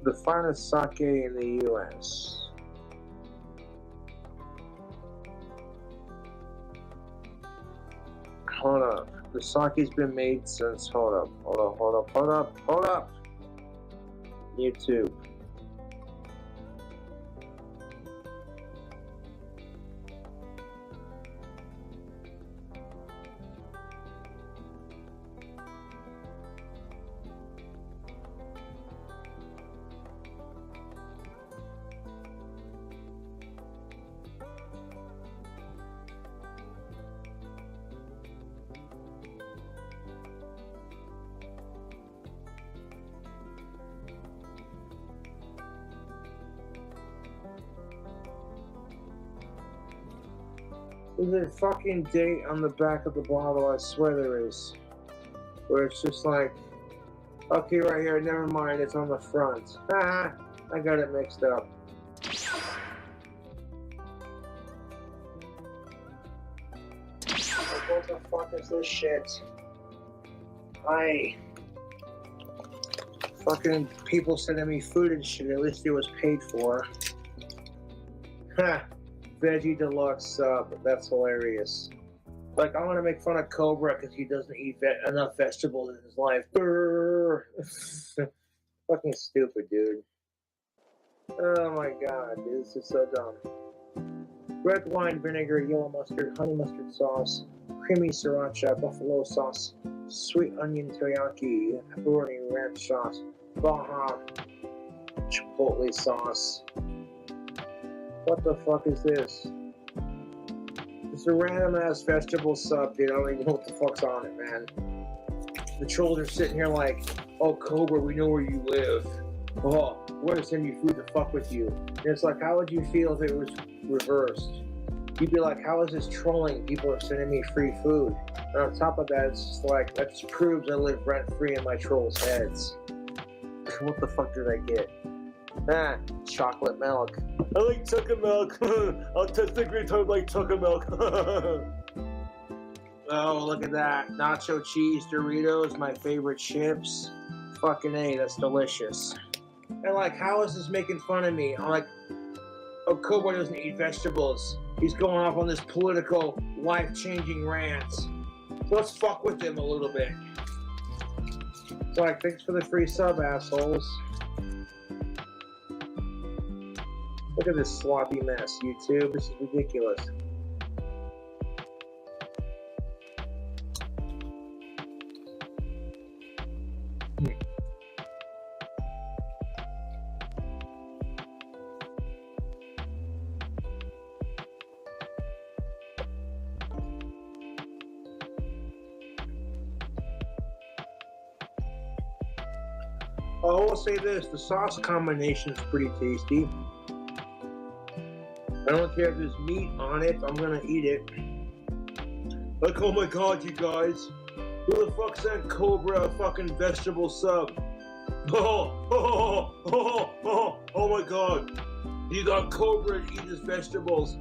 The finest sake in the U.S. Hold up. The sake's been made since. Hold up. YouTube. There's a fucking date on the back of the bottle, I swear there is. Where it's just like, okay, right here, never mind, it's on the front. Ah, I got it mixed up. Like, what the fuck is this shit? Fucking people sending me food and shit, at least it was paid for. Ha! Veggie Deluxe sub. That's hilarious. Like, I want to make fun of Cobra because he doesn't eat enough vegetables in his life. Fucking stupid, dude. Oh my god, dude, this is so dumb. Red wine vinegar, yellow mustard, honey mustard sauce, creamy sriracha, buffalo sauce, sweet onion teriyaki, pepperoni ranch sauce, Baja chipotle sauce. What the fuck is this? It's a random ass vegetable sub, dude. I don't even know what the fuck's on it, man. The trolls are sitting here like, oh, Cobra, we know where you live. Oh, we're gonna send you food to fuck with you. And it's like, how would you feel if it was reversed? You'd be like, how is this trolling? People are sending me free food. And on top of that, it's just like, that just proves I live rent-free in my trolls' heads. What the fuck did I get? Ah, chocolate milk. I like chocolate milk. Autistic retard like chocolate milk. Oh, look at that. Nacho cheese Doritos, my favorite chips. Fucking A, that's delicious. And like, how is this making fun of me? I'm like, oh, Cobra doesn't eat vegetables. He's going off on this political, life-changing rant. So let's fuck with him a little bit. It's like, thanks for the free sub, assholes. Look at this sloppy mess, YouTube. This is ridiculous. I will say this, the sauce combination is pretty tasty. I don't care if there's meat on it, I'm gonna eat it. Like, oh my god, you guys. Who the fuck sent Cobra a fucking vegetable sub? Oh my god. You got Cobra to eat his vegetables.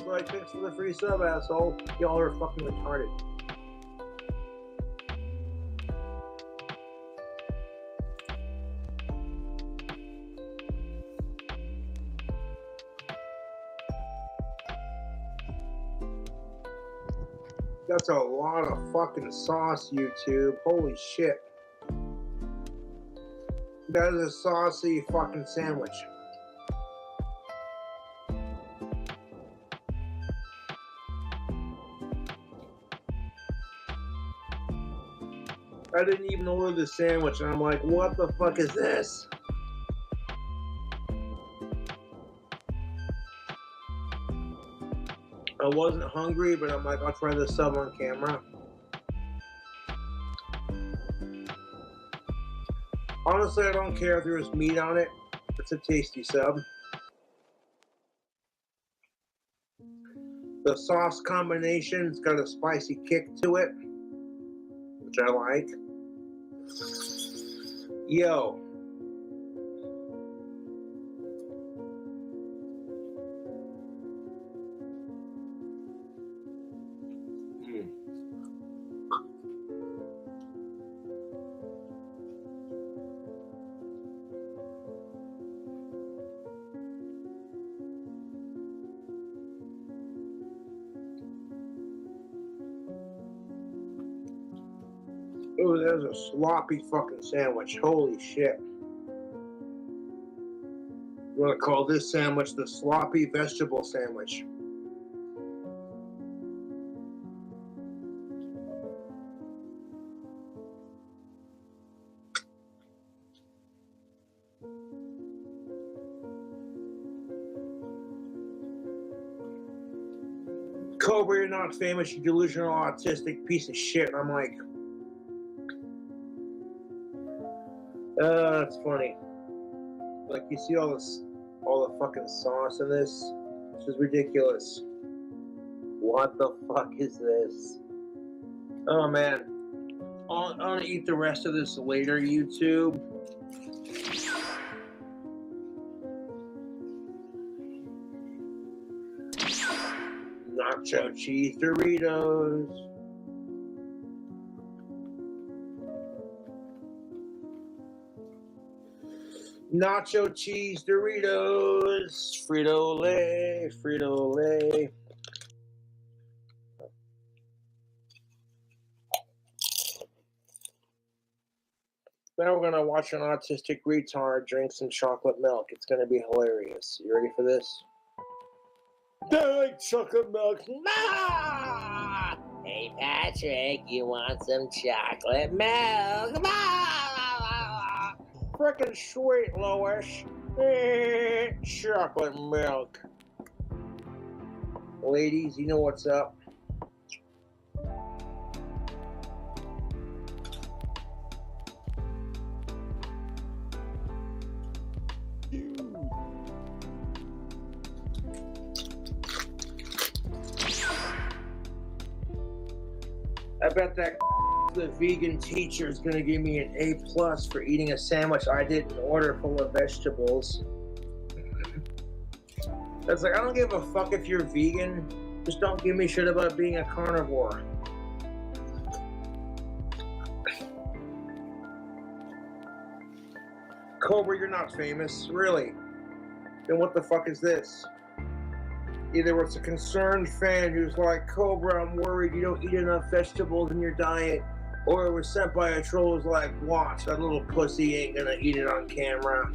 Right, thanks for the free sub, asshole. Y'all are fucking retarded. That's a lot of fucking sauce, YouTube. Holy shit. That is a saucy fucking sandwich. I didn't even order the sandwich, and I'm like, what the fuck is this? I wasn't hungry, but I'm like, I'll try this sub on camera. Honestly, I don't care if there's meat on it. It's a tasty sub. The sauce combination's got a spicy kick to it, which I like. Yo. Oh, there's a sloppy fucking sandwich. Holy shit. You want to call this sandwich the sloppy vegetable sandwich? Cobra, you're not famous, you delusional autistic piece of shit. And I'm like, that's funny. Like, you see all the fucking sauce in this? This is ridiculous. What the fuck is this? Oh man. I'm gonna eat the rest of this later, YouTube. Nacho cheese Doritos. Nacho cheese Doritos. Frito-Lay, Frito-Lay. Now we're gonna watch an autistic retard drink some chocolate milk. It's gonna be hilarious. You ready for this? I like chocolate milk. Ma! Hey Patrick, you want some chocolate milk? Ma! Frickin' sweet, Lois. Chocolate milk. Ladies, you know what's up. I bet that the vegan teacher is going to give me an A+ for eating a sandwich I didn't order full of vegetables. That's like, I don't give a fuck if you're vegan. Just don't give me shit about being a carnivore. Cobra, you're not famous. Really? Then what the fuck is this? Either it's a concerned fan who's like, Cobra, I'm worried you don't eat enough vegetables in your diet, or it was sent by a troll who's like, watch, that little pussy ain't gonna eat it on camera.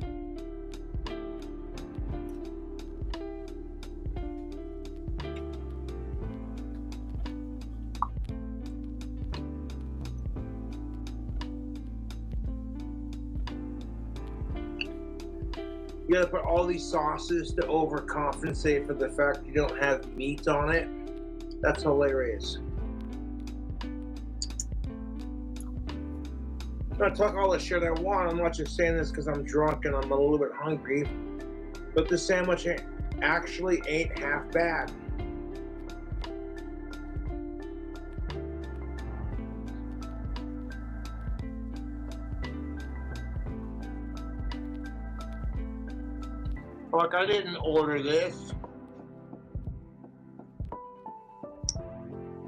You gotta put all these sauces to overcompensate for the fact you don't have meat on it. That's hilarious. I talk all the shit I want. I'm not just saying this because I'm drunk and I'm a little bit hungry. But this sandwich actually ain't half bad. Like, I didn't order this.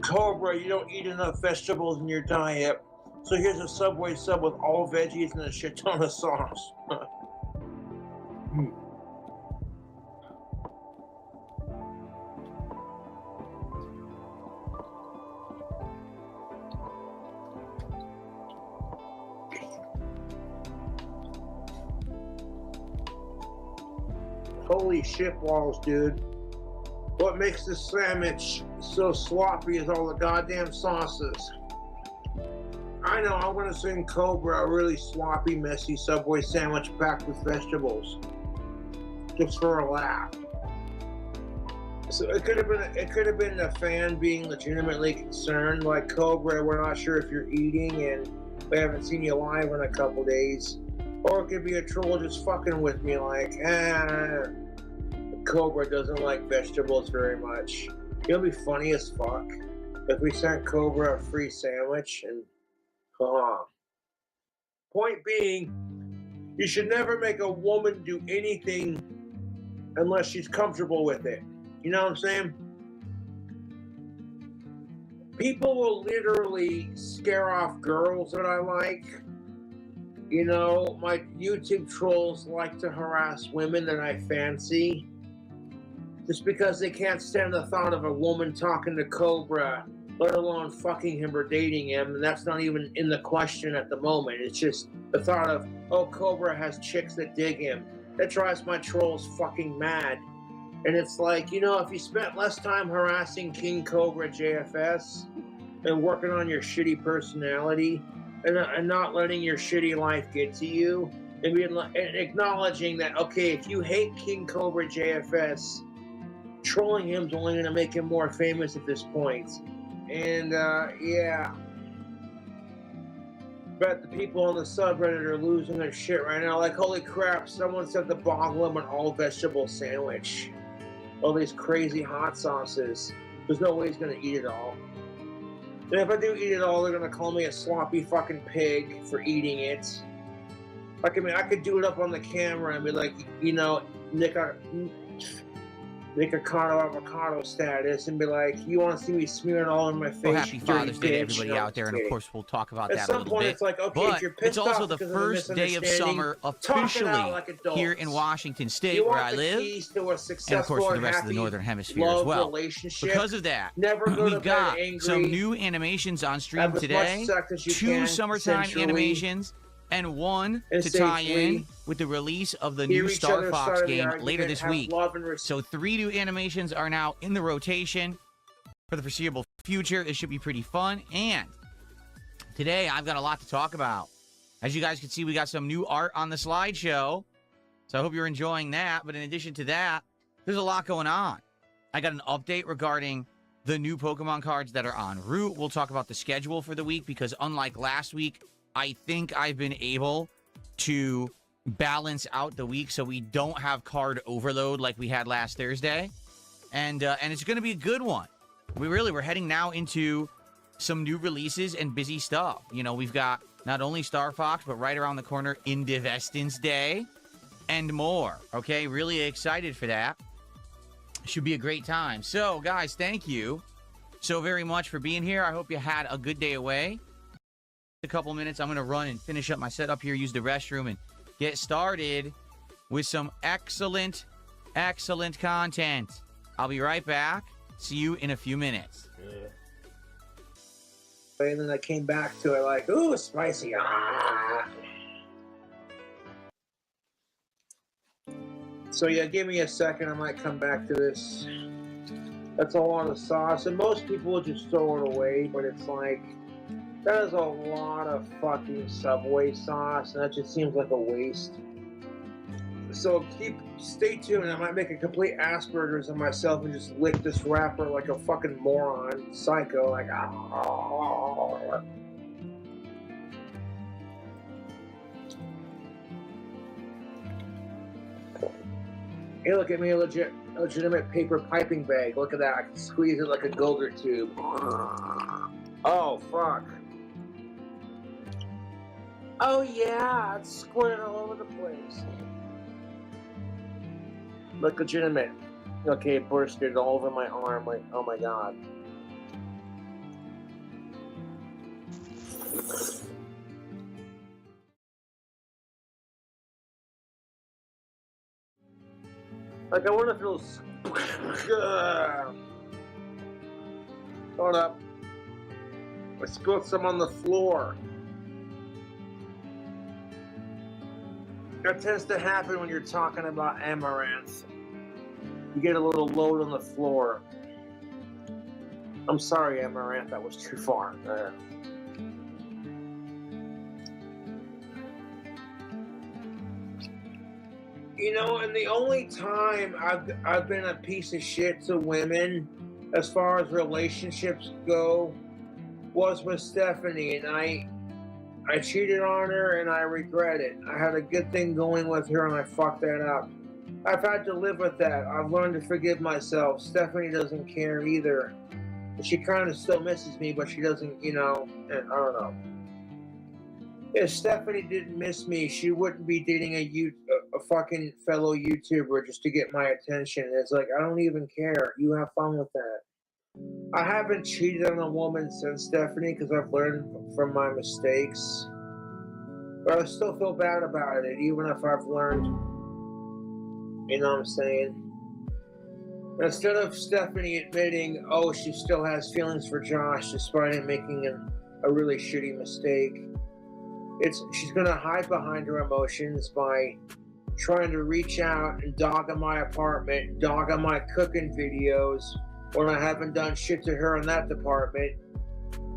Cobra, you don't eat enough vegetables in your diet. So here's a Subway sub with all veggies and a shit ton of sauce. Holy shit balls, dude. What makes this sandwich so sloppy is all the goddamn sauces. I know, I'm gonna sing Cobra, a really sloppy, messy Subway sandwich packed with vegetables. Just for a laugh. So it could have been a fan being legitimately concerned, like, Cobra, we're not sure if you're eating and we haven't seen you live in a couple days. Or it could be a troll just fucking with me, like, Cobra doesn't like vegetables very much. It'll be funny as fuck if we sent Cobra a free sandwich and Point being, you should never make a woman do anything unless she's comfortable with it. You know what I'm saying? People will literally scare off girls that I like. You know, my YouTube trolls like to harass women that I fancy just because they can't stand the thought of a woman talking to Cobra let alone fucking him or dating him, and that's not even in the question at the moment. It's just the thought of, oh, Cobra has chicks that dig him. That drives my trolls fucking mad. And it's like, you know, if you spent less time harassing King Cobra JFS and working on your shitty personality and not letting your shitty life get to you, and acknowledging that, okay, if you hate King Cobra JFS, trolling him's only going to make him more famous at this point. And, yeah. Bet the people on the subreddit are losing their shit right now. Like, holy crap, someone said the bog lemon all vegetable sandwich. All these crazy hot sauces. There's no way he's going to eat it all. And if I do eat it all, they're going to call me a sloppy fucking pig for eating it. Like, I mean, I could do it up on the camera and be like, you know, Nikocado avocado status and be like, you want to see me smearing all in my face? Well, happy Father's Day to everybody out there, and of course we'll talk about that a little bit. It's like, okay, but if you're pissed it's also off the first day of summer officially like here in Washington State, where I live, and of course for the rest of the Northern Hemisphere as well. Because of that, we've got some new animations on stream today, 2 summertime animations, and 1 to tie in with the release of the new Star Fox game later this week. So 3 new animations are now in the rotation for the foreseeable future. It should be pretty fun. And today I've got a lot to talk about. As you guys can see, we got some new art on the slideshow. So I hope you're enjoying that. But in addition to that, there's a lot going on. I got an update regarding the new Pokemon cards that are en route. We'll talk about the schedule for the week because unlike last week, I think I've been able to balance out the week so we don't have card overload like we had last Thursday. And it's going to be a good one. We're heading now into some new releases and busy stuff. You know, we've got not only Star Fox, but right around the corner, Indivestance Day and more. Okay, really excited for that. Should be a great time. So, guys, thank you so very much for being here. I hope you had a good day away. A couple minutes, I'm going to run and finish up my setup here, use the restroom, and get started with some excellent content. I'll be right back. See you in a few minutes. Yeah. And then I came back to it like, ooh, spicy. Ah. So yeah, give me a second. I might come back to this. That's a lot of sauce, and most people will just throw it away, but it's like, that is a lot of fucking Subway sauce, and that just seems like a waste. So stay tuned. I might make a complete Asperger's of myself and just lick this wrapper like a fucking moron, psycho, like ah. Hey, look at me, a legitimate paper piping bag. Look at that. I can squeeze it like a Gogurt tube. Oh, fuck. Oh, yeah. It's squirting all over the place. Look legitimate. Okay, it bursted all over my arm. Like, oh my god. Like, I wonder if it'll... Hold up. I spilled some on the floor. That tends to happen when you're talking about amaranth. You get a little load on the floor. I'm sorry, amaranth, that was too far. You know, and the only time I've been a piece of shit to women as far as relationships go was with Stephanie, and I cheated on her and I regret it. I had a good thing going with her and I fucked that up. I've had to live with that. I've learned to forgive myself. Stephanie doesn't care either. She kind of still misses me, but she doesn't, you know, I don't know. If Stephanie didn't miss me, she wouldn't be dating a fucking fellow YouTuber just to get my attention. It's like, I don't even care. You have fun with that. I haven't cheated on a woman since Stephanie because I've learned from my mistakes. But I still feel bad about it, even if I've learned. You know what I'm saying? Instead of Stephanie admitting, oh, she still has feelings for Josh despite him making a really shitty mistake, she's going to hide behind her emotions by trying to reach out and dog on my apartment, dog on my cooking videos when I haven't done shit to her in that department,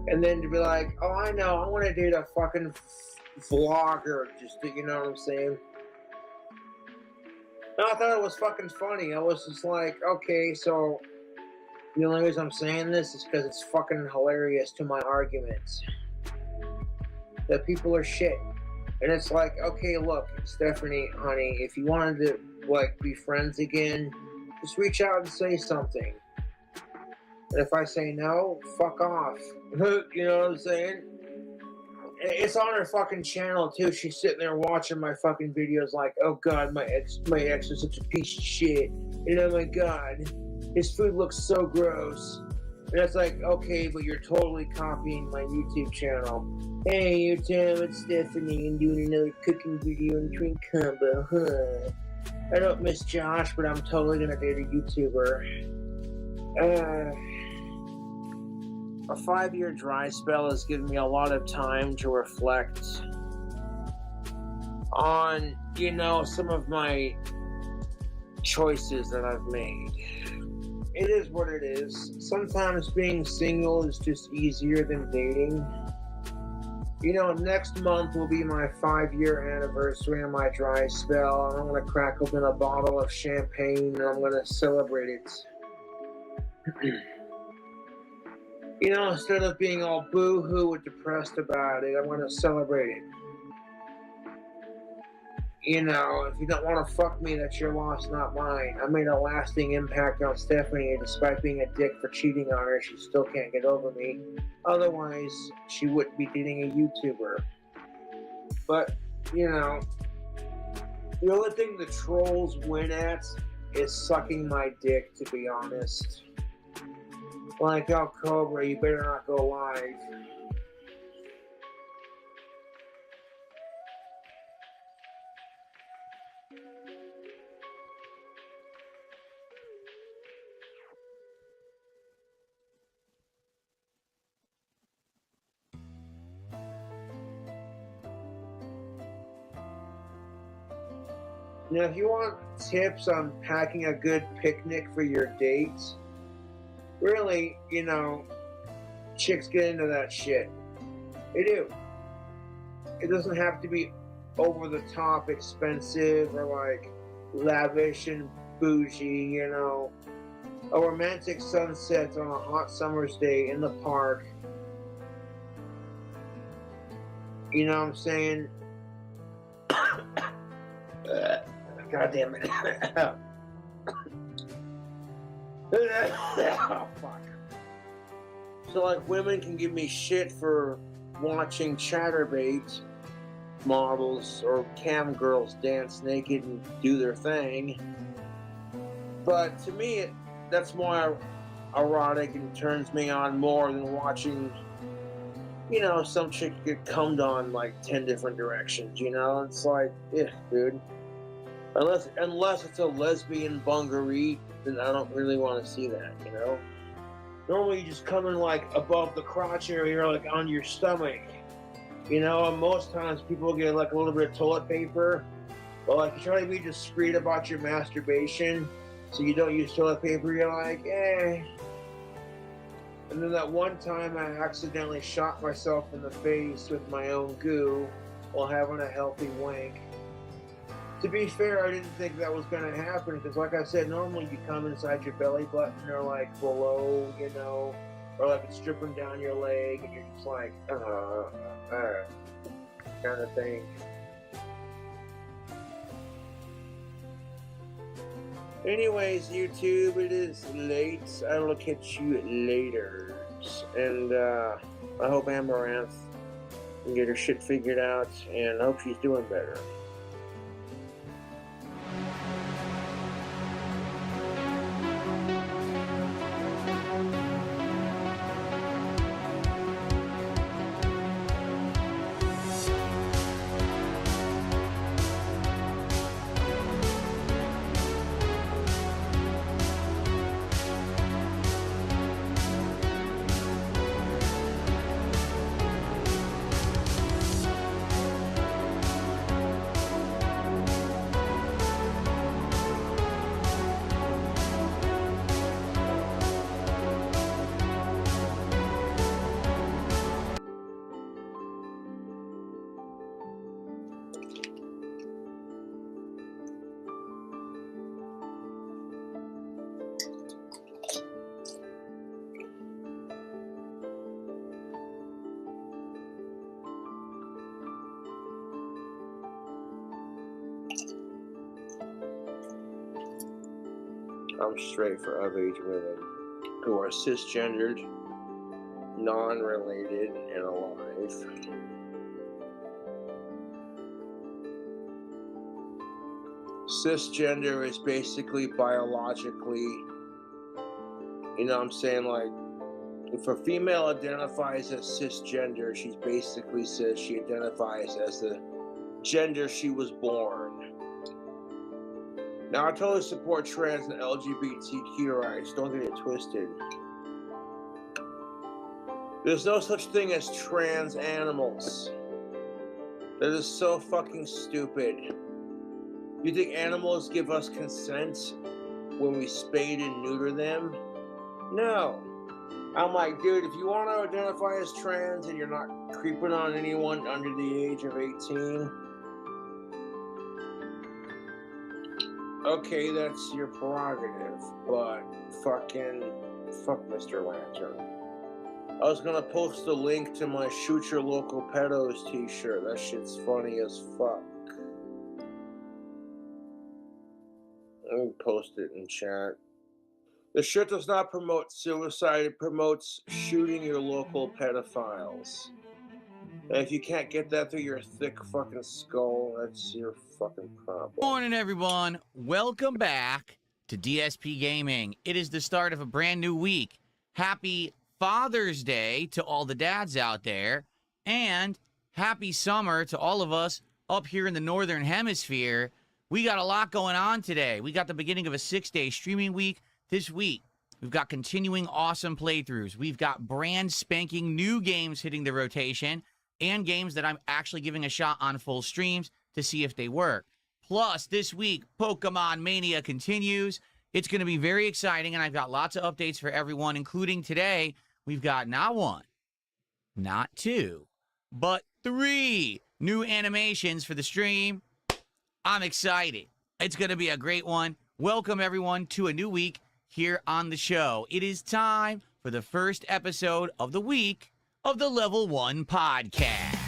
and then to be like, oh, I know, I want to date a fucking vlogger, just to, you know what I'm saying? No, I thought it was fucking funny. I was just like, okay, so the only reason I'm saying this is because it's fucking hilarious to my arguments. That people are shit. And it's like, okay, look, Stephanie, honey, if you wanted to, like, be friends again, just reach out and say something. And if I say no, fuck off. You know what I'm saying? It's on her fucking channel, too. She's sitting there watching my fucking videos like, oh, God, my ex is such a piece of shit. And oh, my God, his food looks so gross. And it's like, okay, but you're totally copying my YouTube channel. Hey, you're telling Stephanie and doing another cooking video and drink combo, huh? I don't miss Josh, but I'm totally gonna date a YouTuber. A 5-year dry spell has given me a lot of time to reflect on, you know, some of my choices that I've made. It is what it is. Sometimes being single is just easier than dating. You know, next month will be my 5-year anniversary of my dry spell, and I'm going to crack open a bottle of champagne, and I'm going to celebrate it. You know, instead of being all boo-hoo and depressed about it, I'm going to celebrate it. You know, if you don't want to fuck me, that's your loss, not mine. I made a lasting impact on Stephanie, and despite being a dick for cheating on her, she still can't get over me. Otherwise, she wouldn't be dating a YouTuber. But, you know, the only thing the trolls win at is sucking my dick, to be honest. Like, oh, Cobra, you better not go live. Now, if you want tips on packing a good picnic for your dates, really, you know, chicks get into that shit. They do. It doesn't have to be over the top expensive or like lavish and bougie, you know. A romantic sunset on a hot summer's day in the park. You know what I'm saying? God damn it. Oh, fuck. So, like, women can give me shit for watching chatterbait models or cam girls dance naked and do their thing. But to me, that's more erotic and turns me on more than watching, you know, some chick get cummed on like 10 different directions, you know? It's like, dude. Unless it's a lesbian bungaree, then I don't really want to see that, you know? Normally you just come in like above the crotch area or like on your stomach, you know? And most times people get like a little bit of toilet paper, but like you try to be discreet about your masturbation so you don't use toilet paper, you're like, eh. And then that one time I accidentally shot myself in the face with my own goo while having a healthy wank. To be fair, I didn't think that was going to happen because, like I said, normally you come inside your belly button or like below, you know, or like it's dripping down your leg and you're just like, kind of thing. Anyways, YouTube, it is late. I will catch you later. And I hope Amaranth can get her shit figured out, and I hope she's doing better. I'm straight for of-age women who are cisgendered, non-related, and alive. Cisgender is basically biologically, you know what I'm saying, like, if a female identifies as cisgender, she basically says she identifies as the gender she was born. Now, I totally support trans and LGBTQ rights. Don't get it twisted. There's no such thing as trans animals. That is so fucking stupid. You think animals give us consent when we spade and neuter them? No. I'm like, dude, if you want to identify as trans and you're not creeping on anyone under the age of 18, okay, that's your prerogative, but fuck Mr. Lantern. I was gonna post a link to my Shoot Your Local Pedos t-shirt. That shit's funny as fuck. Let me post it in chat. The shirt does not promote suicide, it promotes shooting your local pedophiles. And if you can't get that through your thick fucking skull, that's your fucking problem. Good morning, everyone. Welcome back to DSP Gaming. It is the start of a brand new week. Happy Father's Day to all the dads out there, and happy summer to all of us up here in the Northern Hemisphere. We got a lot going on today. We got the beginning of a 6-day streaming week. This week, we've got continuing awesome playthroughs. We've got brand spanking new games hitting the rotation and games that I'm actually giving a shot on full streams to see if they work. Plus, this week, Pokemon Mania continues. It's going to be very exciting, and I've got lots of updates for everyone, including today. We've got not one, not two, but 3 new animations for the stream. I'm excited. It's going to be a great one. Welcome, everyone, to a new week here on the show. It is time for the first episode of the week of the Level 1 Podcast.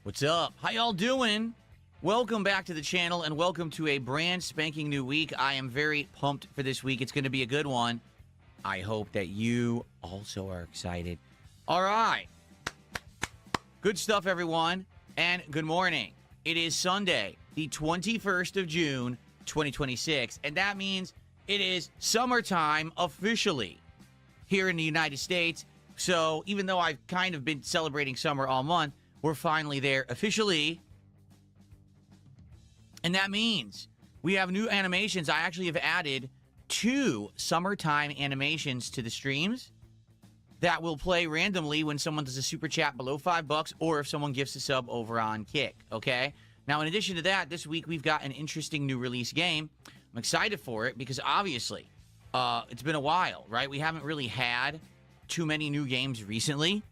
What's up? How y'all doing? Welcome back to the channel and welcome to a brand spanking new week. I am very pumped for this week. It's going to be a good one. I hope that you also are excited. All right. Good stuff, everyone. And good morning. It is Sunday, the 21st of June, 2026. And that means it is summertime officially here in the United States. So even though I've kind of been celebrating summer all month, we're finally there officially. And that means we have new animations. I actually have added 2 summertime animations to the streams that will play randomly when someone does a super chat below $5 or if someone gifts a sub over on Kick, okay? Now, in addition to that, this week we've got an interesting new release game. I'm excited for it because obviously it's been a while, right? We haven't really had too many new games recently.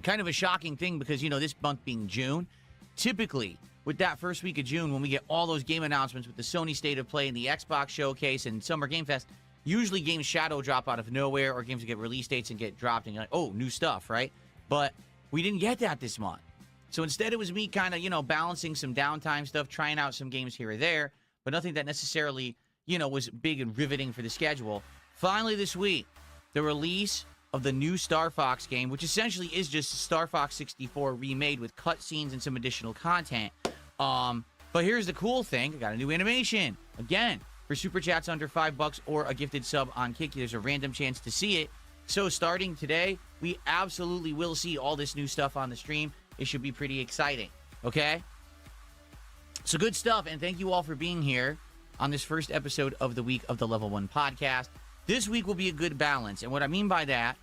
Kind of a shocking thing because, you know, this month being June, typically with that first week of June when we get all those game announcements with the Sony State of Play and the Xbox Showcase and Summer Game Fest, usually games shadow drop out of nowhere or games get release dates and get dropped and you're like, oh, new stuff, right? But we didn't get that this month. So instead it was me kind of, you know, balancing some downtime stuff, trying out some games here or there, but nothing that necessarily, you know, was big and riveting for the schedule. Finally this week, the release of the new Star Fox game, which essentially is just Star Fox 64 remade with cutscenes and some additional content. But here's the cool thing. I got a new animation. Again, for super chats under $5 or a gifted sub on Kick, there's a random chance to see it. So starting today, we absolutely will see all this new stuff on the stream. It should be pretty exciting, okay? So good stuff, and thank you all for being here on this first episode of the week of the Level 1 podcast. This week will be a good balance, and what I mean by that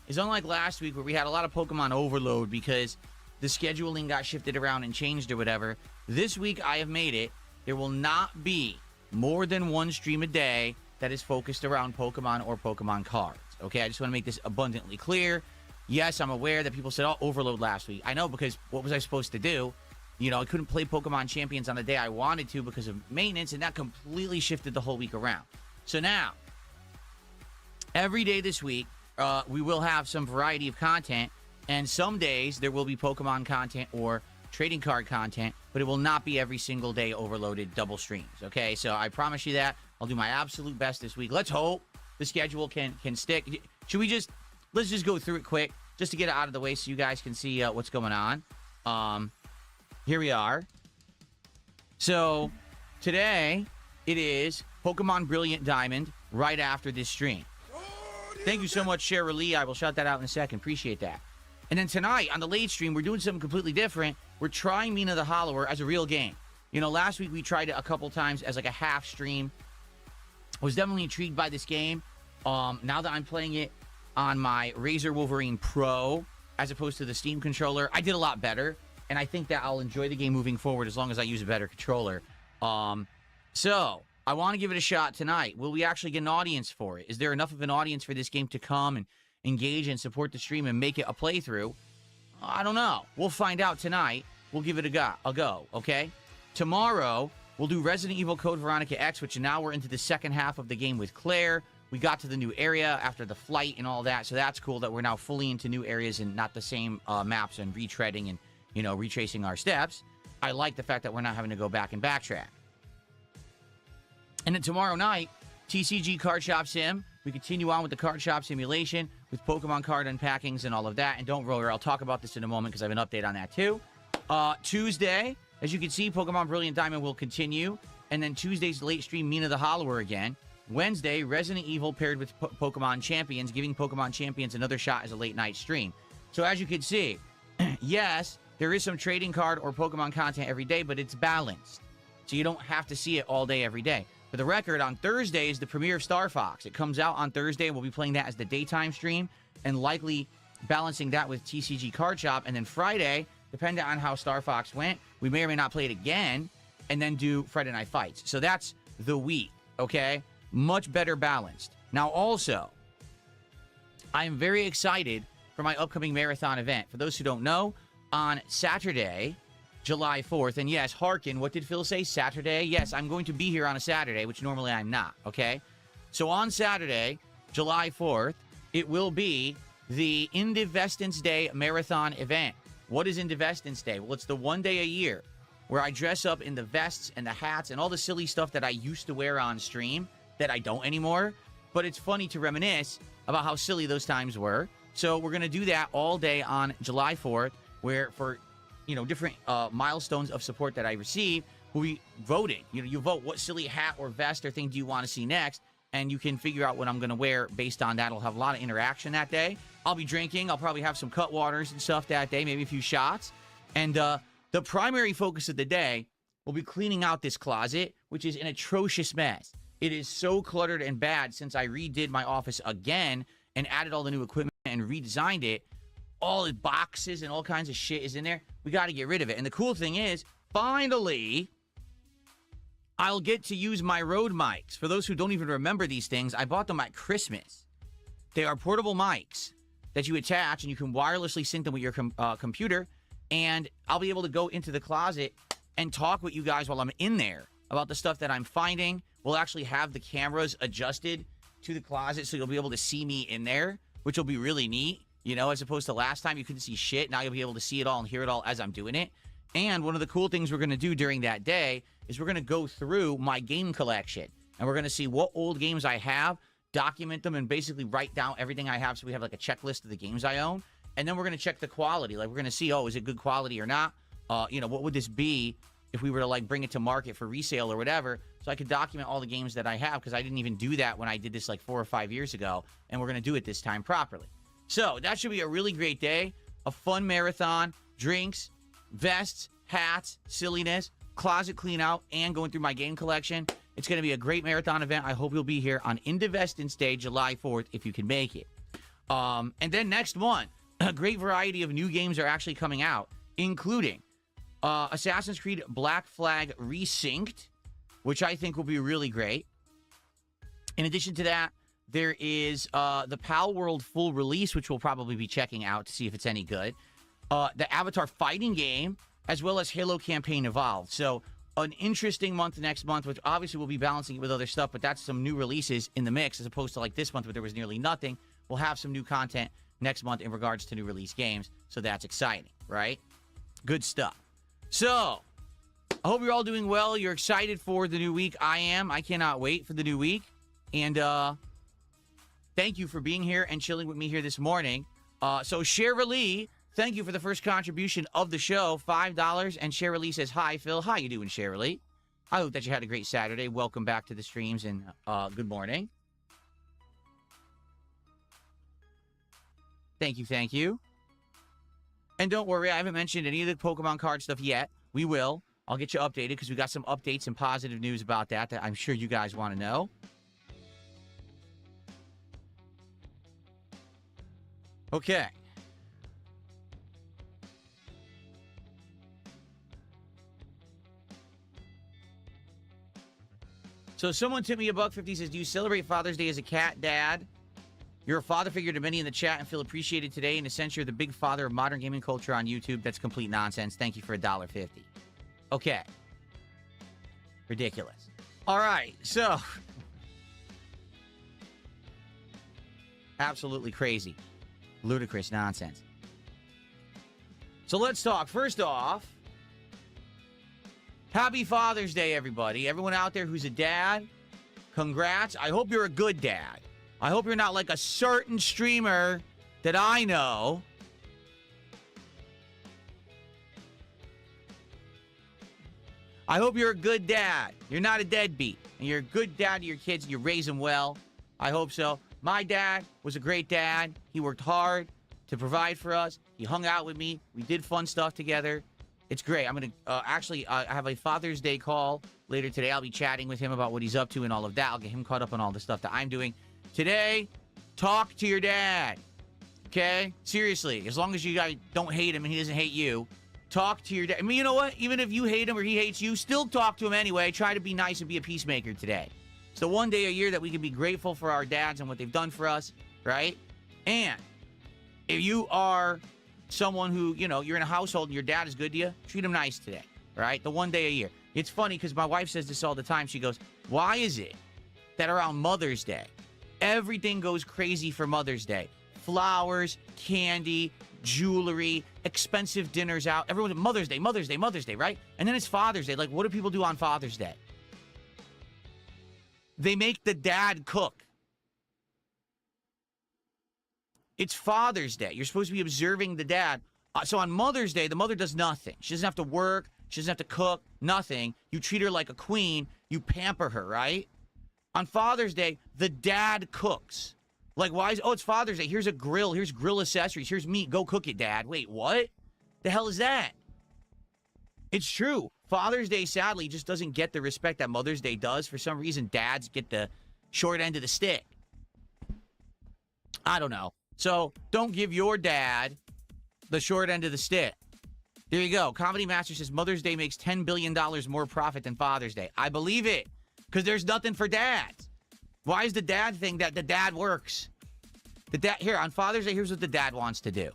is unlike last week where we had a lot of Pokemon overload because the scheduling got shifted around and changed or whatever, this week I have made it. There will not be more than one stream a day that is focused around Pokemon or Pokemon cards. Okay, I just want to make this abundantly clear. Yes, I'm aware that people said, oh, overload last week. I know, because what was I supposed to do? You know, I couldn't play Pokemon Champions on the day I wanted to because of maintenance, and that completely shifted the whole week around. So now, every day this week, we will have some variety of content, and some days there will be Pokemon content or trading card content, but it will not be every single day overloaded double streams, okay? So I promise you that. I'll do my absolute best this week. Let's hope the schedule can stick. Let's just go through it quick, just to get it out of the way so you guys can see what's going on. Here we are. So today it is Pokemon Brilliant Diamond right after this stream. Thank you so much, ReeRee. I will shout that out in a second. Appreciate that. And then tonight on the late stream, we're doing something completely different. We're trying Mina the Hollower as a real game. You know, last week we tried it a couple times as like a half stream. I was definitely intrigued by this game. Now that I'm playing it on my Razer Wolverine Pro as opposed to the Steam controller, I did a lot better. And I think that I'll enjoy the game moving forward as long as I use a better controller. So I want to give it a shot tonight. Will we actually get an audience for it? Is there enough of an audience for this game to come and engage and support the stream and make it a playthrough? I don't know. We'll find out tonight. We'll give it a go, okay? Tomorrow, we'll do Resident Evil Code Veronica X, which now we're into the second half of the game with Claire. We got to the new area after the flight and all that, so that's cool that we're now fully into new areas and not the same maps and retreading and, you know, retracing our steps. I like the fact that we're not having to go back and backtrack. And then tomorrow night, TCG Card Shop Sim. We continue on with the Card Shop Simulation with Pokemon card unpackings and all of that. And don't worry, I'll talk about this in a moment because I have an update on that too. Tuesday, as you can see, Pokemon Brilliant Diamond will continue. And then Tuesday's late stream, Mina the Hollower again. Wednesday, Resident Evil paired with Pokemon Champions, giving Pokemon Champions another shot as a late night stream. So as you can see, yes, there is some trading card or Pokemon content every day, but it's balanced. So you don't have to see it all day every day. For the record, on Thursday is the premiere of Star Fox. It comes out on Thursday, and we'll be playing that as the daytime stream and likely balancing that with TCG Card Shop. And then Friday, depending on how Star Fox went, we may or may not play it again and then do Friday Night Fights. So that's the week, okay? Much better balanced. Now, also, I am very excited for my upcoming marathon event. For those who don't know, on Saturday, July 4th, and yes, hearken, what did Phil say? Saturday? Yes, I'm going to be here on a Saturday, which normally I'm not, okay? So on Saturday, July 4th, it will be the Indivestance Day Marathon event. What is Indivestance Day? Well, it's the one day a year where I dress up in the vests and the hats and all the silly stuff that I used to wear on stream that I don't anymore. But it's funny to reminisce about how silly those times were. So we're going to do that all day on July 4th, where for, you know, different milestones of support that I receive, we'll be voting. You know, you vote what silly hat or vest or thing do you want to see next, and you can figure out what I'm going to wear based on that. It'll have a lot of interaction that day. I'll be drinking. I'll probably have some cut waters and stuff that day, maybe a few shots. And the primary focus of the day will be cleaning out this closet, which is an atrocious mess. It is so cluttered and bad since I redid my office again and added all the new equipment and redesigned it. All the boxes and all kinds of shit is in there. We got to get rid of it. And the cool thing is, finally, I'll get to use my Rode mics. For those who don't even remember these things, I bought them at Christmas. They are portable mics that you attach, and you can wirelessly sync them with your computer. And I'll be able to go into the closet and talk with you guys while I'm in there about the stuff that I'm finding. We'll actually have the cameras adjusted to the closet, so you'll be able to see me in there, which will be really neat. You know, as opposed to last time, you couldn't see shit. Now you'll be able to see it all and hear it all as I'm doing it. And one of the cool things we're going to do during that day is we're going to go through my game collection. And we're going to see what old games I have, document them, and basically write down everything I have so we have like a checklist of the games I own. And then we're going to check the quality. Like, we're going to see, oh, is it good quality or not? You know, what would this be if we were to, like, bring it to market for resale or whatever? So I could document all the games that I have, because I didn't even do that when I did this like 4 or 5 years ago. And we're going to do it this time properly. So that should be a really great day. A fun marathon, drinks, vests, hats, silliness, closet clean out and going through my game collection. It's going to be a great marathon event. I hope you'll be here on Indivestance Day, July 4th, if you can make it. And then next month, a great variety of new games are actually coming out, including Assassin's Creed Black Flag Resynced, which I think will be really great. In addition to that, there is the Pal World full release, which we'll probably be checking out to see if it's any good. The Avatar fighting game, as well as Halo Campaign Evolved. So an interesting month next month, which obviously we'll be balancing it with other stuff, but that's some new releases in the mix, as opposed to like this month where there was nearly nothing. We'll have some new content next month in regards to new release games, so that's exciting, right? Good stuff. So, I hope you're all doing well. You're excited for the new week. I am. I cannot wait for the new week. And thank you for being here and chilling with me here this morning. So, ReeRee, thank you for the first contribution of the show, $5. And ReeRee says, hi, Phil. How you doing, ReeRee? I hope that you had a great Saturday. Welcome back to the streams, and good morning. Thank you, thank you. And don't worry, I haven't mentioned any of the Pokemon card stuff yet. We will. I'll get you updated because we got some updates and positive news about that I'm sure you guys want to know. Okay. So someone tipped me $1.50, says, do you celebrate Father's Day as a cat dad? You're a father figure to many in the chat and feel appreciated today. In a sense, you're the big father of modern gaming culture on YouTube. That's complete nonsense. Thank you for $1.50. Okay. Ridiculous. All right. So, absolutely crazy. Ludicrous nonsense. So let's talk. First off, happy Father's Day, everybody. Everyone out there who's a dad, congrats. I hope you're a good dad. I hope you're not like a certain streamer that I know. I hope you're a good dad. You're not a deadbeat. And you're a good dad to your kids and you raise them well. I hope so. My dad was a great dad. He worked hard to provide for us. He hung out with me. We did fun stuff together. It's great. I'm going to actually I have a Father's Day call later today. I'll be chatting with him about what he's up to and all of that. I'll get him caught up on all the stuff that I'm doing. Today, talk to your dad, okay? Seriously, as long as you guys don't hate him and he doesn't hate you, talk to your dad. I mean, you know what? Even if you hate him or he hates you, still talk to him anyway. Try to be nice and be a peacemaker today. It's the one day a year that we can be grateful for our dads and what they've done for us, right? And if you are someone who, you know, you're in a household and your dad is good to you, treat him nice today, right? The one day a year. It's funny because my wife says this all the time. She goes, why is it that around Mother's Day, everything goes crazy for Mother's Day? Flowers, candy, jewelry, expensive dinners out. Everyone's Mother's Day, Mother's Day, Mother's Day, right? And then it's Father's Day. Like, what do people do on Father's Day? They make the dad cook. It's Father's Day. You're supposed to be observing the dad. So on Mother's Day, the mother does nothing. She doesn't have to work. She doesn't have to cook. Nothing. You treat her like a queen. You pamper her, right? On Father's Day, the dad cooks. Like, why is... Oh, it's Father's Day. Here's a grill. Here's grill accessories. Here's meat. Go cook it, Dad. Wait, what? The hell is that? It's true. Father's Day, sadly, just doesn't get the respect that Mother's Day does. For some reason, dads get the short end of the stick. I don't know. So, don't give your dad the short end of the stick. There you go. Comedy Master says Mother's Day makes $10 billion more profit than Father's Day. I believe it. Because there's nothing for dads. Why is the dad thing that the dad works? The dad here on Father's Day, here's what the dad wants to do.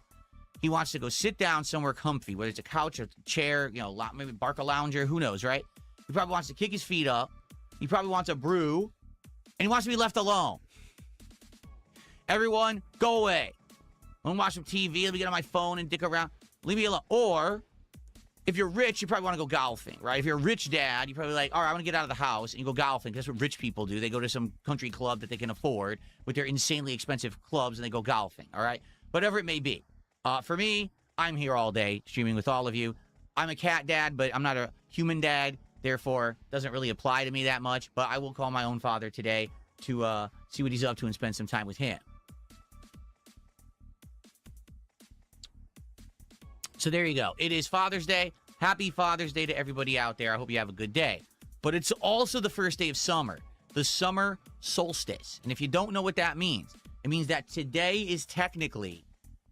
He wants to go sit down somewhere comfy, whether it's a couch or a chair, you know, maybe Barca Lounger, who knows, right? He probably wants to kick his feet up. He probably wants a brew. And he wants to be left alone. Everyone, go away. I'm gonna watch some TV. Let me get on my phone and dick around. Leave me alone. Or, if you're rich, you probably want to go golfing, right? If you're a rich dad, you're probably like, all right, I want to get out of the house, and you go golfing. That's what rich people do. They go to some country club that they can afford with their insanely expensive clubs, and they go golfing, all right? Whatever it may be. For me, I'm here all day streaming with all of you. I'm a cat dad, but I'm not a human dad. Therefore, doesn't really apply to me that much. But I will call my own father today to see what he's up to and spend some time with him. So there you go. It is Father's Day. happy Father's Day to everybody out there. I hope you have a good day. But it's also the first day of summer, the summer solstice. And if you don't know what that means, it means that today is technically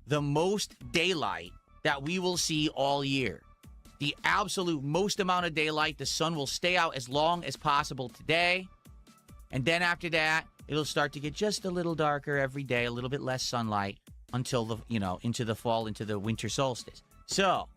the most daylight that we will see all year. The absolute most amount of daylight. The sun will stay out as long as possible today. And then after that, it'll start to get just a little darker every day, a little bit less sunlight until the, into the fall, into the winter solstice. So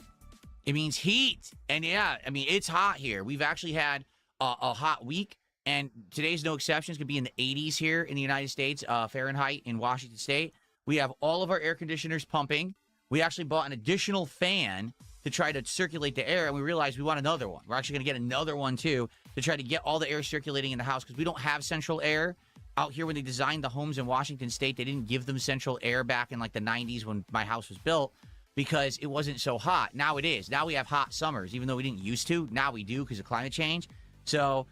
it means heat. And yeah, I mean, it's hot here. We've actually had a hot week, and today's no exception. It's going to be in the 80s here in the United States, Fahrenheit in Washington State. We have all of our air conditioners pumping. We actually bought an additional fan to try to circulate the air, and we realized we want another one. We're actually going to get another one, too, to try to get all the air circulating in the house, because we don't have central air. Out here, when they designed the homes in Washington State, they didn't give them central air back in, like, the 90s when my house was built, because it wasn't so hot. Now it is. Now we have hot summers, even though we didn't used to. Now we do because of climate change. So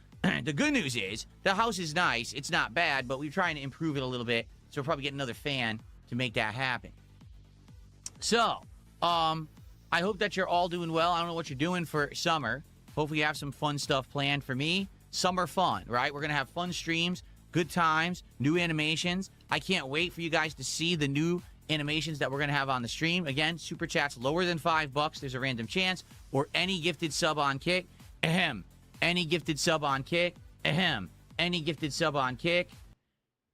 the good news is the house is nice. It's not bad, but we're trying to improve it a little bit, so we'll probably get another fan to make that happen. So, I hope that you're all doing well. I don't know what you're doing for summer. Hopefully you have some fun stuff planned. For me, summer fun, right? We're going to have fun streams, good times, new animations. I can't wait for you guys to see the new animations that we're going to have on the stream. Again, super chats lower than $5. There's a random chance. Or any gifted sub on Kick. Ahem. Any gifted sub on Kick. Ahem. Any gifted sub on Kick.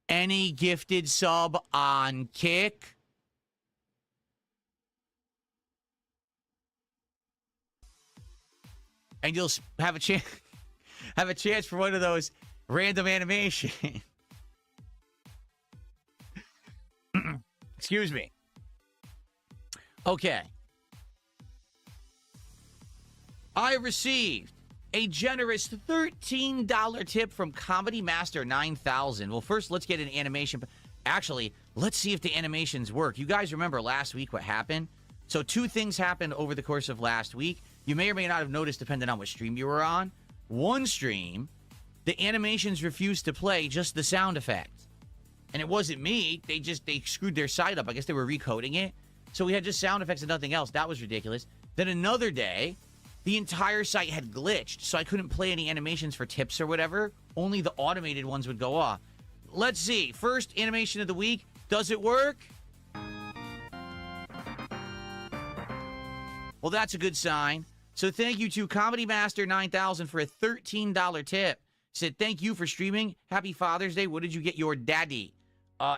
Any gifted sub on Kick. And you'll have a chance for one of those random animation. Excuse me. Okay. I received a generous $13 tip from Comedy Master 9000. Well, first, let's get an animation. Actually, let's see if the animations work. You guys remember last week what happened? So 2 things happened over the course of last week. You may or may not have noticed, depending on what stream you were on. One stream, the animations refused to play, just the sound effects. And it wasn't me. They screwed their site up. I guess they were recoding it. So we had just sound effects and nothing else. That was ridiculous. Then another day, the entire site had glitched, so I couldn't play any animations for tips or whatever. Only the automated ones would go off. Let's see. First animation of the week. Does it work? Well, that's a good sign. So thank you to Comedy Master 9000 for a $13 tip. Said, thank you for streaming. Happy Father's Day. What did you get your daddy?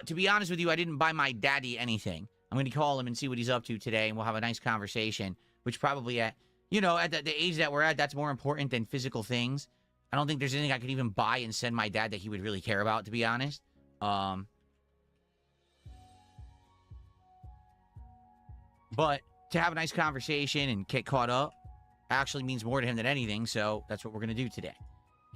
To be honest with you, I didn't buy my daddy anything. I'm going to call him and see what he's up to today, and we'll have a nice conversation, which probably at the age that we're at, that's more important than physical things. I don't think there's anything I could even buy and send my dad that he would really care about, to be honest. But to have a nice conversation and get caught up actually means more to him than anything, so that's what we're going to do today.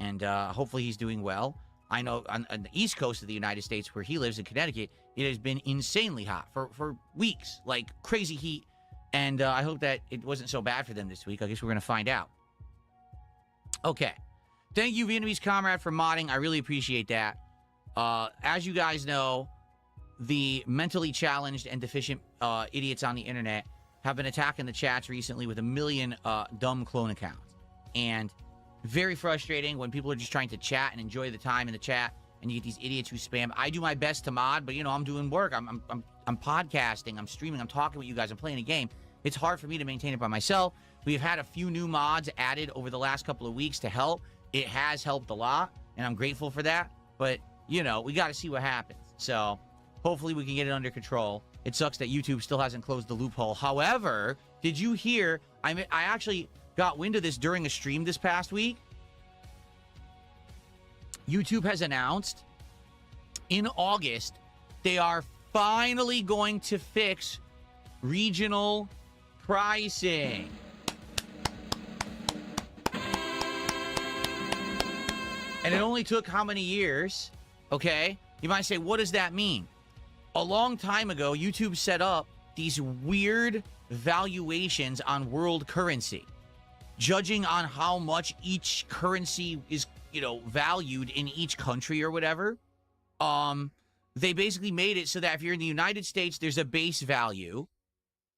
And hopefully he's doing well. I know on the East Coast of the United States, where he lives in Connecticut, it has been insanely hot for weeks, like crazy heat. And I hope that it wasn't so bad for them this week. I guess we're going to find out. Okay. Thank you, Vietnamese Comrade, for modding. I really appreciate that. As you guys know, the mentally challenged and deficient idiots on the internet have been attacking the chats recently with 1 million dumb clone accounts. And very frustrating when people are just trying to chat and enjoy the time in the chat, and you get these idiots who spam. I do my best to mod, but I'm doing work. I'm podcasting, I'm streaming, I'm talking with you guys, I'm playing a game. It's hard for me to maintain it by myself. We've had a few new mods added over the last couple of weeks to help. It has helped a lot, and I'm grateful for that. But, we got to see what happens. So, hopefully we can get it under control. It sucks that YouTube still hasn't closed the loophole. However, did you hear, I actually got wind of this during a stream this past week. YouTube has announced in August they are finally going to fix regional pricing. And it only took how many years? Okay. You might say, what does that mean? A long time ago, YouTube set up these weird valuations on world currency, judging on how much each currency is, valued in each country or whatever. They basically made it so that if you're in the United States, there's a base value.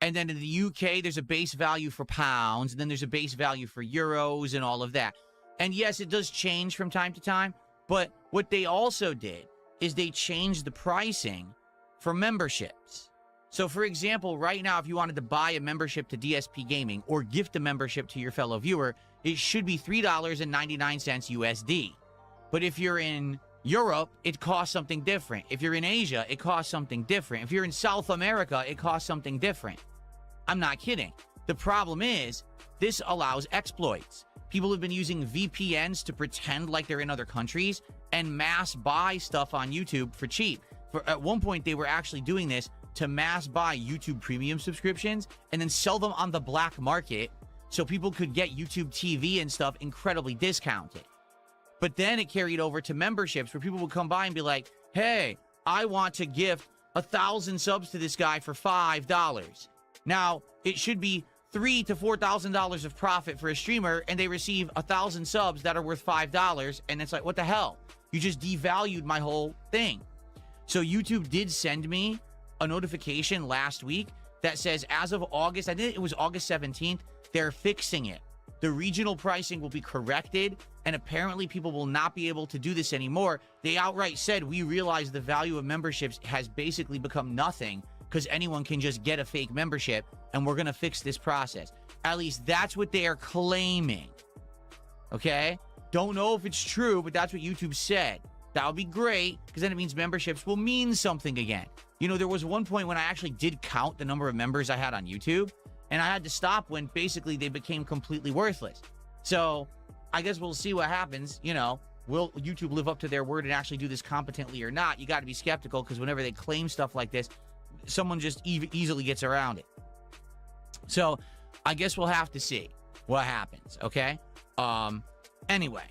And then in the UK, there's a base value for pounds, and then there's a base value for euros and all of that. And yes, it does change from time to time, but what they also did is they changed the pricing for memberships. So, for example, right now, if you wanted to buy a membership to DSP Gaming or gift a membership to your fellow viewer, it should be $3.99 USD. But if you're in Europe, it costs something different. If you're in Asia, it costs something different. If you're in South America, it costs something different. I'm not kidding. The problem is, this allows exploits. People have been using VPNs to pretend like they're in other countries and mass buy stuff on YouTube for cheap. At one point, they were actually doing this to mass buy YouTube premium subscriptions and then sell them on the black market so people could get YouTube TV and stuff incredibly discounted. But then it carried over to memberships where people would come by and be like, hey, I want to gift 1,000 subs to this guy for $5. Now, it should be $3,000 to $4,000 of profit for a streamer, and they receive 1,000 subs that are worth $5, and it's like, what the hell? You just devalued my whole thing. So YouTube did send me a notification last week that says as of August, I think it was August 17th, they're fixing it. The regional pricing will be corrected, and apparently people will not be able to do this anymore. They outright said, we realize the value of memberships has basically become nothing because anyone can just get a fake membership, and we're going to fix this process. At least that's what they are claiming. Okay? Don't know if it's true, but that's what YouTube said. That would be great, because then it means memberships will mean something again. You know, there was one point when I actually did count the number of members I had on YouTube, and I had to stop when basically they became completely worthless. So I guess we'll see what happens. You know, will YouTube live up to their word and actually do this competently or not? You got to be skeptical, because whenever they claim stuff like this, someone just easily gets around it. So I guess we'll have to see what happens, okay? Anyway.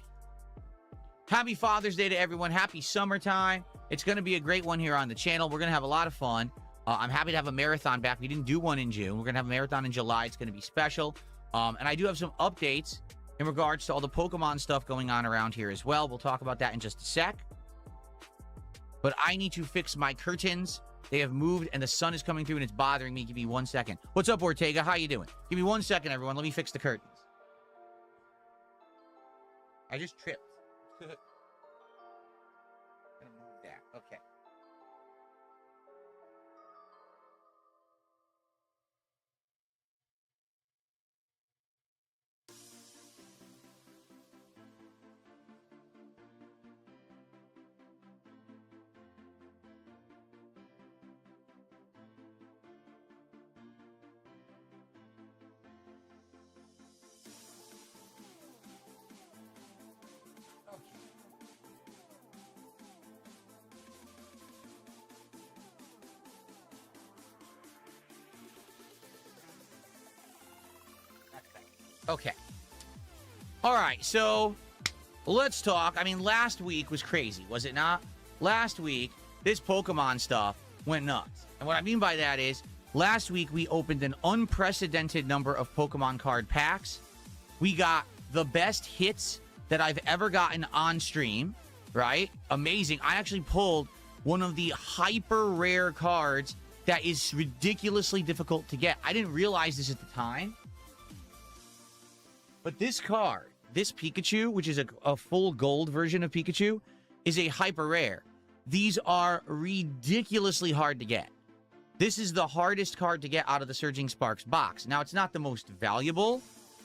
Happy Father's Day to everyone. Happy summertime. It's going to be a great one here on the channel. We're going to have a lot of fun. I'm happy to have a marathon back. We didn't do one in June. We're going to have a marathon in July. It's going to be special. And I do have some updates in regards to all the Pokemon stuff going on around here as well. We'll talk about that in just a sec. But I need to fix my curtains. They have moved, and the sun is coming through, and it's bothering me. Give me 1 second. What's up, Ortega? How you doing? Give me 1 second, everyone. Let me fix the curtains. I just tripped. Gonna move that. Okay. Okay. All right, so let's talk. I mean, last week was crazy, was it not? Last week, this Pokemon stuff went nuts. And what I mean by that is, last week we opened an unprecedented number of Pokemon card packs. We got the best hits that I've ever gotten on stream, right? Amazing. I actually pulled one of the hyper rare cards that is ridiculously difficult to get. I didn't realize this at the time. But this card, this Pikachu, which is a full gold version of Pikachu, is a hyper rare. These are ridiculously hard to get. This is the hardest card to get out of the Surging Sparks box. Now, it's not the most valuable,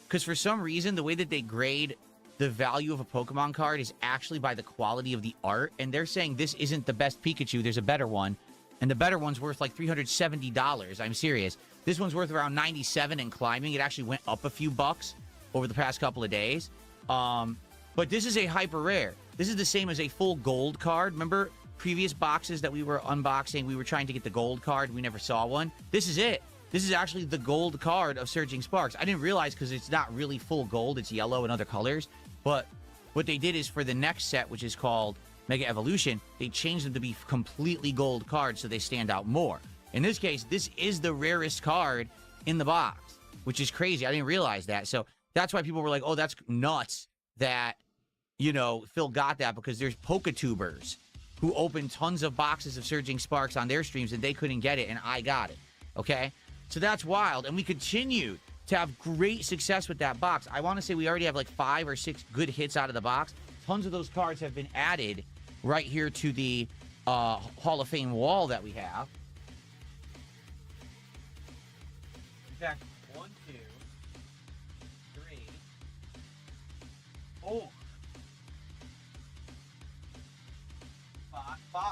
because for some reason, the way that they grade the value of a Pokemon card is actually by the quality of the art. And they're saying this isn't the best Pikachu, there's a better one. And the better one's worth like $370. I'm serious. This one's worth around $97 and climbing. It actually went up a few bucks over the past couple of days. But this is a hyper rare. This is the same as a full gold card. Remember previous boxes that we were unboxing? We were trying to get the gold card. We never saw one. This is it. This is actually the gold card of Surging Sparks. I didn't realize because it's not really full gold. It's yellow and other colors. But what they did is for the next set, which is called Mega Evolution, they changed them to be completely gold cards so they stand out more. In this case, this is the rarest card in the box, which is crazy. I didn't realize that. So that's why people were like, oh, that's nuts that, you know, Phil got that, because there's Poketubers who opened tons of boxes of Surging Sparks on their streams and they couldn't get it, and I got it, okay? So that's wild. And we continued to have great success with that box. I want to say we already have like 5 or 6 good hits out of the box. Tons of those cards have been added right here to the Hall of Fame wall that we have. In fact, 1, 2, 3, 4, 5,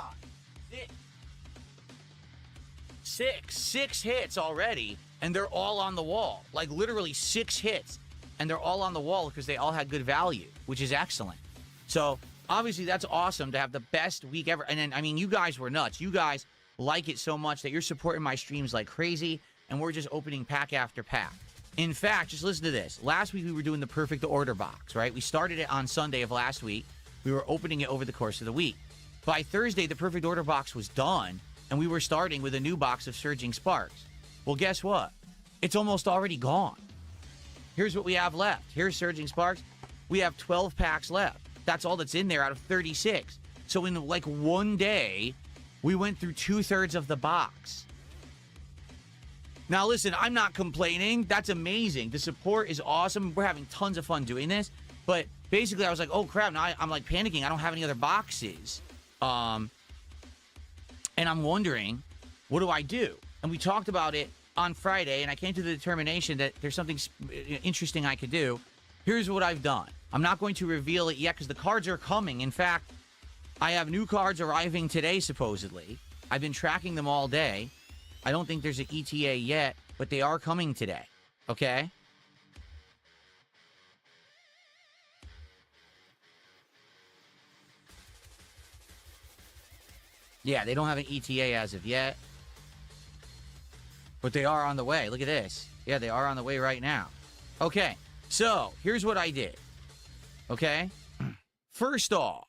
6. 6 hits already, and they're all on the wall. Like literally 6 hits, and they're all on the wall because they all had good value, which is excellent. So obviously that's awesome to have the best week ever. And then, I mean, you guys were nuts. You guys like it so much that you're supporting my streams like crazy, and we're just opening pack after pack. In fact, just listen to this. Last week we were doing the perfect order box, right? We started it on Sunday of last week. We were opening it over the course of the week. By Thursday, the perfect order box was done, and we were starting with a new box of Surging Sparks. Well, guess what? It's almost already gone. Here's what we have left. Here's Surging Sparks. We have 12 packs left. That's all that's in there out of 36. So in like one day, we went through 2/3 of the box. Now, listen, I'm not complaining. That's amazing. The support is awesome. We're having tons of fun doing this. But basically, I was like, oh, crap. Now I'm like panicking. I don't have any other boxes. And I'm wondering, what do I do? And we talked about it on Friday, and I came to the determination that there's something interesting I could do. Here's what I've done. I'm not going to reveal it yet because the cards are coming. In fact, I have new cards arriving today, supposedly. I've been tracking them all day. I don't think there's an ETA yet, but they are coming today. Okay? Yeah, they don't have an ETA as of yet. But they are on the way. Look at this. Yeah, they are on the way right now. Okay, so here's what I did. Okay? First off,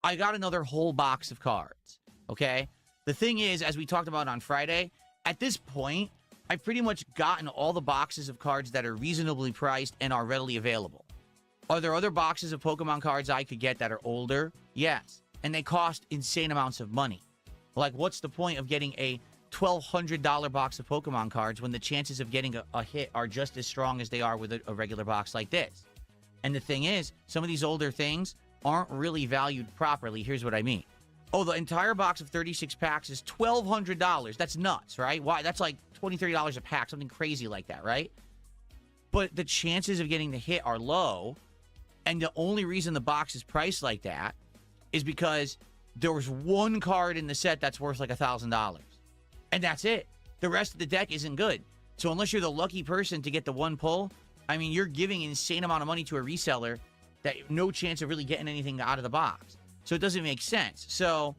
I got another whole box of cards. Okay? The thing is, as we talked about on Friday, at this point, I've pretty much gotten all the boxes of cards that are reasonably priced and are readily available. Are there other boxes of Pokemon cards I could get that are older? Yes. And they cost insane amounts of money. Like, what's the point of getting a $1,200 box of Pokemon cards when the chances of getting a hit are just as strong as they are with a regular box like this? And the thing is, some of these older things aren't really valued properly. Here's what I mean. Oh, the entire box of 36 packs is $1,200. That's nuts, right? Why? That's like $20, $30 a pack, something crazy like that, right? But the chances of getting the hit are low, and the only reason the box is priced like that is because there was one card in the set that's worth like $1,000. And that's it. The rest of the deck isn't good. So unless you're the lucky person to get the one pull, I mean, you're giving an insane amount of money to a reseller that no chance of really getting anything out of the box. So it doesn't make sense. So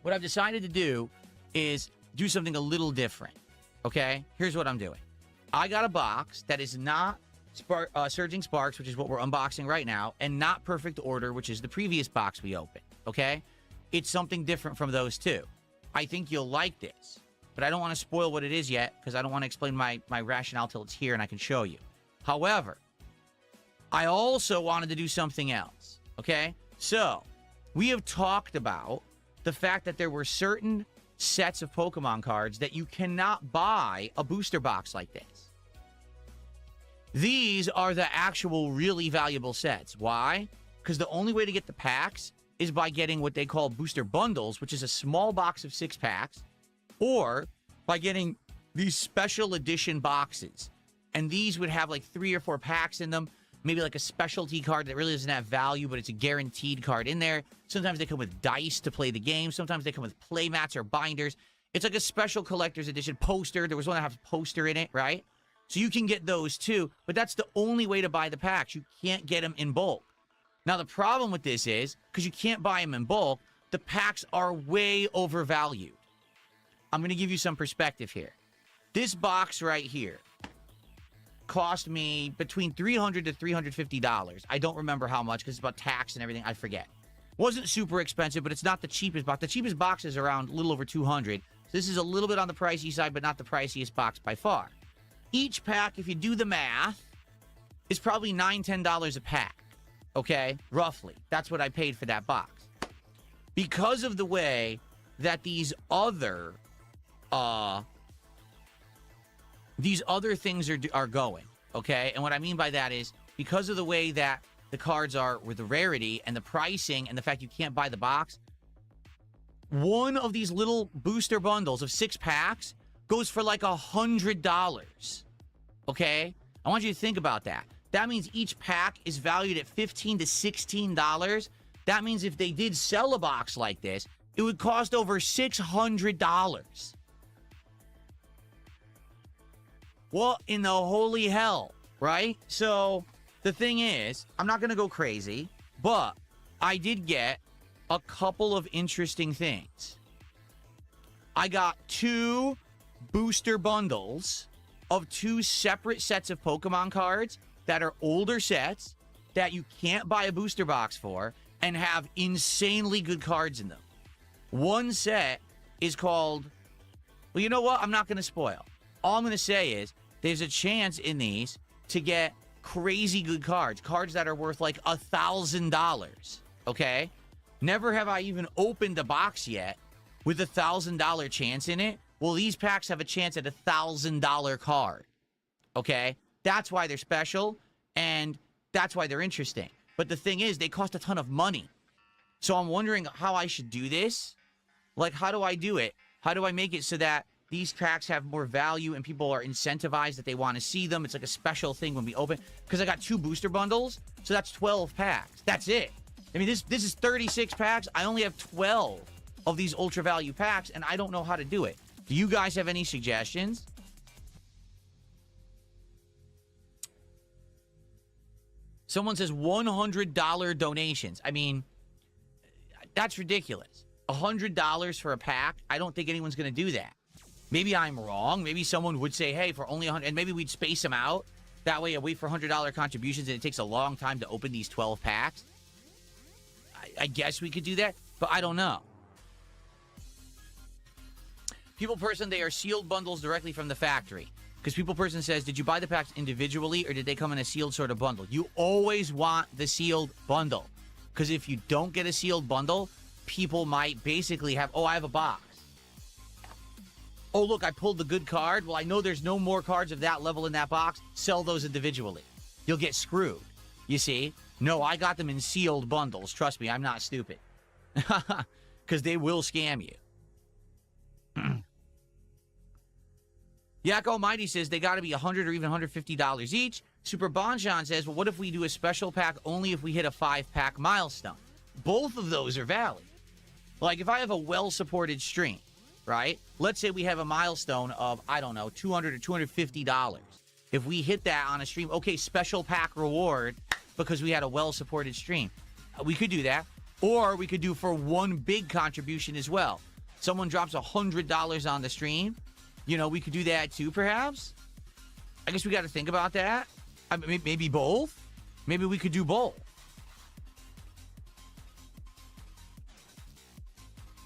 what I've decided to do is do something a little different. Okay? Here's what I'm doing. I got a box that is not Surging Sparks, which is what we're unboxing right now, and not Perfect Order, which is the previous box we opened. Okay? It's something different from those two. I think you'll like this, but I don't want to spoil what it is yet because I don't want to explain my rationale till it's here and I can show you. However, I also wanted to do something else. Okay? So, we have talked about the fact that there were certain sets of Pokemon cards that you cannot buy a booster box like this. These are the actual really valuable sets. Why? Because the only way to get the packs is by getting what they call booster bundles, which is a small box of 6 packs, or by getting these special edition boxes. And these would have like 3 or 4 packs in them, maybe like a specialty card that really doesn't have value, but it's a guaranteed card in there. Sometimes they come with dice to play the game. Sometimes they come with play mats or binders. It's like a special collector's edition poster. There was one that has a poster in it, right? So you can get those too, but that's the only way to buy the packs. You can't get them in bulk. Now, the problem with this is, because you can't buy them in bulk, the packs are way overvalued. I'm going to give you some perspective here. This box right here cost me between $300 to $350. I don't remember how much, because it's about tax and everything. I forget. Wasn't super expensive, but it's not the cheapest box. The cheapest box is around a little over $200. So this is a little bit on the pricey side, but not the priciest box by far. Each pack, if you do the math, is probably $9, $10 a pack. Okay? Roughly. That's what I paid for that box. Because of the way that these other these other things are going, okay? And what I mean by that is because of the way that the cards are with the rarity and the pricing and the fact you can't buy the box, one of these little booster bundles of 6 packs goes for like $100, okay? I want you to think about that. That means each pack is valued at $15 to $16. That means if they did sell a box like this, it would cost over $600. What in the holy hell, right? So the thing is, I'm not going to go crazy, but I did get a couple of interesting things. I got 2 booster bundles of 2 separate sets of Pokemon cards that are older sets that you can't buy a booster box for and have insanely good cards in them. One set is called, well, you know what? I'm not going to spoil. All I'm going to say is there's a chance in these to get crazy good cards, cards that are worth like $1,000, okay? Never have I even opened a box yet with $1,000 chance in it. Well, these packs have a chance at $1,000 card, okay? That's why they're special, and that's why they're interesting. But the thing is, they cost a ton of money. So I'm wondering how I should do this. Like, how do I do it? How do I make it so that these packs have more value and people are incentivized that they want to see them? It's like a special thing when we open. Because I got 2 booster bundles, so that's 12 packs. That's it. I mean, this is 36 packs. I only have 12 of these ultra value packs, and I don't know how to do it. Do you guys have any suggestions? Someone says $100 donations. I mean, that's ridiculous. $100 for a pack? I don't think anyone's going to do that. Maybe I'm wrong. Maybe someone would say, hey, for only $100, and maybe we'd space them out. That way I wait for $100 contributions, and it takes a long time to open these 12 packs. I guess we could do that, but I don't know. People Person, they are sealed bundles directly from the factory. Because People Person says, did you buy the packs individually or did they come in a sealed sort of bundle? You always want the sealed bundle. Because if you don't get a sealed bundle, people might basically have, oh, I have a box. Oh, look, I pulled the good card. Well, I know there's no more cards of that level in that box. Sell those individually. You'll get screwed. You see? No, I got them in sealed bundles. Trust me, I'm not stupid. Because they will scam you. Yak Almighty says they got to be $100 or even $150 each. Super Bonchon says, well, what if we do a special pack only if we hit a 5-pack milestone? Both of those are valid. Like, if I have a well-supported stream, right? Let's say we have a milestone of, I don't know, $200 or $250. If we hit that on a stream, okay, special pack reward because we had a well-supported stream. We could do that. Or we could do for one big contribution as well. Someone drops $100 on the stream. You know, we could do that too, perhaps. I guess we got to think about that. I mean, maybe both. Maybe we could do both.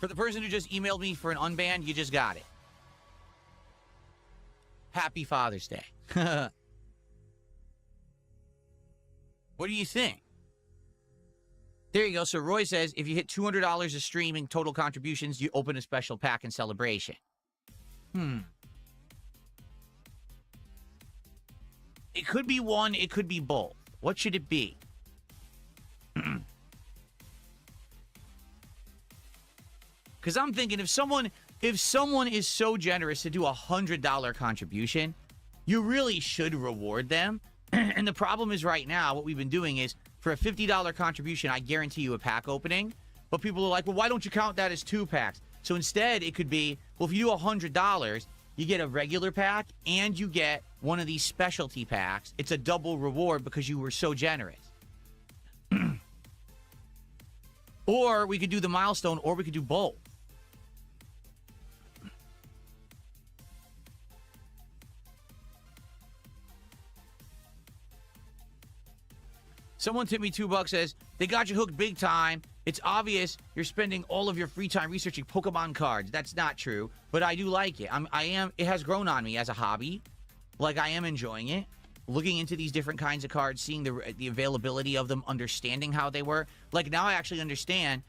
For the person who just emailed me for an unban, you just got it. Happy Father's Day. What do you think? There you go. So Roy says, if you hit $200 of streaming total contributions, you open a special pack in celebration. It could be one, it could be both. What should it be? Because I'm thinking if someone is so generous to do $100 contribution, you really should reward them. And the problem is right now, what we've been doing is for a $50 contribution, I guarantee you a pack opening. But people are like, well, why don't you count that as 2 packs? So instead, it could be, well, if you do $100, you get a regular pack and you get one of these specialty packs. It's a double reward because you were so generous. Or we could do the milestone, or we could do both. Someone tipped me $2, says, they got you hooked big time. It's obvious you're spending all of your free time researching Pokemon cards. That's not true, but I do like it. It has grown on me as a hobby. Like, I am enjoying it. Looking into these different kinds of cards, seeing the availability of them, understanding how they work. Like, now I actually understand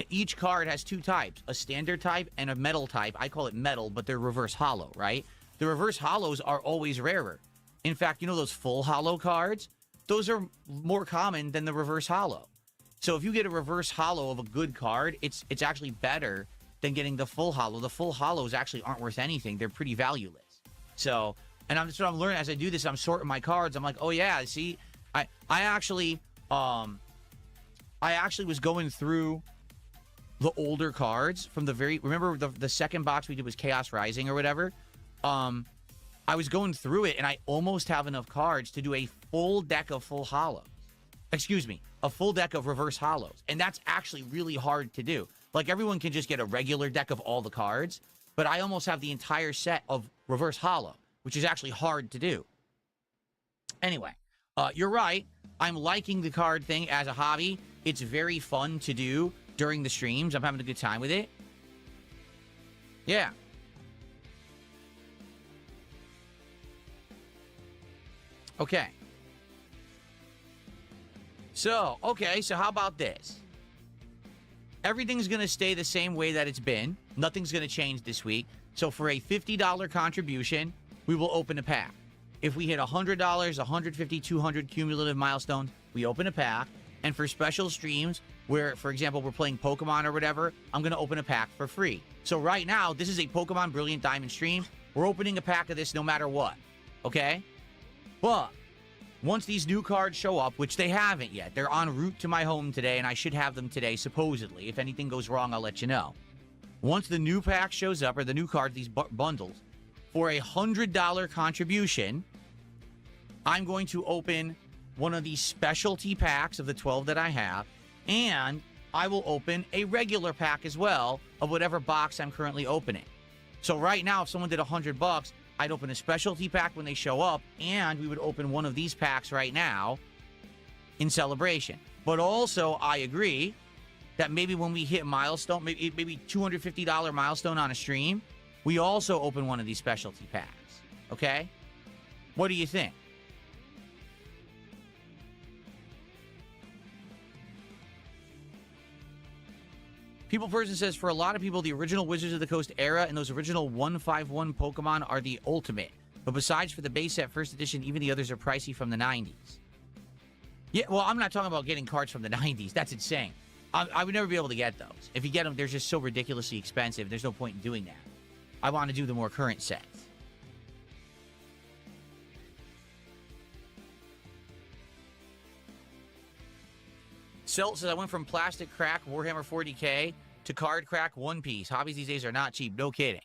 each card has 2 types, a standard type and a metal type. I call it metal, but they're reverse hollow, right? the reverse holos are always rarer. In fact, you know those full holo cards? Those are more common than the reverse holo. So if you get a reverse holo of a good card, it's actually better than getting the full holo. The full holos actually aren't worth anything. They're pretty valueless. So, and that's what I'm learning as I do this. I'm sorting my cards. I'm like, oh yeah, see, I actually was going through the older cards from the remember the second box we did was Chaos Rising or whatever. I was going through it and I almost have enough cards to do a full deck of full holos. Excuse me, a full deck of reverse holos. And that's actually really hard to do. Like everyone can just get a regular deck of all the cards, but I almost have the entire set of reverse holo, which is actually hard to do. Anyway, you're right. I'm liking the card thing as a hobby. It's very fun to do during the streams. I'm having a good time with it. Yeah. Okay. So how about this? Everything's going to stay the same way that it's been. Nothing's going to change this week. So for a $50 contribution, we will open a pack. If we hit $100, 150, 200 cumulative milestones, we open a pack. And for special streams where, for example, we're playing Pokemon or whatever, I'm going to open a pack for free. So right now, this is a Pokemon Brilliant Diamond stream. We're opening a pack of this no matter what. Okay? But once these new cards show up, which they haven't yet, they're en route to my home today, and I should have them today, supposedly. If anything goes wrong, I'll let you know. Once the new pack shows up, or the new cards, these bundles, for a $100 contribution, I'm going to open one of these specialty packs of the 12 that I have, and I will open a regular pack as well of whatever box I'm currently opening. So right now, if someone did $100, I'd open a specialty pack when they show up, and we would open one of these packs right now in celebration. But also, I agree that maybe when we hit milestone, maybe $250 milestone on a stream, we also open one of these specialty packs. Okay? What do you think? People Person says, for a lot of people, the original Wizards of the Coast era and those original 151 Pokemon are the ultimate. But besides for the base set first edition, even the others are pricey from the 90s. Yeah, well, I'm not talking about getting cards from the 90s. That's insane. I would never be able to get those. If you get them, they're just so ridiculously expensive. There's no point in doing that. I want to do the more current sets. Silt says, I went from plastic crack Warhammer 40K to card crack One Piece. Hobbies these days are not cheap. No kidding.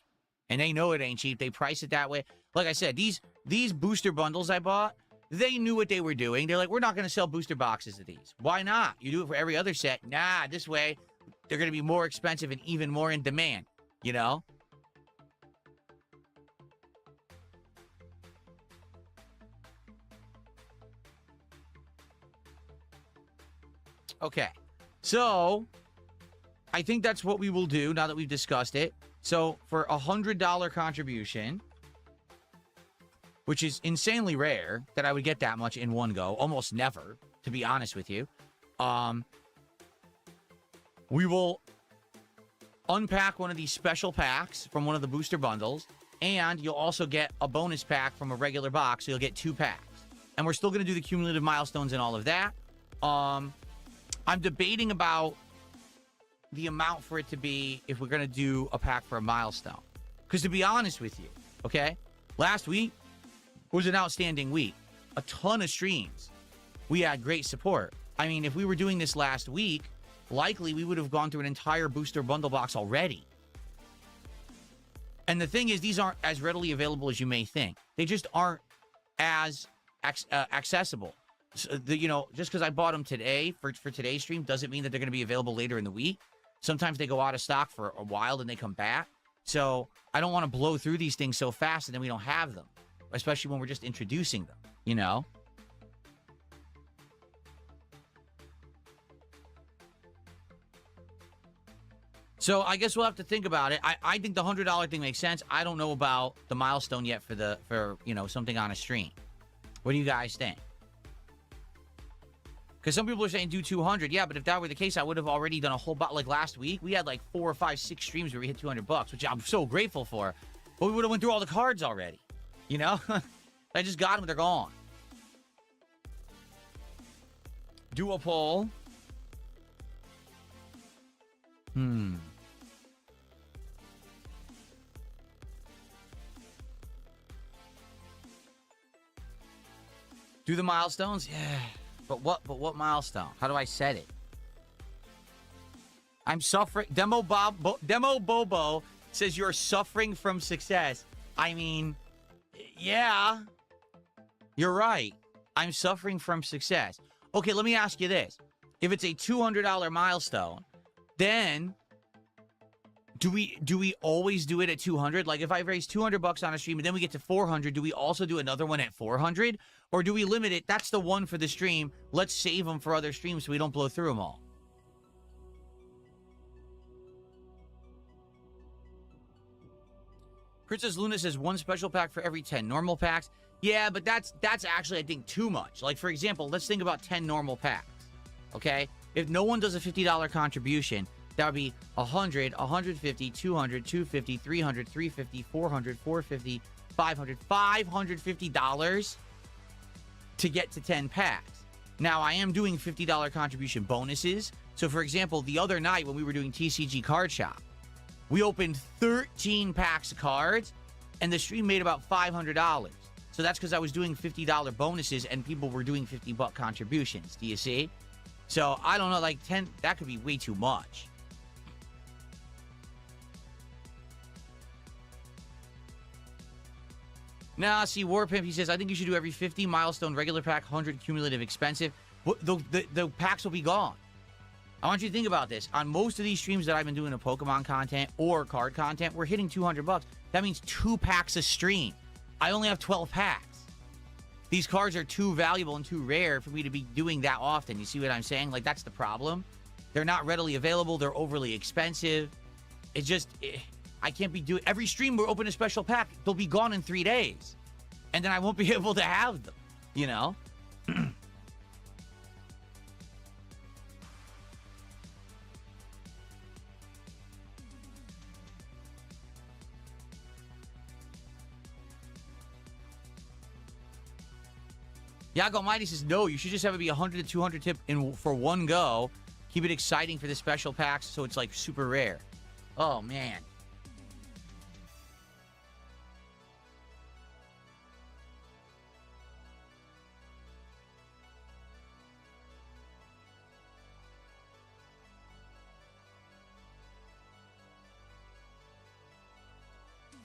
And they know it ain't cheap. They price it that way. Like I said, these booster bundles I bought, they knew what they were doing. They're like, we're not going to sell booster boxes of these. Why not? You do it for every other set. Nah, this way, they're going to be more expensive and even more in demand. You know? Okay, so I think that's what we will do now that we've discussed it. So for a $100 contribution, which is insanely rare that I would get that much in one go, almost never, to be honest with you, we will unpack one of these special packs from one of the booster bundles, and you'll also get a bonus pack from a regular box, so you'll get 2 packs. And we're still going to do the cumulative milestones and all of that. I'm debating about the amount for it to be if we're going to do a pack for a milestone. Because to be honest with you, okay, last week was an outstanding week. A ton of streams. We had great support. I mean, if we were doing this last week, likely we would have gone through an entire booster bundle box already. And the thing is, these aren't as readily available as you may think. They just aren't as accessible. So just because I bought them today for today's stream doesn't mean that they're going to be available later in the week. Sometimes they go out of stock for a while and they come back. So I don't want to blow through these things so fast and then we don't have them, especially when we're just introducing them, you know? So I guess we'll have to think about it. I think the $100 thing makes sense. I don't know about the milestone yet for something on a stream. What do you guys think? Because some people are saying do 200. Yeah, but if that were the case, I would have already done a whole like last week. We had like 4 or 5, 6 streams where we hit $200, which I'm so grateful for. But we would have went through all the cards already. You know? I just got them. They're gone. Duopole. Do the milestones? Yeah. But what milestone? How do I set it? I'm suffering. Demo Bobo says you're suffering from success. I mean, yeah. You're right. I'm suffering from success. Okay, let me ask you this. If it's a $200 milestone, then do we always do it at 200? Like if I raise $200 on a stream and then we get to 400, do we also do another one at 400? Or do we limit it? That's the one for the stream. Let's save them for other streams so we don't blow through them all. Princess Luna says 1 special pack for every 10 normal packs. Yeah, but that's actually, I think, too much. Like, for example, let's think about 10 normal packs. Okay? If no one does a $50 contribution, that would be 100, 150, 200, 250, 300, 350, 400, 450, 500, $550 to get to 10 packs. Now, I am doing $50 contribution bonuses. So, for example, the other night when we were doing TCG Card Shop, we opened 13 packs of cards, and the stream made about $500. So that's because I was doing $50 bonuses, and people were doing $50 contributions. Do you see? So, I don't know, like 10, that could be way too much. Nah, see, Warpimp, he says, I think you should do every 50 milestone regular pack, 100 cumulative expensive. The packs will be gone. I want you to think about this. On most of these streams that I've been doing of Pokemon content or card content, we're hitting $200. That means 2 packs a stream. I only have 12 packs. These cards are too valuable and too rare for me to be doing that often. You see what I'm saying? Like, that's the problem. They're not readily available. They're overly expensive. It's just, I can't be doing... Every stream we'll open a special pack, they'll be gone in 3 days. And then I won't be able to have them, you know? Yago Mighty says, no, you should just have it be 100 to 200 tip for one go. Keep it exciting for the special packs so it's like super rare. Oh, man.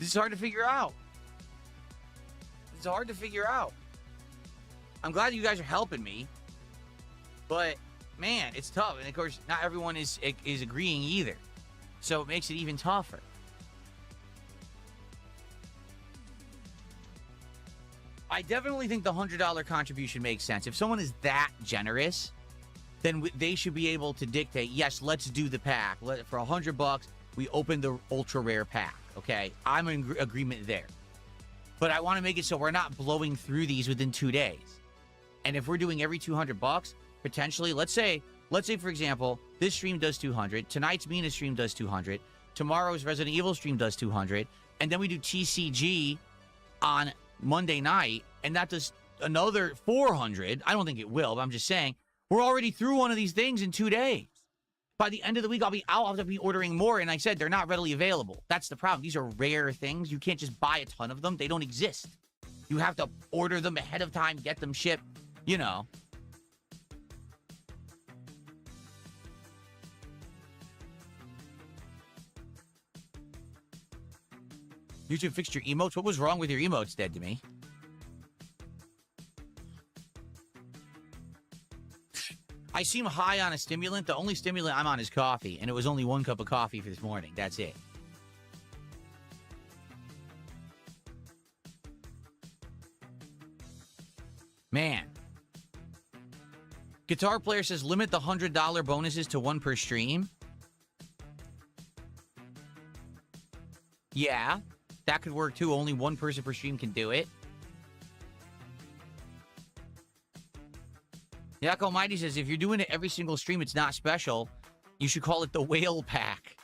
This is hard to figure out. It's hard to figure out. I'm glad you guys are helping me, but man, it's tough. And of course, not everyone is agreeing either, so it makes it even tougher. I definitely think the $100 contribution makes sense. If someone is that generous, then they should be able to dictate, yes, let's do the pack. For $100, we open the ultra rare pack. Okay, I'm in agreement there, but I want to make it so we're not blowing through these within 2 days. And if we're doing every $200, potentially, let's say, for example, this stream does 200, tonight's Mina stream does 200, tomorrow's Resident Evil stream does 200, and then we do TCG on Monday night, and that does another 400. I don't think it will, but I'm just saying, we're already through one of these things in 2 days. By the end of the week, I'll have to be ordering more, and I said they're not readily available. That's the problem. These are rare things. You can't just buy a ton of them. They don't exist. You have to order them ahead of time, get them shipped. You know. YouTube fixed your emotes? What was wrong with your emotes, dead to me? I seem high on a stimulant. The only stimulant I'm on is coffee, and it was only 1 cup of coffee for this morning. That's it. Man. Guitar Player says, limit the $100 bonuses to 1 per stream. Yeah, that could work too. Only 1 person per stream can do it. Yak Almighty says, if you're doing it every single stream, it's not special. You should call it the whale pack.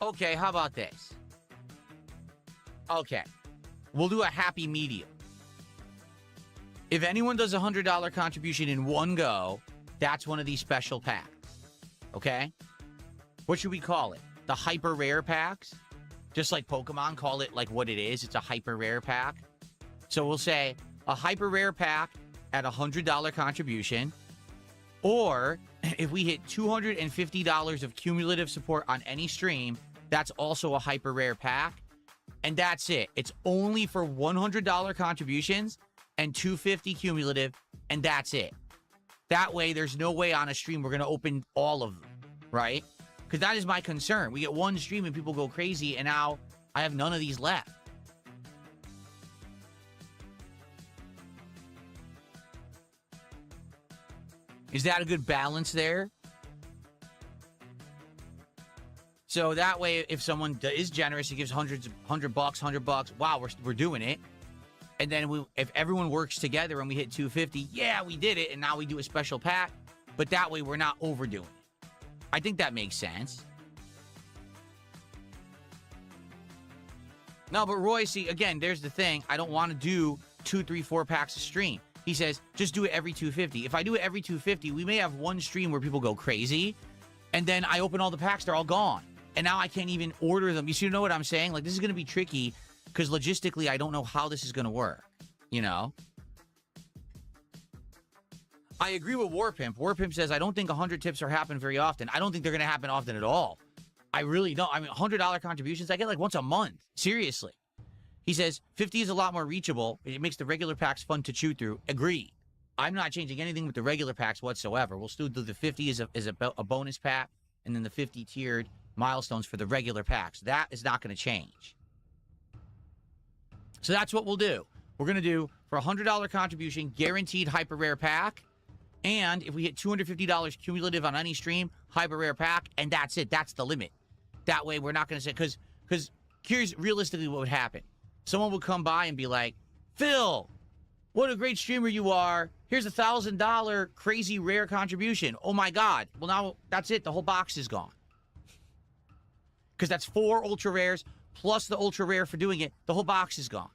Okay, how about this? Okay. We'll do a happy medium. If anyone does a $100 contribution in one go, that's one of these special packs. Okay? What should we call it? The hyper rare packs? Just like Pokemon, call it like what it is. It's a hyper rare pack. So we'll say a hyper rare pack at a $100 contribution. Or if we hit $250 of cumulative support on any stream, that's also a hyper rare pack. And that's it. It's only for $100 contributions and $250 cumulative, and that's it. That way, there's no way on a stream we're going to open all of them, right? Because that is my concern. We get one stream and people go crazy, and now I have none of these left. Is that a good balance there? So that way, if someone is generous, he gives $100, $100, wow, we're doing it. And then if everyone works together and we hit 250, yeah, we did it, and now we do a special pack. But that way, we're not overdoing it. I think that makes sense. No, but Roy, see, again, there's the thing. I don't want to do 2, 3, 4 packs a stream. He says, just do it every 250. If I do it every 250, we may have one stream where people go crazy, and then I open all the packs, they're all gone. And now I can't even order them. You know what I'm saying? Like, this is going to be tricky because logistically, I don't know how this is going to work, you know? I agree with Warpimp. Warpimp says, I don't think 100 tips are happening very often. I don't think they're going to happen often at all. I really don't. I mean, $100 contributions, I get like once a month. Seriously. He says, 50 is a lot more reachable. It makes the regular packs fun to chew through. Agreed. I'm not changing anything with the regular packs whatsoever. We'll still do the 50 as a bonus pack, and then the 50 tiered milestones for the regular packs. That is not going to change. So that's what we'll do. We're going to do, for a $100 contribution, guaranteed hyper rare pack. And if we hit $250 cumulative on any stream, hyper rare pack, and that's it. That's the limit. That way we're not going to say, because here's realistically what would happen. Someone would come by and be like, Phil, what a great streamer you are. Here's a $1,000 crazy rare contribution. Oh my God. Well, now that's it. The whole box is gone. Because that's 4 ultra rares plus the ultra rare for doing it. The whole box is gone.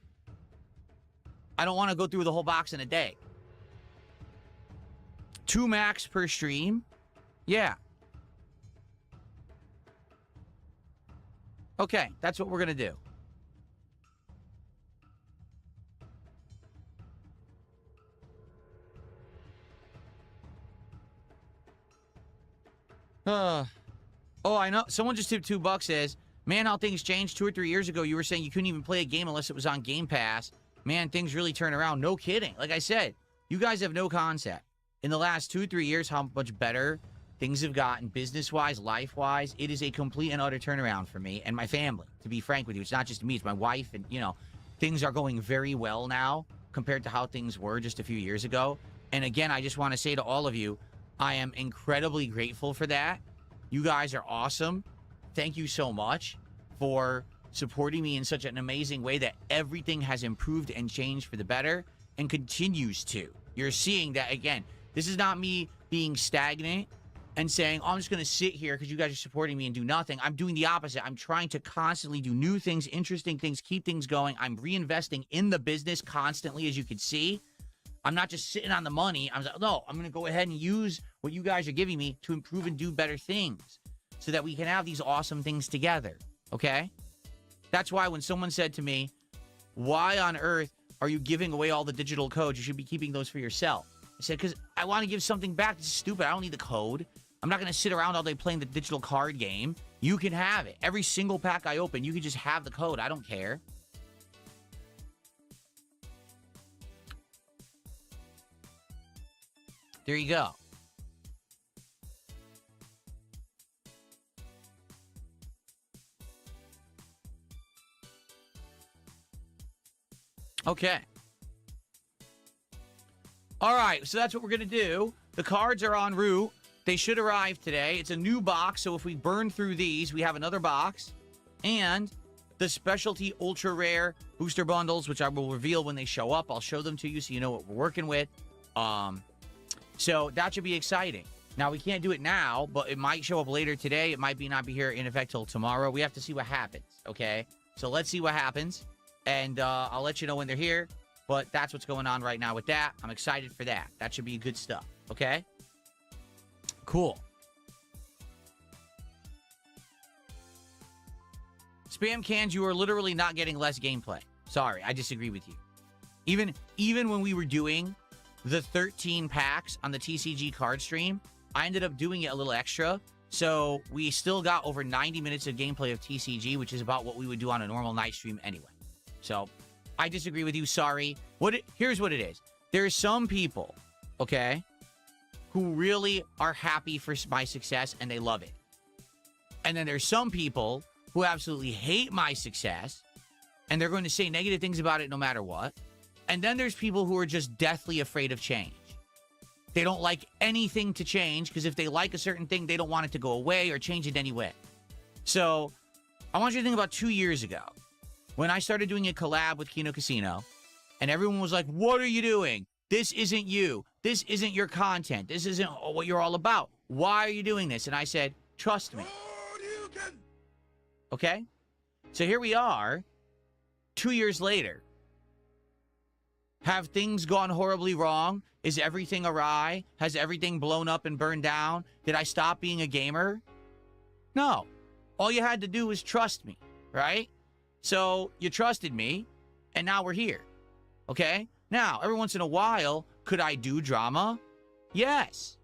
I don't want to go through the whole box in a day. 2 max per stream? Yeah. Okay, that's what we're going to do. Oh, I know. Someone just tipped $2 says, man, how things changed 2 or 3 years ago. You were saying you couldn't even play a game unless it was on Game Pass. Man, things really turn around. No kidding. Like I said, you guys have no concept. In the last 2 or 3 years, how much better things have gotten business-wise, life-wise. It is a complete and utter turnaround for me and my family, to be frank with you. It's not just me. It's my wife. And, you know, things are going very well now compared to how things were just a few years ago. And again, I just want to say to all of you, I am incredibly grateful for that. You guys are awesome. Thank you so much for supporting me in such an amazing way that everything has improved and changed for the better and continues to. You're seeing that, again, this is not me being stagnant and saying, oh, I'm just going to sit here because you guys are supporting me and do nothing. I'm doing the opposite. I'm trying to constantly do new things, interesting things, keep things going. I'm reinvesting in the business constantly, as you can see. I'm not just sitting on the money. I'm like, no, I'm going to go ahead and use what you guys are giving me to improve and do better things so that we can have these awesome things together, okay? That's why when someone said to me, why on earth are you giving away all the digital codes? You should be keeping those for yourself. I said, because I want to give something back. This is stupid. I don't need the code. I'm not going to sit around all day playing the digital card game. You can have it. Every single pack I open, you can just have the code. I don't care. There you go. Okay. All right, so that's what we're going to do. The cards are en route. They should arrive today. It's a new box, so if we burn through these, we have another box. And the specialty ultra rare booster bundles, which I will reveal when they show up. I'll show them to you so you know what we're working with. So that should be exciting. Now, we can't do it now, but it might show up later today. It might not be here in effect till tomorrow. We have to see what happens, okay? So let's see what happens, and I'll let you know when they're here. But that's what's going on right now with that. I'm excited for that. That should be good stuff, okay? Cool. Spam cans, you are literally not getting less gameplay. Sorry, I disagree with you. Even when we were doing the 13 packs on the TCG card stream, I ended up doing it a little extra. So we still got over 90 minutes of gameplay of TCG, which is about what we would do on a normal night stream anyway. So I disagree with you. Sorry. Here's what it is. There's some people, okay, who really are happy for my success and they love it. And then there's some people who absolutely hate my success and they're going to say negative things about it no matter what. And then there's people who are just deathly afraid of change. They don't like anything to change because if they like a certain thing, they don't want it to go away or change it anyway. So I want you to think about 2 years ago when I started doing a collab with Kino Casino and everyone was like, what are you doing? This isn't you. This isn't your content. This isn't what you're all about. Why are you doing this? And I said, trust me. Okay? So here we are, 2 years later. Have things gone horribly wrong? Is everything awry? Has everything blown up and burned down? Did I stop being a gamer? No. All you had to do was trust me, right? So you trusted me, and now we're here. Okay? Now, every once in a while, could I do drama? Yes.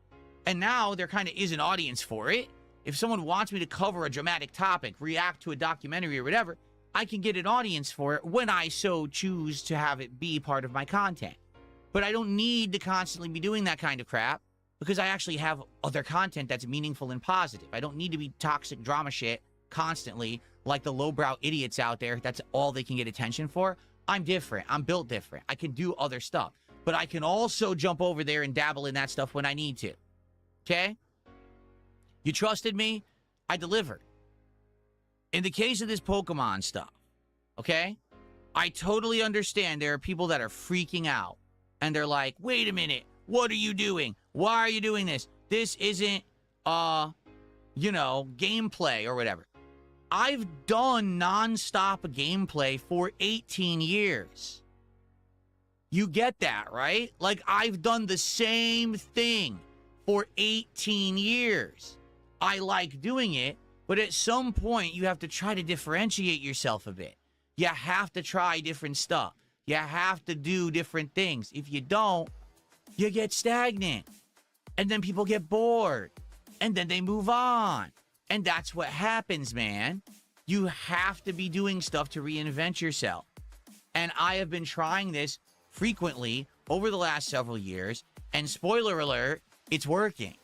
And now there kind of is an audience for it. If someone wants me to cover a dramatic topic, react to a documentary or whatever, I can get an audience for it when I so choose to have it be part of my content. But I don't need to constantly be doing that kind of crap because I actually have other content that's meaningful and positive. I don't need to be toxic drama shit constantly like the lowbrow idiots out there. That's all they can get attention for. I'm different. I'm built different. I can do other stuff. But I can also jump over there and dabble in that stuff when I need to. Okay? You trusted me, I delivered. In the case of this Pokemon stuff, okay? I totally understand there are people that are freaking out. And they're like, wait a minute, what are you doing? Why are you doing this? This isn't, gameplay or whatever. I've done non-stop gameplay for 18 years. You get that, right? Like, I've done the same thing for 18 years. I like doing it, but at some point, you have to try to differentiate yourself a bit. You have to try different stuff. You have to do different things. If you don't, you get stagnant. And then people get bored. And then they move on. And that's what happens, man. You have to be doing stuff to reinvent yourself. And I have been trying this frequently over the last several years. And spoiler alert, it's working.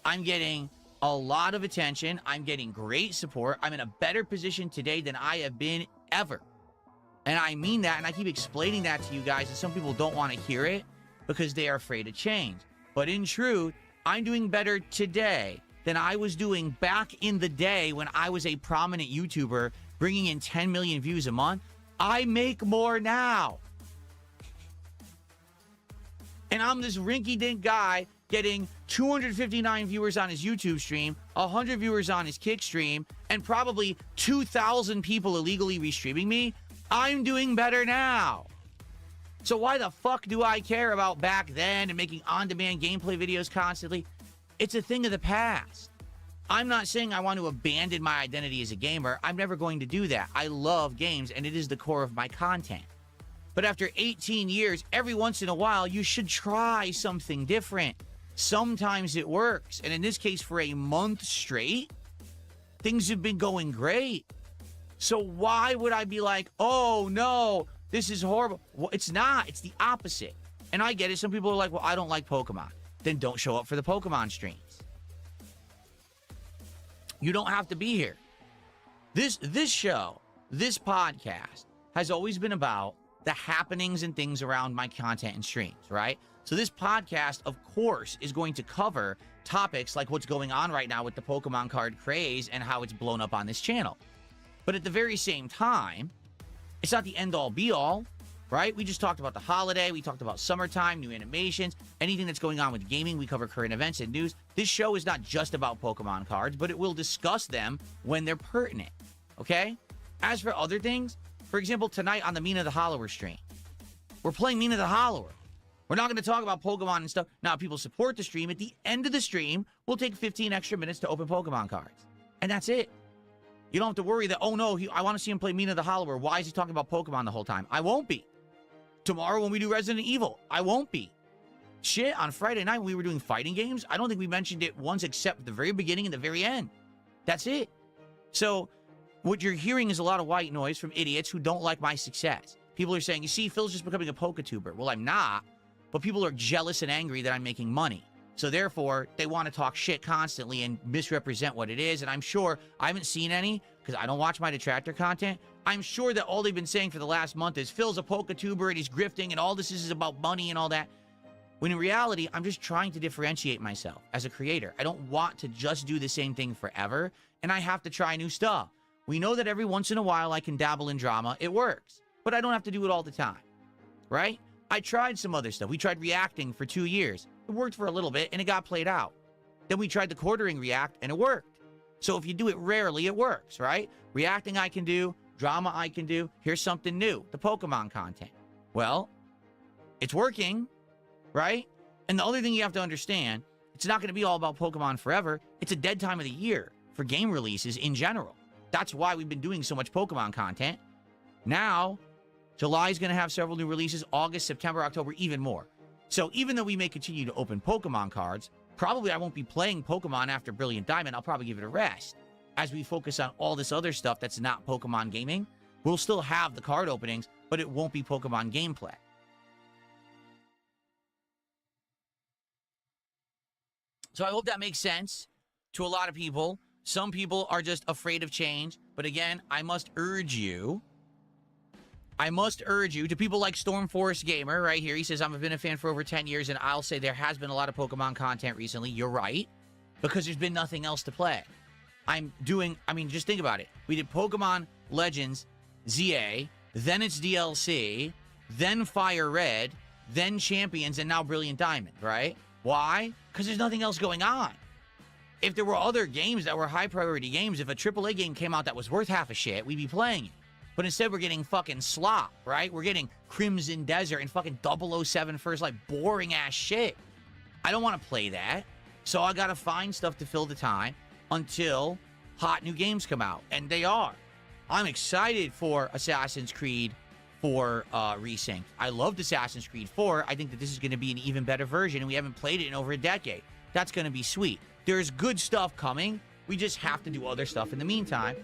I'm getting a lot of attention. I'm getting great support. I'm in a better position today than I have been ever. And I mean that, and I keep explaining that to you guys, and some people don't want to hear it because they are afraid of change. But in truth, I'm doing better today than I was doing back in the day when I was a prominent YouTuber bringing in 10 million views a month. I make more now. And I'm this rinky-dink guy getting 259 viewers on his YouTube stream, 100 viewers on his Kick stream, and probably 2,000 people illegally restreaming me. I'm doing better now. So why the fuck do I care about back then and making on-demand gameplay videos constantly? It's a thing of the past. I'm not saying I want to abandon my identity as a gamer. I'm never going to do that. I love games, and it is the core of my content. But after 18 years, every once in a while, you should try something different. Sometimes it works. And in this case, for a month straight, things have been going great. So why would I be like, oh, no, this is horrible? Well, it's not. It's the opposite. And I get it. Some people are like, well, I don't like Pokemon. Then don't show up for the Pokemon streams. You don't have to be here. This show, this podcast, has always been about the happenings and things around my content and streams, right? So this podcast, of course, is going to cover topics like what's going on right now with the Pokemon card craze and how it's blown up on this channel. But at the very same time, it's not the end-all be-all. right? We just talked about the holiday. We talked about summertime, new animations, anything that's going on with gaming. We cover current events and news. This show is not just about Pokemon cards, but it will discuss them when they're pertinent, okay? As for other things, for example, tonight on the Mina the Hollower stream, we're playing Mina the Hollower. We're not going to talk about Pokemon and stuff. Now, if people support the stream, at the end of the stream, we'll take 15 extra minutes to open Pokemon cards. And that's it. You don't have to worry that, oh no, I want to see him play Mina the Hollower. Why is he talking about Pokemon the whole time? I won't be. Tomorrow when we do Resident Evil, I won't be. Shit, on Friday night when we were doing fighting games, I don't think we mentioned it once except at the very beginning and the very end. That's it. So, what you're hearing is a lot of white noise from idiots who don't like my success. People are saying, you see, Phil's just becoming a Pokatuber. Well, I'm not. But people are jealous and angry that I'm making money. So therefore, they want to talk shit constantly and misrepresent what it is. And I'm sure, I haven't seen any, because I don't watch my detractor content. I'm sure that all they've been saying for the last month is, Phil's a Pokatuber and he's grifting and all this is about money and all that. When in reality, I'm just trying to differentiate myself as a creator. I don't want to just do the same thing forever, and I have to try new stuff. We know that every once in a while I can dabble in drama. It works. But I don't have to do it all the time, right? I tried some other stuff. We tried reacting for 2 years. It worked for a little bit, and it got played out. Then we tried the quartering react, and it worked. So if you do it rarely, it works, right? Reacting I can do, drama I can do. Here's something new, the Pokemon content. Well, it's working, right? And the other thing you have to understand, it's not going to be all about Pokemon forever. It's a dead time of the year for game releases in general. That's why we've been doing so much Pokemon content. Now, July is going to have several new releases. August, September, October, even more. So even though we may continue to open Pokemon cards, probably I won't be playing Pokemon after Brilliant Diamond. I'll probably give it a rest. As we focus on all this other stuff that's not Pokemon gaming, we'll still have the card openings, but it won't be Pokemon gameplay. So I hope that makes sense to a lot of people. Some people are just afraid of change. But again, I must urge you to people like Stormforest Gamer right here. He says, I've been a fan for over 10 years, and I'll say there has been a lot of Pokemon content recently. You're right, because there's been nothing else to play. Just think about it. We did Pokemon Legends ZA, then it's DLC, then Fire Red, then Champions, and now Brilliant Diamond, right? Why? Because there's nothing else going on. If there were other games that were high-priority games, if a AAA game came out that was worth half a shit, we'd be playing it. But instead, we're getting fucking slop, right? We're getting Crimson Desert and fucking 007 First Light, boring-ass shit. I don't want to play that. So I got to find stuff to fill the time until hot new games come out. And they are. I'm excited for Assassin's Creed 4 Resynced. I loved Assassin's Creed 4. I think that this is going to be an even better version, and we haven't played it in over a decade. That's going to be sweet. There's good stuff coming. We just have to do other stuff in the meantime.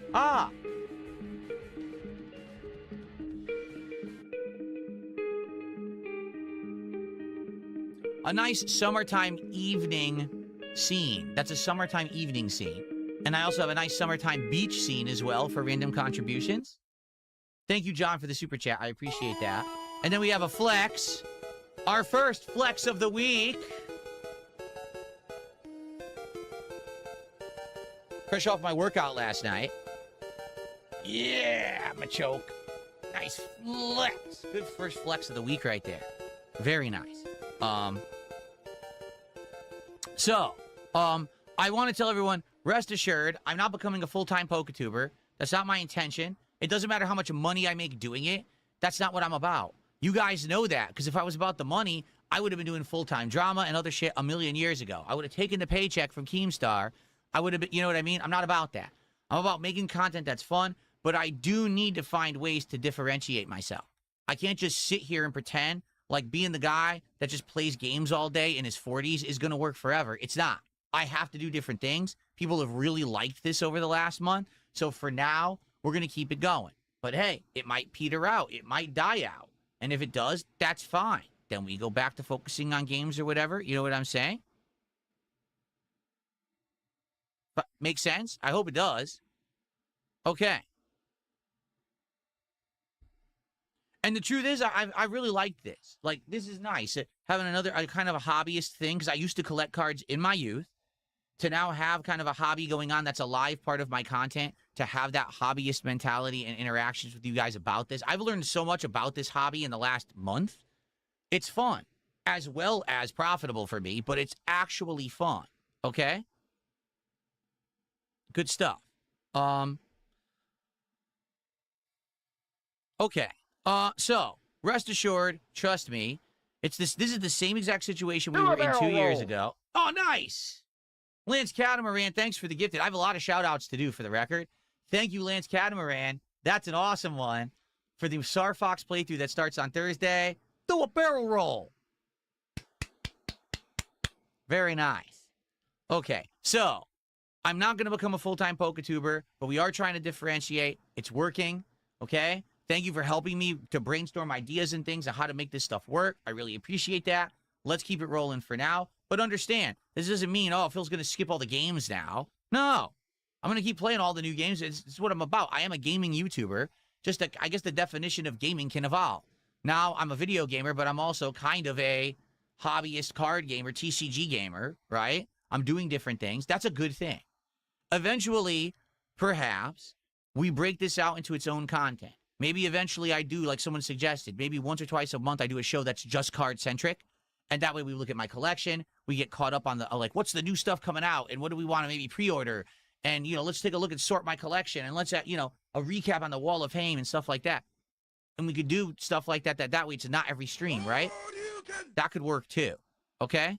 A nice summertime evening scene. That's a summertime evening scene. And I also have a nice summertime beach scene as well for random contributions. Thank you, John, for the super chat. I appreciate that. And then we have a flex. Our first flex of the week. Fresh off my workout last night. Yeah, Machoke. Nice flex. Good first flex of the week right there. Very nice. I want to tell everyone, rest assured, I'm not becoming a full-time Pokatuber. That's not my intention. It doesn't matter how much money I make doing it. That's not what I'm about. You guys know that, because if I was about the money, I would have been doing full-time drama and other shit a million years ago. I would have taken the paycheck from Keemstar. I would have been, you know what I mean? I'm not about that. I'm about making content that's fun, but I do need to find ways to differentiate myself. I can't just sit here and pretend like being the guy that just plays games all day in his 40s is going to work forever. It's not. I have to do different things. People have really liked this over the last month. So for now, we're going to keep it going. But hey, it might peter out. It might die out. And if it does, that's fine. Then we go back to focusing on games or whatever. You know what I'm saying? But makes sense? I hope it does. Okay. And the truth is, I really like this. Like, this is nice. Having another kind of a hobbyist thing, because I used to collect cards in my youth, to now have kind of a hobby going on that's a live part of my content to have that hobbyist mentality and interactions with you guys about this. I've learned so much about this hobby in the last month. It's fun, as well as profitable for me, but it's actually fun, okay? Good stuff. Okay. So, rest assured, trust me, this is the same exact situation we were in 2 years ago. Oh, nice! Lance Catamaran, thanks for the gifted. I have a lot of shout-outs to do for the record. Thank you, Lance Catamaran. That's an awesome one. For the Star Fox playthrough that starts on Thursday, do a barrel roll. Very nice. Okay, so I'm not going to become a full-time PokeTuber, but we are trying to differentiate. It's working, okay? Thank you for helping me to brainstorm ideas and things on how to make this stuff work. I really appreciate that. Let's keep it rolling for now. But understand, this doesn't mean, oh, Phil's going to skip all the games now. No. I'm going to keep playing all the new games. It's what I'm about. I am a gaming YouTuber. Just, I guess the definition of gaming can evolve. Now, I'm a video gamer, but I'm also kind of a hobbyist card gamer, TCG gamer, right? I'm doing different things. That's a good thing. Eventually, perhaps, we break this out into its own content. Maybe eventually I do, like someone suggested, maybe once or twice a month I do a show that's just card-centric. And that way we look at my collection. We get caught up on the, like, what's the new stuff coming out? And what do we want to maybe pre-order? And, you know, let's take a look and sort my collection. And let's, you know, a recap on the Wall of Fame and stuff like that. And we could do stuff like that. That way it's not every stream, right? That could work too. Okay?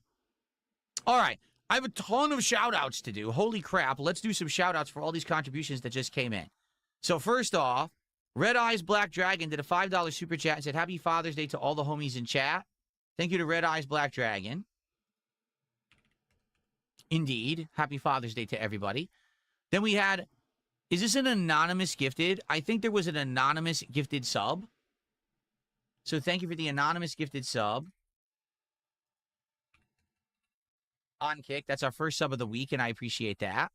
All right. I have a ton of shout-outs to do. Holy crap. Let's do some shout-outs for all these contributions that just came in. So first off, Red Eyes Black Dragon did a $5 super chat and said, Happy Father's Day to all the homies in chat. Thank you to Red Eyes Black Dragon. Indeed. Happy Father's Day to everybody. Then we had, is this an anonymous gifted? I think there was an anonymous gifted sub. So thank you for the anonymous gifted sub. On Kick. That's our first sub of the week, and I appreciate that.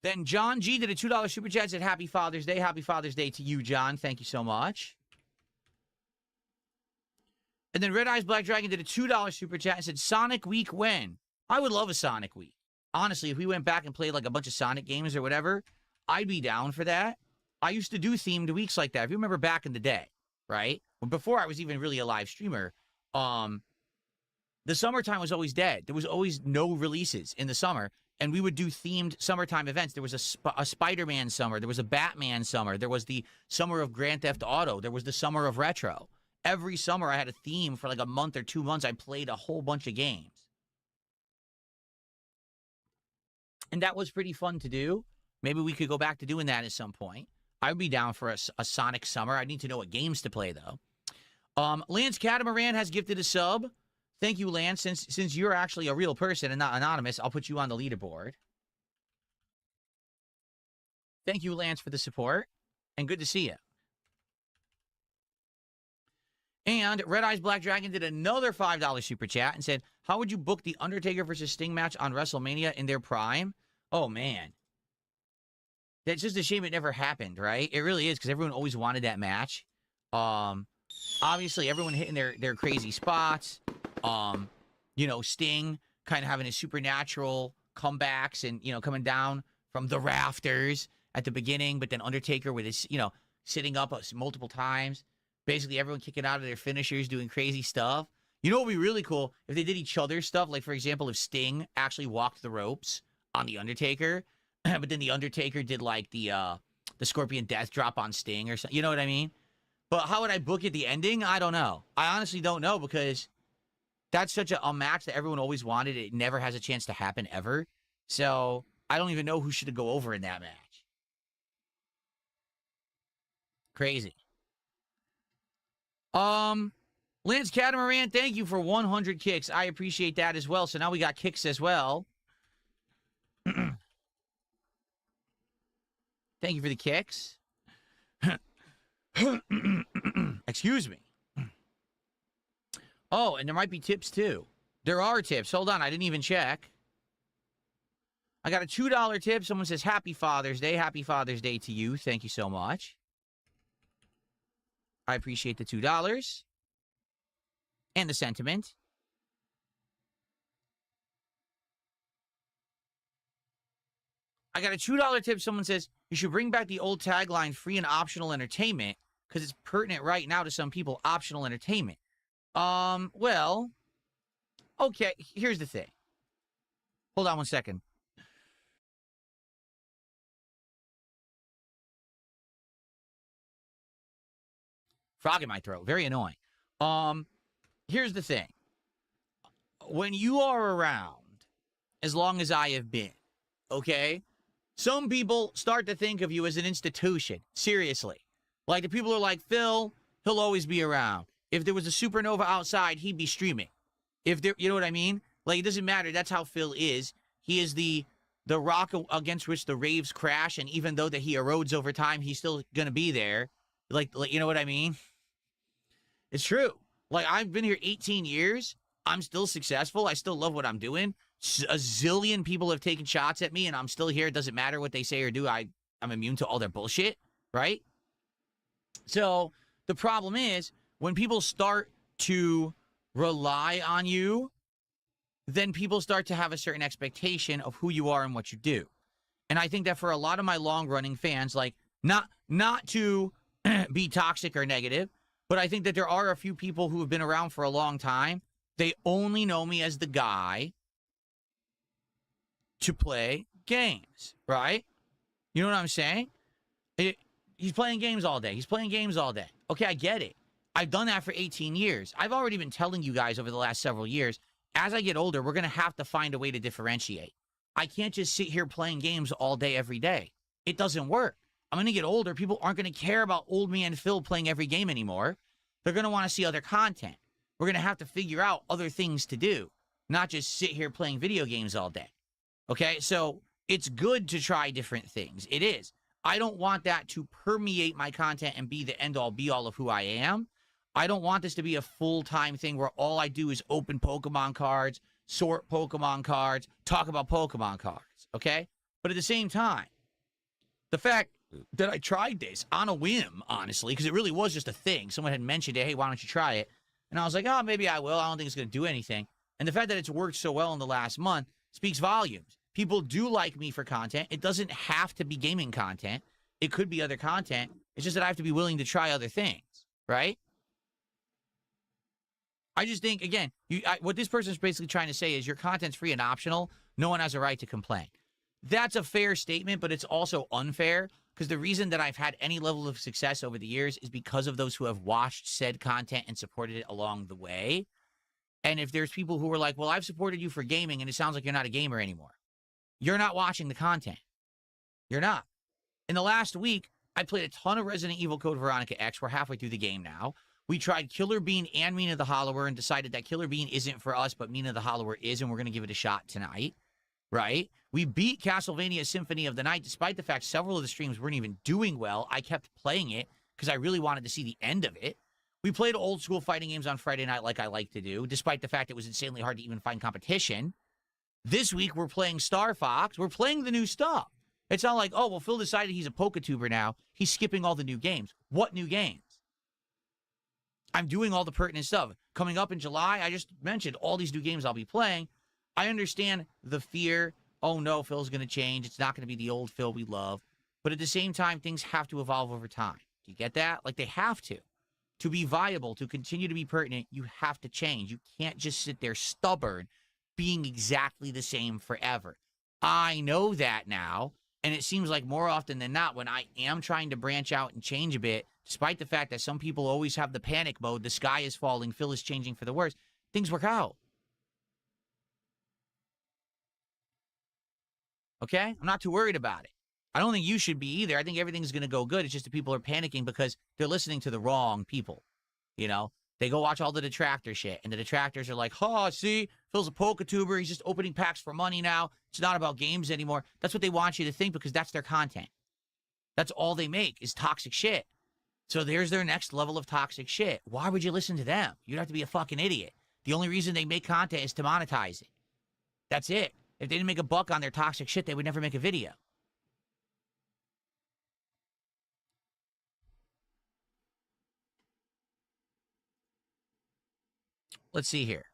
Then John G did a $2 super chat, said Happy Father's Day. Happy Father's Day to you, John. Thank you so much. And then Red Eyes Black Dragon did a $2 super chat and said, Sonic Week when? I would love a Sonic Week. Honestly, if we went back and played like a bunch of Sonic games or whatever, I'd be down for that. I used to do themed weeks like that. If you remember back in the day, right? Before I was even really a live streamer, the summertime was always dead. There was always no releases in the summer. And we would do themed summertime events. There was a Spider-Man summer. There was a Batman summer. There was the summer of Grand Theft Auto. There was the summer of Retro. Every summer I had a theme for like a month or 2 months. I played a whole bunch of games. And that was pretty fun to do. Maybe we could go back to doing that at some point. I would be down for a Sonic summer. I need to know what games to play, though. Lance Catamaran has gifted a sub. Thank you, Lance. Since you're actually a real person and not anonymous, I'll put you on the leaderboard. Thank you, Lance, for the support. And good to see you. And Red Eyes Black Dragon did another $5 super chat and said, how would you book the Undertaker versus Sting match on WrestleMania in their prime? Oh, man. That's just a shame it never happened, right? It really is, because everyone always wanted that match. Obviously, everyone hitting their crazy spots. You know, Sting kind of having his supernatural comebacks and, you know, coming down from the rafters at the beginning, but then Undertaker with his, you know, sitting up multiple times. Basically, everyone kicking out of their finishers, doing crazy stuff. You know what would be really cool? If they did each other's stuff. Like, for example, if Sting actually walked the ropes on The Undertaker, but then The Undertaker did, like, the Scorpion Death Drop on Sting or something. You know what I mean? But how would I book it the ending? I don't know. I honestly don't know, because that's such a match that everyone always wanted. It never has a chance to happen ever. So I don't even know who should go over in that match. Crazy. Lance Catamaran, thank you for 100 kicks. I appreciate that as well. So now we got kicks as well. Thank you for the kicks. Excuse me. Oh, and there might be tips too. There are tips. Hold on, I didn't even check. I got a $2 tip. Someone says, Happy Father's Day. Happy Father's Day to you. Thank you so much. I appreciate the $2. And the sentiment. I got a $2 tip. Someone says, you should bring back the old tagline, free and optional entertainment, because it's pertinent right now to some people, optional entertainment. Well, okay, here's the thing. Hold on one second. Frog in my throat. Very annoying. Here's the thing. When you are around, as long as I have been, okay, some people start to think of you as an institution. Seriously. Like, the people are like, Phil, he'll always be around. If there was a supernova outside, he'd be streaming. If there, you know what I mean? Like, it doesn't matter. That's how Phil is. He is the rock against which the waves crash, and even though that he erodes over time, he's still gonna be there. Like, you know what I mean? It's true. Like, I've been here 18 years. I'm still successful. I still love what I'm doing. A zillion people have taken shots at me, and I'm still here. It doesn't matter what they say or do. I'm immune to all their bullshit, right? So the problem is, when people start to rely on you, then people start to have a certain expectation of who you are and what you do. And I think that for a lot of my long-running fans, like, not to be toxic or negative, but I think that there are a few people who have been around for a long time. They only know me as the guy to play games, right? You know what I'm saying? He's playing games all day. He's playing games all day. Okay, I get it. I've done that for 18 years. I've already been telling you guys over the last several years, as I get older, we're going to have to find a way to differentiate. I can't just sit here playing games all day, every day. It doesn't work. I'm going to get older. People aren't going to care about old man Phil playing every game anymore. They're going to want to see other content. We're going to have to figure out other things to do, not just sit here playing video games all day. Okay, so it's good to try different things. It is. I don't want that to permeate my content and be the end-all, be-all of who I am. I don't want this to be a full-time thing where all I do is open Pokemon cards, sort Pokemon cards, talk about Pokemon cards, okay? But at the same time, the fact that I tried this on a whim, honestly, because it really was just a thing. Someone had mentioned it, hey, why don't you try it? And I was like, oh, maybe I will. I don't think it's going to do anything. And the fact that it's worked so well in the last month speaks volumes. People do like me for content. It doesn't have to be gaming content. It could be other content. It's just that I have to be willing to try other things, right? I just think, again, what this person's basically trying to say is your content's free and optional. No one has a right to complain. That's a fair statement, but it's also unfair because the reason that I've had any level of success over the years is because of those who have watched said content and supported it along the way. And if there's people who are like, well, I've supported you for gaming and it sounds like you're not a gamer anymore. You're not watching the content. You're not. In the last week, I played a ton of Resident Evil Code Veronica X. We're halfway through the game now. We tried Killer Bean and Mina the Hollower and decided that Killer Bean isn't for us, but Mina the Hollower is, and we're going to give it a shot tonight, right? We beat Castlevania Symphony of the Night, despite the fact several of the streams weren't even doing well. I kept playing it because I really wanted to see the end of it. We played old school fighting games on Friday night like I like to do, despite the fact it was insanely hard to even find competition. This week, we're playing Star Fox. We're playing the new stuff. It's not like, oh, well, Phil decided he's a PokeTuber now. He's skipping all the new games. What new games? I'm doing all the pertinent stuff. Coming up in July, I just mentioned all these new games I'll be playing. I understand the fear. Oh, no, Phil's going to change. It's not going to be the old Phil we love. But at the same time, things have to evolve over time. Do you get that? Like, they have to. To be viable, to continue to be pertinent, you have to change. You can't just sit there stubborn, being exactly the same forever. I know that now, and it seems like more often than not, when I am trying to branch out and change a bit, despite the fact that some people always have the panic mode, the sky is falling, Phil is changing for the worse, things work out. Okay? I'm not too worried about it. I don't think you should be either. I think everything's going to go good. It's just that people are panicking because they're listening to the wrong people. You know? They go watch all the detractor shit, and the detractors are like, oh, see, Phil's a PokeTuber. He's just opening packs for money now. It's not about games anymore. That's what they want you to think because that's their content. That's all they make is toxic shit. So there's their next level of toxic shit. Why would you listen to them? You'd have to be a fucking idiot. The only reason they make content is to monetize it. That's it. If they didn't make a buck on their toxic shit, they would never make a video. Let's see here.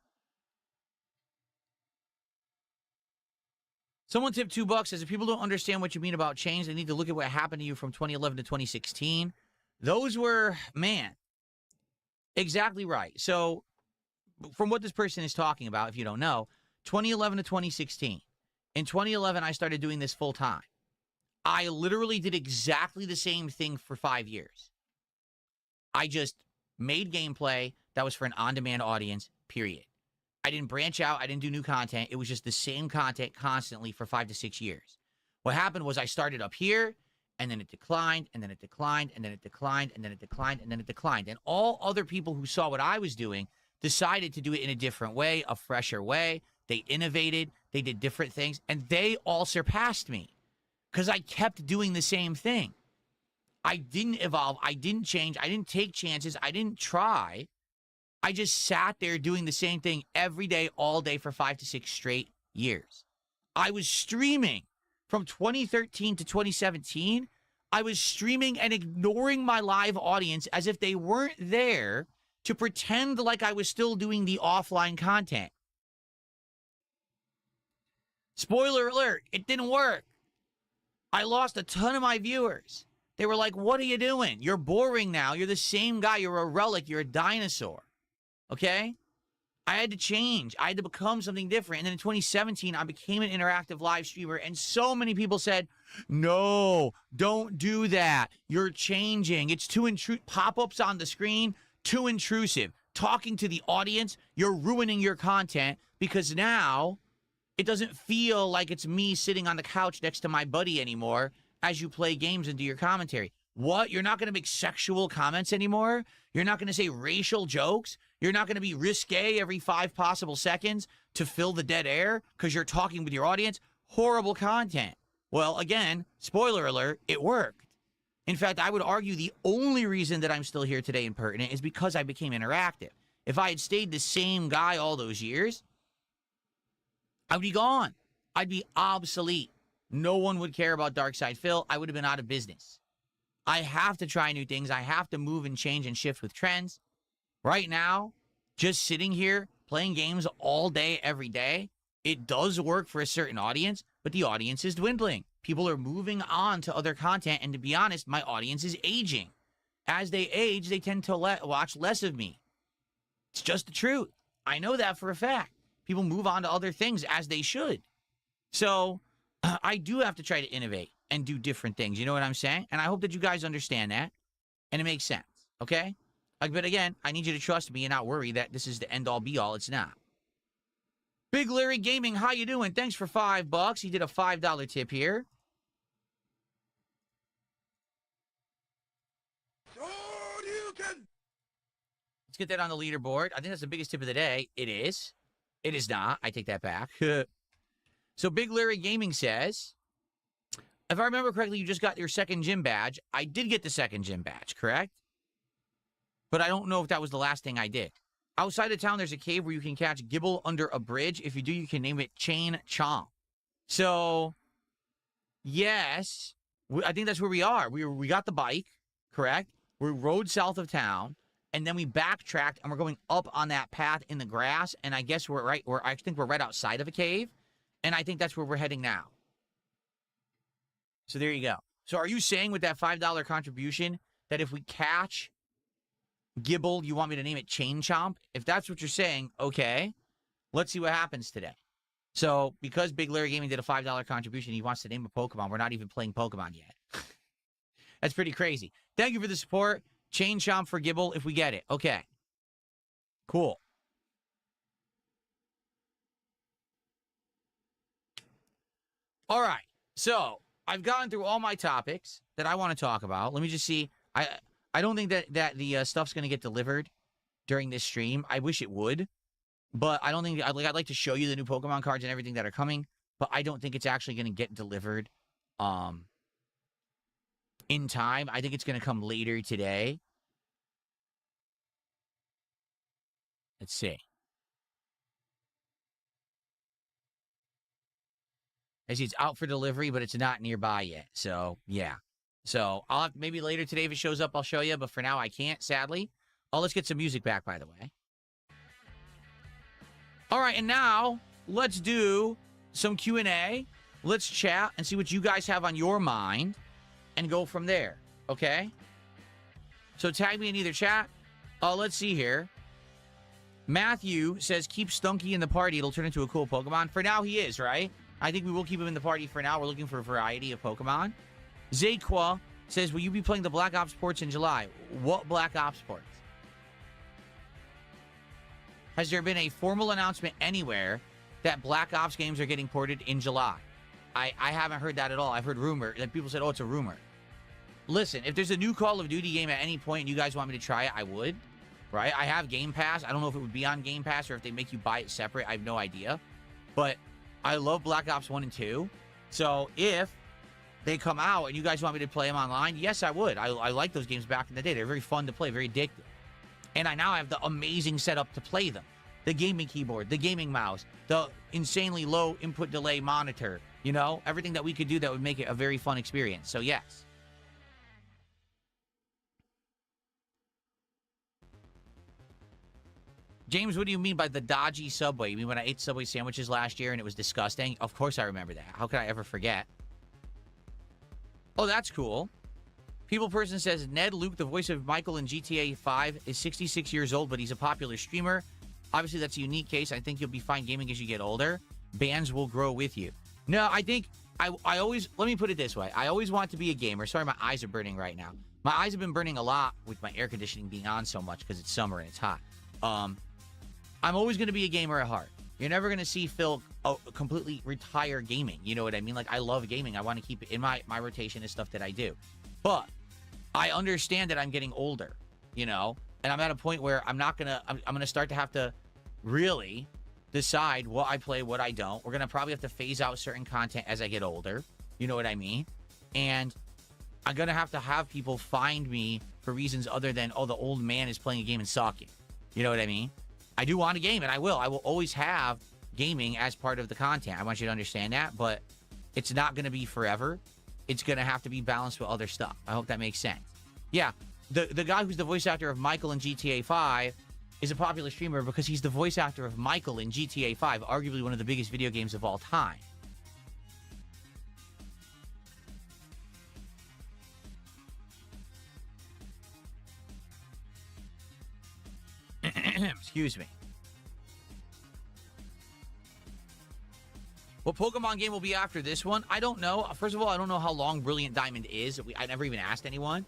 Someone tipped $2, says if people don't understand what you mean about change, they need to look at what happened to you from 2011 to 2016. Those were, man, exactly right. So from what this person is talking about, if you don't know, 2011 to 2016. In 2011, I started doing this full time. I literally did exactly the same thing for 5 years. I just made gameplay that was for an on-demand audience, period. I didn't branch out. I didn't do new content. It was just the same content constantly for 5 to 6 years. What happened was I started up here, and then it declined, and then it declined, and then it declined, and then it declined, and then it declined. And all other people who saw what I was doing decided to do it in a different way, a fresher way. They innovated. They did different things, and they all surpassed me because I kept doing the same thing. I didn't evolve. I didn't change. I didn't take chances. I didn't try. I just sat there doing the same thing every day, all day for 5 to 6 straight years. I was streaming from 2013 to 2017. I was streaming and ignoring my live audience as if they weren't there to pretend like I was still doing the offline content. Spoiler alert, it didn't work. I lost a ton of my viewers. They were like, what are you doing? You're boring now. You're the same guy. You're a relic. You're a dinosaur. Okay? I had to change. I had to become something different. And then in 2017, I became an interactive live streamer. And so many people said, no, don't do that. You're changing. It's too intrusive. Pop-ups on the screen, too intrusive. Talking to the audience, you're ruining your content because now it doesn't feel like it's me sitting on the couch next to my buddy anymore as you play games and do your commentary. What? You're not going to make sexual comments anymore? You're not going to say racial jokes? You're not going to be risque every 5 possible seconds to fill the dead air because you're talking with your audience? Horrible content. Well, again, spoiler alert, it worked. In fact, I would argue the only reason that I'm still here today in Pertinent is because I became interactive. If I had stayed the same guy all those years, I would be gone. I'd be obsolete. No one would care about Darkside Phil. I would have been out of business. I have to try new things. I have to move and change and shift with trends. Right now, just sitting here playing games all day, every day, it does work for a certain audience, but the audience is dwindling. People are moving on to other content, and to be honest, my audience is aging. As they age, they tend to watch less of me. It's just the truth. I know that for a fact. People move on to other things as they should. So I do have to try to innovate and do different things. You know what I'm saying? And I hope that you guys understand that. And it makes sense. Okay? But again, I need you to trust me and not worry that this is the end-all be-all. It's not. Big Larry Gaming, how you doing? Thanks for $5. He did a $5 tip here. Let's get that on the leaderboard. I think that's the biggest tip of the day. It is. It is not. I take that back. So Big Larry Gaming says, if I remember correctly, you just got your second gym badge. I did get the second gym badge, correct? But I don't know if that was the last thing I did. Outside of town, there's a cave where you can catch Gibble under a bridge. If you do, you can name it Chain Chomp. So, yes, I think that's where we are. We got the bike, correct? We rode south of town. And then we backtracked, and we're going up on that path in the grass. And I guess I think we're right outside of a cave. And I think that's where we're heading now. So there you go. So are you saying with that $5 contribution that if we catch Gibble, you want me to name it Chain Chomp? If that's what you're saying, okay. Let's see what happens today. So because Big Larry Gaming did a $5 contribution, he wants to name a Pokemon. We're not even playing Pokemon yet. That's pretty crazy. Thank you for the support. Chain Chomp for Gibble if we get it. Okay. Cool. All right. So I've gone through all my topics that I want to talk about. Let me just see. I don't think that the stuff's going to get delivered during this stream. I wish it would. But I don't think... I'd like to show you the new Pokemon cards and everything that are coming. But I don't think it's actually going to get delivered in time. I think it's going to come later today. Let's see. I see it's out for delivery, but it's not nearby yet. So, yeah. So, I'll have, maybe later today if it shows up, I'll show you. But for now, I can't, sadly. Oh, let's get some music back, by the way. All right, and now, let's do some Q&A. let's chat and see what you guys have on your mind and go from there, okay? So tag me in either chat. Let's see here. Matthew says, keep Stunky in the party. It'll turn into a cool Pokemon. For now, he is, right? I think we will keep him in the party for now. We're looking for a variety of Pokemon. Zayqua says, will you be playing the Black Ops ports in July? What Black Ops ports? Has there been a formal announcement anywhere that Black Ops games are getting ported in July? I haven't heard that at all. I've heard rumor. That people said, oh, it's a rumor. Listen, if there's a new Call of Duty game at any point and you guys want me to try it, I would. Right? I have Game Pass. I don't know if it would be on Game Pass or if they make you buy it separate. I have no idea. But I love Black Ops 1 and 2. So if they come out and you guys want me to play them online, yes, I would. I like those games back in the day. They're very fun to play, very addictive. And I now have the amazing setup to play them. The gaming keyboard, the gaming mouse, the insanely low input delay monitor, you know, everything that we could do that would make it a very fun experience. So yes. James, what do you mean by the dodgy Subway? You mean when I ate Subway sandwiches last year and it was disgusting? Of course I remember that. How could I ever forget? Oh, that's cool. People Person says, Ned Luke, the voice of Michael in GTA 5, is 66 years old, but he's a popular streamer. Obviously, that's a unique case. I think you'll be fine gaming as you get older. Bands will grow with you. No, I think I always, let me put it this way. I always want to be a gamer. Sorry, my eyes are burning right now. My eyes have been burning a lot with my air conditioning being on so much because it's summer and it's hot. I'm always going to be a gamer at heart. You're never going to see Phil completely retire gaming. You know what I mean? Like, I love gaming. I want to keep it in my rotation is stuff that I do. But I understand that I'm getting older, you know? And I'm at a point where I'm going to start to have to really decide what I play, what I don't. We're going to probably have to phase out certain content as I get older. You know what I mean? And I'm going to have people find me for reasons other than, oh, the old man is playing a game and sucking. You know what I mean? I do want a game, and I will. I will always have gaming as part of the content. I want you to understand that, but it's not going to be forever. It's going to have to be balanced with other stuff. I hope that makes sense. Yeah, the guy who's the voice actor of Michael in GTA 5 is a popular streamer because he's the voice actor of Michael in GTA 5, arguably one of the biggest video games of all time. Excuse me. What Pokemon game will be after this one? I don't know. First of all, I don't know how long Brilliant Diamond is. I never even asked anyone.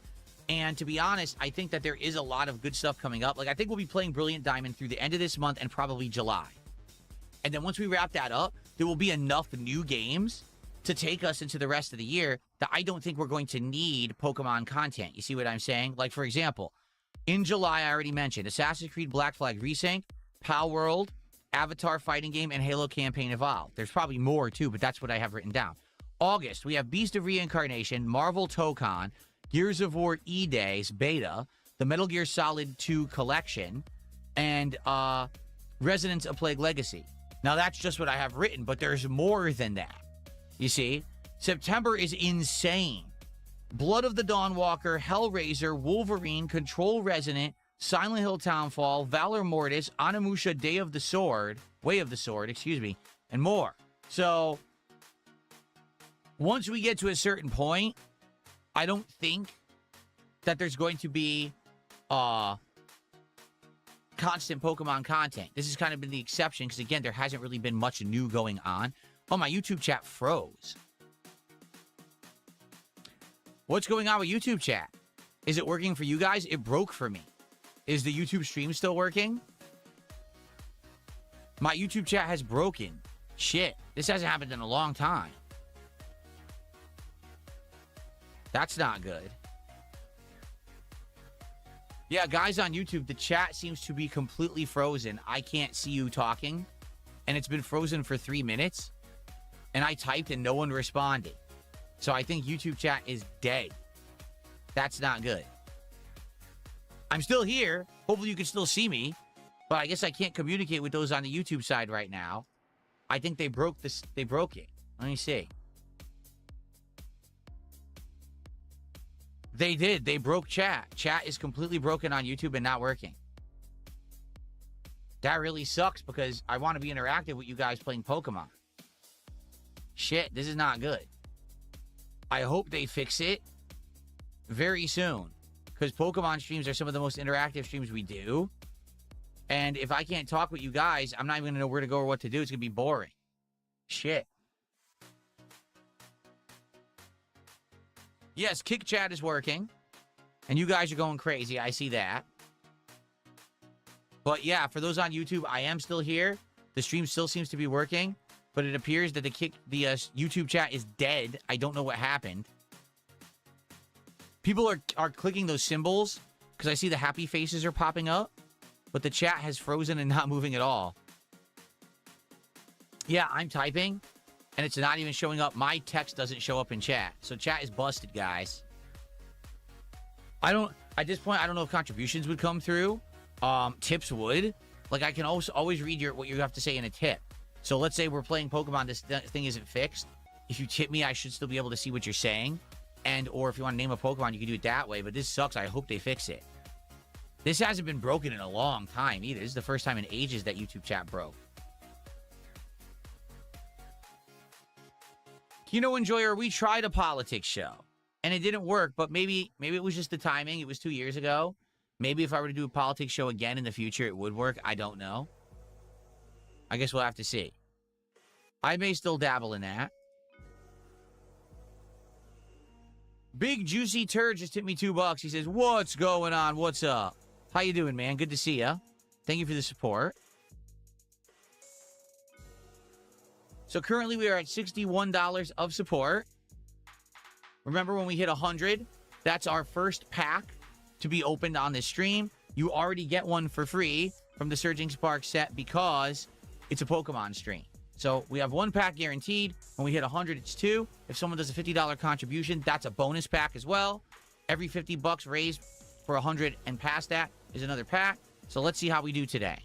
And to be honest, I think that there is a lot of good stuff coming up. Like, I think we'll be playing Brilliant Diamond through the end of this month and probably July. And then once we wrap that up, there will be enough new games to take us into the rest of the year that I don't think we're going to need Pokemon content. You see what I'm saying? Like, for example, in July, I already mentioned Assassin's Creed Black Flag Resync, Pal World, Avatar Fighting Game, and Halo Campaign Evolved. There's probably more, too, but that's what I have written down. August, we have Beast of Reincarnation, Marvel Tokon, Gears of War E-Days Beta, the Metal Gear Solid 2 Collection, and Residents of Plague Legacy. Now, that's just what I have written, but there's more than that. You see? September is insane. Blood of the Dawnwalker, Hellraiser, Wolverine, Control Resonant, Silent Hill Townfall, Valor Mortis, Onimusha Way of the Sword, and more. So, once we get to a certain point, I don't think that there's going to be constant Pokemon content. This has kind of been the exception because, again, there hasn't really been much new going on. Oh, my YouTube chat froze. What's going on with YouTube chat? Is it working for you guys? It broke for me. Is the YouTube stream still working? My YouTube chat has broken. Shit. This hasn't happened in a long time. That's not good. Yeah, guys on YouTube, the chat seems to be completely frozen. I can't see you talking. And it's been frozen for 3 minutes. And I typed and no one responded. So I think YouTube chat is dead. That's not good. I'm still here. Hopefully you can still see me. But I guess I can't communicate with those on the YouTube side right now. I think they broke this. They broke it. Let me see. They did. They broke chat. Chat is completely broken on YouTube and not working. That really sucks because I want to be interactive with you guys playing Pokemon. Shit, this is not good. I hope they fix it very soon, because Pokemon streams are some of the most interactive streams we do. And if I can't talk with you guys, I'm not even going to know where to go or what to do. It's going to be boring. Shit. Yes, Kick Chat is working. And you guys are going crazy. I see that. But yeah, for those on YouTube, I am still here. The stream still seems to be working. But it appears that the YouTube chat is dead. I don't know what happened. People are clicking those symbols because I see the happy faces are popping up. But the chat has frozen and not moving at all. Yeah, I'm typing. And it's not even showing up. My text doesn't show up in chat. So chat is busted, guys. At this point, I don't know if contributions would come through. Tips would. Like, I can always read what you have to say in a tip. So let's say we're playing Pokemon, this thing isn't fixed. If you tip me, I should still be able to see what you're saying. Or if you want to name a Pokemon, you can do it that way. But this sucks. I hope they fix it. This hasn't been broken in a long time either. This is the first time in ages that YouTube chat broke. Kino Enjoyer, we tried a politics show. And it didn't work, but maybe it was just the timing. It was 2 years ago. Maybe if I were to do a politics show again in the future, it would work. I don't know. I guess we'll have to see. I may still dabble in that. Big Juicy Turd just hit me $2. He says, what's going on? What's up? How you doing, man? Good to see ya. Thank you for the support. So currently we are at $61 of support. Remember when we hit 100? That's our first pack to be opened on this stream. You already get one for free from the Surging Spark set because it's a Pokemon stream. So we have one pack guaranteed. When we hit 100, it's 2. If someone does a $50 contribution, that's a bonus pack as well. Every $50 raised for 100 and past that is another pack. So let's see how we do today.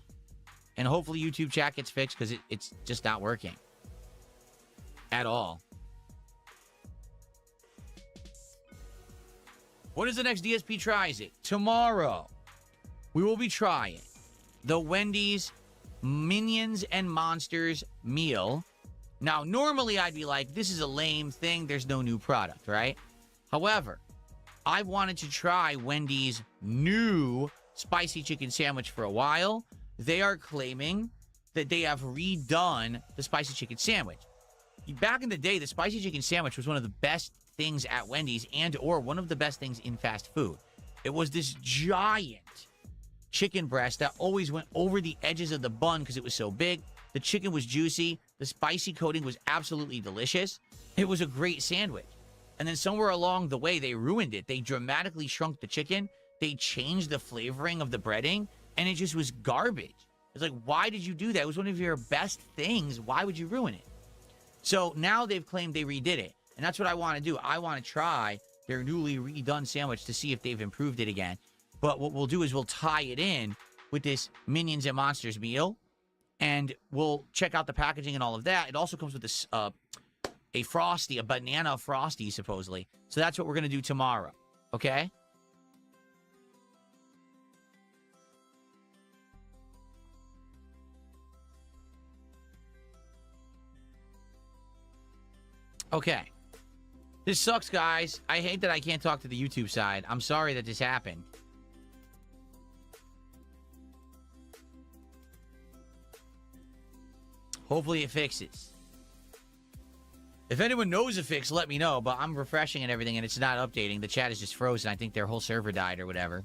And hopefully YouTube chat gets fixed because it's just not working at all. What is the next DSP tries it? Tomorrow, we will be trying the Wendy's Minions and Monsters meal. Now, normally I'd be like, this is a lame thing. There's no new product, right? However, I wanted to try Wendy's new spicy chicken sandwich for a while. They are claiming that they have redone the spicy chicken sandwich. Back in the day, the spicy chicken sandwich was one of the best things at Wendy's or one of the best things in fast food. It was this giant chicken breast that always went over the edges of the bun because it was so big. The chicken was juicy. The spicy coating was absolutely delicious. It was a great sandwich. And then somewhere along the way, they ruined it. They dramatically shrunk the chicken. They changed the flavoring of the breading, and it just was garbage. It's like, why did you do that? It was one of your best things. Why would you ruin it? So now they've claimed they redid it. And that's what I want to do. I want to try their newly redone sandwich to see if they've improved it again. But what we'll do is we'll tie it in with this Minions and Monsters meal. And we'll check out the packaging and all of that. It also comes with this, a Frosty, a banana Frosty, supposedly. So that's what we're going to do tomorrow. Okay? Okay. This sucks, guys. I hate that I can't talk to the YouTube side. I'm sorry that this happened. Hopefully it fixes. If anyone knows a fix, let me know. But I'm refreshing and everything, and it's not updating. The chat is just frozen. I think their whole server died or whatever.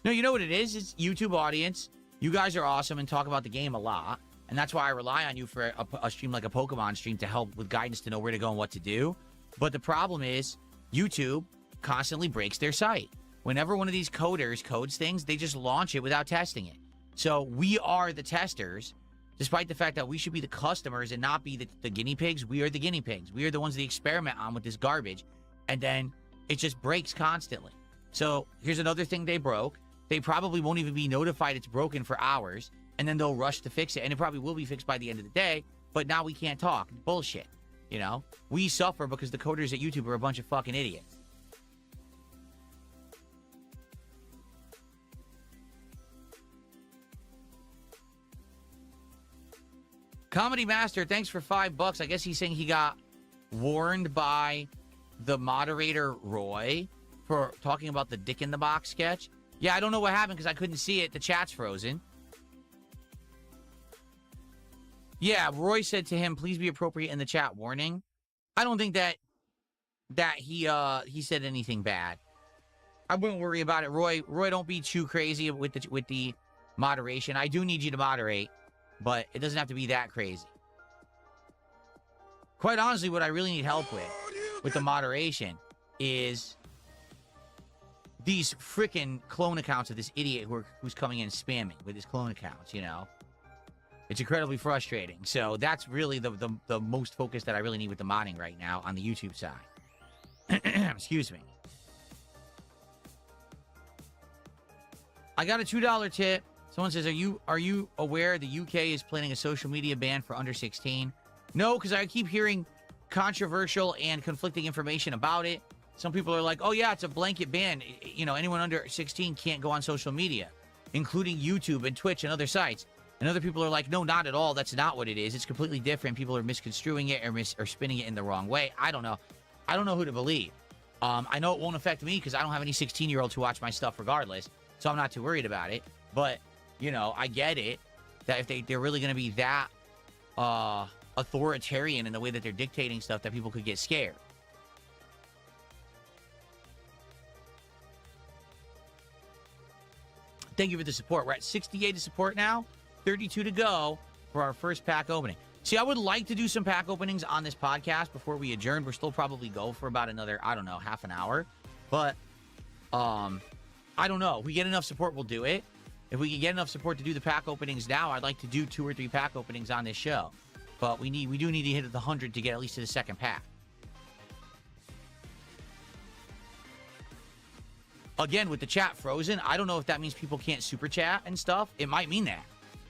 No, you know what it is? It's YouTube audience. You guys are awesome and talk about the game a lot. And that's why I rely on you for a stream like a Pokemon stream to help with guidance to know where to go and what to do. But the problem is YouTube constantly breaks their site. Whenever one of these coders codes things, they just launch it without testing it. So we are the testers, despite the fact that we should be the customers and not be the guinea pigs. We are the guinea pigs. We are the ones that experiment on with this garbage. And then it just breaks constantly. So here's another thing they broke. They probably won't even be notified it's broken for hours. And then they'll rush to fix it. And it probably will be fixed by the end of the day. But now we can't talk. Bullshit. You know? We suffer because the coders at YouTube are a bunch of fucking idiots. Comedy Master, thanks for $5. I guess he's saying he got warned by the moderator, Roy, for talking about the Dick in the Box sketch. Yeah, I don't know what happened because I couldn't see it. The chat's frozen. Yeah, Roy said to him, please be appropriate in the chat warning. I don't think that he said anything bad. I wouldn't worry about it, Roy. Roy, don't be too crazy with the moderation. I do need you to moderate, but it doesn't have to be that crazy. Quite honestly, what I really need help with the moderation is these freaking clone accounts of this idiot who's coming in spamming with his clone accounts, you know? It's incredibly frustrating. So that's really the most focus that I really need with the modding right now on the YouTube side. Excuse me. I got a $2 tip. Someone says, are you aware the UK is planning a social media ban for under 16? No, because I keep hearing controversial and conflicting information about it. Some people are like, oh yeah, it's a blanket ban. You know, anyone under 16 can't go on social media, including YouTube and Twitch and other sites. And other people are like, no, not at all. That's not what it is. It's completely different. People are misconstruing it or spinning it in the wrong way. I don't know. I don't know who to believe. I know it won't affect me because I don't have any 16-year-olds who watch my stuff regardless, so I'm not too worried about it. But, you know, I get it that if they're really going to be that authoritarian in the way that they're dictating stuff, that people could get scared. Thank you for the support. We're at 68 to support now, 32 to go for our first pack opening. See, I would like to do some pack openings on this podcast before we adjourn. We're still probably go for about another, I don't know, half an hour. But, I don't know. If we get enough support, we'll do it. If we can get enough support to do the pack openings now, I'd like to do 2 or 3 pack openings on this show. But we do need to hit the 100 to get at least to the second pack. Again, with the chat frozen, I don't know if that means people can't super chat and stuff. It might mean that.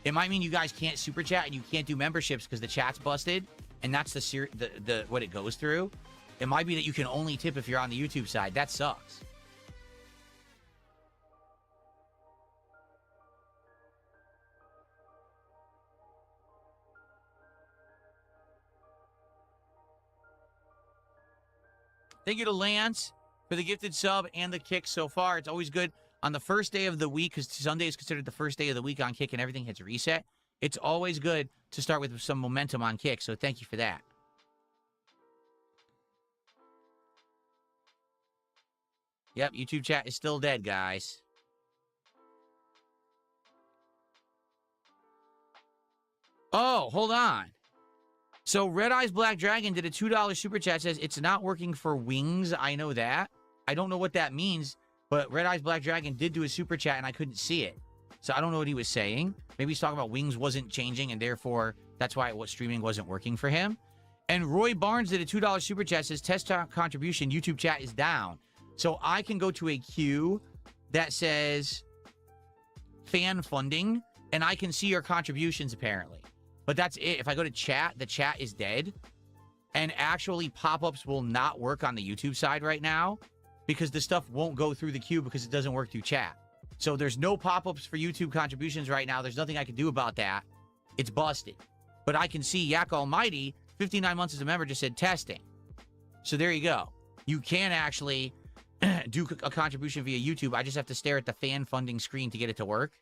It might mean you guys can't super chat and you can't do memberships because the chat's busted, and that's the what it goes through. It might be that you can only tip if you're on the YouTube side. That sucks. Thank you to Lance for the gifted sub and the kick so far. It's always good on the first day of the week, because Sunday is considered the first day of the week on Kick and everything hits reset. It's always good to start with some momentum on Kick, so thank you for that. Yep, YouTube chat is still dead, guys. Oh, hold on. So Red Eyes Black Dragon did a $2 super chat, says it's not working for wings. I know that. I don't know what that means, but Red Eyes Black Dragon did do a super chat and I couldn't see it. So I don't know what he was saying. Maybe he's talking about wings wasn't changing and therefore that's why streaming wasn't working for him. And Roy Barnes did a $2 super chat, says test contribution, YouTube chat is down. So I can go to a queue that says fan funding and I can see your contributions apparently. But that's it. If I go to chat, the chat is dead. And actually, pop-ups will not work on the YouTube side right now because the stuff won't go through the queue because it doesn't work through chat. So there's no pop-ups for YouTube contributions right now. There's nothing I can do about that. It's busted. But I can see Yak Almighty, 59 months as a member, just said testing. So there you go. You can actually do a contribution via YouTube. I just have to stare at the fan funding screen to get it to work.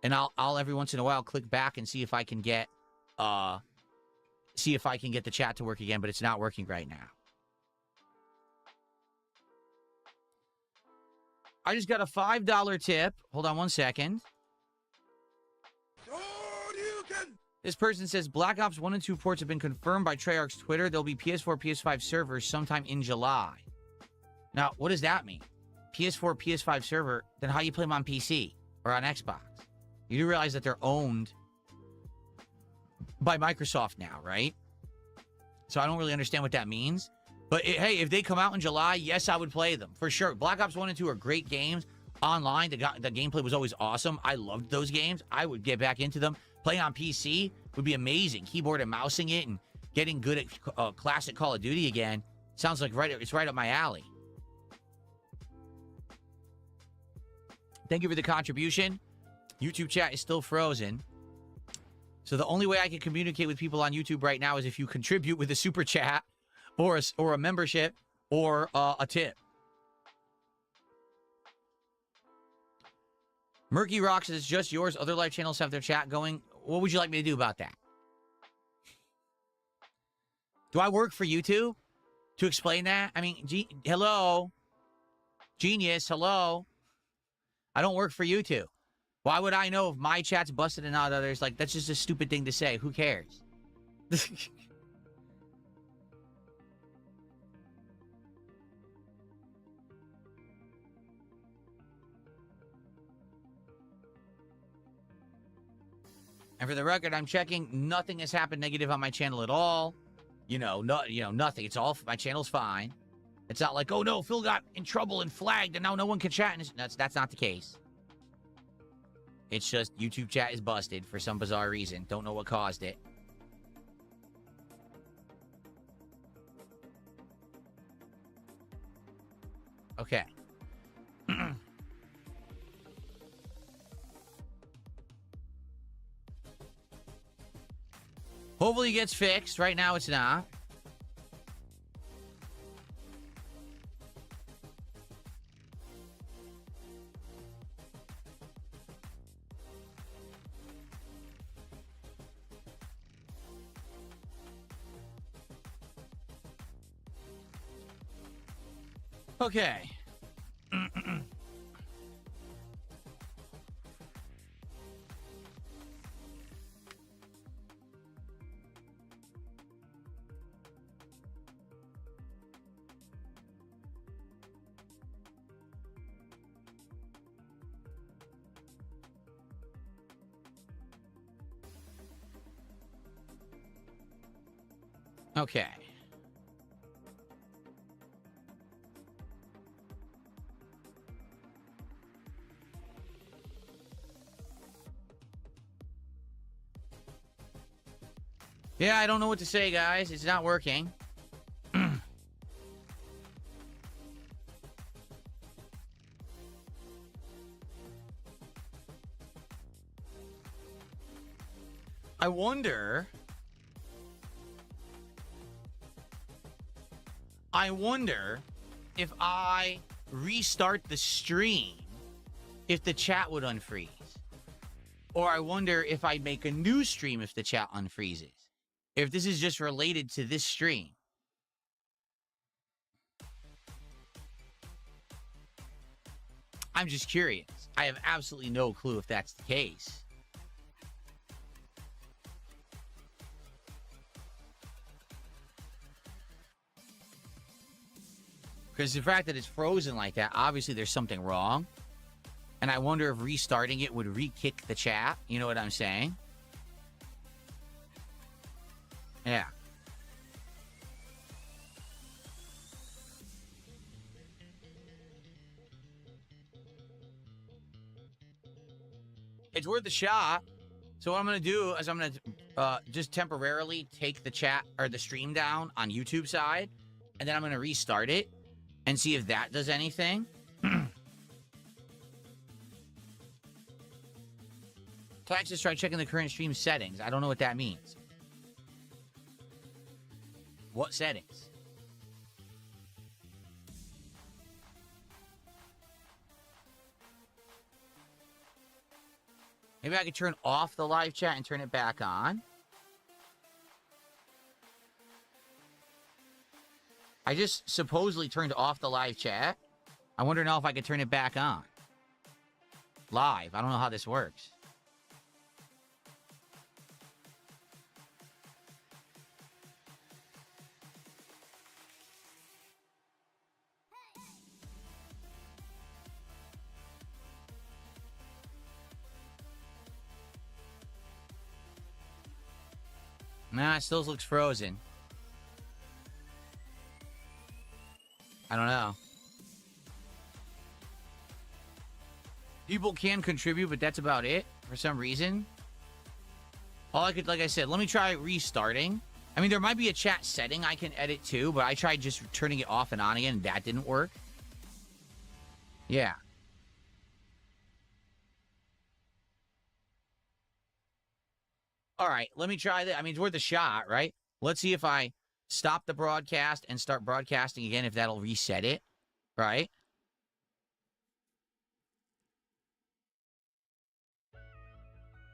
And I'll every once in a while click back and see if I can get the chat to work again, but it's not working right now. I just got a $5 tip. Hold on one second. This person says Black Ops 1 and 2 ports have been confirmed by Treyarch's Twitter. There'll be PS4, PS5 servers sometime in July. Now, what does that mean? PS4, PS5 server, then how you play them on PC or on Xbox? You do realize that they're owned by Microsoft now, right? So I don't really understand what that means. But hey, if they come out in July, yes, I would play them for sure. Black Ops 1 and 2 are great games. Online, the gameplay was always awesome. I loved those games. I would get back into them. Playing on PC would be amazing. Keyboard and mousing it and getting good at classic Call of Duty again. Sounds like it's right up my alley. Thank you for the contribution. YouTube chat is still frozen. So the only way I can communicate with people on YouTube right now is if you contribute with a super chat or a membership or a tip. Murky Rocks is just yours. Other live channels have their chat going. What would you like me to do about that? Do I work for YouTube to explain that? I mean, hello? Genius, hello? I don't work for YouTube. Why would I know if my chat's busted and not others? Like, that's just a stupid thing to say. Who cares? And for the record, I'm checking. Nothing has happened negative on my channel at all. Nothing. It's all, my channel's fine. It's not like, oh no, Phil got in trouble and flagged and now no one can chat. And that's not the case. It's just YouTube chat is busted for some bizarre reason. Don't know what caused it. Okay. Hopefully it gets fixed. Right now it's not. Okay. Okay. Yeah, I don't know what to say, guys. It's not working. I wonder if I restart the stream, if the chat would unfreeze. Or I wonder if I make a new stream if the chat unfreezes. If this is just related to this stream. I'm just curious. I have absolutely no clue if that's the case. Because the fact that it's frozen like that, obviously there's something wrong. And I wonder if restarting it would re-kick the chat. You know what I'm saying? Yeah. It's worth a shot. So what I'm going to do is I'm going to just temporarily take the chat or the stream down on YouTube side. And then I'm going to restart it and see if that does anything. Texas, try checking the current stream settings. I don't know what that means. What settings? Maybe I could turn off the live chat and turn it back on. I just supposedly turned off the live chat. I wonder now if I could turn it back on. Live. I don't know how this works. Nah, it still looks frozen. I don't know. People can contribute, but that's about it for some reason. All I could, like I said, let me try restarting. I mean, there might be a chat setting I can edit too, but I tried just turning it off and on again, and that didn't work. Yeah. All right, let me try that. I mean, it's worth a shot, right? Let's see if I stop the broadcast and start broadcasting again, if that'll reset it, right?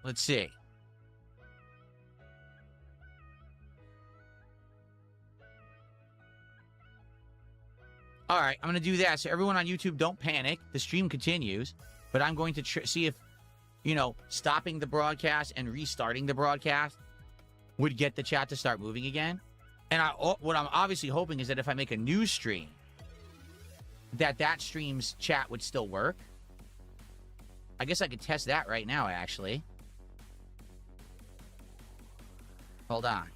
Let's see. All right, I'm going to do that. So everyone on YouTube, don't panic. The stream continues, but I'm going to see if, you know, stopping the broadcast and restarting the broadcast would get the chat to start moving again. And what I'm obviously hoping is that if I make a new stream, that stream's chat would still work. I guess I could test that right now, actually. Hold on.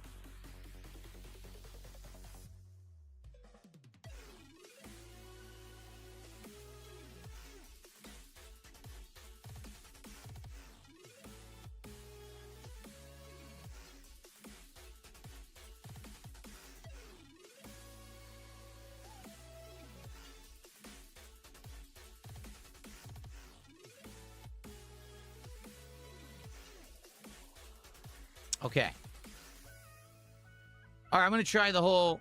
Okay. All right, I'm going to try the whole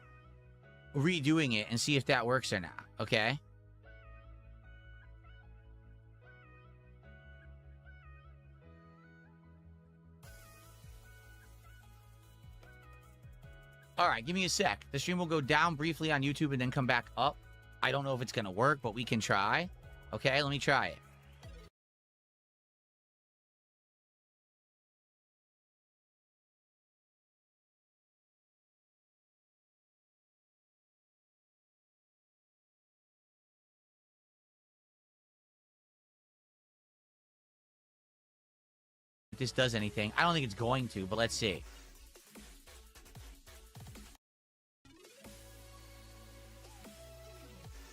redoing it and see if that works or not, okay? All right, give me a sec. The stream will go down briefly on YouTube and then come back up. I don't know if it's going to work, but we can try. Okay, let me try it. If this does anything. I don't think it's going to, but let's see.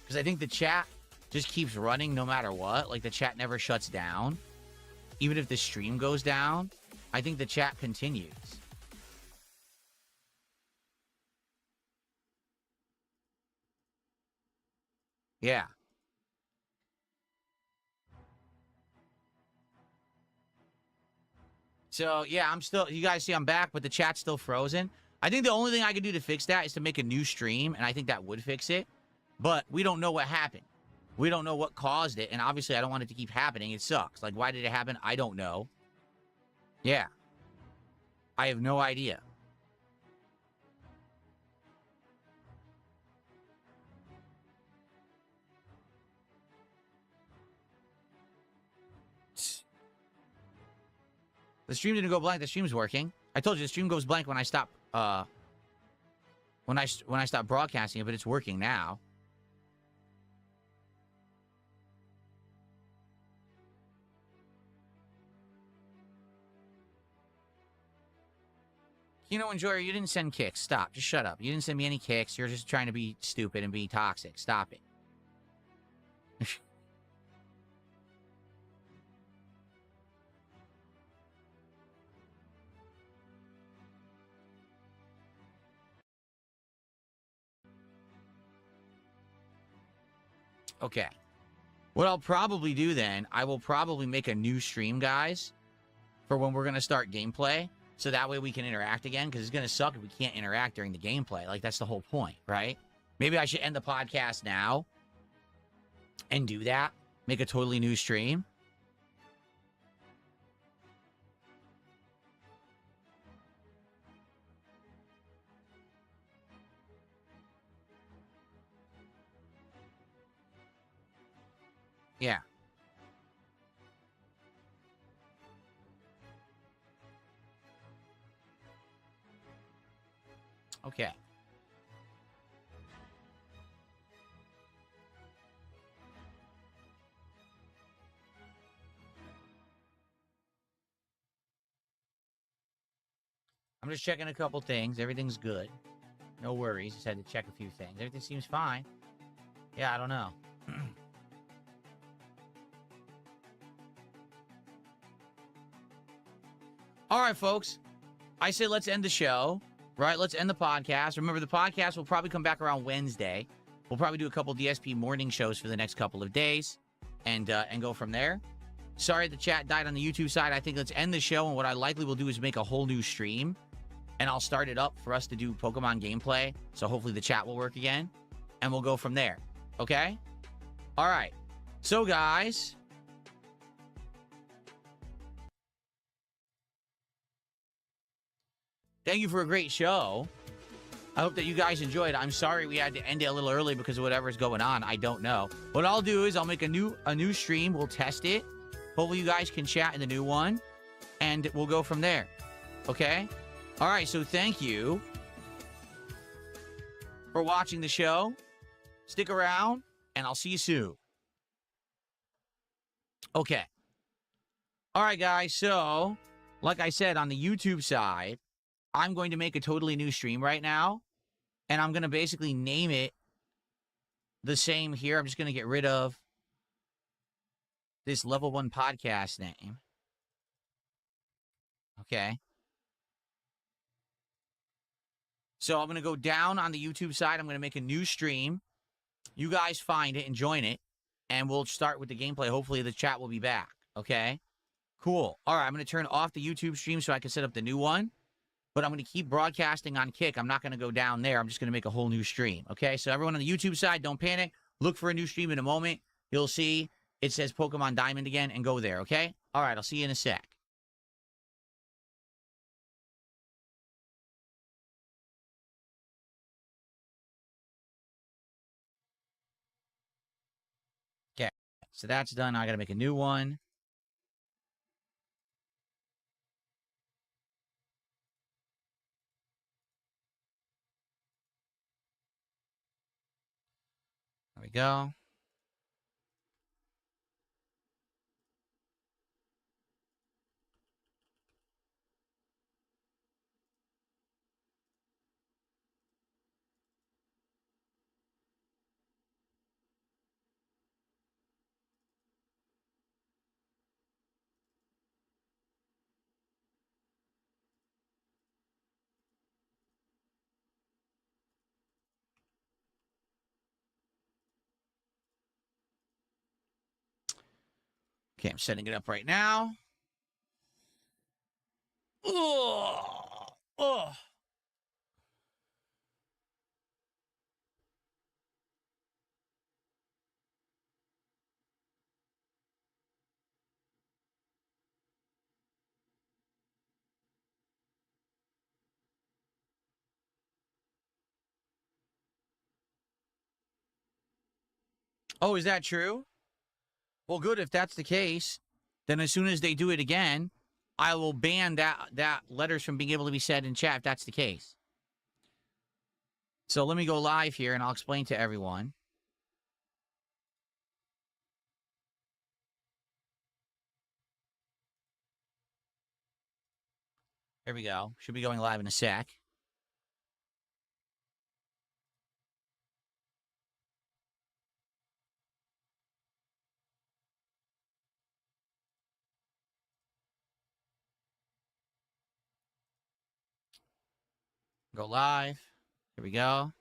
Because I think the chat just keeps running no matter what. Like, the chat never shuts down. Even if the stream goes down, I think the chat continues. Yeah. So, yeah, I'm still... You guys see I'm back, but the chat's still frozen. I think the only thing I can do to fix that is to make a new stream, and I think that would fix it. But we don't know what happened. We don't know what caused it, and obviously I don't want it to keep happening. It sucks. Like, why did it happen? I don't know. Yeah. I have no idea. The stream didn't go blank. The stream's working. I told you the stream goes blank when I stop when I stop broadcasting it, but it's working now. You know, Enjoyer, you didn't send kicks. Stop. Just shut up. You didn't send me any kicks. You're just trying to be stupid and be toxic. Stop it. Okay. What I'll probably do then, I will probably make a new stream, guys, for when we're going to start gameplay. So that way we can interact again, because it's going to suck if we can't interact during the gameplay. Like, that's the whole point, right? Maybe I should end the podcast now and do that. Make a totally new stream. Yeah. Okay. I'm just checking a couple things. Everything's good. No worries. Just had to check a few things. Everything seems fine. Yeah, I don't know. All right, folks. I say let's end the show. Right, let's end the podcast. Remember, the podcast will probably come back around Wednesday. We'll probably do a couple DSP morning shows for the next couple of days and go from there. Sorry the chat died on the YouTube side. I think let's end the show, and what I likely will do is make a whole new stream, and I'll start it up for us to do Pokemon gameplay, so hopefully the chat will work again, and we'll go from there, okay? All right. So, guys, thank you for a great show. I hope that you guys enjoyed. I'm sorry we had to end it a little early because of whatever's going on. I don't know. What I'll do is I'll make a new stream. We'll test it. Hopefully you guys can chat in the new one, and we'll go from there. Okay? All right, so thank you for watching the show. Stick around, and I'll see you soon. Okay. All right, guys, so like I said, on the YouTube side, I'm going to make a totally new stream right now, and I'm going to basically name it the same here. I'm just going to get rid of this Level 1 podcast name. Okay. So I'm going to go down on the YouTube side. I'm going to make a new stream. You guys find it and join it, and we'll start with the gameplay. Hopefully the chat will be back. Okay? Cool. All right, I'm going to turn off the YouTube stream so I can set up the new one. But I'm going to keep broadcasting on Kick. I'm not going to go down there. I'm just going to make a whole new stream. Okay? So everyone on the YouTube side, don't panic. Look for a new stream in a moment. You'll see it says Pokemon Diamond again, and go there. Okay? All right, I'll see you in a sec. Okay. So that's done. I got to make a new one. There we go. Okay, I'm setting it up right now. Oh, oh. Oh, is that true? Well, good. If that's the case, then as soon as they do it again, I will ban that letters from being able to be said in chat if that's the case. So let me go live here, and I'll explain to everyone. There we go. Should be going live in a sec. Go live. Here we go.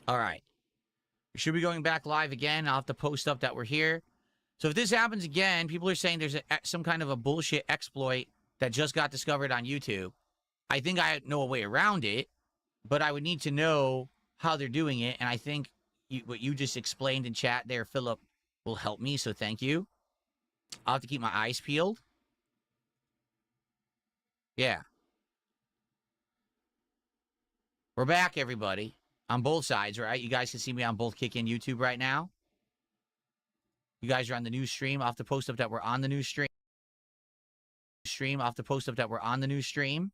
All right. We should be going back live again. I'll have to post up that we're here. So if this happens again, people are saying there's some kind of a bullshit exploit that just got discovered on YouTube. I think I know a way around it, but I would need to know how they're doing it. And I think what you just explained in chat there, Philip, will help me. So thank you. I'll have to keep my eyes peeled. Yeah. We're back, everybody. On both sides, right? You guys can see me on both Kick and YouTube right now. You guys are on the new stream. I'll have to post up that we're on the new stream. I'll have to post up that we're on the new stream.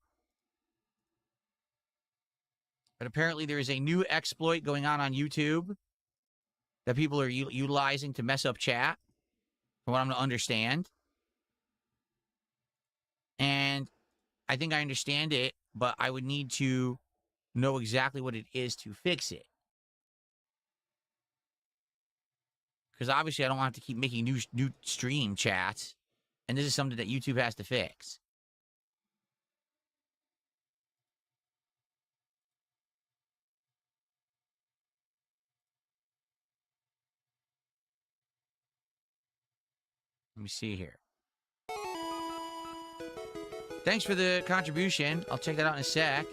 But apparently there is a new exploit going on YouTube that people are utilizing to mess up chat, from what I'm going to understand. And I think I understand it, but I would need to know exactly what it is to fix it. Because obviously I don't want to keep making new stream chats, and this is something that YouTube has to fix. Let me see here. Thanks for the contribution. I'll check that out in a sec.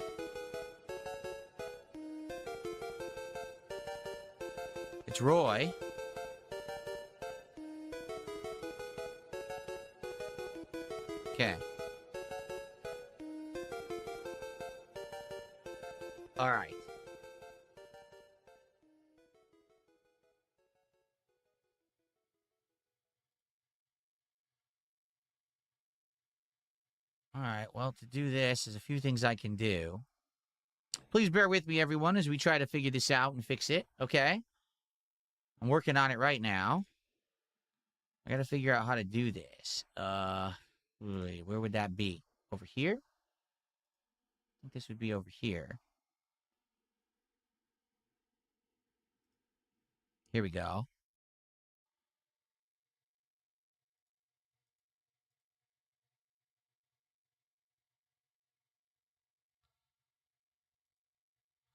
It's Roy. Okay. All right. All right, well, to do this, there's a few things I can do. Please bear with me, everyone, as we try to figure this out and fix it, okay? I'm working on it right now. I gotta figure out how to do this. Where would that be? Over here? I think this would be over here. Here we go.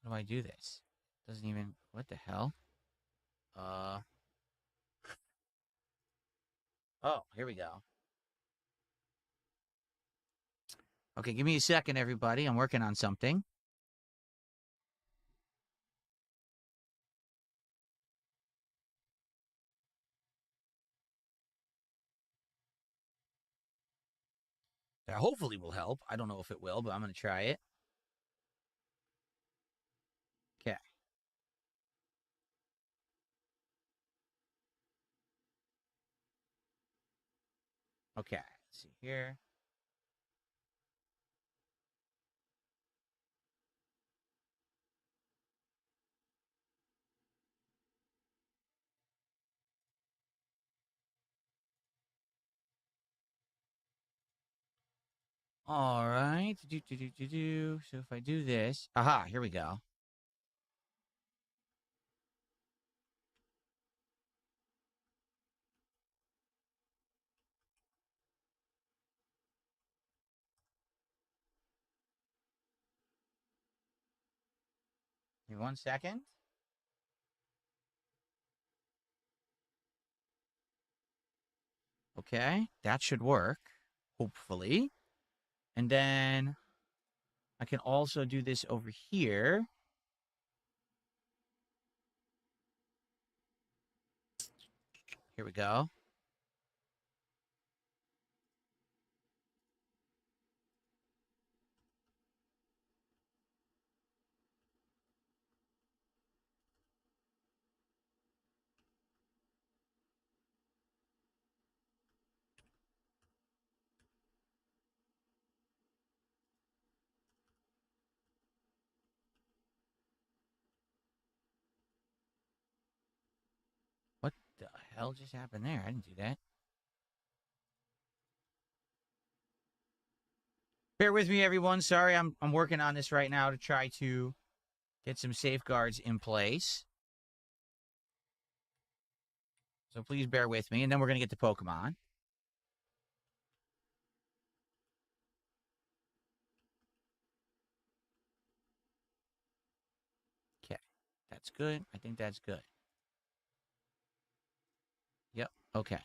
How do I do this? Doesn't even... What the hell? Oh, here we go. Okay, give me a second, everybody. I'm working on something. That hopefully will help. I don't know if it will, but I'm going to try it. Okay. Okay, let's see here. All right. So if I do this... Aha, here we go. Give me 1 second. Okay, that should work, hopefully. And then I can also do this over here. Here we go. What the hell just happened there? I didn't do that. Bear with me, everyone. Sorry, I'm working on this right now to try to get some safeguards in place. So please bear with me, and then we're going to get to Pokemon. Okay, that's good. I think that's good. Yep, okay.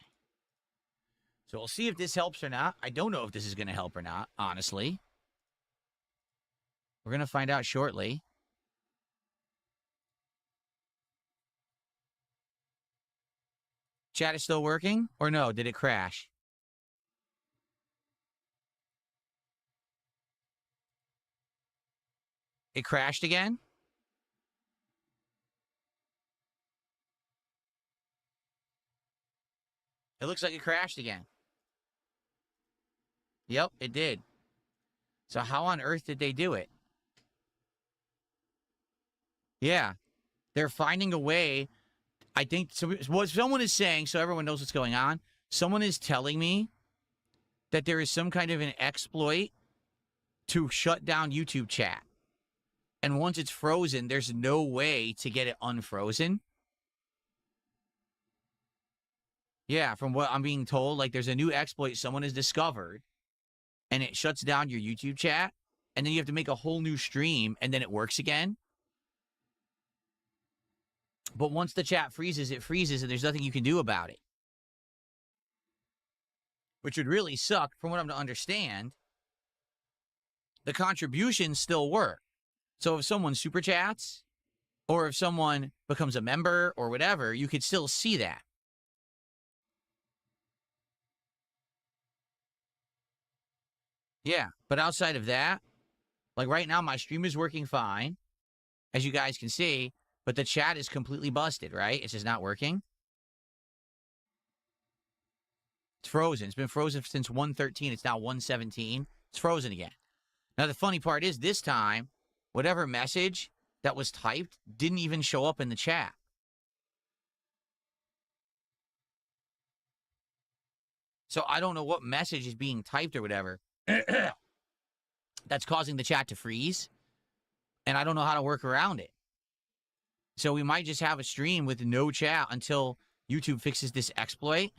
So we'll see if this helps or not. I don't know if this is going to help or not, honestly. We're going to find out shortly. Chat is still working? Or no, did it crash? It crashed again? It looks like it crashed again. Yep, it did. So how on earth did they do it? Yeah. They're finding a way. I think so. What someone is saying, so everyone knows what's going on, someone is telling me that there is some kind of an exploit to shut down YouTube chat. And once it's frozen, there's no way to get it unfrozen. Yeah, from what I'm being told, like there's a new exploit someone has discovered, and it shuts down your YouTube chat, and then you have to make a whole new stream, and then it works again. But once the chat freezes, it freezes, and there's nothing you can do about it. which would really suck from what I'm to understand, the contributions still work. So if someone super chats or if someone becomes a member or whatever, you could still see that. Yeah, but outside of that, like right now, my stream is working fine, as you guys can see, but the chat is completely busted, right? It's just not working. It's frozen. It's been frozen since 1:13. It's now 1:17. It's frozen again. Now, the funny part is this time, whatever message that was typed didn't even show up in the chat. So I don't know what message is being typed or whatever that's causing the chat to freeze, and I don't know how to work around it. So we might just have a stream with no chat until YouTube fixes this exploit.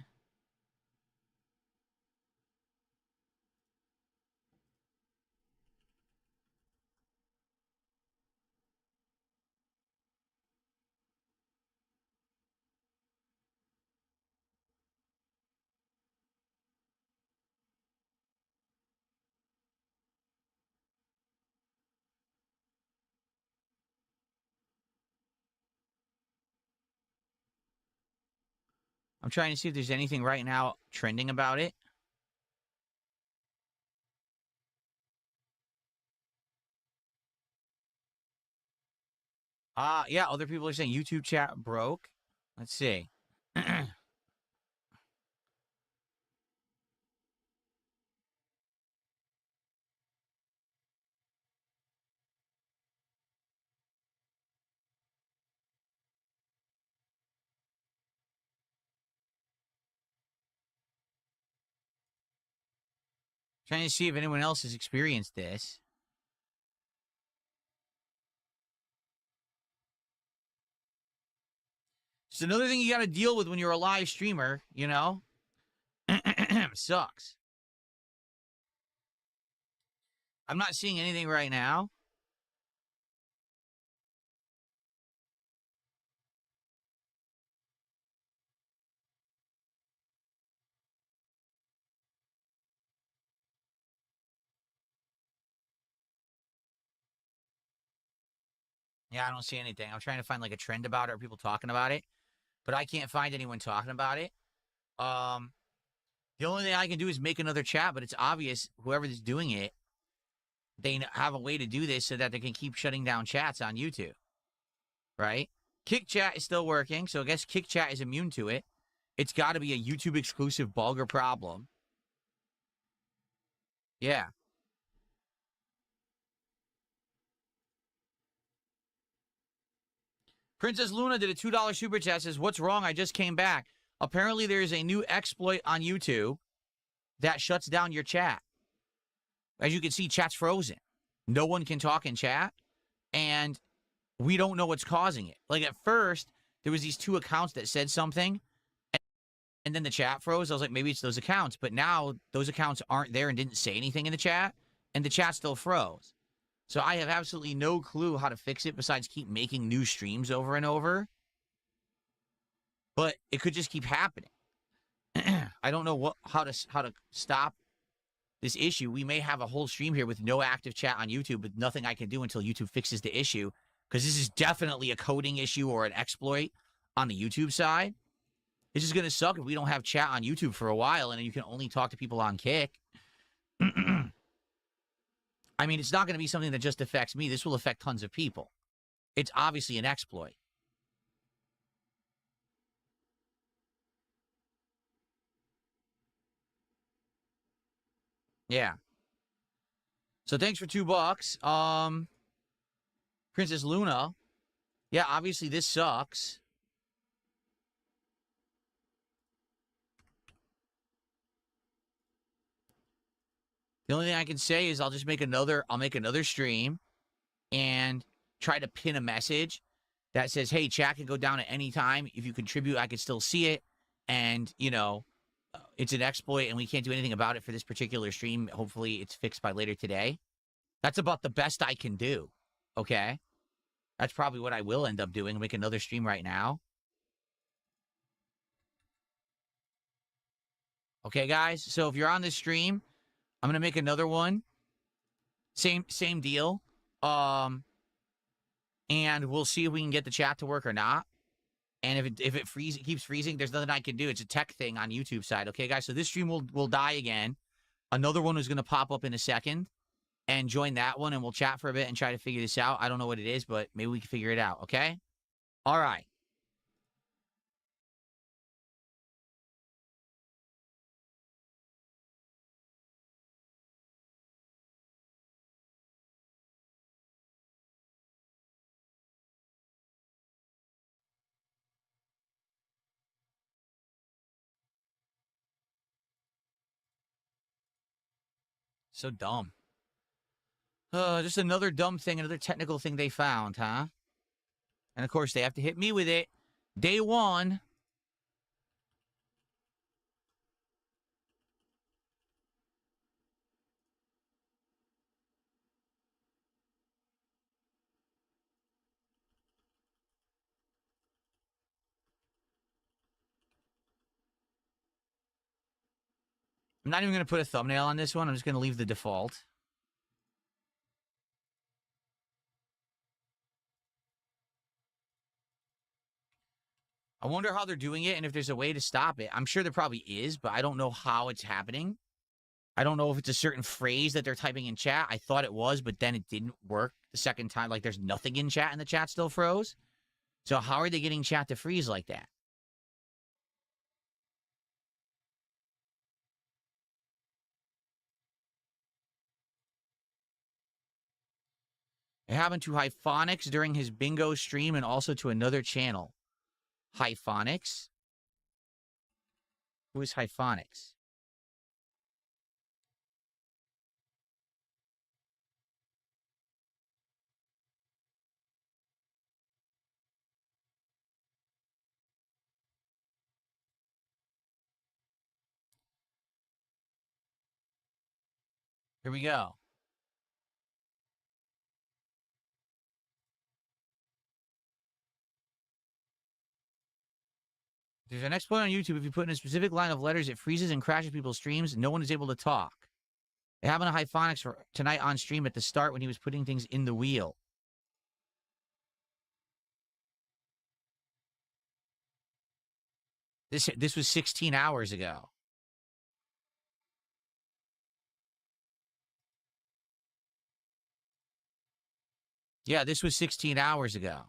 I'm trying to see if there's anything right now trending about it. Yeah, other people are saying YouTube chat broke. Let's see. Trying to see if anyone else has experienced this. It's another thing you got to deal with when you're a live streamer, you know? Sucks. I'm not seeing anything right now. Yeah, I don't see anything. I'm trying to find like a trend about it or people talking about it, but I can't find anyone talking about it. The only thing I can do is make another chat, but it's obvious whoever's doing it, they have a way to do this so that they can keep shutting down chats on YouTube, right? Kick chat is still working, so I guess Kick chat is immune to it. It's got to be a YouTube exclusive bug or problem. Yeah. Princess Luna did a $2 super chat, says, what's wrong? I just came back. Apparently there is a new exploit on YouTube that shuts down your chat. As you can see, chat's frozen. No one can talk in chat, and we don't know what's causing it. Like, at first, there was these 2 accounts that said something, and then the chat froze. I was like, maybe it's those accounts. But now those accounts aren't there and didn't say anything in the chat, and the chat still froze. So I have absolutely no clue how to fix it besides keep making new streams over and over. But it could just keep happening. I don't know how to stop this issue. We may have a whole stream here with no active chat on YouTube, but nothing I can do until YouTube fixes the issue, because this is definitely a coding issue or an exploit on the YouTube side. This is going to suck if we don't have chat on YouTube for a while and then you can only talk to people on Kick. I mean, it's not going to be something that just affects me. This will affect tons of people. It's obviously an exploit. Yeah. So thanks for $2. Princess Luna. Yeah, obviously this sucks. The only thing I can say is I'll make another stream and try to pin a message that says, hey, chat can go down at any time. If you contribute, I can still see it. And, you know, it's an exploit and we can't do anything about it for this particular stream. Hopefully it's fixed by later today. That's about the best I can do. Okay? That's probably what I will end up doing. Make another stream right now. Okay, guys? So if you're on this stream, I'm going to make another one. Same deal. And we'll see if we can get the chat to work or not. And if it keeps freezing, there's nothing I can do. It's a tech thing on YouTube side. Okay, guys? So this stream will die again. Another one is going to pop up in a second. And join that one, and we'll chat for a bit and try to figure this out. I don't know what it is, but maybe we can figure it out, okay? All right. So dumb. Just another dumb thing, another technical thing they found, huh? And, of course, they have to hit me with it. Day one. I'm not even going to put a thumbnail on this one. I'm just going to leave the default. I wonder how they're doing it and if there's a way to stop it. I'm sure there probably is, but I don't know how it's happening. I don't know if it's a certain phrase that they're typing in chat. I thought it was, but then it didn't work the second time. Like, there's nothing in chat and the chat still froze. So how are they getting chat to freeze like that? It happened to Hyphonics during his bingo stream and also to another channel. Hyphonics? Who is Hyphonics? Here we go. There's an exploit on YouTube. If you put in a specific line of letters, it freezes and crashes people's streams. No one is able to talk. It happened to Hyphonics for tonight on stream at the start when he was putting things in the wheel. This was 16 hours ago. Yeah, this was 16 hours ago.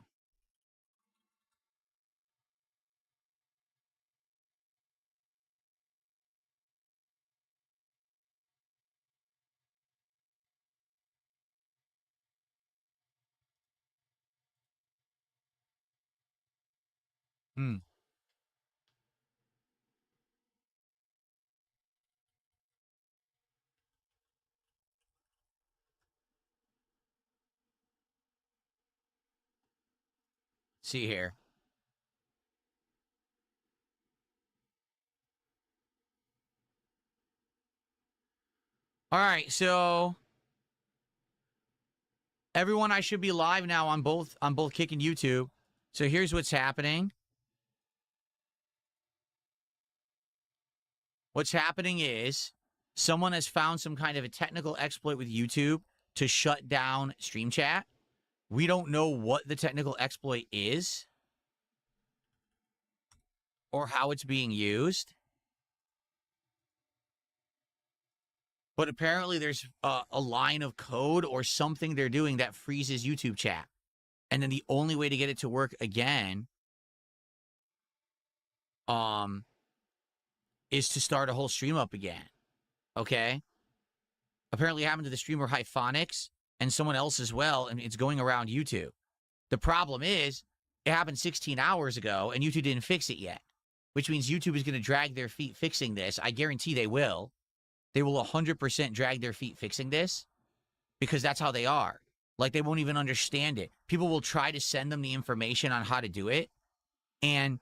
See here. All right, so everyone, I should be live now on both Kick and YouTube. So here's what's happening. What's happening is someone has found some kind of a technical exploit with YouTube to shut down stream chat. We don't know what the technical exploit is or how it's being used. But apparently there's a line of code or something they're doing that freezes YouTube chat. And then the only way to get it to work again is to start a whole stream up again. Okay? Apparently it happened to the streamer Hyphonics and someone else as well, and it's going around YouTube. The problem is, it happened 16 hours ago, and YouTube didn't fix it yet, which means YouTube is going to drag their feet fixing this. I guarantee they will. They will 100% drag their feet fixing this because that's how they are. Like, they won't even understand it. People will try to send them the information on how to do it, and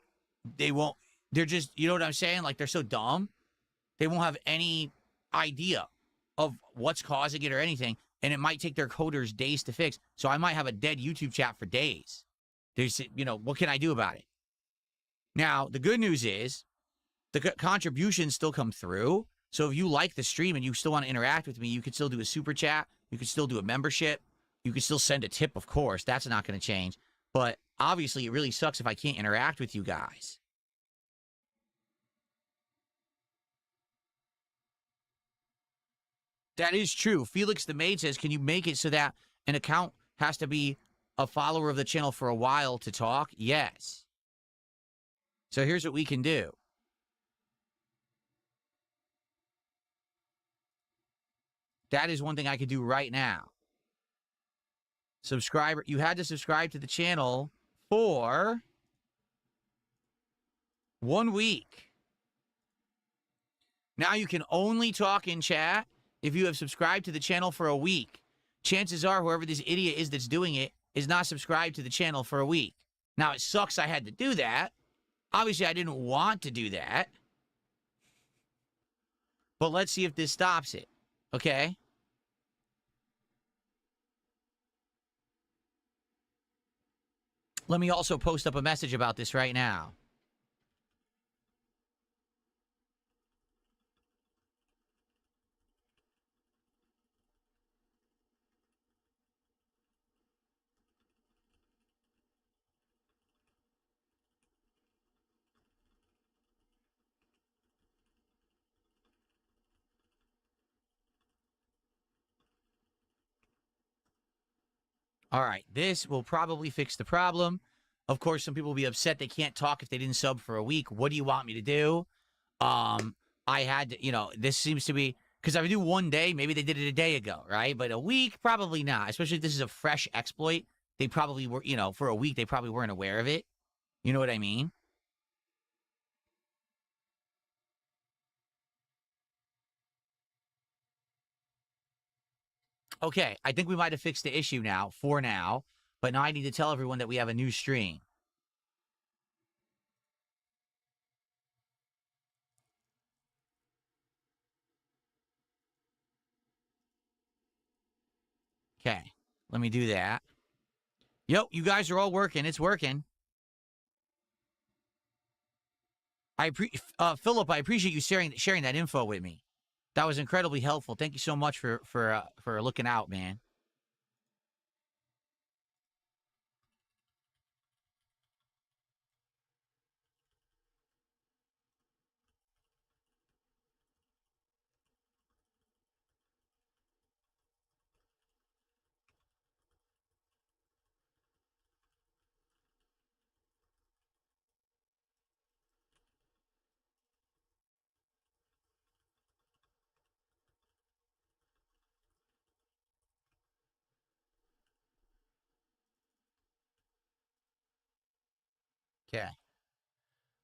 they won't. They're just, you know what I'm saying? Like, they're so dumb. They won't have any idea of what's causing it or anything, and it might take their coders days to fix. So I might have a dead YouTube chat for days. There's, you know, what can I do about it? Now, the good news is the contributions still come through. So if you like the stream and you still want to interact with me, you could still do a super chat. You could still do a membership. You could still send a tip, of course. That's not going to change. But obviously, it really sucks if I can't interact with you guys. That is true. Felix the Maid says, can you make it so that an account has to be a follower of the channel for a while to talk? Yes. So here's what we can do. That is one thing I could do right now. Subscriber, you had to subscribe to the channel for 1 week. Now you can only talk in chat if you have subscribed to the channel for a week. Chances are whoever this idiot is that's doing it is not subscribed to the channel for a week. Now, it sucks I had to do that. Obviously, I didn't want to do that. But let's see if this stops it. Okay? Let me also post up a message about this right now. All right, this will probably fix the problem. Of course, some people will be upset they can't talk if they didn't sub for a week. What do you want me to do? I had to, you know, this seems to be, because if I do 1 day, maybe they did it a day ago, right? But a week, probably not. Especially if this is a fresh exploit. They probably were, you know, for a week, they probably weren't aware of it. You know what I mean? Okay, I think we might have fixed the issue now, for now. But now I need to tell everyone that we have a new stream. Okay, let me do that. Yo, you guys are all working. It's working. Philip, I appreciate you sharing that info with me. That was incredibly helpful. Thank you so much for looking out, man. Okay.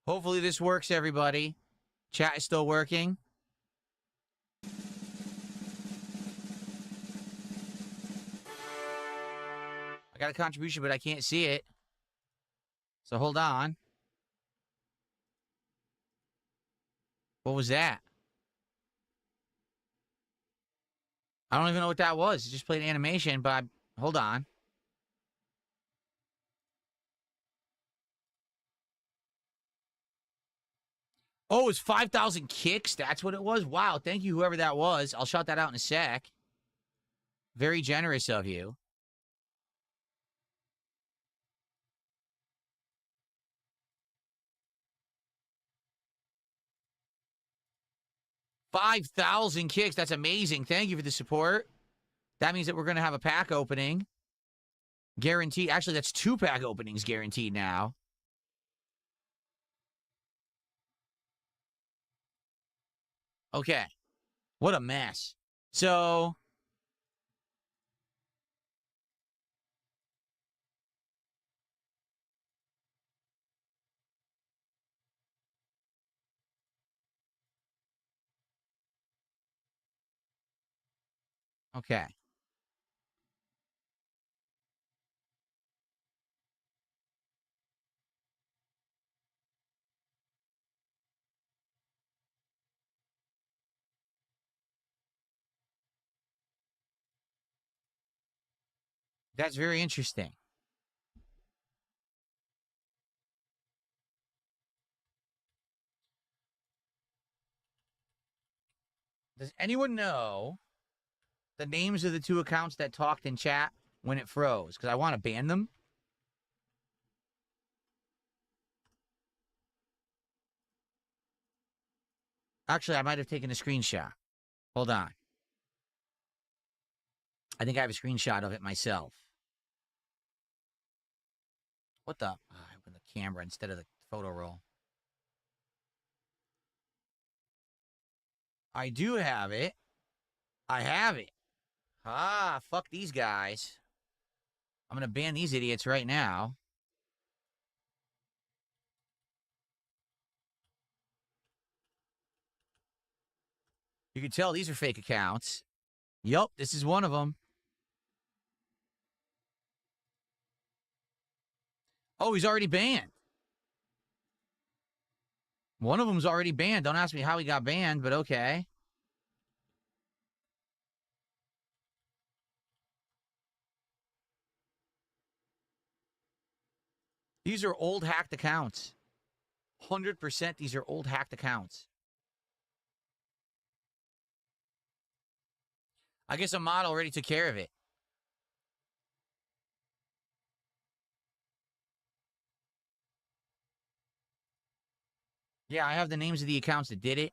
Hopefully this works, everybody. Chat is still working. I got a contribution, but I can't see it. So hold on. What was that? I don't even know what that was. It just played animation, but hold on. Oh, it's 5,000 kicks? That's what it was? Wow, thank you, whoever that was. I'll shout that out in a sec. Very generous of you. $5,000 kicks. That's amazing. Thank you for the support. That means that we're going to have a pack opening. Guaranteed. Actually, that's 2 pack openings guaranteed now. Okay. What a mess. So... Okay. That's very interesting. Does anyone know the names of the 2 accounts that talked in chat when it froze? Because I want to ban them. Actually, I might have taken a screenshot. Hold on. I think I have a screenshot of it myself. What the? I opened the camera instead of the photo roll. I do have it. I have it. Ah, fuck these guys. I'm going to ban these idiots right now. You can tell these are fake accounts. Yup, this is one of them. Oh, he's already banned. One of them's already banned. Don't ask me how he got banned, but okay. These are old hacked accounts. 100% these are old hacked accounts. I guess a mod already took care of it. Yeah, I have the names of the accounts that did it.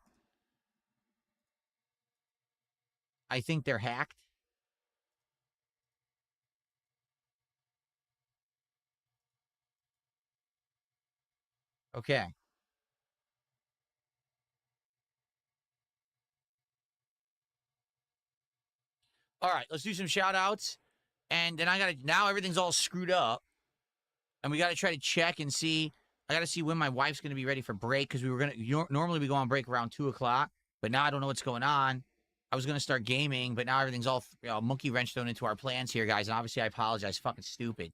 I think they're hacked. Okay. All right, let's do some shout outs. And then now everything's all screwed up. And we got to try to check and see. I got to see when my wife's going to be ready for break because we were going to, normally we go on break around 2 o'clock. But now I don't know what's going on. I was going to start gaming, but now everything's all monkey wrench thrown into our plans here, guys. And obviously I apologize. Fucking stupid.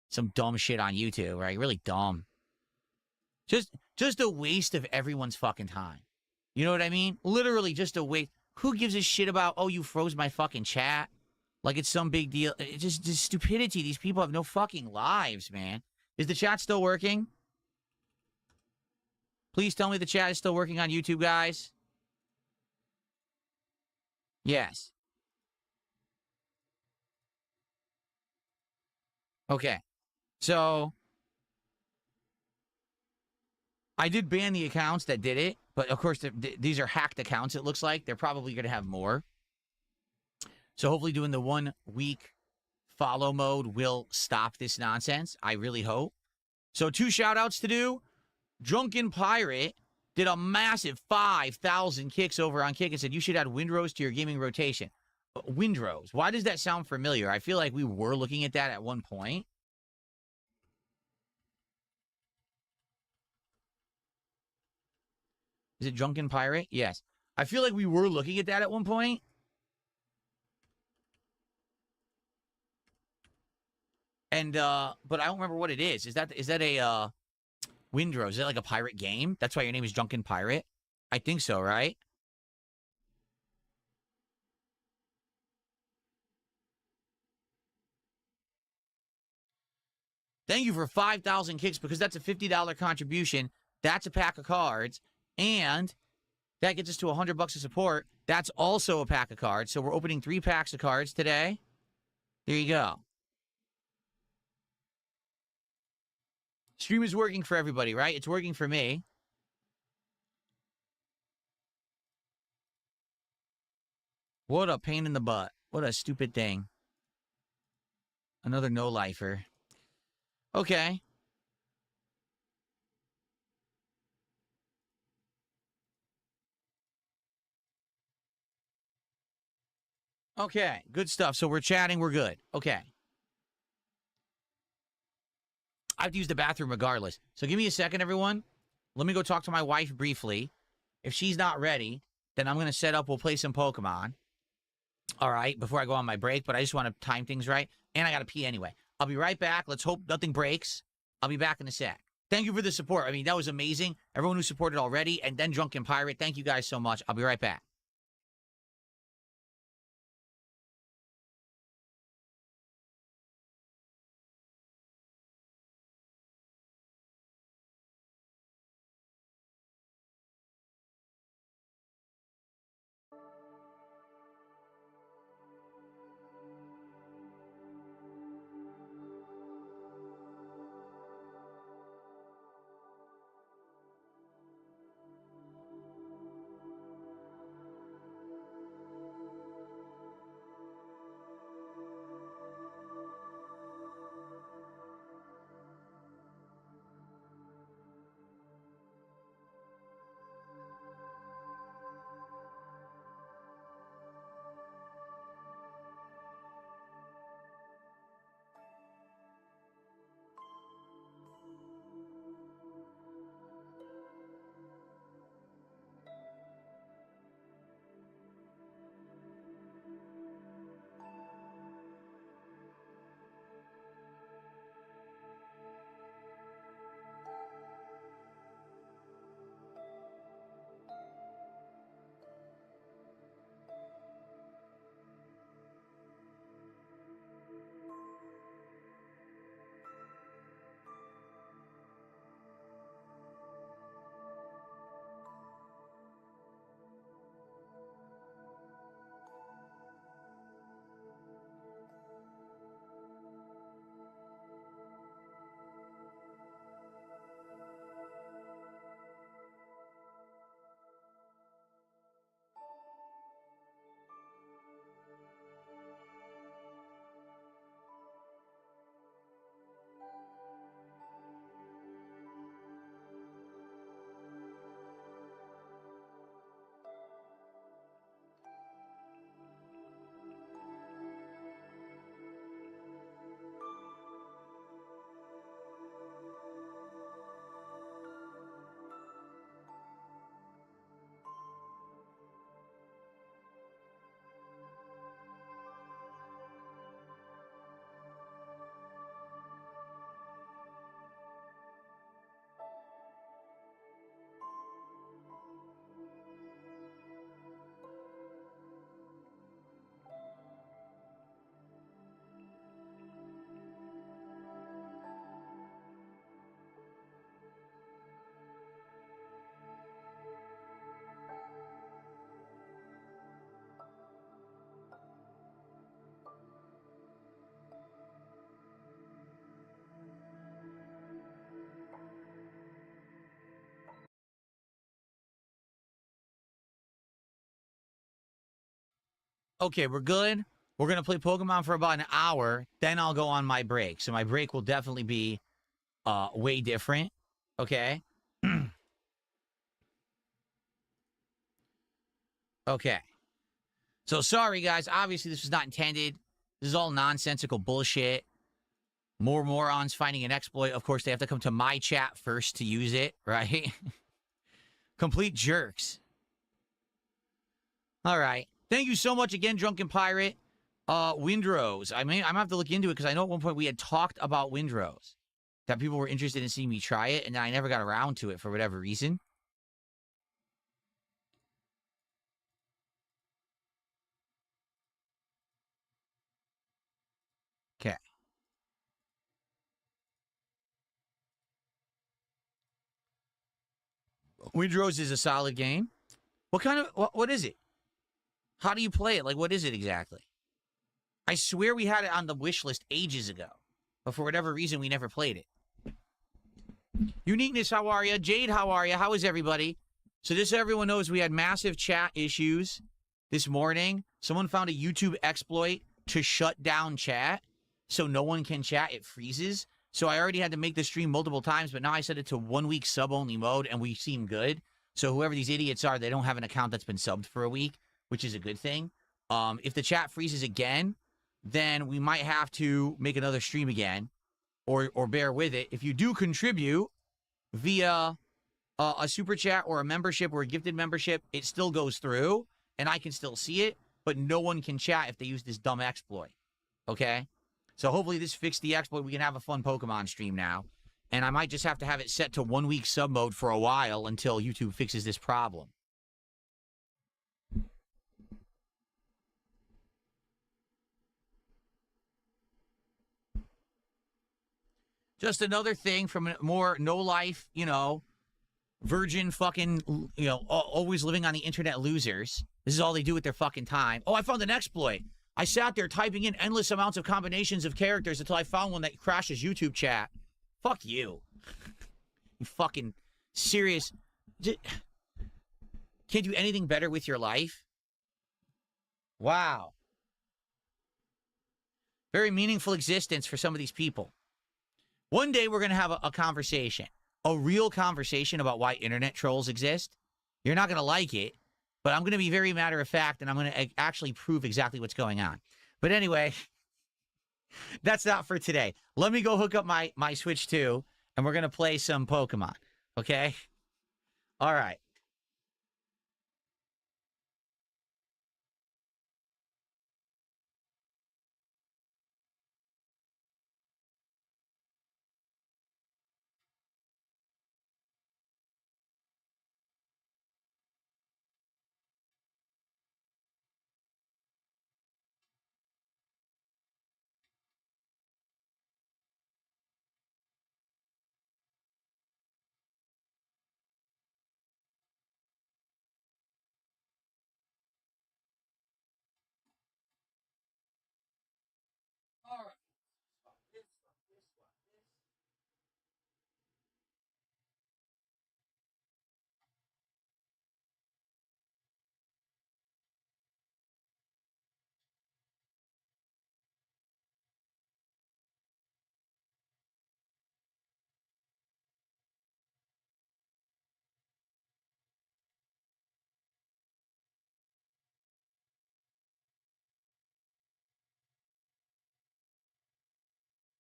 Some dumb shit on YouTube, right? Really dumb. Just a waste of everyone's fucking time. You know what I mean? Literally just a waste. Who gives a shit about, oh, you froze my fucking chat? Like it's some big deal. It's just stupidity. These people have no fucking lives, man. Is the chat still working? Please tell me the chat is still working on YouTube, guys. Yes. Okay. So, I did ban the accounts that did it, but of course, these are hacked accounts, it looks like. They're probably going to have more. So, hopefully doing the 1 week follow mode will stop this nonsense. I really hope. So, 2 shout-outs to do. Drunken Pirate did a massive 5,000 kicks over on Kick and said, you should add Windrose to your gaming rotation. Windrose, why does that sound familiar? I feel like we were looking at that at one point. Is it Drunken Pirate? Yes. I feel like we were looking at that at one point. And, but I don't remember what it is. Is that a, Windrose? Is that like a pirate game? That's why your name is Drunken Pirate? I think so, right? Thank you for 5,000 kicks because that's a $50 contribution. That's a pack of cards. And that gets us to $100 of support. That's also a pack of cards. So we're opening 3 packs of cards today. There you go. Stream is working for everybody, right? It's working for me. What a pain in the butt. What a stupid thing. Another no-lifer. Okay. Okay, good stuff. So we're chatting, we're good. Okay. I have to use the bathroom regardless. So give me a second, everyone. Let me go talk to my wife briefly. If she's not ready, then I'm going to set up, we'll play some Pokemon. All right, before I go on my break, but I just want to time things right. And I got to pee anyway. I'll be right back. Let's hope nothing breaks. I'll be back in a sec. Thank you for the support. I mean, that was amazing. Everyone who supported already, and then Drunken Pirate, thank you guys so much. I'll be right back. Okay, we're good. We're going to play Pokemon for about an hour. Then I'll go on my break. So my break will definitely be way different. Okay? Okay. So sorry, guys. Obviously, this was not intended. This is all nonsensical bullshit. More morons finding an exploit. Of course, they have to come to my chat first to use it, right? Complete jerks. All right. Thank you so much again, Drunken Pirate. Windrose. I'm going to have to look into it because I know at one point we had talked about Windrose. That people were interested in seeing me try it, and I never got around to it for whatever reason. Okay. Windrose is a solid game. What kind of, what is it? How do you play it? Like, what is it exactly? I swear we had it on the wish list ages ago. But for whatever reason, we never played it. Uniqueness, how are you? Jade, how are you? How is everybody? So just so everyone knows, we had massive chat issues this morning. Someone found a YouTube exploit to shut down chat. So no one can chat. It freezes. So I already had to make the stream multiple times, but now I set it to 1 week sub-only mode, and we seem good. So whoever these idiots are, they don't have an account that's been subbed for a week, which is a good thing. If the chat freezes again, then we might have to make another stream again, or bear with it. If you do contribute via a super chat or a membership or a gifted membership, it still goes through, and I can still see it, but no one can chat if they use this dumb exploit. Okay? So hopefully this fixed the exploit. We can have a fun Pokemon stream now. And I might just have to have it set to 1 week sub mode for a while until YouTube fixes this problem. Just another thing from more no-life, virgin fucking, always living on the internet losers. This is all they do with their fucking time. Oh, I found an exploit. I sat there typing in endless amounts of combinations of characters until I found one that crashes YouTube chat. Fuck you. You fucking serious. Can't do anything better with your life? Wow. Very meaningful existence for some of these people. One day we're going to have a conversation. A real conversation about why internet trolls exist. You're not going to like it, but I'm going to be very matter of fact, and I'm going to actually prove exactly what's going on. But anyway, that's not for today. Let me go hook up my Switch 2, and we're going to play some Pokemon. Okay? All right.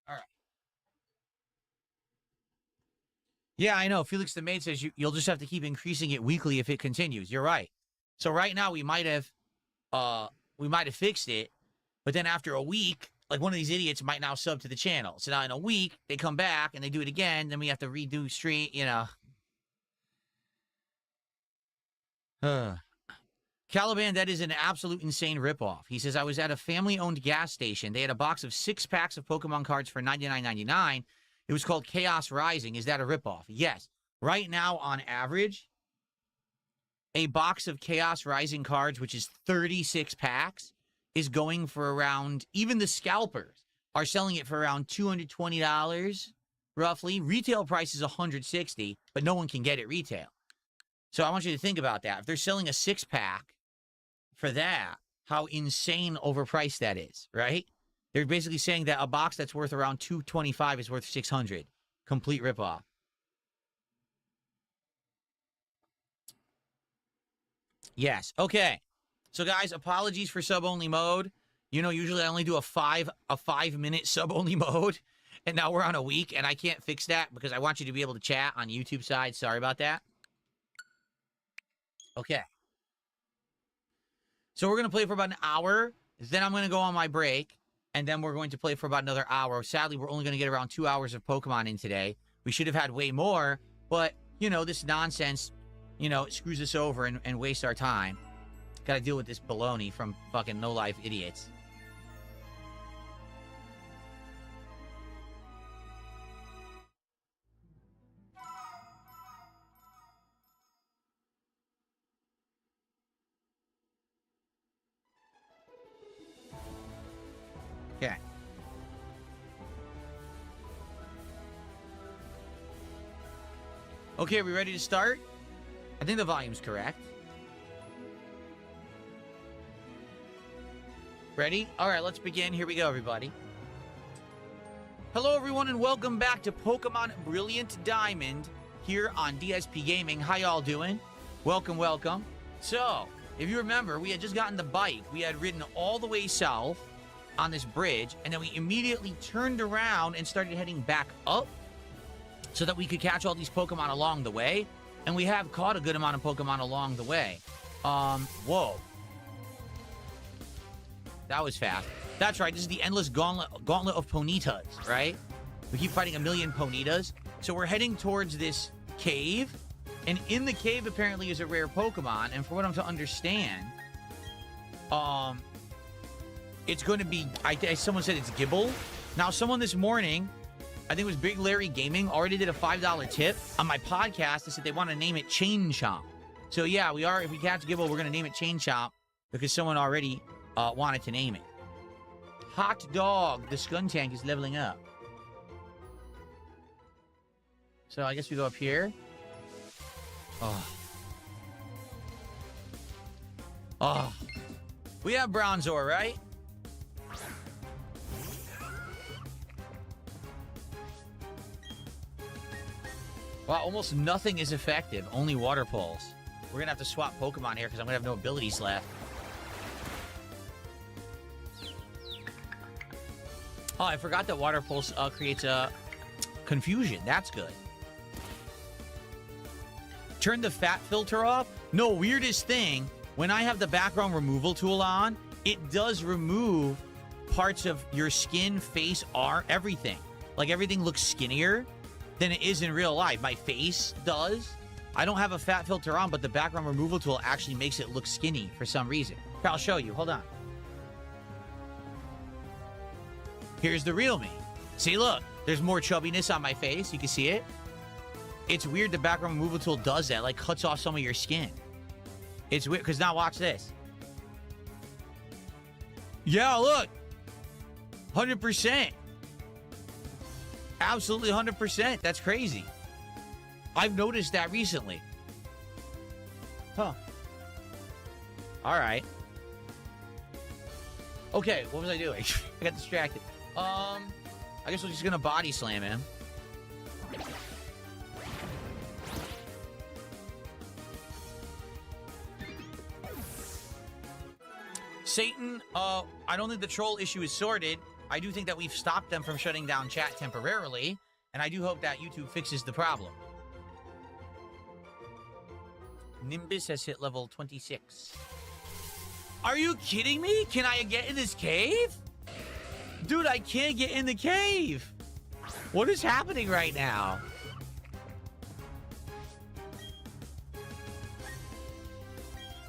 All right. Yeah, I know. Felix the Maid says you'll just have to keep increasing it weekly if it continues. You're right. So right now we might have fixed it, but then after a week, like one of these idiots might now sub to the channel. So now in a week they come back and they do it again. Then we have to redo stream. Caliban, that is an absolute insane ripoff. He says, I was at a family-owned gas station. They had a box of 6 packs of Pokemon cards for $99.99. It was called Chaos Rising. Is that a ripoff? Yes. Right now, on average, a box of Chaos Rising cards, which is 36 packs, is going for around, even the scalpers are selling it for around $220, roughly. Retail price is $160, but no one can get it retail. So I want you to think about that. If they're selling a 6-pack for that, how insane overpriced that is, right? They're basically saying that a box that's worth around $225 is worth $600. Complete ripoff. Yes. Okay. So guys, apologies for sub-only mode. You know, usually I only do a 5-minute sub-only mode, and now we're on a week, and I can't fix that because I want you to be able to chat on YouTube side. Sorry about that. Okay. So we're going to play for about an hour. Then I'm going to go on my break, and then we're going to play for about another hour. Sadly, we're only going to get around 2 hours of Pokemon in today. We should have had way more, but, you know, this nonsense, you know, screws us over and wastes our time. Got to deal with this baloney from fucking no-life idiots. Okay. Okay, are we ready to start? I think the volume's correct. Ready? All right, let's begin. Here we go, everybody. Hello, everyone, and welcome back to Pokemon Brilliant Diamond here on DSP Gaming. How y'all doing? Welcome, welcome. So, if you remember, we had just gotten the bike. We had ridden all the way south on this bridge, and then we immediately turned around and started heading back up so that we could catch all these Pokemon along the way. And we have caught a good amount of Pokemon along the way. Whoa. That was fast. That's right. This is the endless gauntlet of Ponytas, right? We keep fighting a million Ponytas. So we're heading towards this cave. And in the cave, apparently, is a rare Pokemon. And for what I'm to understand, it's going to be... someone said it's Gibble. Now, someone this morning, I think it was Big Larry Gaming, already did a $5 tip on my podcast. They said they want to name it Chain Chomp. So, yeah, we are. If we catch Gibble, we're going to name it Chain Chomp because someone already... wanted to name it. Hot Dog, the Skuntank is leveling up. So I guess we go up here. Oh. We have Bronzor, right? Wow, almost nothing is effective. Only Water Pulse. We're gonna have to swap Pokemon here because I'm gonna have no abilities left. Oh, I forgot that Water Pulse creates a confusion. That's good. Turn the fat filter off? No, weirdest thing, when I have the background removal tool on, it does remove parts of your skin, face, arm, everything. Like, everything looks skinnier than it is in real life. My face does. I don't have a fat filter on, but the background removal tool actually makes it look skinny for some reason. Here, I'll show you. Hold on. Here's the real me. See, look, there's more chubbiness on my face. You can see it. It's weird the background removal tool does that, like cuts off some of your skin. It's weird, because now watch this. Yeah, look. 100%. Absolutely 100%. That's crazy. I've noticed that recently. Huh. All right. Okay, what was I doing? I got distracted. I guess we're just gonna body slam him. Satan, I don't think the troll issue is sorted. I do think that we've stopped them from shutting down chat temporarily, and I do hope that YouTube fixes the problem. Nimbus has hit level 26. Are you kidding me? Can I get in this cave? Dude, I can't get in the cave. What is happening right now?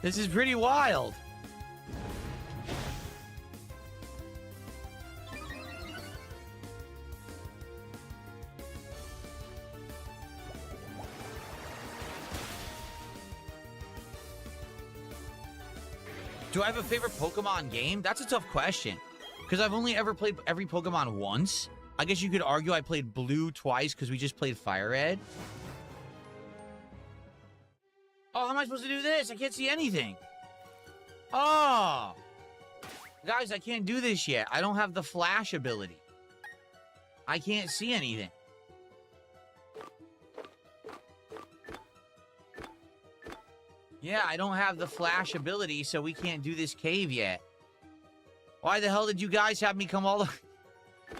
This is pretty wild. Do I have a favorite Pokemon game? That's a tough question. Because I've only ever played every Pokemon once. I guess you could argue I played Blue twice because we just played Fire Red. Oh, how am I supposed to do this? I can't see anything. Oh. Guys, I can't do this yet. I don't have the flash ability. I can't see anything. Yeah, I don't have the flash ability, so we can't do this cave yet. Why the hell did you guys have me come all the...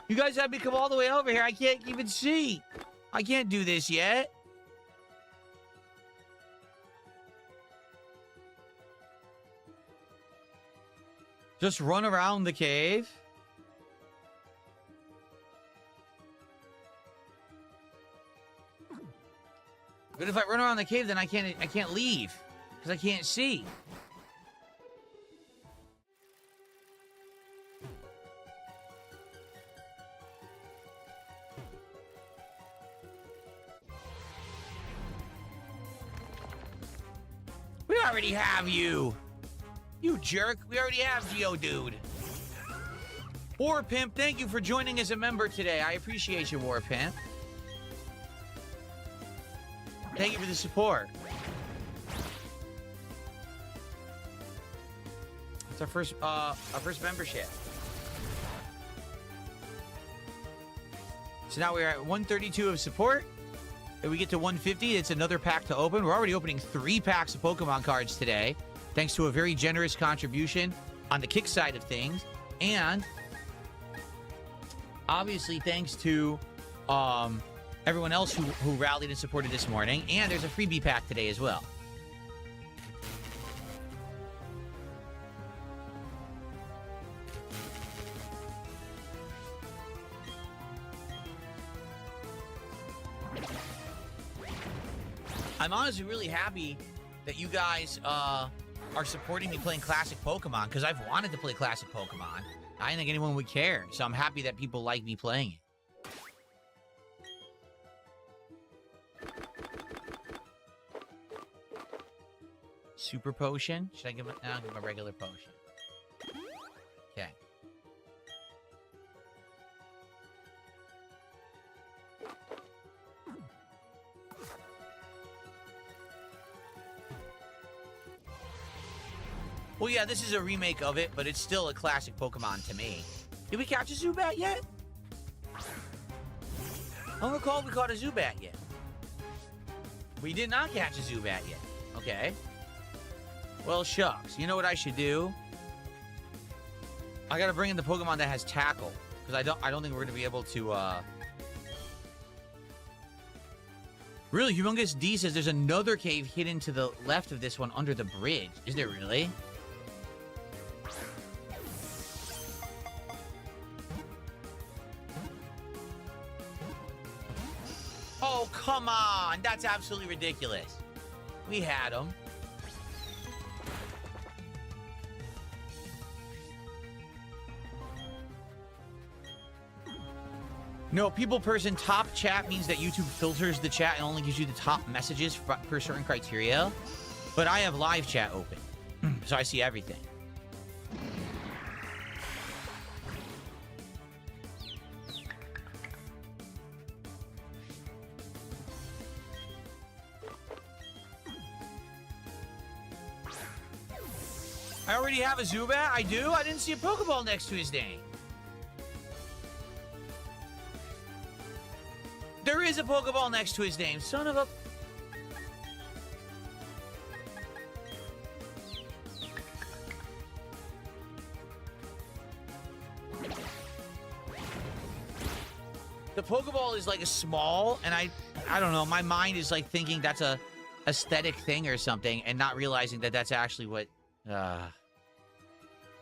You guys had me come all the way over here. I can't even see. I can't do this yet. Just run around the cave. But if I run around the cave, then I can't leave because I can't see. We already have you. You jerk. We already have Geodude. War Pimp, thank you for joining as a member today. I appreciate you, War Pimp. Thank you for the support. It's our first membership. So now we're at 132 of support. If we get to 150, it's another pack to open. We're already opening 3 packs of Pokemon cards today, thanks to a very generous contribution on the kick side of things. And obviously thanks to everyone else who rallied and supported this morning. And there's a freebie pack today as well. I'm honestly really happy that you guys are supporting me playing classic Pokemon, because I've wanted to play classic Pokemon. I didn't think anyone would care, so I'm happy that people like me playing it. Super potion? Should I give it? No, I'll give him a regular potion. Okay. Well, yeah, this is a remake of it, but it's still a classic Pokemon to me. Did we catch a Zubat yet? I don't recall if we caught a Zubat yet. We did not catch a Zubat yet. Okay. Well, shucks. You know what I should do? I gotta bring in the Pokemon that has Tackle, because I don't think we're gonna be able to. Really, Humongous D says there's another cave hidden to the left of this one under the bridge. Is there really? Oh, come on. That's absolutely ridiculous. We had him. No, people person top chat means that YouTube filters the chat and only gives you the top messages per certain criteria. But I have live chat open, so I see everything. I already have a Zubat? I do? I didn't see a Pokeball next to his name. There is a Pokeball next to his name. Son of a... The Pokeball is like a small, and I don't know, my mind is like thinking that's a aesthetic thing or something, and not realizing that that's actually what...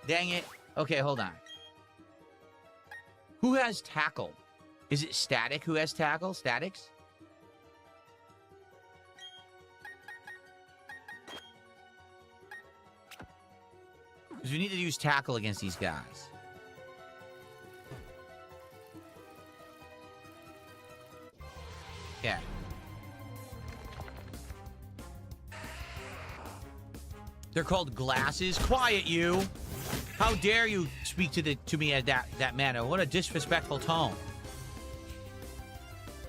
Dang it. Okay, hold on. Who has Tackle? Is it Static who has Tackle? Statics? Because we need to use Tackle against these guys. Yeah. They're called glasses. Quiet, you! How dare you speak to me at that manner? What a disrespectful tone.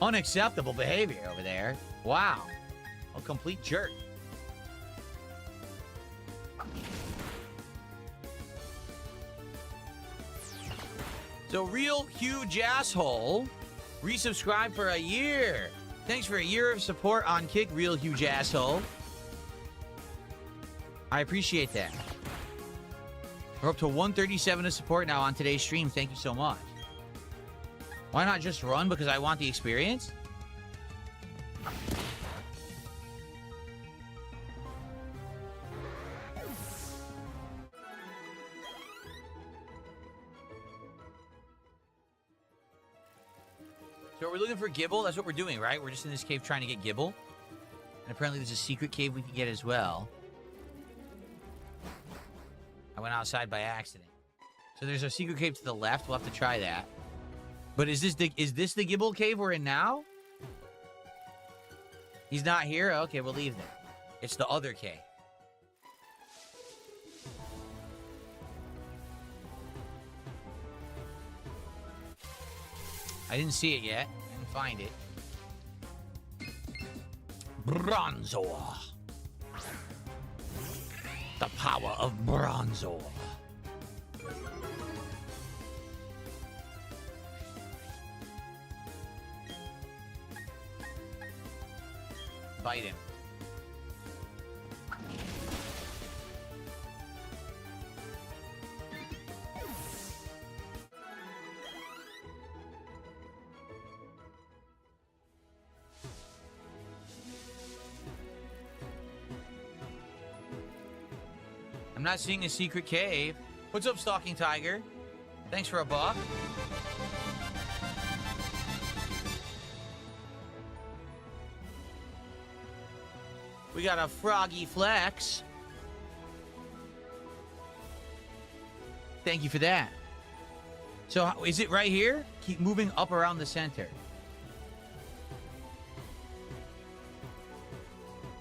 Unacceptable behavior over there. Wow. A complete jerk. So, Real Huge Asshole resubscribed for a year. Thanks for a year of support on Kick, Real Huge Asshole. I appreciate that. We're up to 137 of support now on today's stream. Thank you so much. Why not just run? Because I want the experience? So are we looking for Gibble? That's what we're doing, right? We're just in this cave trying to get Gibble. And apparently there's a secret cave we can get as well. I went outside by accident. So there's a secret cave to the left. We'll have to try that. But is this the Gibble cave we're in now? He's not here? Okay, we'll leave then. It's the other cave. I didn't see it yet. Didn't find it. Bronzor. The power of Bronzor. Bite him. I'm not seeing a secret cave. What's up, Stalking Tiger? Thanks for a buck. We got a Froggy Flex. Thank you for that. So, is it right here? Keep moving up around the center.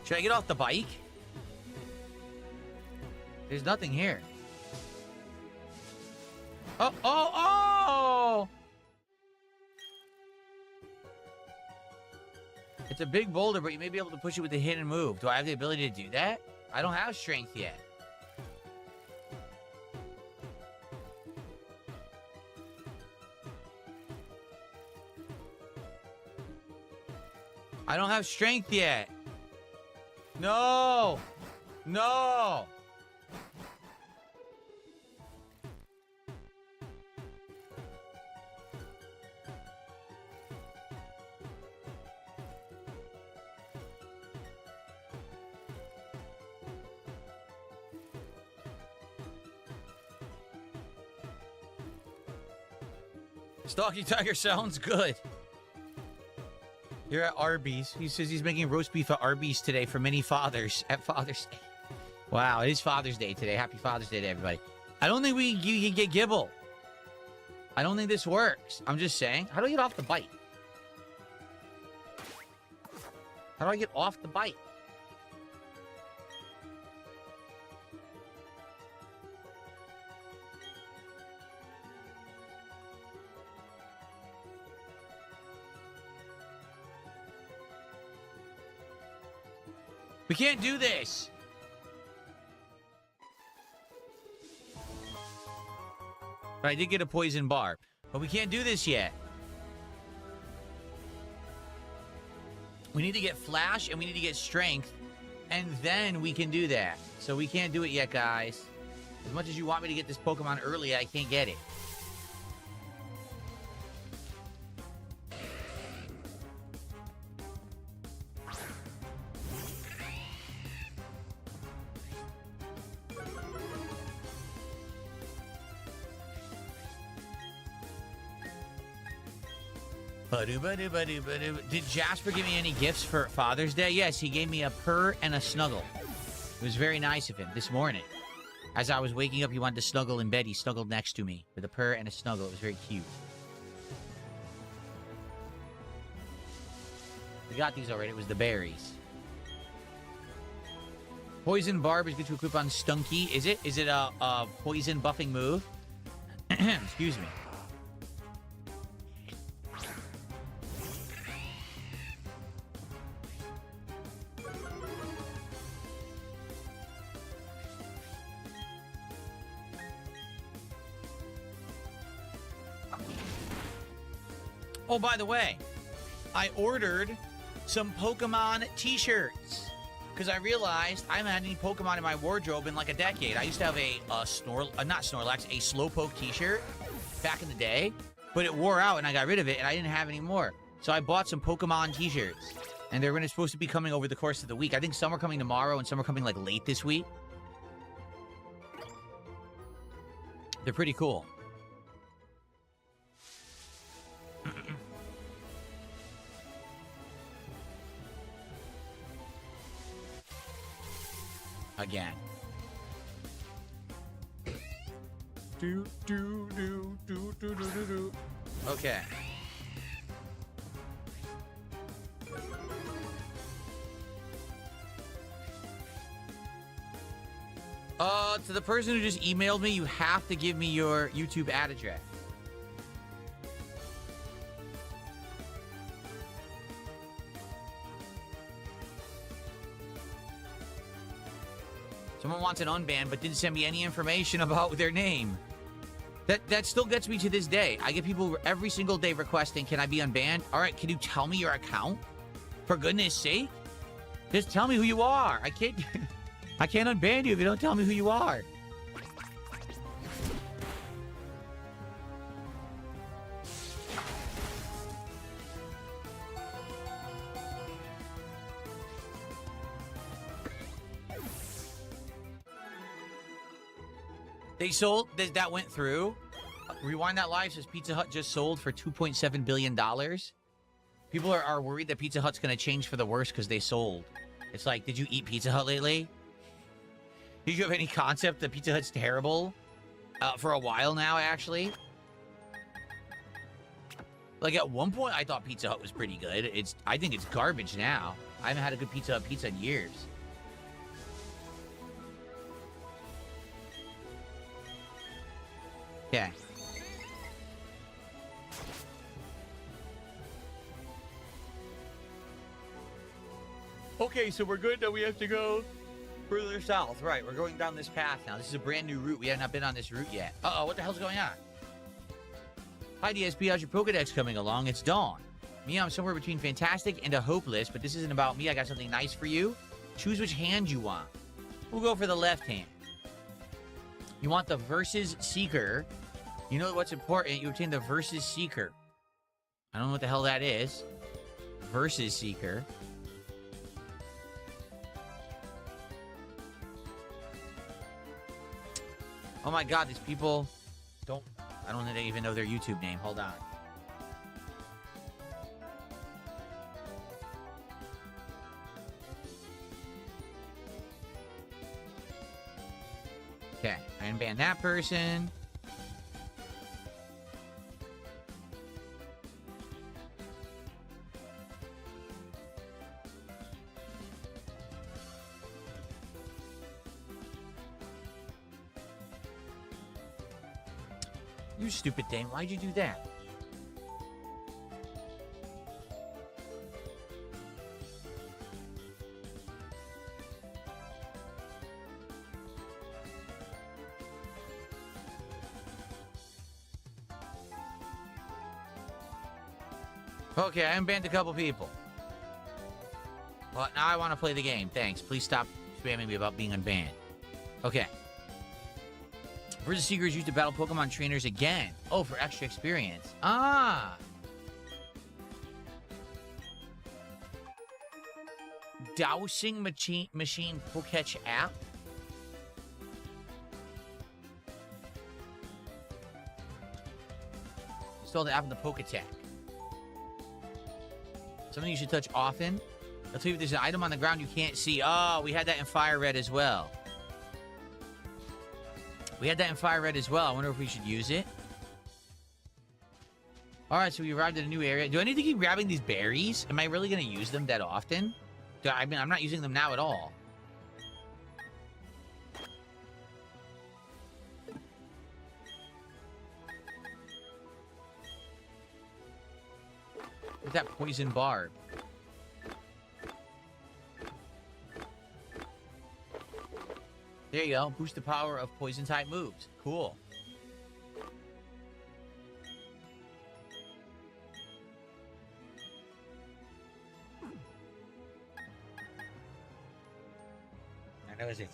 Should I get off the bike? There's nothing here. Oh, oh, oh! It's a big boulder, but you may be able to push it with the hit and move. Do I have the ability to do that? I don't have strength yet. I don't have strength yet. No! No! Stalky Tiger sounds good. You're at Arby's. He says he's making roast beef at Arby's today for many fathers at Father's Day. Wow, it is Father's Day today. Happy Father's Day to everybody. I don't think you can get Gibble. I don't think this works. I'm just saying. How do I get off the bike? How do I get off the bike? We can't do this. But I did get a poison barb. But we can't do this yet. We need to get flash and we need to get strength. And then we can do that. So we can't do it yet, guys. As much as you want me to get this Pokemon early, I can't get it. Did Jasper give me any gifts for Father's Day? Yes, he gave me a purr and a snuggle. It was very nice of him this morning. As I was waking up, he wanted to snuggle in bed. He snuggled next to me with a purr and a snuggle. It was very cute. We got these already. It was the berries. Poison Barb is good to equip on Stunky. Is it? Is it a poison buffing move? Excuse me. Oh, by the way, I ordered some Pokemon t-shirts because I realized I haven't had any Pokemon in my wardrobe in like a decade. I used to have a not Snorlax, a Slowpoke t-shirt back in the day, but it wore out and I got rid of it and I didn't have any more. So I bought some Pokemon t-shirts and they're supposed to be coming over the course of the week. I think some are coming tomorrow and some are coming like late this week. They're pretty cool. Again. Okay. To the person who just emailed me, you have to give me your YouTube ad address. Someone wants an unban, but didn't send me any information about their name. That still gets me to this day. I get people every single day requesting, can I be unbanned? All right, can you tell me your account? For goodness sake. Just tell me who you are. I can't unban you if you don't tell me who you are. They sold, that went through. Rewind That Live says Pizza Hut just sold for $2.7 billion. People are worried that Pizza Hut's going to change for the worse because they sold. It's like, did you eat Pizza Hut lately? Did you have any concept that Pizza Hut's terrible? For a while now, actually. Like, at one point, I thought Pizza Hut was pretty good. I think it's garbage now. I haven't had a good Pizza Hut pizza in years. Yeah. Okay, so we're good. Now we have to go further south. Right, we're going down this path now. This is a brand new route. We have not been on this route yet. Uh-oh, what the hell's going on? Hi, DSP. How's your Pokedex coming along? It's Dawn. Me, I'm somewhere between fantastic and a hopeless, but this isn't about me. I got something nice for you. Choose which hand you want. We'll go for the left hand. You want the Versus Seeker. You know what's important? You obtain the Versus Seeker. I don't know what the hell that is. Versus Seeker. Oh my god, these people I don't even know their YouTube name. Hold on. Okay, I unban that person. You stupid thing. Why'd you do that? Okay, I unbanned a couple people. Well, now I want to play the game. Thanks. Please stop spamming me about being unbanned. Okay. Versus Seeker is used to battle Pokemon trainers again. Oh, for extra experience. Ah! Dowsing Machine Poketch app? Install the app in the Poketech. Something you should touch often. I'll tell you if there's an item on the ground you can't see. Oh, we had that in Fire Red as well. We had that in Fire Red as well. I wonder if we should use it. Alright, so we arrived at a new area. Do I need to keep grabbing these berries? Am I really going to use them that often? I'm not using them now at all. What's that poison barb? There you go. Boost the power of poison-type moves. Cool. That was it.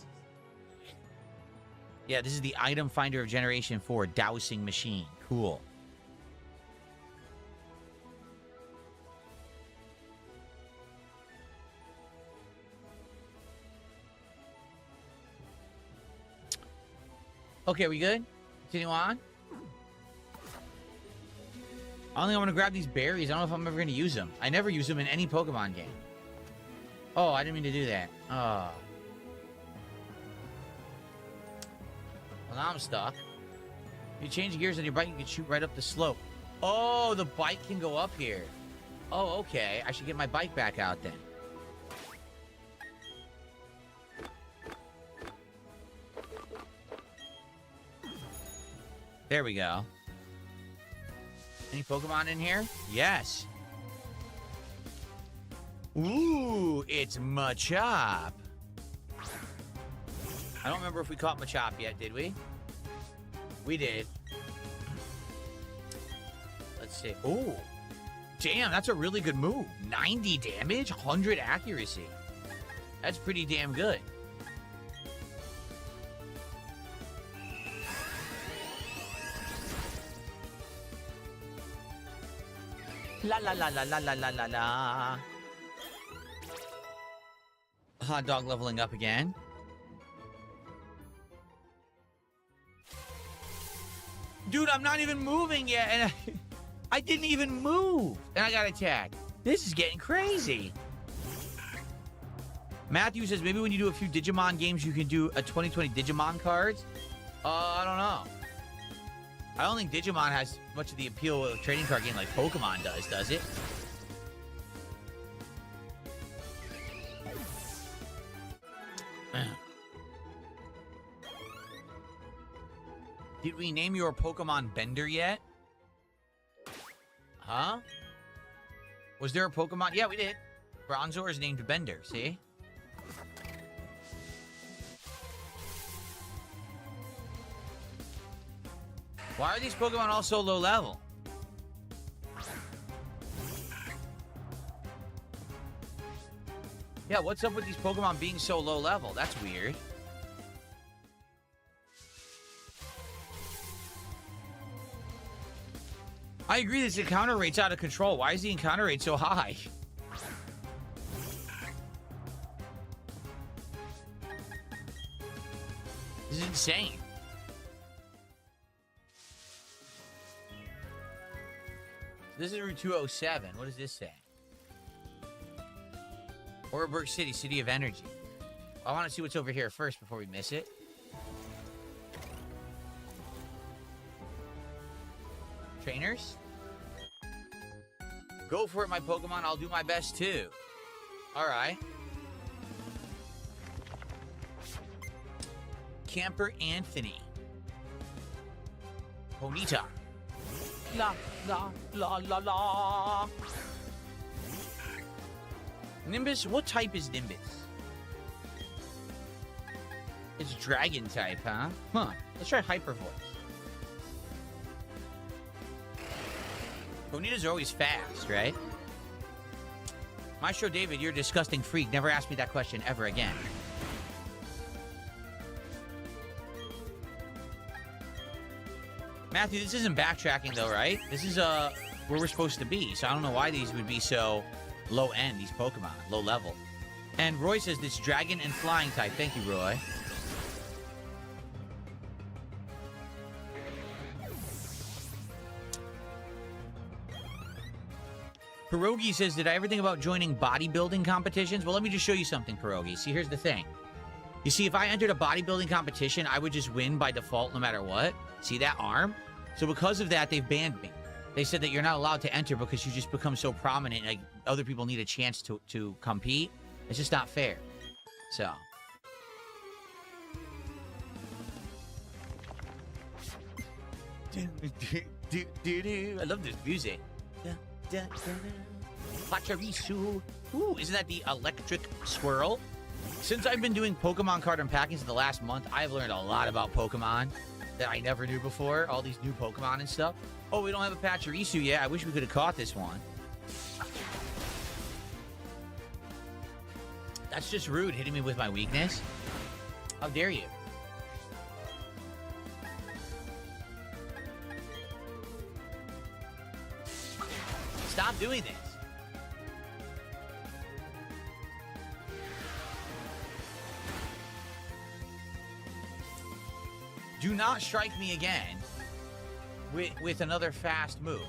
Yeah, this is the item finder of Generation 4 dowsing machine. Cool. Okay, we good? Continue on. I don't think I'm going to grab these berries. I don't know if I'm ever going to use them. I never use them in any Pokemon game. Oh, I didn't mean to do that. Oh. Well, now I'm stuck. If you change gears on your bike, you can shoot right up the slope. Oh, the bike can go up here. Oh, okay. I should get my bike back out then. There we go. Any Pokemon in here? Yes. Ooh, it's Machop. I don't remember if we caught Machop yet, did we? We did. Let's see. Ooh. Damn, that's a really good move. 90 damage, 100 accuracy. That's pretty damn good. La la la la la la la la la. Hot dog leveling up again. Dude, I'm not even moving yet, and I didn't even move, and I got attacked. This is getting crazy. Matthew says maybe when you do a few Digimon games, you can do a 2020 Digimon cards. I don't know. I don't think Digimon has much of the appeal of a trading card game like Pokemon does it? Did we name your Pokemon Bender yet? Huh? Was there a Pokemon? Yeah, we did. Bronzor is named Bender, see? Why are these Pokemon all so low level? Yeah, what's up with these Pokemon being so low level? That's weird. I agree, this encounter rate's out of control. Why is the encounter rate so high? This is insane. This is Route 207. What does this say? Oreburg City, City of Energy. I want to see what's over here first before we miss it. Trainers? Go for it, my Pokemon. I'll do my best, too. Alright. Camper Anthony. Ponyta. La, la, la, la, la. Nimbus? What type is Nimbus? It's Dragon type, huh? Huh. Let's try Hyper Voice. Ponytas are always fast, right? Maestro David, you're a disgusting freak. Never ask me that question ever again. Matthew, this isn't backtracking though, right? This is where we're supposed to be. So I don't know why these would be so low end, these Pokemon, low level. And Roy says this dragon and flying type. Thank you, Roy. Pierogi says, did I ever think about joining bodybuilding competitions? Well, let me just show you something, Pierogi. See, here's the thing. You see, if I entered a bodybuilding competition, I would just win by default no matter what. See that arm? So because of that, they've banned me. They said that you're not allowed to enter because you just become so prominent. Like, other people need a chance to compete. It's just not fair. So. I love this music. Pachirisu. Ooh, isn't that the electric swirl? Since I've been doing Pokemon card unpackings in the last month, I've learned a lot about Pokemon that I never knew before. All these new Pokemon and stuff. Oh, we don't have a Pachirisu yet. I wish we could have caught this one. That's just rude, hitting me with my weakness. How dare you? Stop doing this. Do not strike me again with another fast move.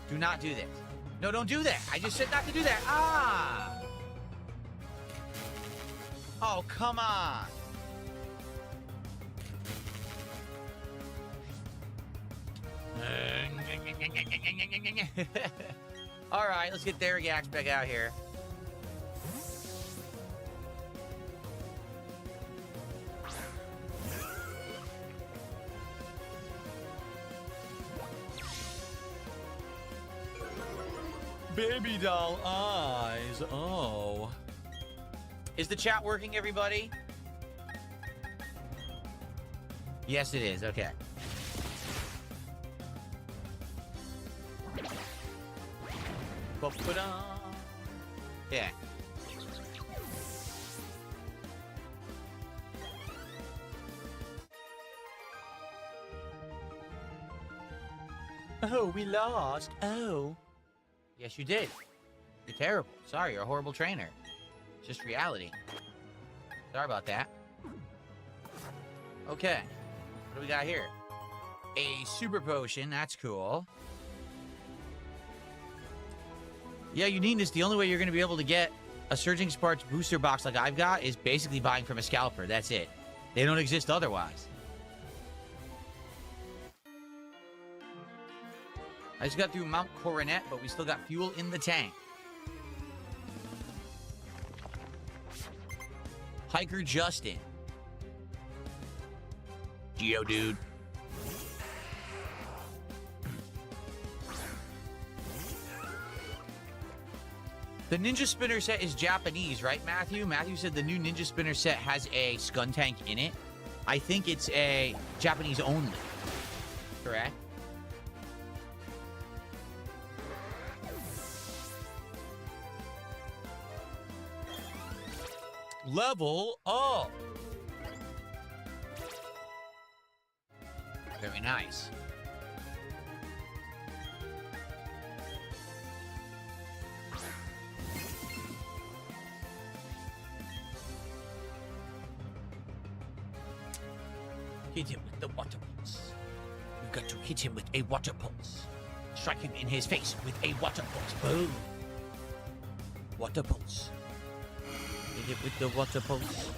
Do not do this. No, don't do that. I just said not to do that. Ah! Oh, come on. All right, let's get Therigax back out here. Baby doll eyes. Oh. Is the chat working, everybody? Yes, it is. Okay. Yeah. Oh, we lost. Oh. Yes, you did. You're terrible. Sorry, you're a horrible trainer. It's just reality. Sorry about that. Okay. What do we got here? A super potion. That's cool. Yeah, you need this. The only way you're going to be able to get a Surging Sparks booster box like I've got is basically buying from a scalper. That's it. They don't exist otherwise. I just got through Mount Coronet, but we still got fuel in the tank. Hiker Justin. Geodude. The Ninja Spinner set is Japanese, right, Matthew? Matthew said the new Ninja Spinner set has a Skuntank in it. I think it's a Japanese only. Correct? Level up. Very nice. Hit him with the water pulse. You've got to hit him with a water pulse. Strike him in his face with a water pulse. Boom. Water pulse. Hit it with the water pulse.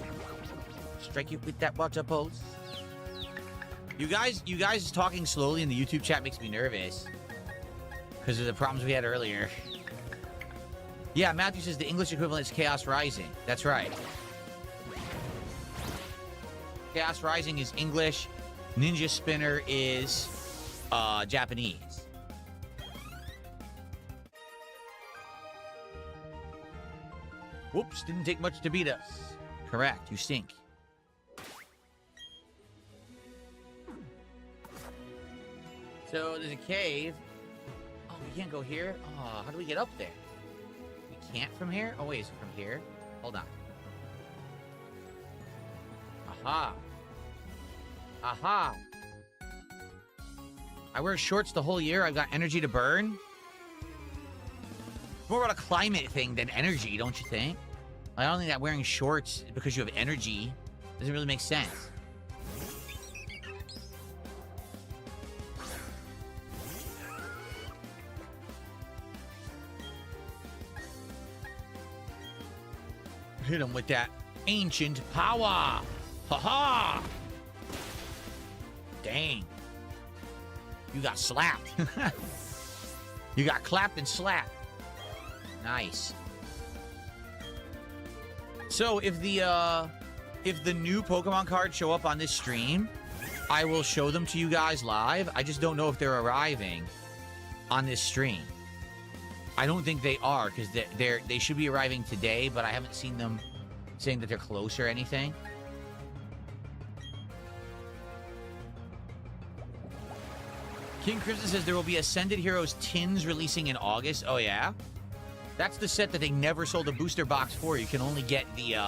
Strike it with that water pulse. You guys talking slowly in the YouTube chat makes me nervous. Because of the problems we had earlier. Yeah, Matthew says the English equivalent is Chaos Rising. That's right. Chaos Rising is English. Ninja Spinner is Japanese. Whoops, didn't take much to beat us. Correct, you stink. So there's a cave. Oh, we can't go here? Oh, how do we get up there? We can't from here? Oh, wait, is it from here? Hold on. Aha. Aha. I wear shorts the whole year. I've got energy to burn. It's more about a climate thing than energy, don't you think? I don't think that wearing shorts because you have energy doesn't really make sense. Hit him with that ancient power. Ha-ha! Dang. You got slapped. You got clapped and slapped. Nice. So if the new Pokemon cards show up on this stream, I will show them to you guys live. I just don't know if they're arriving on this stream. I don't think they are, because they should be arriving today, but I haven't seen them saying that they're close or anything. King Crimson says there will be Ascended Heroes tins releasing in August. Oh, yeah? That's the set that they never sold a booster box for. You can only get the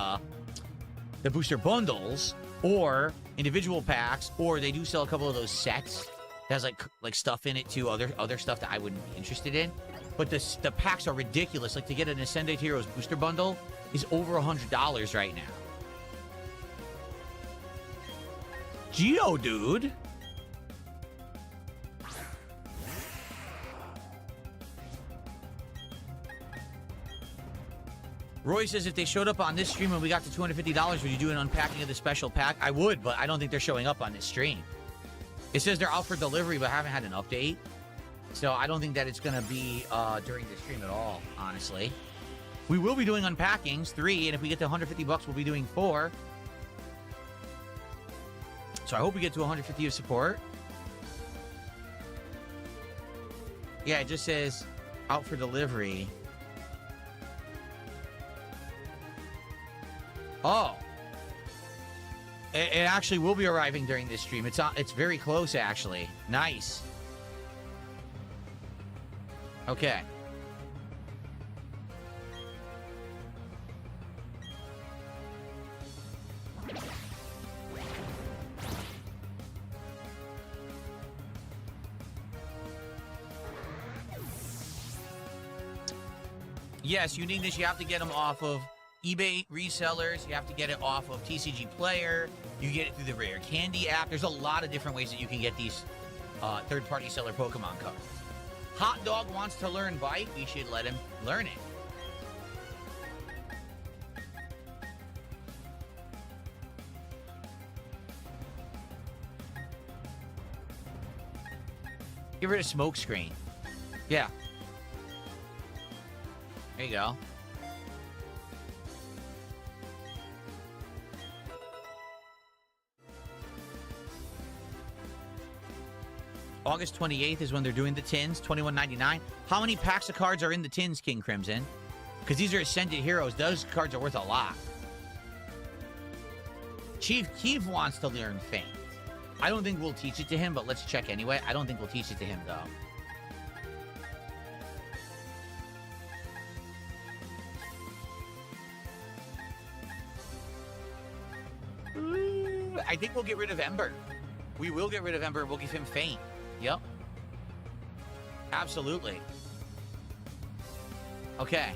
the booster bundles or individual packs, or they do sell a couple of those sets that has like stuff in it too, other stuff that I wouldn't be interested in. But the packs are ridiculous. Like to get an Ascended Heroes booster bundle is over $100 right now. Geodude. Roy says if they showed up on this stream and we got to $250, would you do an unpacking of the special pack? I would, but I don't think they're showing up on this stream. It says they're out for delivery, but I haven't had an update. So I don't think that it's going to be during the stream at all, honestly. We will be doing unpackings, 3, and if we get to $150, we'll be doing 4. So I hope we get to 150 of support. Yeah, it just says out for delivery. Oh. It actually will be arriving during this stream. It's very close, actually. Nice. Okay. Yes, uniqueness, you have to get them off of eBay resellers. You have to get it off of TCG Player. You get it through the Rare Candy app. There's a lot of different ways that you can get these third-party seller Pokemon cards. Hot Dog wants to learn Bite. We should let him learn it. Get rid of Smokescreen. Yeah. There you go. August 28th is when they're doing the tins, $21.99. How many packs of cards are in the tins, King Crimson? Because these are Ascended Heroes. Those cards are worth a lot. Chief Keeve wants to learn Feint. I don't think we'll teach it to him, but let's check anyway. I don't think we'll teach it to him, though. I think we'll get rid of Ember. We will get rid of Ember and we'll give him Feint. Yep. Absolutely. Okay.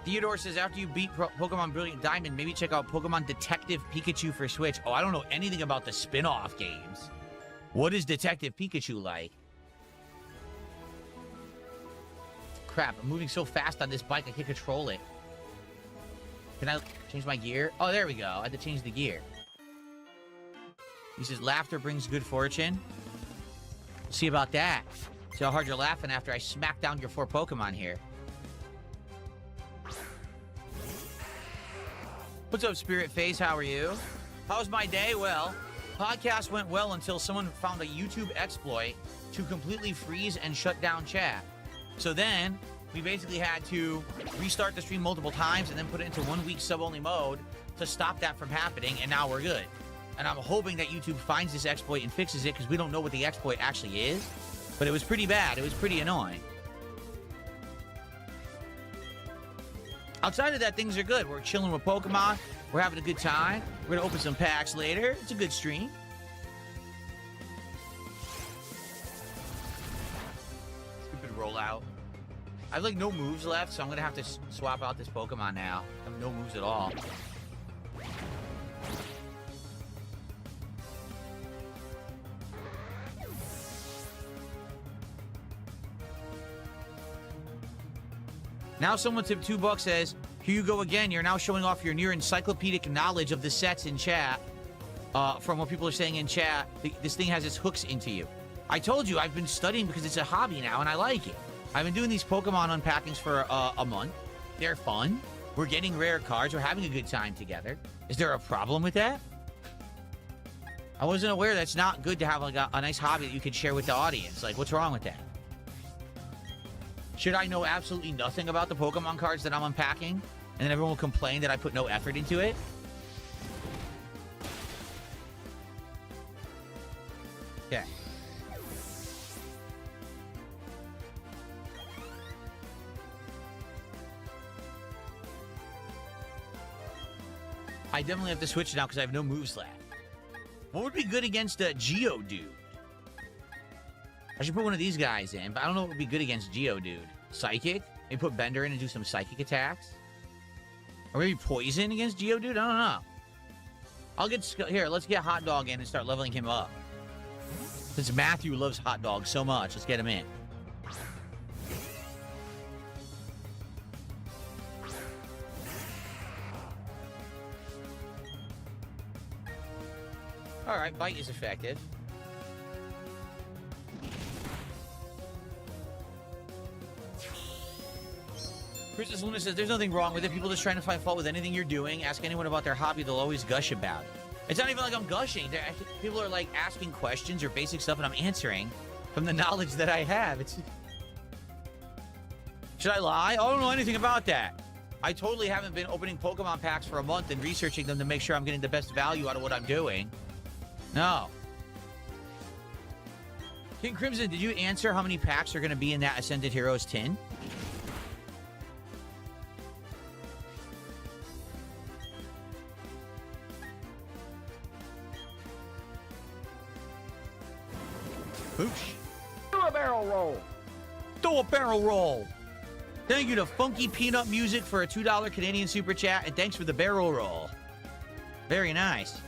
Theodore says, after you beat Pokemon Brilliant Diamond, maybe check out Pokemon Detective Pikachu for Switch. Oh, I don't know anything about the spin-off games. What is Detective Pikachu like? Crap, I'm moving so fast on this bike, I can't control it. Can I change my gear? Oh, there we go. I had to change the gear. He says, laughter brings good fortune. See about that. See how hard you're laughing after I smack down your 4 Pokemon here. What's up, Spirit Face? How are you? How's my day? Well, podcast went well until someone found a YouTube exploit to completely freeze and shut down chat. So then we basically had to restart the stream multiple times and then put it into 1-week sub-only mode to stop that from happening, and now we're good. And I'm hoping that YouTube finds this exploit and fixes it because we don't know what the exploit actually is. But it was pretty bad. It was pretty annoying. Outside of that, things are good. We're chilling with Pokemon. We're having a good time. We're going to open some packs later. It's a good stream. Stupid rollout. I have, like, no moves left, so I'm going to have to swap out this Pokemon now. I have no moves at all. Now someone tipped $2 says, here you go again. You're now showing off your near encyclopedic knowledge of the sets in chat. From what people are saying in chat, this thing has its hooks into you. I told you, I've been studying because it's a hobby now and I like it. I've been doing these Pokemon unpackings for a month. They're fun. We're getting rare cards. We're having a good time together. Is there a problem with that? I wasn't aware that's not good to have like a nice hobby that you could share with the audience. Like, what's wrong with that? Should I know absolutely nothing about the Pokemon cards that I'm unpacking? And then everyone will complain that I put no effort into it? Okay. I definitely have to switch now because I have no moves left. What would be good against a Geodude? I should put one of these guys in, but I don't know what would be good against Geodude. Psychic? Maybe put Bender in and do some psychic attacks? Or maybe Poison against Geodude? I don't know. I'll get... Here, let's get Hot Dog in and start leveling him up. Since Matthew loves Hot Dog so much, let's get him in. Alright, Bite is effective. Princess Luna says, there's nothing wrong with it. People just trying to find fault with anything you're doing. Ask anyone about their hobby, they'll always gush about it. It's not even like I'm gushing. People are like asking questions or basic stuff and I'm answering from the knowledge that I have. Should I lie? I don't know anything about that. I totally haven't been opening Pokemon packs for a month and researching them to make sure I'm getting the best value out of what I'm doing. No. King Crimson, did you answer how many packs are going to be in that Ascended Heroes tin? Boosh. Do a barrel roll. Do a barrel roll. Thank you to Funky Peanut Music for a $2 Canadian Super Chat, and thanks for the barrel roll. Very nice.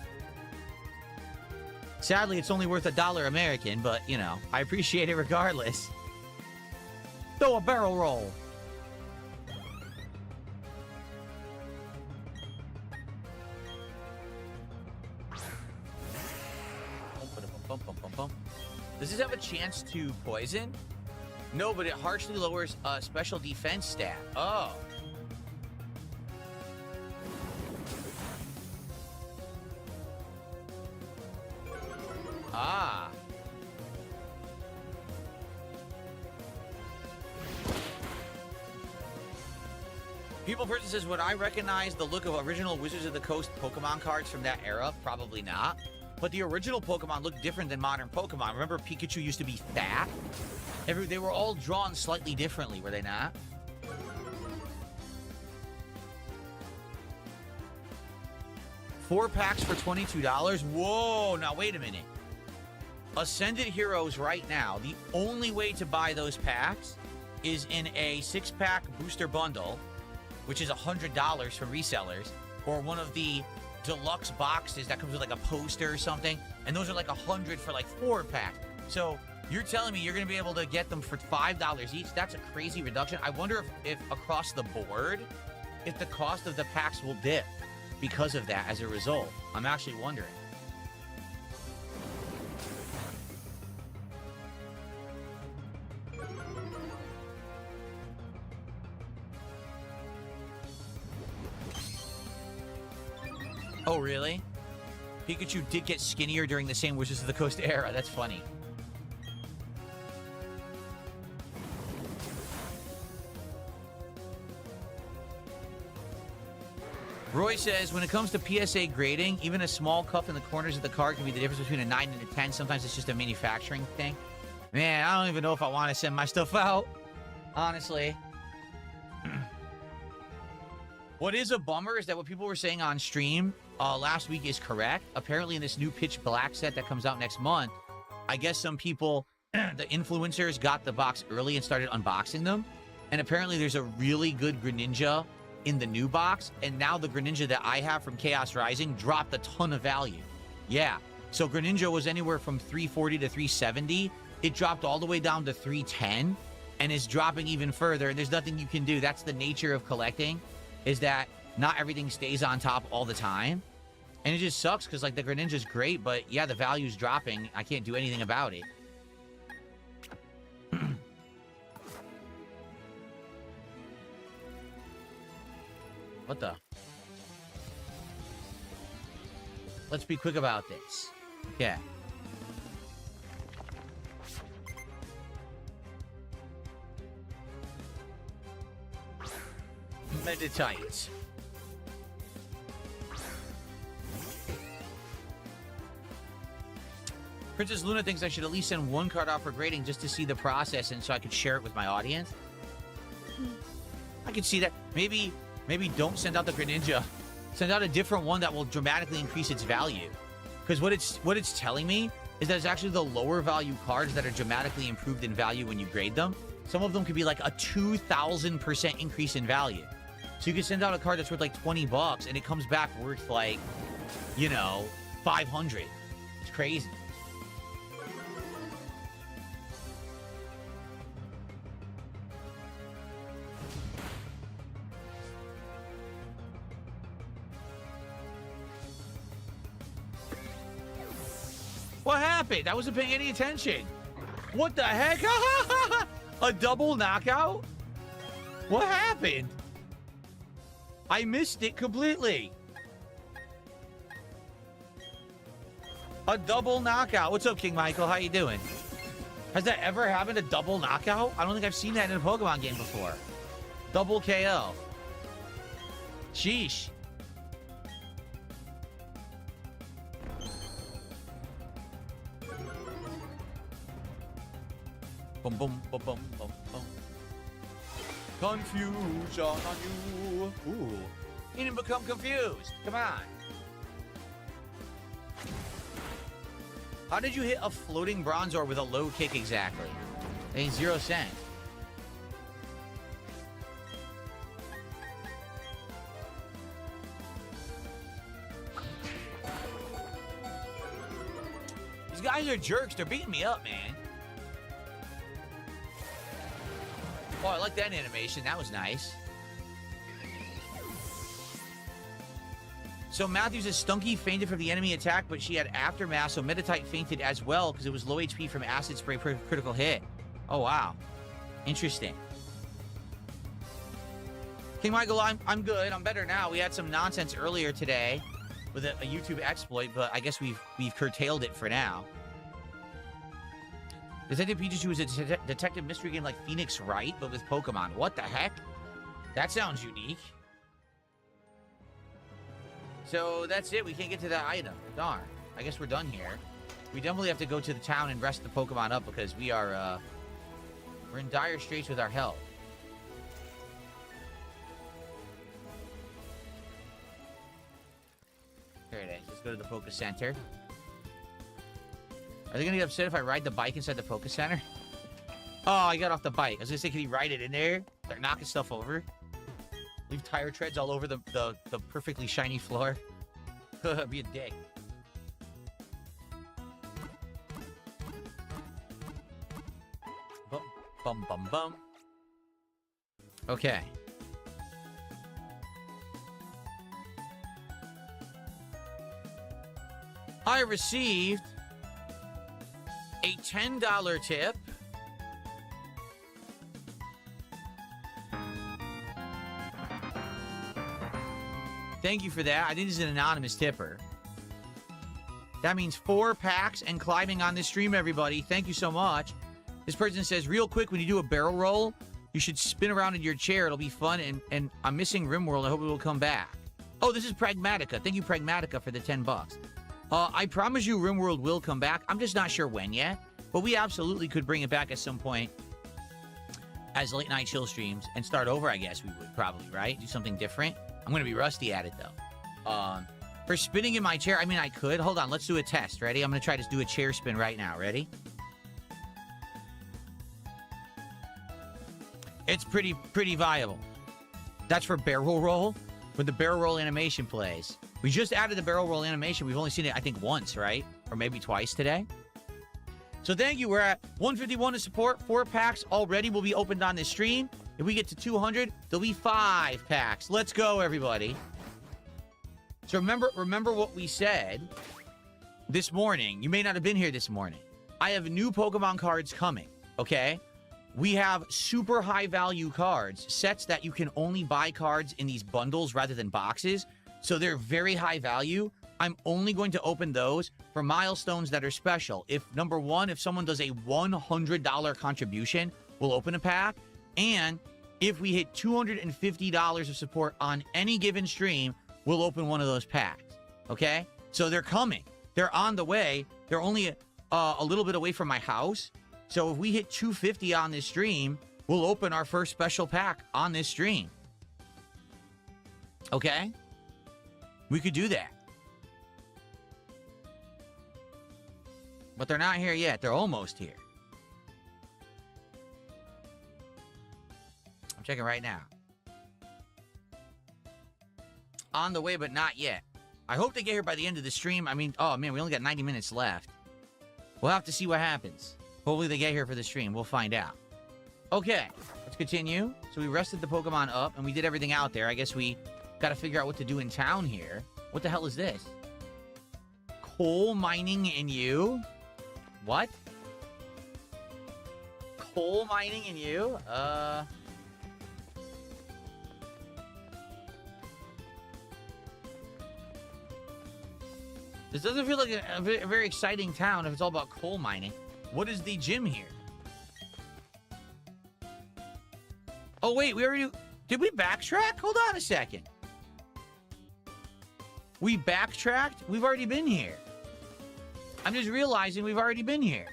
Sadly, it's only worth $1 American, but, you know, I appreciate it regardless. Do a barrel roll. Does this have a chance to poison? No, but it harshly lowers a special defense stat. Oh. Ah. People person says, would I recognize the look of original Wizards of the Coast Pokemon cards from that era? Probably not. But the original Pokemon looked different than modern Pokemon. Remember Pikachu used to be fat? They were all drawn slightly differently, were they not? Four packs for $22? Whoa, now wait a minute. Ascended Heroes right now, the only way to buy those packs is in a 6-pack booster bundle, which is $100 from resellers, or one of the deluxe boxes that comes with like a poster or something, and those are like $100 for like 4 packs. So you're telling me you're going to be able to get them for $5 each? That's a crazy reduction. I wonder if across the board, if the cost of the packs will dip because of that as a result. I'm actually wondering. Oh, really? Pikachu did get skinnier during the same Wizards of the Coast era. That's funny. Roy says, when it comes to PSA grading, even a small cuff in the corners of the card can be the difference between a 9 and a 10. Sometimes it's just a manufacturing thing. Man, I don't even know if I want to send my stuff out. Honestly. What is a bummer is that what people were saying on stream last week is correct. Apparently in this new Pitch Black set that comes out next month, I guess some people, the influencers, got the box early and started unboxing them. And apparently there's a really good Greninja in the new box. And now the Greninja that I have from Chaos Rising dropped a ton of value. Yeah. So Greninja was anywhere from 340 to 370. It dropped all the way down to 310 and is dropping even further. And there's nothing you can do. That's the nature of collecting, is that not everything stays on top all the time. And it just sucks because, like, the Greninja's great, but, yeah, the value's dropping. I can't do anything about it. What the? Let's be quick about this. Yeah. Meditate. Princess Luna thinks I should at least send one card off for grading just to see the process and so I could share it with my audience. I could see that. Maybe don't send out the Greninja. Send out a different one that will dramatically increase its value. Because what it's telling me is that it's actually the lower value cards that are dramatically improved in value when you grade them. Some of them could be like a 2,000% increase in value. So you could send out a card that's worth like $20 and it comes back worth like, you know, 500. It's crazy. What happened? I wasn't paying any attention. What the heck? A double knockout? What happened? I missed it completely. A double knockout. What's up, King Michael? How you doing? Has that ever happened, a double knockout? I don't think I've seen that in a Pokemon game before. Double KO. Sheesh. Boom, boom, boom, boom, boom, boom. Confusion on you. Ooh. You didn't become confused. Come on. How did you hit a floating Bronzor with a low kick exactly? It ain't 0 cents. These guys are jerks. They're beating me up, man. Oh, I like that animation. That was nice. So Matthew says Stunky fainted from the enemy attack, but she had aftermath, so Meditite fainted as well because it was low HP from acid spray per critical hit. Oh, wow. Interesting. King Michael, I'm good. I'm better now. We had some nonsense earlier today with a YouTube exploit, but I guess we've curtailed it for now. Detective Pikachu is a detective mystery game like Phoenix Wright, but with Pokemon. What the heck? That sounds unique. So that's it. We can't get to that item. Darn. I guess we're done here. We definitely have to go to the town and rest the Pokemon up because we are, we're in dire straits with our health. There it is. Let's go to the Poké Center. Are they going to get upset if I ride the bike inside the Poké Center? Oh, I got off the bike. I was going to say, can he ride it in there? Start knocking stuff over? Leave tire treads all over the perfectly shiny floor? Be a dick. Bum, bum, bum, bum. Okay. I received a $10 tip. Thank you for that. I think this is an anonymous tipper. That means 4 packs and climbing on this stream, everybody. Thank you so much. This person says, real quick, when you do a barrel roll, you should spin around in your chair. It'll be fun, and I'm missing RimWorld. I hope it will come back. Oh, this is Pragmatica. Thank you, Pragmatica, for the $10. I promise you RimWorld will come back. I'm just not sure when yet, but we absolutely could bring it back at some point as late night chill streams and start over, I guess we would probably, right? Do something different. I'm going to be rusty at it, though. For spinning in my chair, I mean, I could. Hold on, let's do a test. Ready? I'm going to try to do a chair spin right now. Ready? It's pretty viable. That's for barrel roll, when the barrel roll animation plays. We just added the barrel roll animation. We've only seen it, I think, once, right? Or maybe twice today. So thank you. We're at 151 to support. 4 packs already will be opened on this stream. If we get to 200, there'll be 5 packs. Let's go, everybody. So remember what we said this morning. You may not have been here this morning. I have new Pokemon cards coming, okay? We have super high value cards, sets that you can only buy cards in these bundles rather than boxes. So they're very high value. I'm only going to open those for milestones that are special. If number one, if someone does a $100 contribution, we'll open a pack. And if we hit $250 of support on any given stream, we'll open one of those packs. Okay? So they're coming. They're on the way. They're only a little bit away from my house. So if we hit 250 on this stream, we'll open our first special pack on this stream. Okay? We could do that. But they're not here yet. They're almost here. I'm checking right now. On the way, but not yet. I hope they get here by the end of the stream. I mean, oh man, we only got 90 minutes left. We'll have to see what happens. Hopefully they get here for the stream. We'll find out. Okay, let's continue. So we rested the Pokemon up, and we did everything out there. I guess we got to figure out what to do in town here. What the hell is this? Coal mining in you? What? Coal mining in you? This doesn't feel like a very exciting town if it's all about coal mining. What is the gym here? Oh, wait, we already... Did we backtrack? Hold on a second. We backtracked? We've already been here. I'm just realizing we've already been here.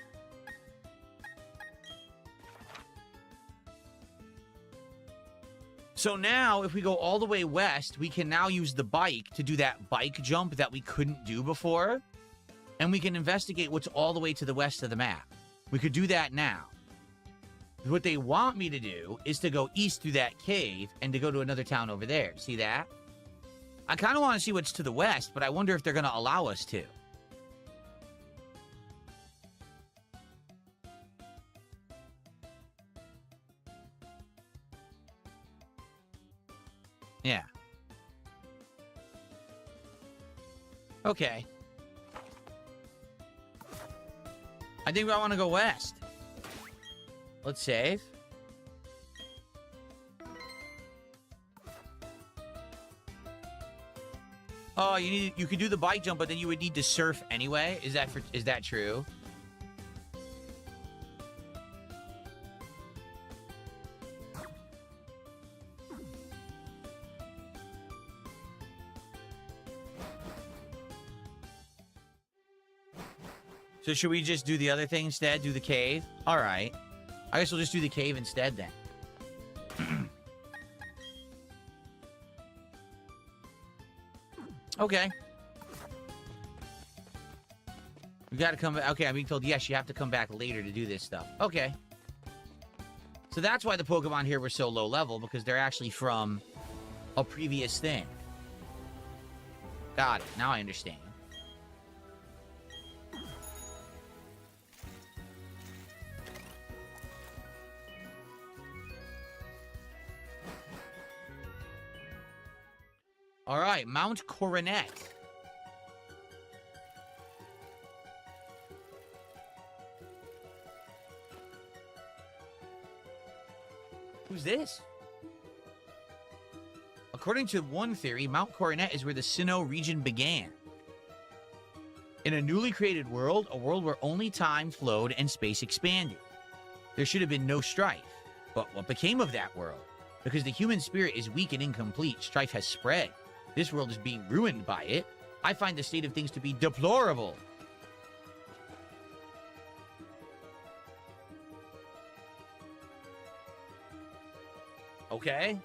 So now, if we go all the way west, we can now use the bike to do that bike jump that we couldn't do before. And we can investigate what's all the way to the west of the map. We could do that now. What they want me to do is to go east through that cave and to go to another town over there. See that? I kind of want to see what's to the west, but I wonder if they're going to allow us to. Yeah. Okay. I think I want to go west. Let's save. Oh, you could do the bike jump, but then you would need to surf anyway. Is that true? So should we just do the other thing instead? Do the cave? All right. I guess we'll just do the cave instead then. Okay. We gotta come back. Okay, I'm being told, yes, you have to come back later to do this stuff. Okay. So that's why the Pokemon here were so low level, because they're actually from a previous thing. Got it. Now I understand. All right, Mount Coronet. Who's this? According to one theory, Mount Coronet is where the Sinnoh region began. In a newly created world, a world where only time flowed and space expanded. There should have been no strife. But what became of that world? Because the human spirit is weak and incomplete, strife has spread. This world is being ruined by it. I find the state of things to be deplorable. Okay.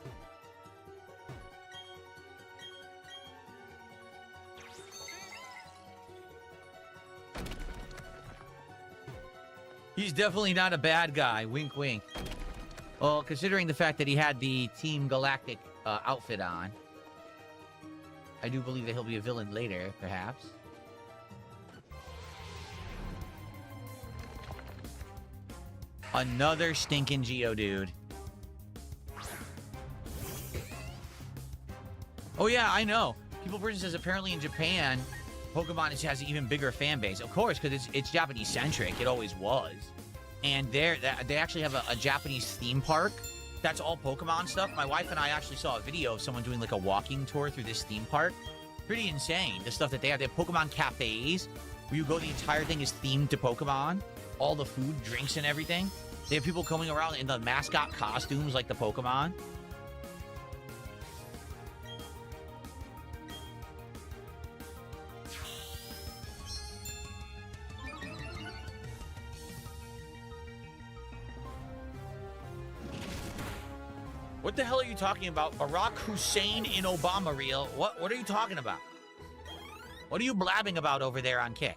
He's definitely not a bad guy. Wink, wink. Well, considering the fact that he had the Team Galactic outfit on, I do believe that he'll be a villain later, perhaps. Another stinking Geodude. Oh yeah, I know. People version says apparently in Japan, Pokemon has an even bigger fan base. Of course, because it's Japanese-centric. It always was. And they actually have a Japanese theme park that's all Pokemon stuff. My wife and I actually saw a video of someone doing like a walking tour through this theme park. Pretty insane, the stuff that they have. They have Pokemon cafes where you go, the entire thing is themed to Pokemon. All the food, drinks, and everything. They have people coming around in the mascot costumes like the Pokemon. What the hell are you talking about? Barack Hussein in Obama reel? What are you talking about? What are you blabbing about over there on Kick?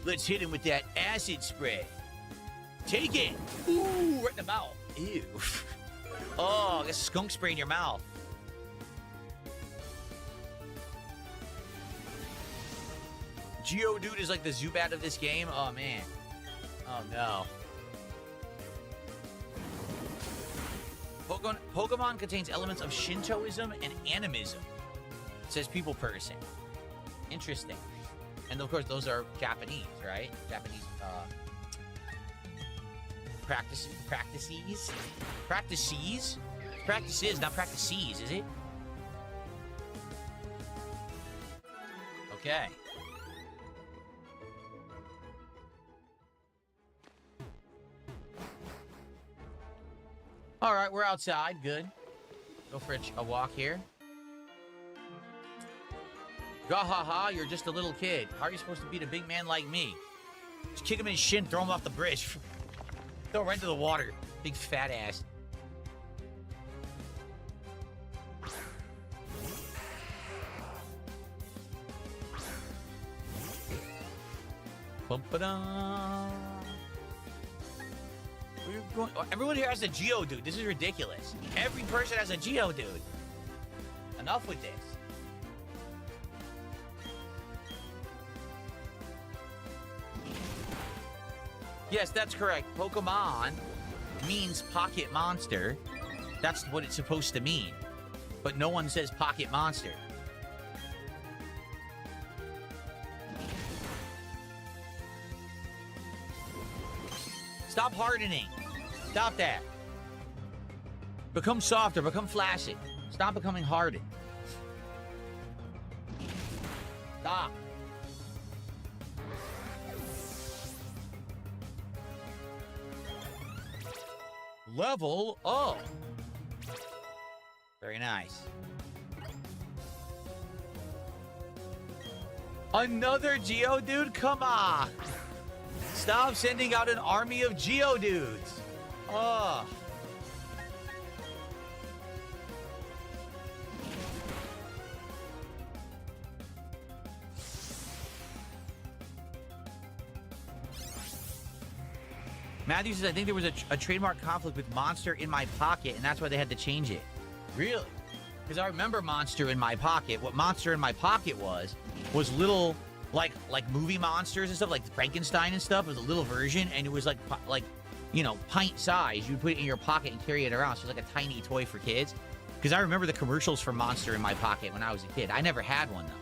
Let's hit him with that acid spray. Take it. Ooh, right in the mouth. Ew. Oh, that's skunk spray in your mouth. Geodude is like the Zubat of this game. Oh, man. Oh, no. Pokemon contains elements of Shintoism and animism. It says people person. Interesting. And of course, those are Japanese, right? Japanese practices, not practices, is it? Okay. All right, we're outside. Good. Go for a walk here. Gahaha, you're just a little kid. How are you supposed to beat a big man like me? Just kick him in his shin, throw him off the bridge. Throw him right into the water. Big fat ass. Bum-ba-da. Everyone here has a Geodude. This is ridiculous. Every person has a Geodude. Enough with this. Yes, that's correct. Pokemon means pocket monster. That's what it's supposed to mean. But no one says pocket monster. Stop hardening. Stop that. Become softer. Become flaccid. Stop becoming hardened. Stop. Level up. Very nice. Another Geodude? Come on. Stop sending out an army of Geodudes. Oh. Matthew says, I think there was a trademark conflict with Monster in My Pocket, and that's why they had to change it. Really? Because I remember Monster in My Pocket. What Monster in My Pocket was little, like movie monsters and stuff, like Frankenstein and stuff. It was a little version, and it was like you know, pint size. You'd put it in your pocket and carry it around. So it was like a tiny toy for kids. Because I remember the commercials for Monster in My Pocket when I was a kid. I never had one, though.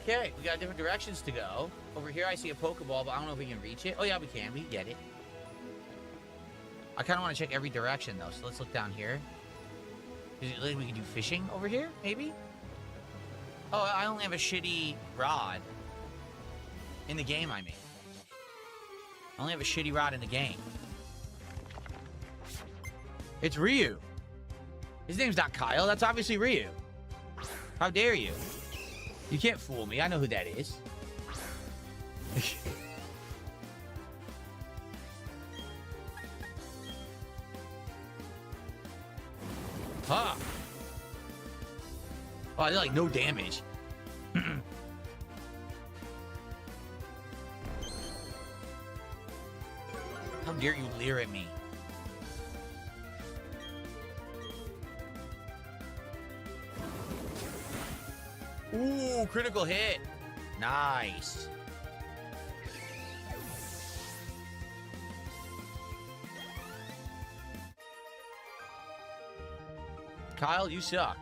Okay, we got different directions to go. Over here, I see a Pokeball, but I don't know if we can reach it. Oh, yeah, we can. We can get it. I kind of want to check every direction, though, so let's look down here. Is it like we can do fishing over here, maybe? Oh, I only have a shitty rod. In the game, I mean. I only have a shitty rod in the game. It's Ryu. His name's not Kyle. That's obviously Ryu. How dare you? You can't fool me. I know who that is. Huh. Oh, they're like no damage. How dare you leer at me? Ooh, critical hit. Nice. Kyle, you suck.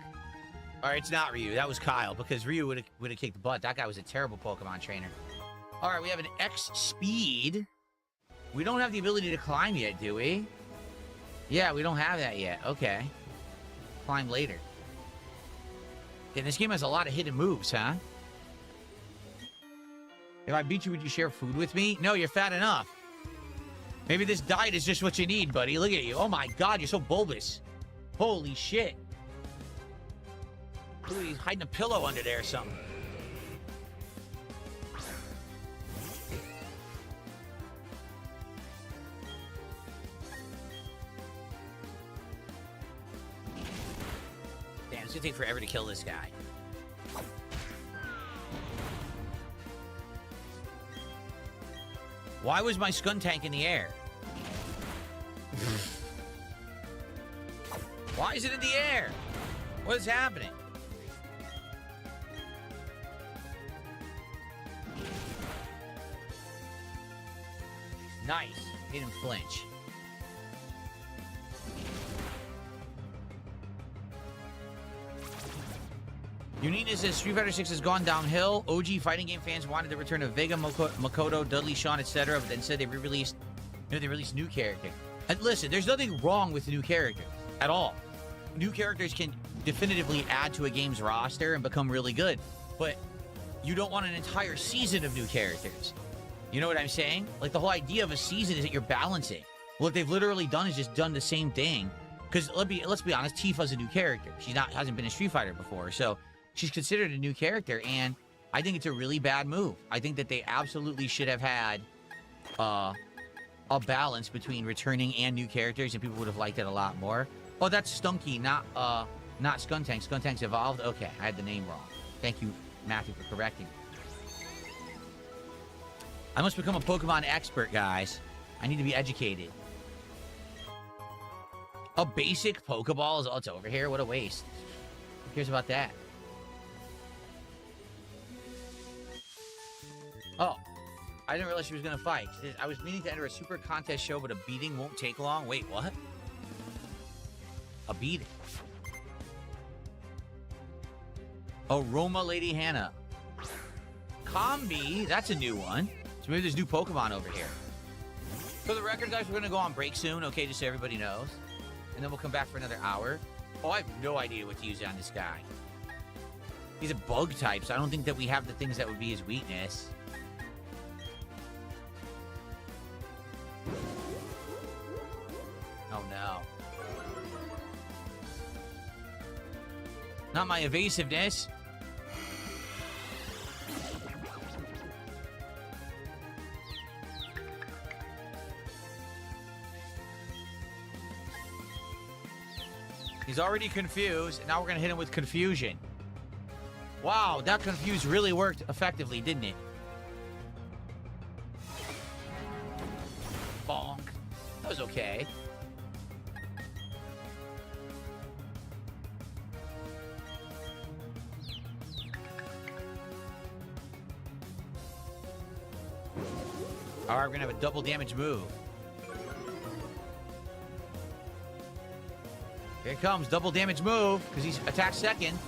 All right, it's not Ryu. That was Kyle, because Ryu would have kicked butt. That guy was a terrible Pokemon trainer. All right, we have an X Speed. We don't have the ability to climb yet, do we? Yeah, we don't have that yet. Okay. Climb later. And this game has a lot of hidden moves, huh? If I beat you, would you share food with me? No, you're fat enough. Maybe this diet is just what you need, buddy. Look at you. Oh my god, you're so bulbous. Holy shit. Look, he's hiding a pillow under there or something. Damn, it's gonna take forever to kill this guy. Why was my skun tank in the air? Why is it in the air? What is happening? Nice. Made him flinch. Uniqueness says Street Fighter 6 has gone downhill. OG fighting game fans wanted the return of Vega, Makoto, Dudley, Shawn, etc., but then said they released new characters. And listen, there's nothing wrong with new characters at all. New characters can definitively add to a game's roster and become really good, but you don't want an entire season of new characters. You know what I'm saying? Like, the whole idea of a season is that you're balancing. What they've literally done is just done the same thing. Because let's be honest, Tifa's a new character. She hasn't been a Street Fighter before, so she's considered a new character, and I think it's a really bad move. I think that they absolutely should have had a balance between returning and new characters, and people would have liked it a lot more. Oh, that's Stunky, not Skuntank. Skuntank's evolved? Okay, I had the name wrong. Thank you, Matthew, for correcting me. I must become a Pokemon expert, guys. I need to be educated. A basic Pokeball is... Oh, it's over here? What a waste. Who cares about that? Oh. I didn't realize she was going to fight. I was meaning to enter a super contest show, but a beating won't take long. Wait, what? A beating. Aroma Lady Hannah. Combi. That's a new one. So maybe there's new Pokemon over here. For the record, guys, we're going to go on break soon, okay, just so everybody knows. And then we'll come back for another hour. Oh, I have no idea what to use on this guy. He's a bug type, so I don't think that we have the things that would be his weakness. Oh, no. Not my evasiveness. He's already confused, and now we're going to hit him with confusion. Wow, that confuse really worked effectively, didn't it? Bonk. That was okay. All right, we're going to have a double damage move. Here it comes, double damage move, because he's attacked second.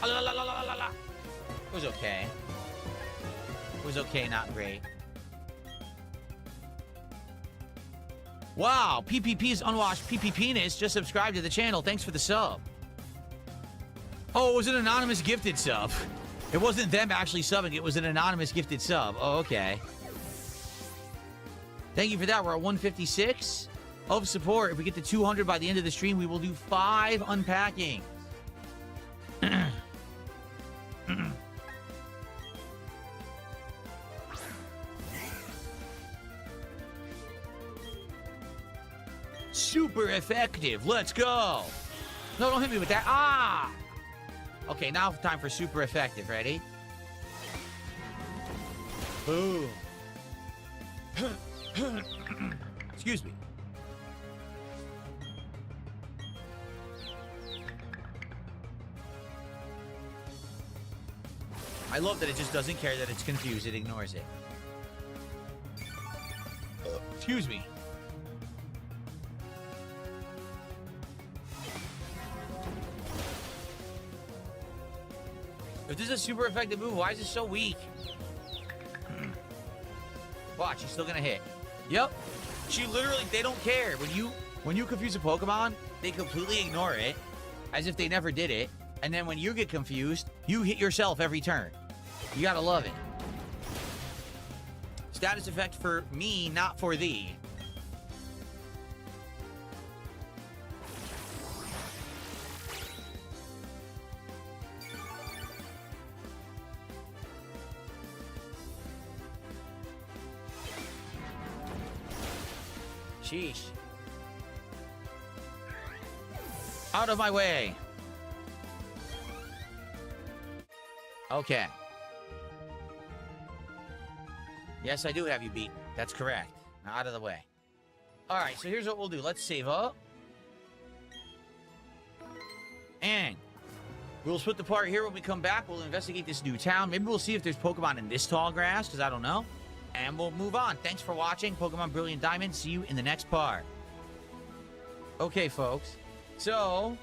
It was okay. It was okay, not great. Wow, PPP's Unwashed PP Penis just subscribed to the channel. Thanks for the sub. Oh, it was an anonymous gifted sub. It wasn't them actually subbing, it was an anonymous gifted sub. Oh, okay. Thank you for that. We're at 156. Of support. If we get to 200 by the end of the stream, we will do 5 unpacking. Super effective. Let's go. No, don't hit me with that. Ah! Okay, now time for super effective. Ready? Boom. Excuse me. I love that it just doesn't care that it's confused. It ignores it. Excuse me. If this is a super effective move, why is it so weak? Watch, he's still gonna hit. Yep. She literally, they don't care. When you confuse a Pokemon, they completely ignore it as if they never did it. And then when you get confused, you hit yourself every turn. You gotta love it. Status effect for me, not for thee. Sheesh. Out of my way. Okay. Yes, I do have you beat. That's correct. Now out of the way. Alright, so here's what we'll do. Let's save up. And we'll split the part here when we come back. We'll investigate this new town. Maybe we'll see if there's Pokemon in this tall grass, because I don't know. And we'll move on. Thanks for watching Pokemon Brilliant Diamond. See you in the next part. Okay, folks. So,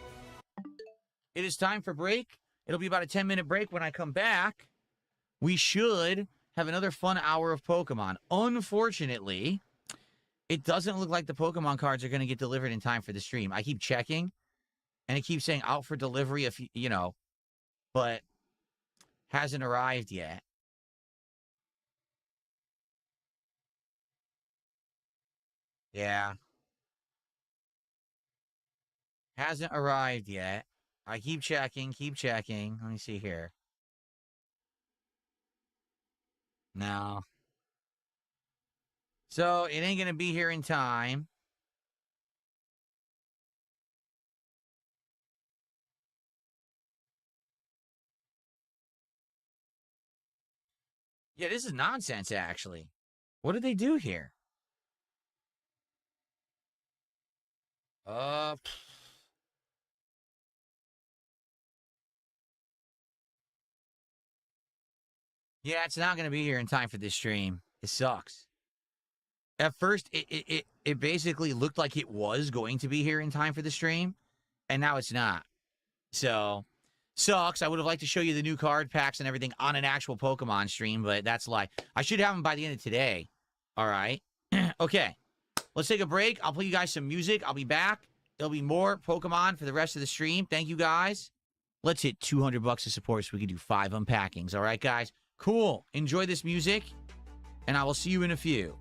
it is time for break. It'll be about a 10-minute break. When I come back, we should have another fun hour of Pokemon. Unfortunately, it doesn't look like the Pokemon cards are going to get delivered in time for the stream. I keep checking, and it keeps saying out for delivery, if you know, but hasn't arrived yet. Yeah. Hasn't arrived yet. I keep checking, keep checking. Let me see here. No. So, it ain't going to be here in time. Yeah, this is nonsense, actually. What did they do here? Yeah, it's not going to be here in time for this stream. It sucks. At first, it basically looked like it was going to be here in time for the stream, and now it's not. So, sucks. I would have liked to show you the new card packs and everything on an actual Pokemon stream, but that's a lie. I should have them by the end of today. All right. Okay. Let's take a break. I'll play you guys some music. I'll be back. There'll be more Pokemon for the rest of the stream. Thank you, guys. Let's hit 200 bucks to support so we can do 5 unpackings. All right, guys? Cool. Enjoy this music, and I will see you in a few.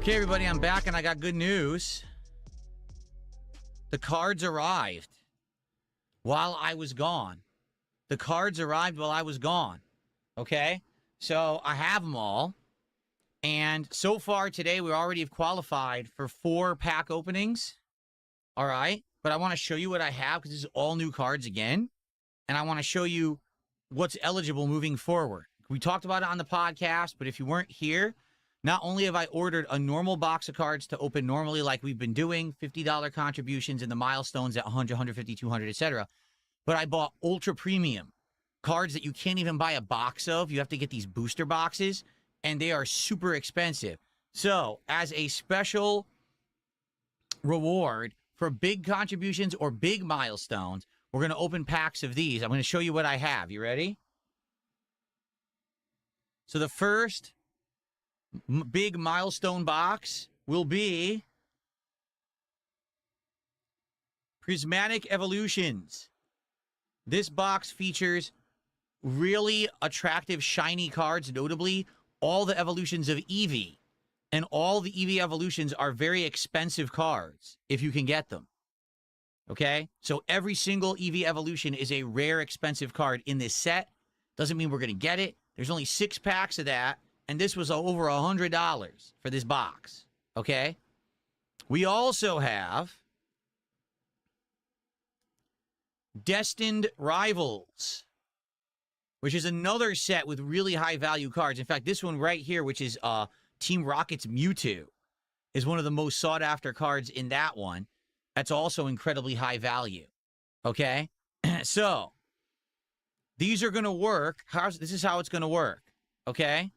Okay, everybody, I'm back, and I got good news. The cards arrived while I was gone. The cards arrived while I was gone. Okay? So I have them all. And so far today, we already have qualified for 4 pack openings. All right? But I want to show you what I have because this is all new cards again. And I want to show you what's eligible moving forward. We talked about it on the podcast, but if you weren't here, not only have I ordered a normal box of cards to open normally like we've been doing, $50 contributions and the milestones at 100, 150, 200, etc., but I bought ultra premium cards that you can't even buy a box of. You have to get these booster boxes, and they are super expensive. So, as a special reward for big contributions or big milestones, we're going to open packs of these. I'm going to show you what I have. You ready? So, the first big milestone box will be Prismatic Evolutions. This box features really attractive, shiny cards, notably all the evolutions of Eevee. And all the Eevee evolutions are very expensive cards, if you can get them. Okay? So every single Eevee evolution is a rare, expensive card in this set. Doesn't mean we're going to get it. There's only 6 packs of that. And this was over $100 for this box. Okay? We also have Destined Rivals, which is another set with really high value cards. In fact, this one right here, which is Team Rocket's Mewtwo, is one of the most sought after cards in that one. That's also incredibly high value. Okay? So, these are going to work. This is how it's going to work. Okay?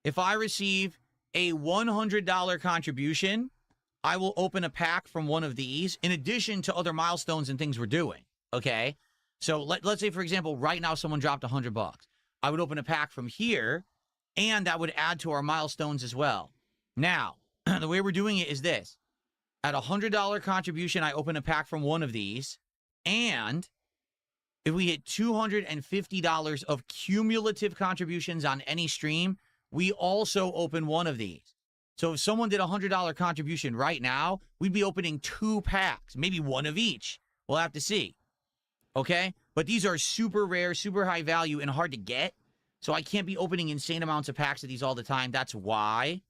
If I receive a $100 contribution, I will open a pack from one of these, in addition to other milestones and things we're doing. Okay? So let's say, for example, right now someone dropped $100. I would open a pack from here, and that would add to our milestones as well. Now, the way we're doing it is this. At a $100 contribution, I open a pack from one of these, and if we hit $250 of cumulative contributions on any stream, we also open one of these. So if someone did a $100 contribution right now, we'd be opening 2 packs, maybe one of each. We'll have to see. Okay? But these are super rare, super high value, and hard to get. So I can't be opening insane amounts of packs of these all the time. That's why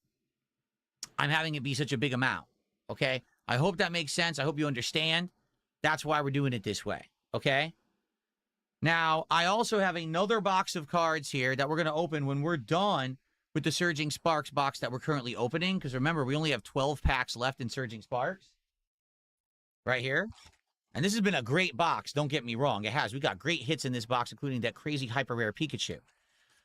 I'm having it be such a big amount. Okay? I hope that makes sense. I hope you understand. That's why we're doing it this way. Okay? Now, I also have another box of cards here that we're going to open when we're done with the Surging Sparks box that we're currently opening. Because remember, we only have 12 packs left in Surging Sparks. Right here. And this has been a great box. Don't get me wrong. It has. We got great hits in this box, including that crazy hyper rare Pikachu.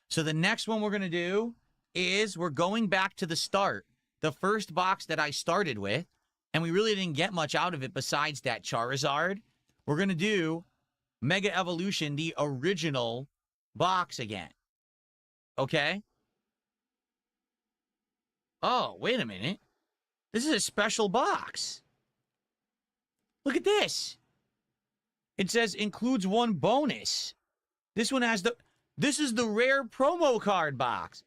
So the next one we're going to do is we're going back to the start. The first box that I started with. And we really didn't get much out of it besides that Charizard. We're going to do Mega Evolution, the original box again. Okay? Oh, wait a minute. This is a special box. Look at this. It says includes 1 bonus. This one has this is the rare promo card box.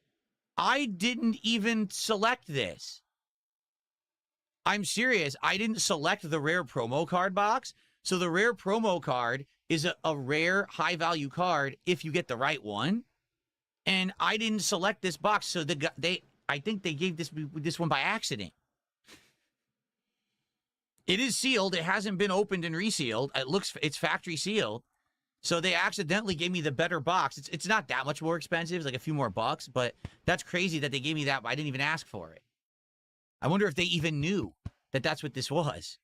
I didn't even select this. I'm serious. I didn't select the rare promo card box. So the rare promo card is a rare high value card if you get the right one. And I didn't select this box. So I think they gave this one by accident. It is sealed. It hasn't been opened and resealed. It's factory sealed. So they accidentally gave me the better box. It's not that much more expensive. It's like a few more bucks, but that's crazy that they gave me that. I didn't even ask for it. I wonder if they even knew that that's what this was.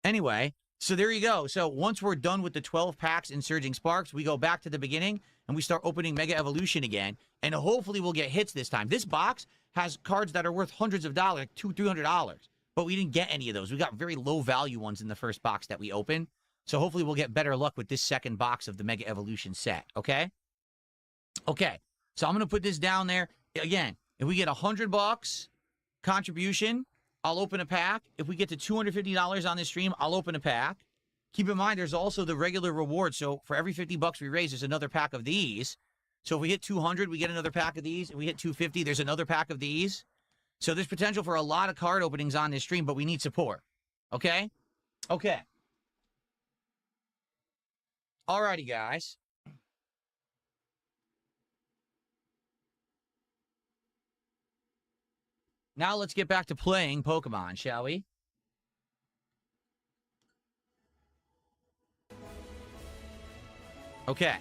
Anyway, so there you go. So once we're done with the 12 packs in Surging Sparks, we go back to the beginning and we start opening Mega Evolution again. And hopefully we'll get hits this time. This box has cards that are worth hundreds of dollars, like $200, $300. But we didn't get any of those. We got very low value ones in the first box that we opened. So hopefully we'll get better luck with this second box of the Mega Evolution set. Okay? Okay. So I'm going to put this down there. Again, if we get $100 contribution, I'll open a pack. If we get to $250 on this stream, I'll open a pack. Keep in mind, there's also the regular reward. So for every $50 we raise, there's another pack of these. So if we hit 200, we get another pack of these. If we hit 250, there's another pack of these. So there's potential for a lot of card openings on this stream, but we need support. Okay? Okay. Alrighty, guys. Now let's get back to playing Pokemon, shall we? Okay.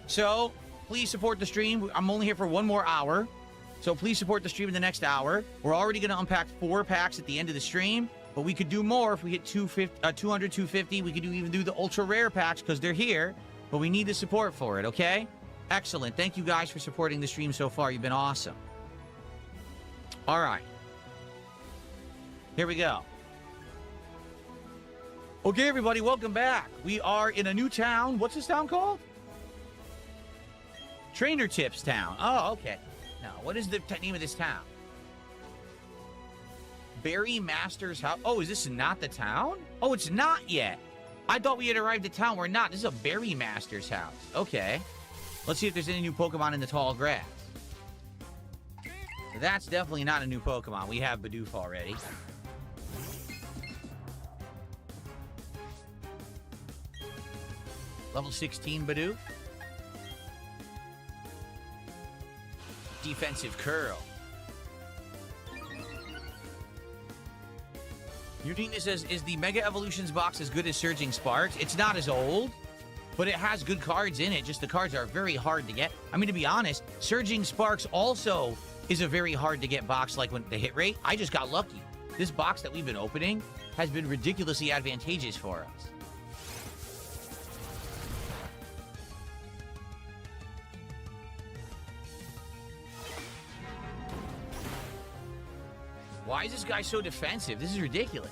So, please support the stream. I'm only here for 1 more hour. So please support the stream in the next hour. We're already going to unpack 4 packs at the end of the stream. But we could do more if we hit 200, 250. We could even do the ultra rare packs because they're here. But we need the support for it, okay? Excellent. Thank you guys for supporting the stream so far. You've been awesome. All right. Here we go. Okay, everybody, welcome back. We are in a new town. What's this town called? Trainer Tips Town. Oh, okay. Now, what is the name of this town? Barry Master's house. Oh, is this not the town? Oh, it's not yet. I thought we had arrived at town. We're not. This is a Barry Master's house. Okay. Let's see if there's any new Pokemon in the tall grass. That's definitely not a new Pokemon. We have Bidoof already. Level 16 Bidoof. Defensive Curl. Eugenie says, is the Mega Evolutions box as good as Surging Sparks? It's not as old, but it has good cards in it. Just the cards are very hard to get. I mean, to be honest, Surging Sparks also is a very hard to get box like when the hit rate. I just got lucky. This box that we've been opening has been ridiculously advantageous for us. Why is this guy so defensive? This is ridiculous.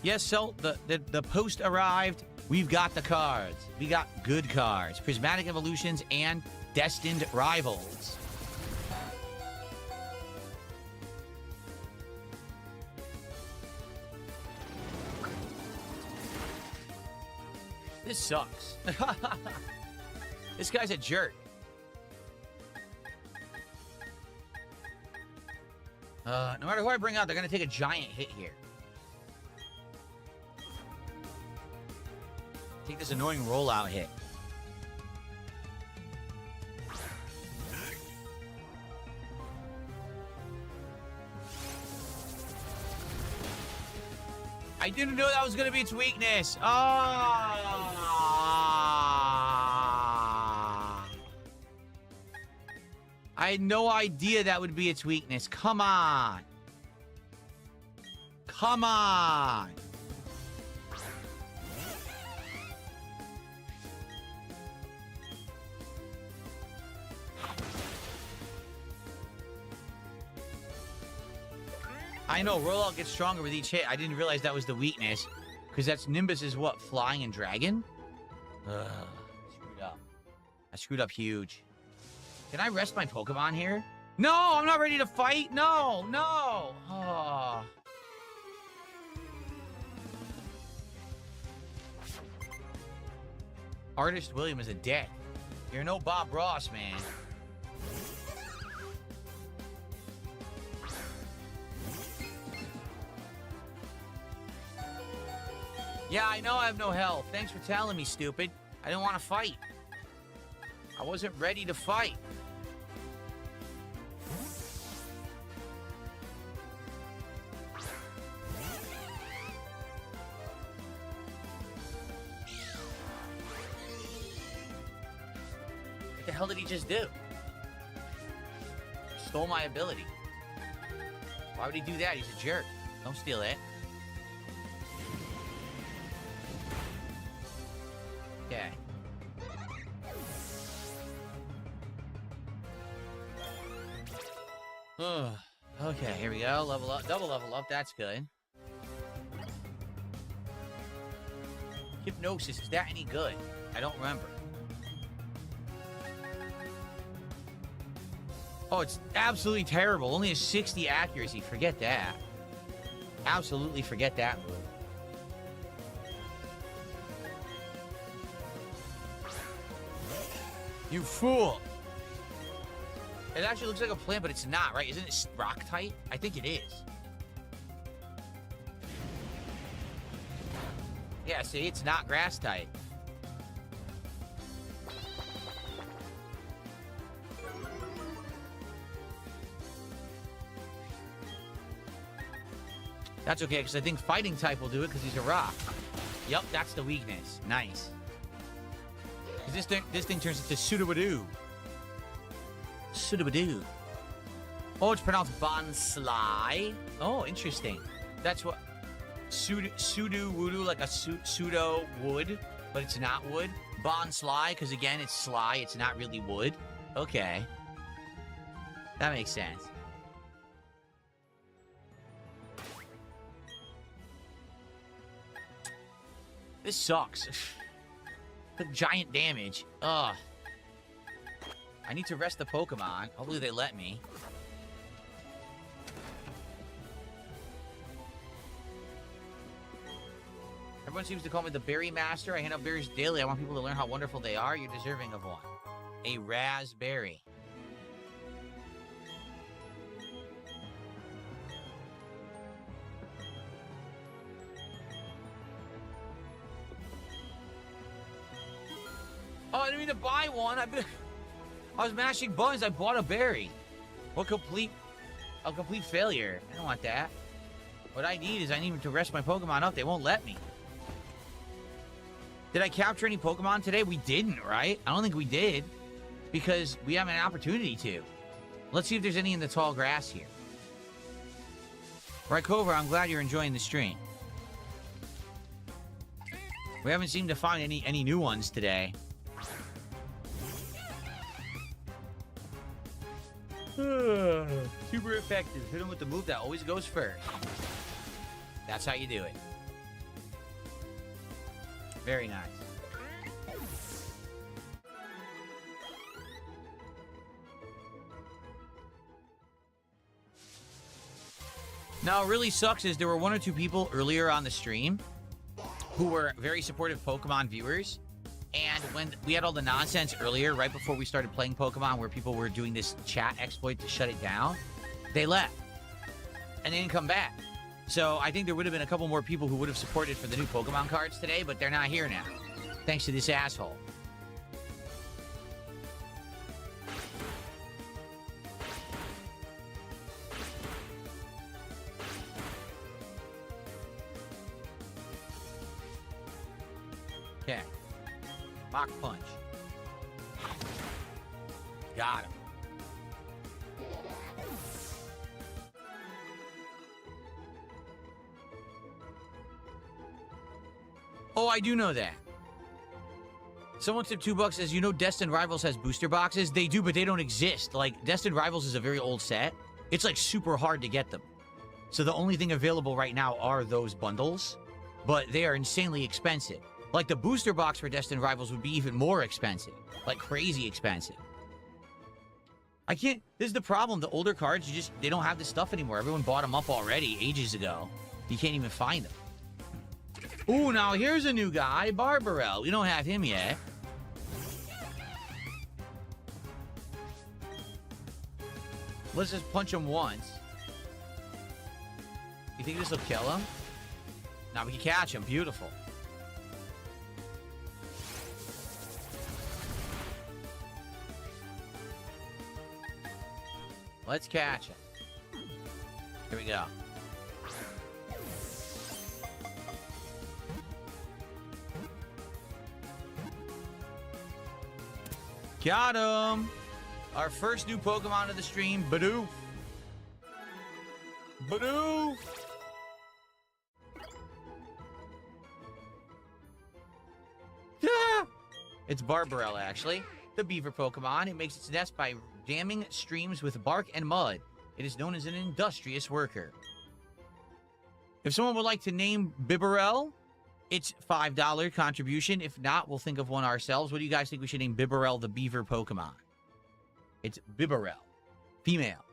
Yes, so the post arrived. We've got the cards. We got good cards. Prismatic Evolutions and Destined Rivals. This sucks. This guy's a jerk. No matter who I bring out, they're going to take a giant hit here. Take this annoying rollout hit. I didn't know that was going to be its weakness. Oh. I had no idea that would be its weakness. Come on. Come on. I know, rollout gets stronger with each hit. I didn't realize that was the weakness. Because that's Nimbus is what? Flying and Dragon? Screwed up. I screwed up huge. Can I rest my Pokemon here? No, I'm not ready to fight. No, no. Oh. Artist William is a dick. You're no Bob Ross, man. Yeah, I know I have no health. Thanks for telling me, stupid. I didn't want to fight. I wasn't ready to fight. What the hell did he just do? Stole my ability. Why would he do that? He's a jerk. Don't steal it. Okay. Okay, here we go. Level up, double level up. That's good. Hypnosis, is that any good? I don't remember. Oh, it's absolutely terrible. Only a 60 accuracy. Forget that. Absolutely forget that move. You fool! It actually looks like a plant, but it's not, right? Isn't it rock type? I think it is. Yeah, see, it's not grass type. That's okay, because I think fighting type will do it, because he's a rock. Yep, that's the weakness. Nice. Because this thing turns into Sudowoodo. Sudowoodo. Oh, it's pronounced Bonsly. Oh, interesting. That's what... Sudowoodo, like a pseudo wood, but it's not wood. Bonsly, because again, it's sly. It's not really wood. Okay. That makes sense. This sucks. The giant damage. Ugh. I need to rest the Pokemon. Hopefully they let me. Everyone seems to call me the Berry Master. I hand out berries daily. I want people to learn how wonderful they are. You're deserving of one. A raspberry. Oh, I didn't mean to buy one. I was mashing buttons. I bought a berry. What a complete failure. I don't want that. What I need is I need to rest my Pokemon up. They won't let me. Did I capture any Pokemon today? We didn't, right? I don't think we did. Because we have an opportunity to. Let's see if there's any in the tall grass here. Rykova, I'm glad you're enjoying the stream. We haven't seemed to find any new ones today. Super effective. Hit him with the move that always goes first. That's how you do it. Very nice. Now, what really sucks is there were one or two people earlier on the stream who were very supportive Pokemon viewers. And when we had all the nonsense earlier, right before we started playing Pokemon, where people were doing this chat exploit to shut it down, they left. And they didn't come back. So I think there would have been a couple more people who would have supported for the new Pokemon cards today, but they're not here now. Thanks to this asshole. Okay. Mach Punch. Got him. Oh, I do know that. Someone tipped $2 says, you know Destined Rivals has booster boxes? They do, but they don't exist. Like, Destined Rivals is a very old set. It's, like, super hard to get them. So the only thing available right now are those bundles, but they are insanely expensive. Like, the booster box for Destined Rivals would be even more expensive. Like, crazy expensive. I can't... This is the problem. The older cards, they don't have this stuff anymore. Everyone bought them up already ages ago. You can't even find them. Ooh, now here's a new guy, Barbarelle. We don't have him yet. Let's just punch him once. You think this will kill him? Now we can catch him. Beautiful. Let's catch him. Here we go. Got him! Our first new Pokemon of the stream, Bidoof. Bidoof! Ah! It's Barbarelle, actually. The beaver Pokemon. It makes its nest by damming streams with bark and mud. It is known as an industrious worker. If someone would like to name Bibarelle, it's $5 contribution. If not, we'll think of one ourselves. What do you guys think we should name Bibarelle the beaver Pokemon? It's Bibarelle. Female.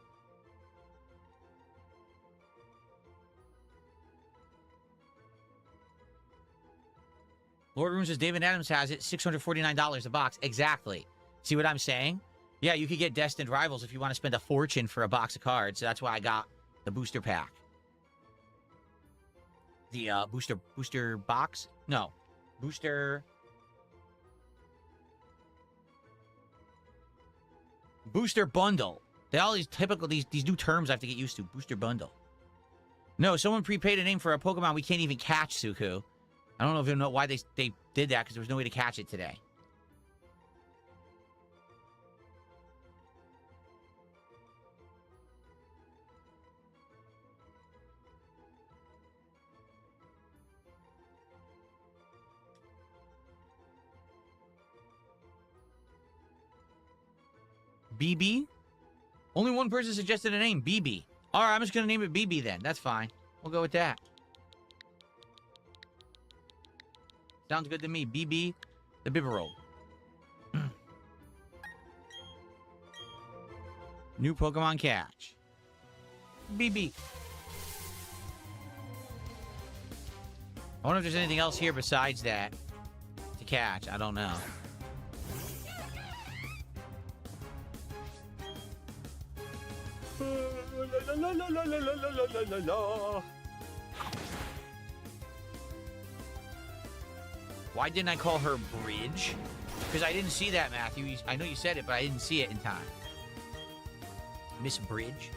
Lord Room says David Adams has it, $649 a box. Exactly. See what I'm saying? Yeah, you could get Destined Rivals if you want to spend a fortune for a box of cards. So that's why I got the booster pack. The booster box? No. Booster bundle. They all these typical these new terms I have to get used to. Booster bundle. No, someone prepaid a name for a Pokemon we can't even catch, Suku. I don't know if you know why they did that, because there was no way to catch it today. BB? Only one person suggested a name, BB. All right, I'm just going to name it BB then. That's fine. We'll go with that. Sounds good to me. BB, the Bibarel. New Pokemon catch. BB. I wonder if there's anything else here besides that to catch. I don't know. Why didn't I call her Bridge? Because I didn't see that, Matthew. I know you said it, but I didn't see it in time. Miss Bridge.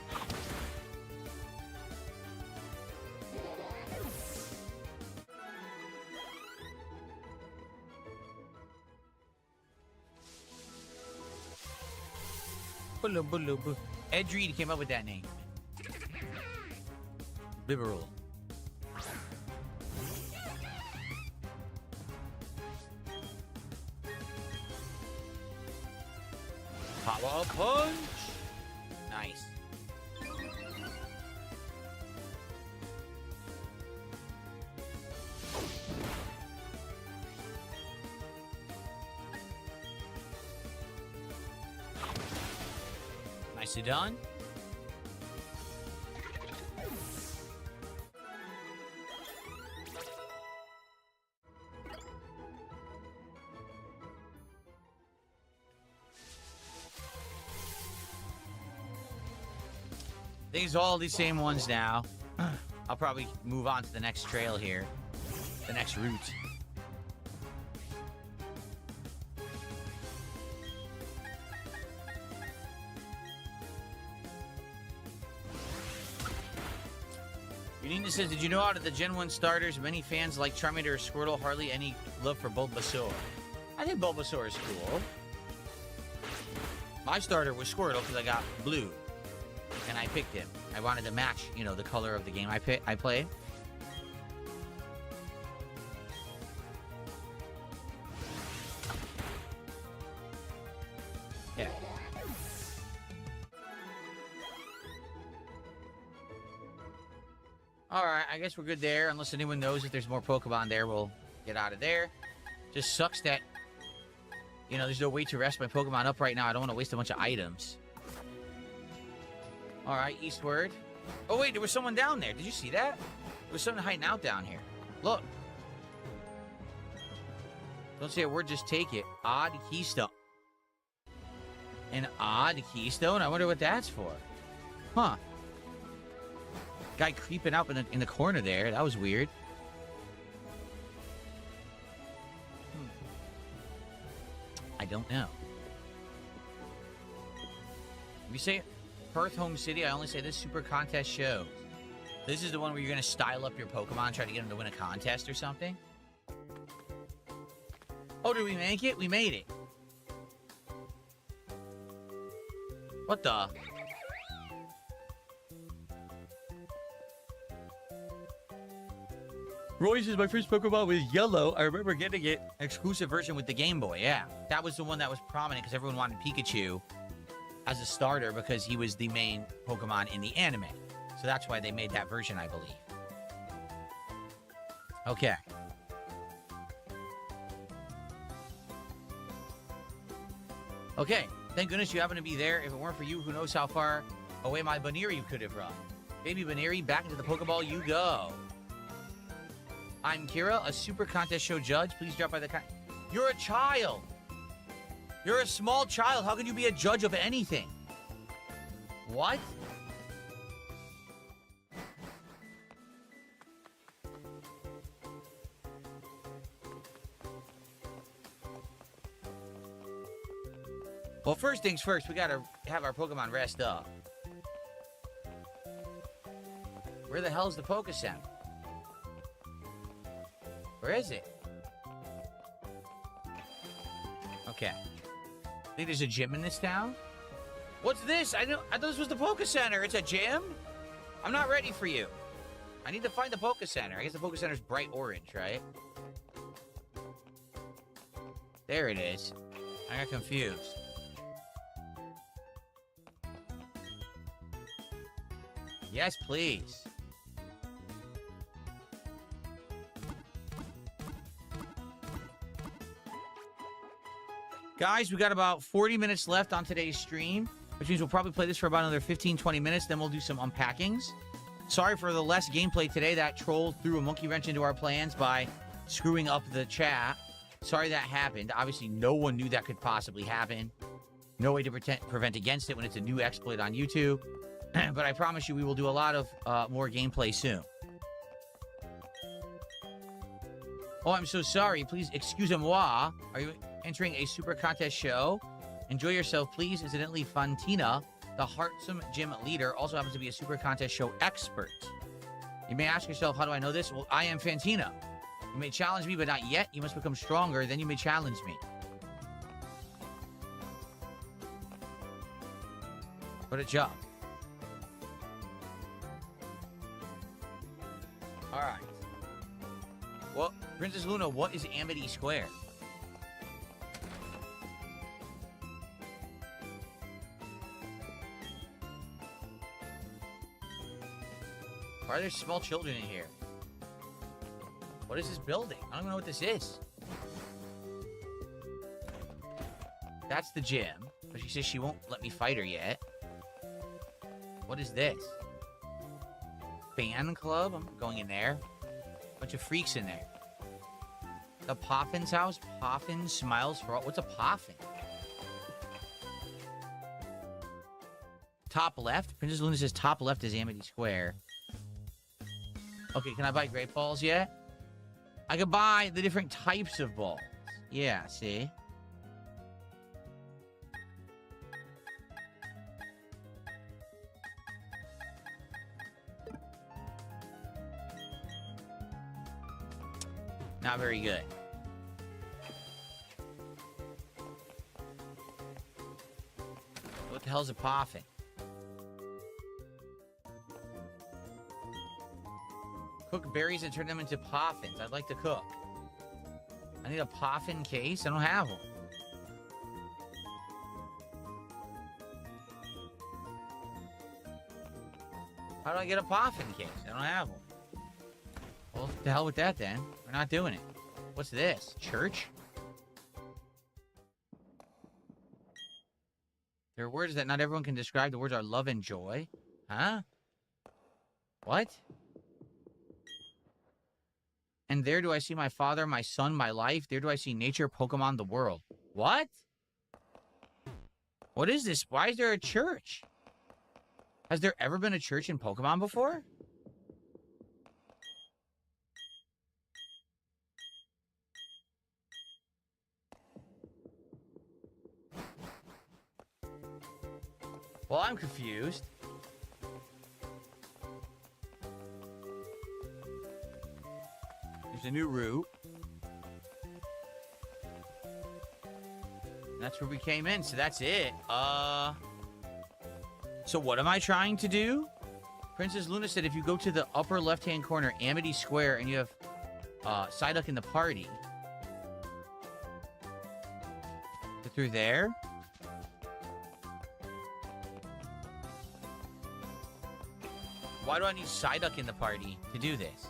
Ed Reed came up with that name. Bibarel. Power punch. Nice. Nicely done. These are all the same ones now. I'll probably move on to the next trail here. The next route. Unina says, did you know out of the Gen 1 starters, many fans like Charmander or Squirtle, hardly any love for Bulbasaur? I think Bulbasaur is cool. My starter was Squirtle because I got blue. And I picked him. I wanted to match, you know, the color of the game I played. Yeah. Alright, I guess we're good there. Unless anyone knows if there's more Pokemon there, we'll get out of there. Just sucks that, you know, there's no way to rest my Pokemon up right now. I don't want to waste a bunch of items. Alright, eastward. Oh, wait, there was someone down there. Did you see that? There was someone hiding out down here. Look. Don't say a word, just take it. Odd keystone. An odd keystone? I wonder what that's for. Huh. Guy creeping up in the corner there. That was weird. I don't know. If you say it. Perth Home City, I only say this Super Contest show. This is the one where you're going to style up your Pokemon, try to get them to win a contest or something. Oh, did we make it? We made it. What the? Roy says my first Pokemon was yellow. I remember getting it exclusive version with the Game Boy. Yeah, that was the one that was prominent because everyone wanted Pikachu as a starter because he was the main Pokemon in the anime. So that's why they made that version, I believe. Okay. Okay. Thank goodness you happen to be there. If it weren't for you, who knows how far away my Baneri could have run. Baby Baneri, back into the Pokeball you go. I'm Kira, a super contest show judge. Please drop by the... You're a child. You're a small child. How can you be a judge of anything? What? Well, first things first, we gotta have our Pokemon rest up. Where the hell's the Poke Center? Where is it? Okay. I think there's a gym in this town. What's this? I thought this was the Poke Center. It's a gym? I'm not ready for you. I need to find the Poke Center. I guess the Poke Center's bright orange, right? There it is. I got confused. Yes, please. Guys, we got about 40 minutes left on today's stream, which means we'll probably play this for about another 15-20 minutes, then we'll do some unpackings. Sorry for the less gameplay today. That troll threw a monkey wrench into our plans by screwing up the chat. Sorry that happened. Obviously, no one knew that could possibly happen. No way to prevent against it when it's a new exploit on YouTube. But I promise you we will do a lot of more gameplay soon. Oh, I'm so sorry. Please excusez-moi. Are you entering a super contest show? Enjoy yourself, please. Incidentally, Fantina, the Heartsome Gym leader, also happens to be a super contest show expert. You may ask yourself, how do I know this? Well, I am Fantina. You may challenge me, but not yet. You must become stronger, then you may challenge me. What a job. All right. Well, Princess Luna, what is Amity Square? Why are there small children in here? What is this building? I don't even know what this is. That's the gym, but she says she won't let me fight her yet. What is this? Fan club? I'm going in there. Bunch of freaks in there. The Poffin's house? Poffin smiles for all. What's a Poffin? Top left? Princess Luna says top left is Amity Square. Okay, can I buy great balls yet? I could buy the different types of balls. Yeah, see? Not very good. What the hell's a Poffin? Cook berries and turn them into Poffins. I'd like to cook. I need a Poffin case. I don't have one. How do I get a Poffin case? I don't have one. Well, the hell with that then. We're not doing it. What's this? Church? There are words that not everyone can describe. The words are love and joy. Huh? What? And there do I see my father, my son, my life. There do I see nature, Pokemon, the world. What? What is this? Why is there a church? Has there ever been a church in Pokemon before? Well, I'm confused. There's a new route. And that's where we came in, so that's it. So what am I trying to do? Princess Luna said if you go to the upper left-hand corner, Amity Square, and you have Psyduck in the party. Through there? Why do I need Psyduck in the party to do this?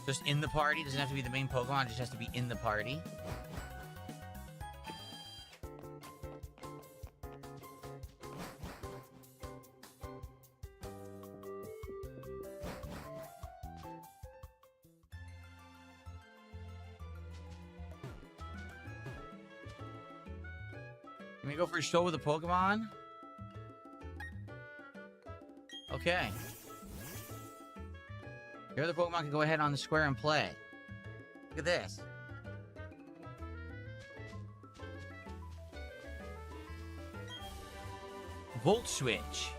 Just in the party? Doesn't have to be the main Pokemon, it just has to be in the party. Can we go for a show with a Pokemon? Okay. Your other Pokemon can go ahead on the square and play. Look at this. Volt Switch.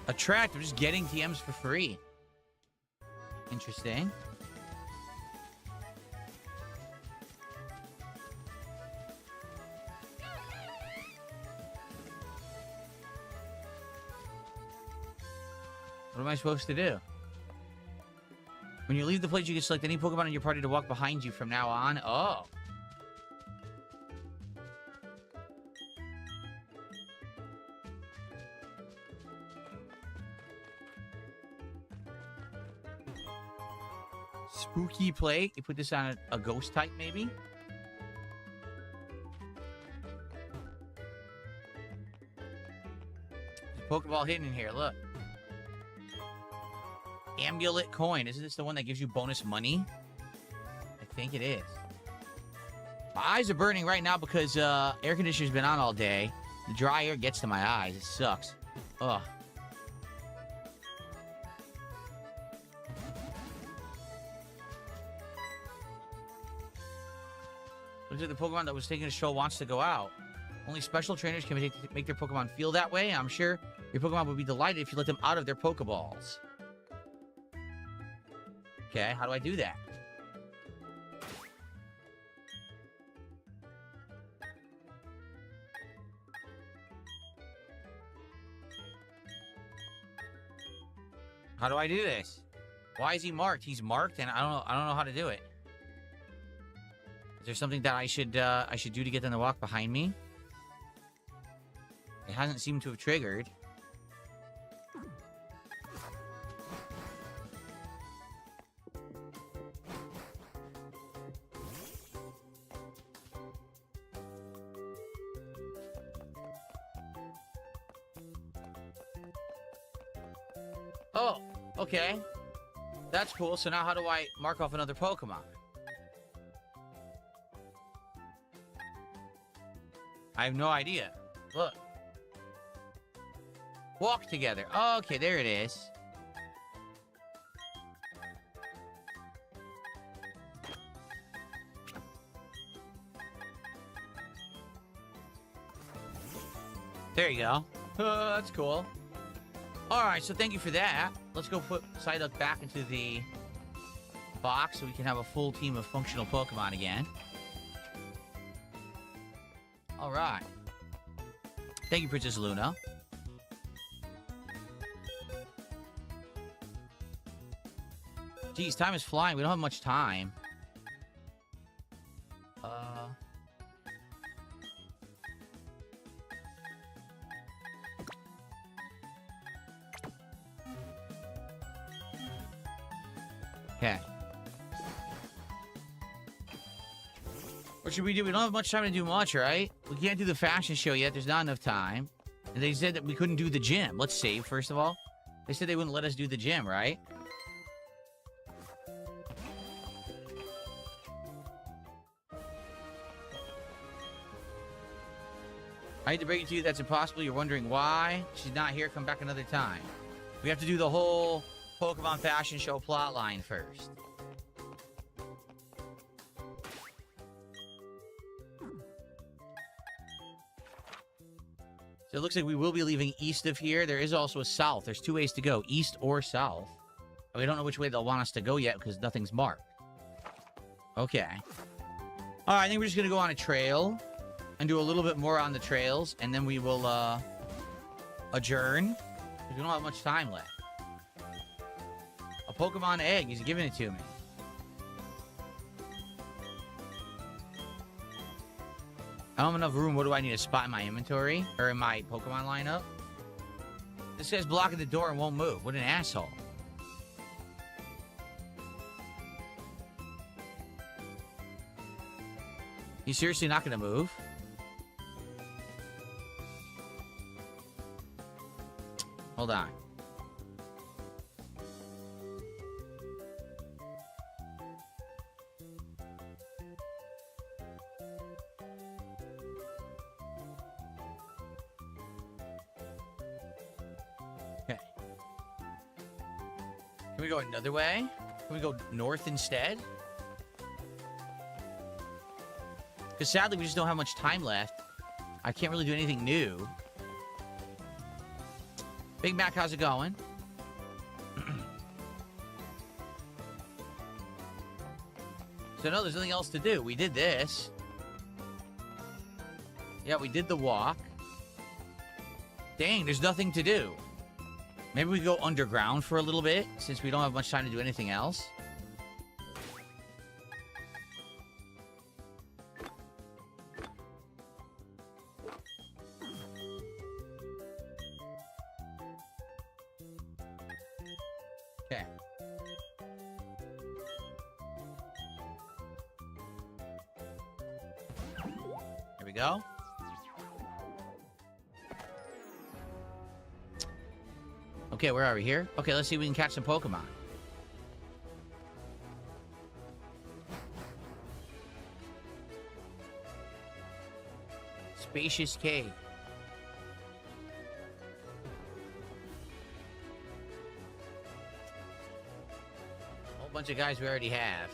Attract, I'm just getting TMs for free. Interesting. What am I supposed to do? When you leave the place, you can select any Pokemon in your party to walk behind you from now on. Oh. Spooky plate. You put this on a ghost type, maybe? There's a Pokeball hidden in here, look. Amulet coin. Isn't this the one that gives you bonus money? I think it is. My eyes are burning right now because air conditioner's been on all day. The dry air gets to my eyes. It sucks. Ugh. Looks like the Pokemon that was taking a show wants to go out. Only special trainers can make their Pokemon feel that way. I'm sure your Pokemon would be delighted if you let them out of their Pokeballs. Okay, how do I do that? How do I do this? Why is he marked? He's marked, and I don't know how to do it. Is there something that I should do to get them to walk behind me? It hasn't seemed to have triggered. Oh, okay. That's cool. So now how do I mark off another Pokemon? I have no idea. Look. Walk together. Okay, there it is. There you go. That's cool. Alright, so thank you for that. Let's go put Psyduck back into the box so we can have a full team of functional Pokemon again. Alright. Thank you, Princess Luna. Geez, time is flying. We don't have much time. Okay. What should we do? We don't have much time to do much, right? We can't do the fashion show yet. There's not enough time. And they said that we couldn't do the gym. Let's save, first of all. They said they wouldn't let us do the gym, right? I hate to break it to you, that's impossible. You're wondering why she's not here. Come back another time. We have to do the whole Pokemon fashion show plotline first. So it looks like we will be leaving east of here. There is also a south. There's two ways to go, east or south. We don't know which way they'll want us to go yet because nothing's marked. Okay. All right, I think we're just going to go on a trail and do a little bit more on the trails, and then we will adjourn. We don't have much time left. A Pokemon egg. He's giving it to me. I don't have enough room. What do I need to spot in my inventory? Or in my Pokemon lineup? This guy's blocking the door and won't move. What an asshole. He's seriously not going to move? Hold on. Okay. Can we go another way? Can we go north instead? Because sadly, we just don't have much time left. I can't really do anything new. Big Mac, how's it going? So no, there's nothing else to do. We did this. Yeah, we did the walk. Dang, there's nothing to do. Maybe we go underground for a little bit, since we don't have much time to do anything else. Okay. Here we go. Okay, where are we here? Okay, let's see if we can catch some Pokemon. Spacious cave. Whole bunch of guys we already have.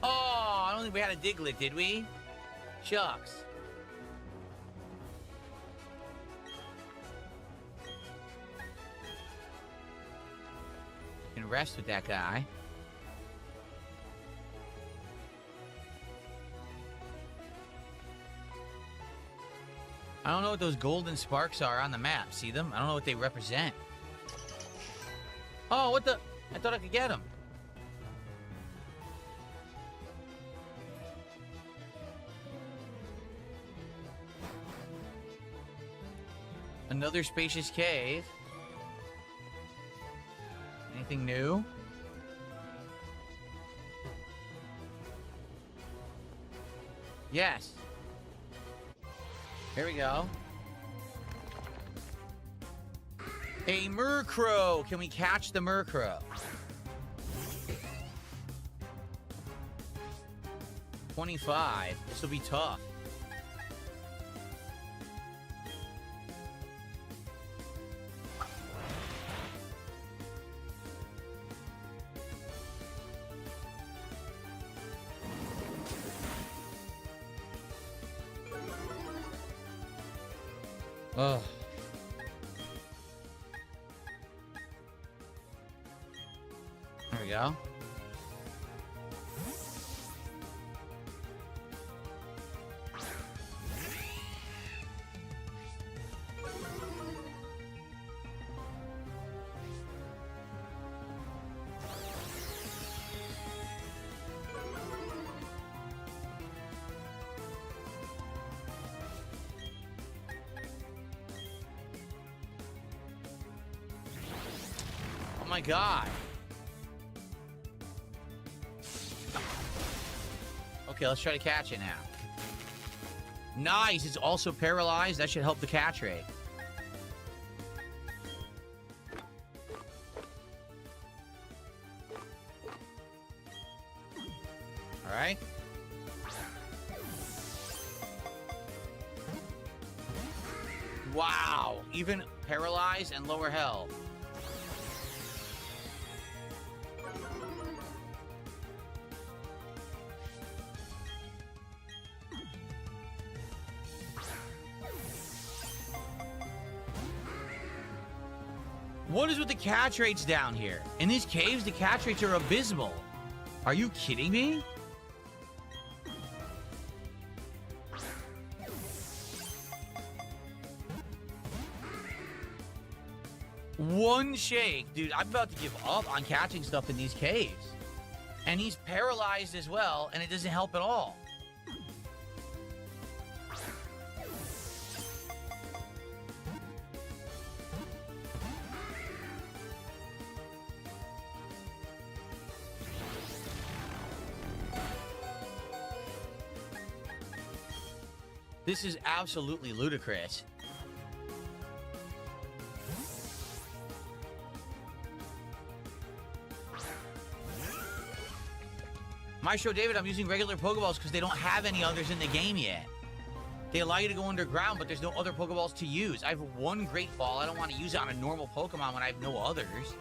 Oh, I don't think we had a Diglett, did we? Shucks. Can rest with that guy. I don't know what those golden sparks are on the map. See them? I don't know what they represent. Oh, what the? I thought I could get them. Another spacious cave. Anything new? Yes. Here we go. A Murkrow. Can we catch the Murkrow? 25. This will be tough. Ugh. There we go. Oh my god. Okay, let's try to catch it now. Nice, it's also paralyzed. That should help the catch rate. Alright. Wow, even paralyzed and lower health. What is with the catch rates down here? In these caves, the catch rates are abysmal. Are you kidding me? One shake. Dude, I'm about to give up on catching stuff in these caves. And he's paralyzed as well, and it doesn't help at all. This is absolutely ludicrous. Maestro David, I'm using regular Pokeballs because they don't have any others in the game yet. They allow you to go underground, but there's no other Pokeballs to use. I have one Great Ball. I don't want to use it on a normal Pokemon when I have no others.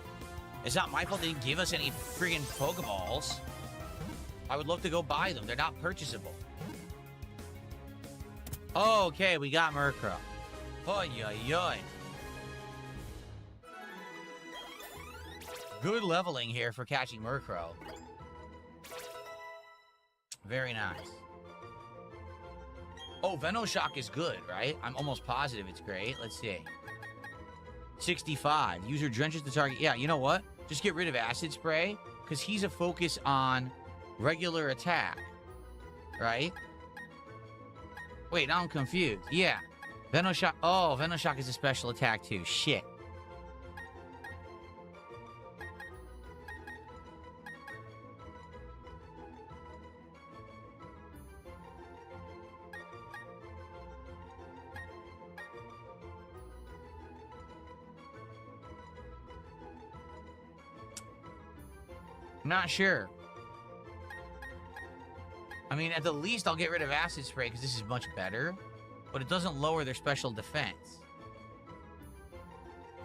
It's not my fault they didn't give us any friggin' Pokeballs. I would love to go buy them. They're not purchasable. Okay, we got Murkrow. Oy, oy, oy. Good leveling here for catching Murkrow. Very nice. Oh, Venoshock is good, right? I'm almost positive it's great. Let's see. 65. User drenches the target. Yeah, you know what? Just get rid of Acid Spray, because he's a focus on regular attack, right? Wait, now I'm confused. Yeah. Venoshock. Oh, Venoshock is a special attack too. Shit. Not sure. I mean, at the least, I'll get rid of Acid Spray because this is much better. But it doesn't lower their special defense.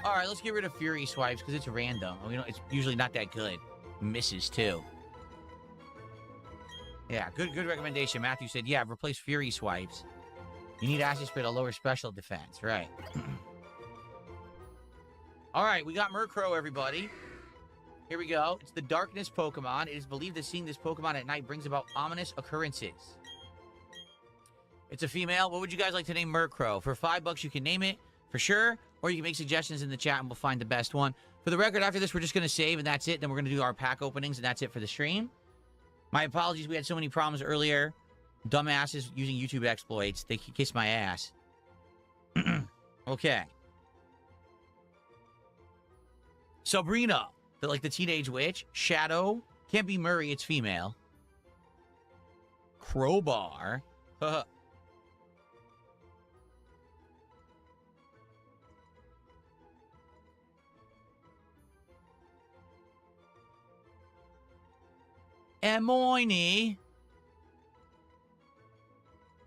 Alright, let's get rid of Fury Swipes because it's random. You know, it's usually not that good. Misses, too. Yeah, good recommendation. Matthew said, yeah, replace Fury Swipes. You need Acid Spray to lower special defense. Right. Alright, we got Murkrow, everybody. Here we go. It's the Darkness Pokemon. It is believed that seeing this Pokemon at night brings about ominous occurrences. It's a female. What would you guys like to name Murkrow? For $5, you can name it for sure, or you can make suggestions in the chat and we'll find the best one. For the record, after this, we're just going to save and that's it. Then we're going to do our pack openings and that's it for the stream. My apologies. We had so many problems earlier. Dumbasses using YouTube exploits. They can kiss my ass. Okay. Sabrina. Like the Teenage Witch. Shadow. Can't be Murray, it's female. Crowbar. Hermione.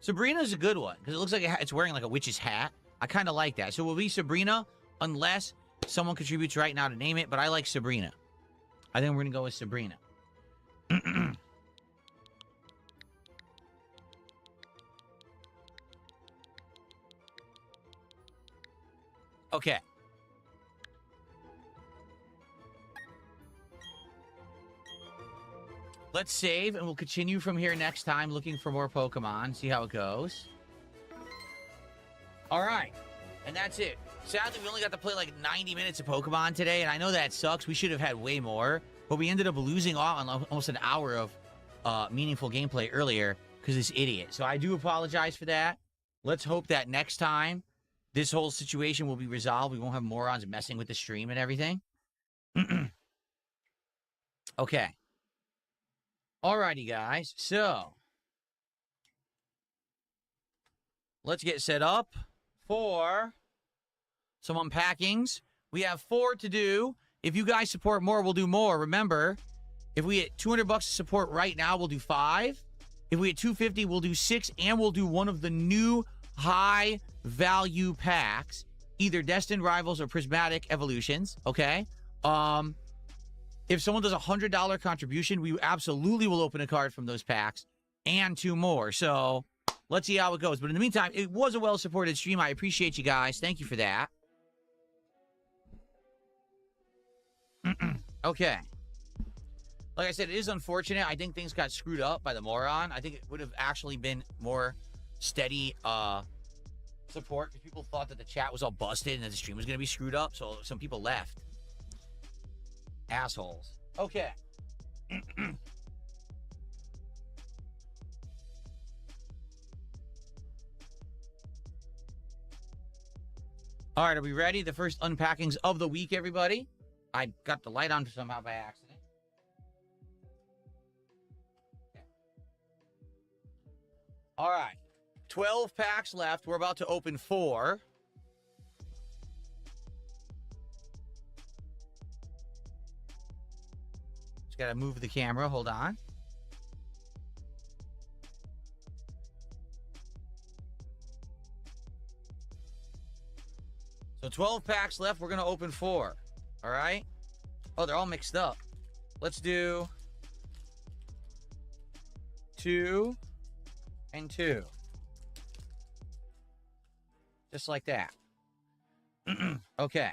Sabrina's a good one because it looks like it's wearing like a witch's hat. I kind of like that. So we'll be Sabrina unless someone contributes right now to name it, but I like Sabrina. I think we're going to go with Sabrina. Okay. Let's save, and we'll continue from here next time looking for more Pokemon, see how it goes. All right, and that's it. Sadly, we only got to play like 90 minutes of Pokemon today, and I know that sucks. We should have had way more, but we ended up losing on almost an hour of meaningful gameplay earlier because this idiot. So I do apologize for that. Let's hope that next time this whole situation will be resolved. We won't have morons messing with the stream and everything. Okay. Alrighty, guys. So let's get set up for some unpackings. We have 4 to do. If you guys support more, we'll do more. Remember, if we hit $200 of support right now, we'll do 5. If we hit $250, we'll do 6, and we'll do one of the new high value packs, either Destined Rivals or Prismatic Evolutions. Okay. If someone does a $100 contribution, we absolutely will open a card from those packs and 2 more. So let's see how it goes. But in the meantime, it was a well-supported stream. I appreciate you guys. Thank you for that. Okay. Like I said, it is unfortunate. I think things got screwed up by the moron. I think it would have actually been more steady support because people thought that the chat was all busted and that the stream was going to be screwed up. So some people left. Assholes. Okay. All right, are we ready? The first unpackings of the week, everybody. I got the light on somehow by accident. Okay. All right. 12 packs left. We're about to open 4. Just got to move the camera. Hold on. So 12 packs left. We're going to open 4. All right. Oh, they're all mixed up. Let's do 2 and 2. Just like that. Okay.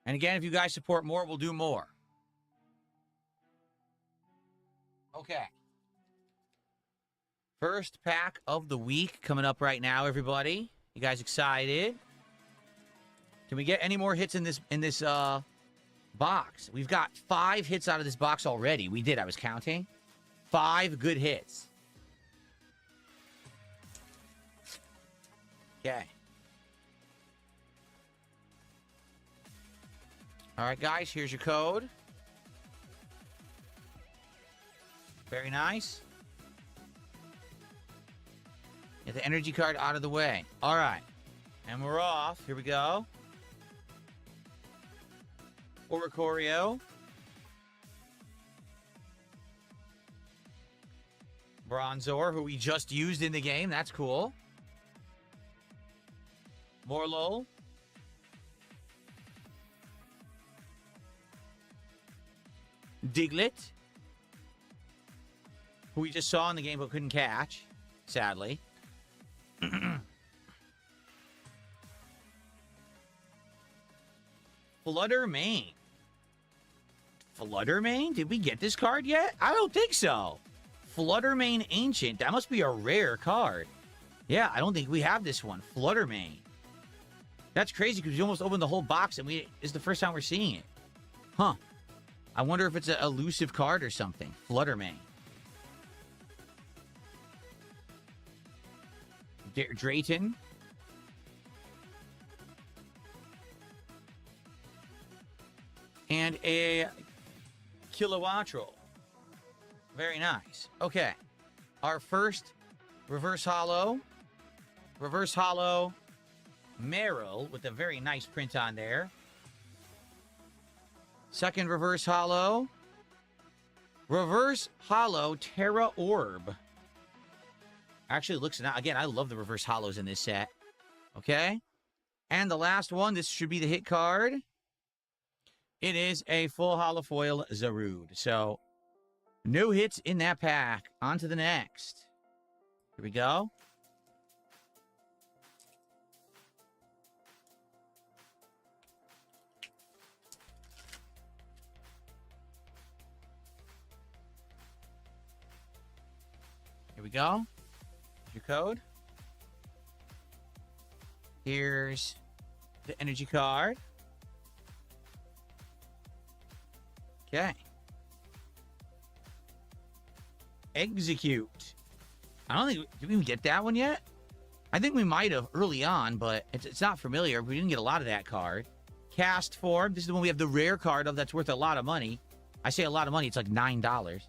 And again, if you guys support more, we'll do more. Okay. First pack of the week coming up right now, everybody. You guys excited? Can we get any more hits in this box? We've got 5 hits out of this box already. We did. I was counting. 5 good hits. Okay. All right, guys, here's your code. Very nice. Get the energy card out of the way. All right. And we're off. Here we go. Oricorio. Bronzor, who we just used in the game. That's cool. Morlo. Diglett, who we just saw in the game but couldn't catch, sadly. Fluttermane. Fluttermane? Did we get this card yet? I don't think so. Fluttermane Ancient. That must be a rare card. Yeah, I don't think we have this one. Fluttermane. That's crazy because we almost opened the whole box and it's the first time we're seeing it. Huh. I wonder if it's an elusive card or something. Fluttermane. Drayton. And a Kilowattrel. Very nice. Okay. Our first reverse holo. Reverse holo Meryl with a very nice print on there. Second reverse holo. Reverse holo Terra Orb. Actually, it looks now. Again, I love the reverse holos in this set. Okay. And the last one, this should be the hit card. It is a full holofoil Zarude. So, no hits in that pack. On to the next. Here we go. Here we go. Here's your code. Here's the energy card. Okay. Execute. I don't think... Did we even get that one yet? I think we might have early on, but it's not familiar. We didn't get a lot of that card. Cast form. This is the one we have the rare card of that's worth a lot of money. I say a lot of money. It's like $9.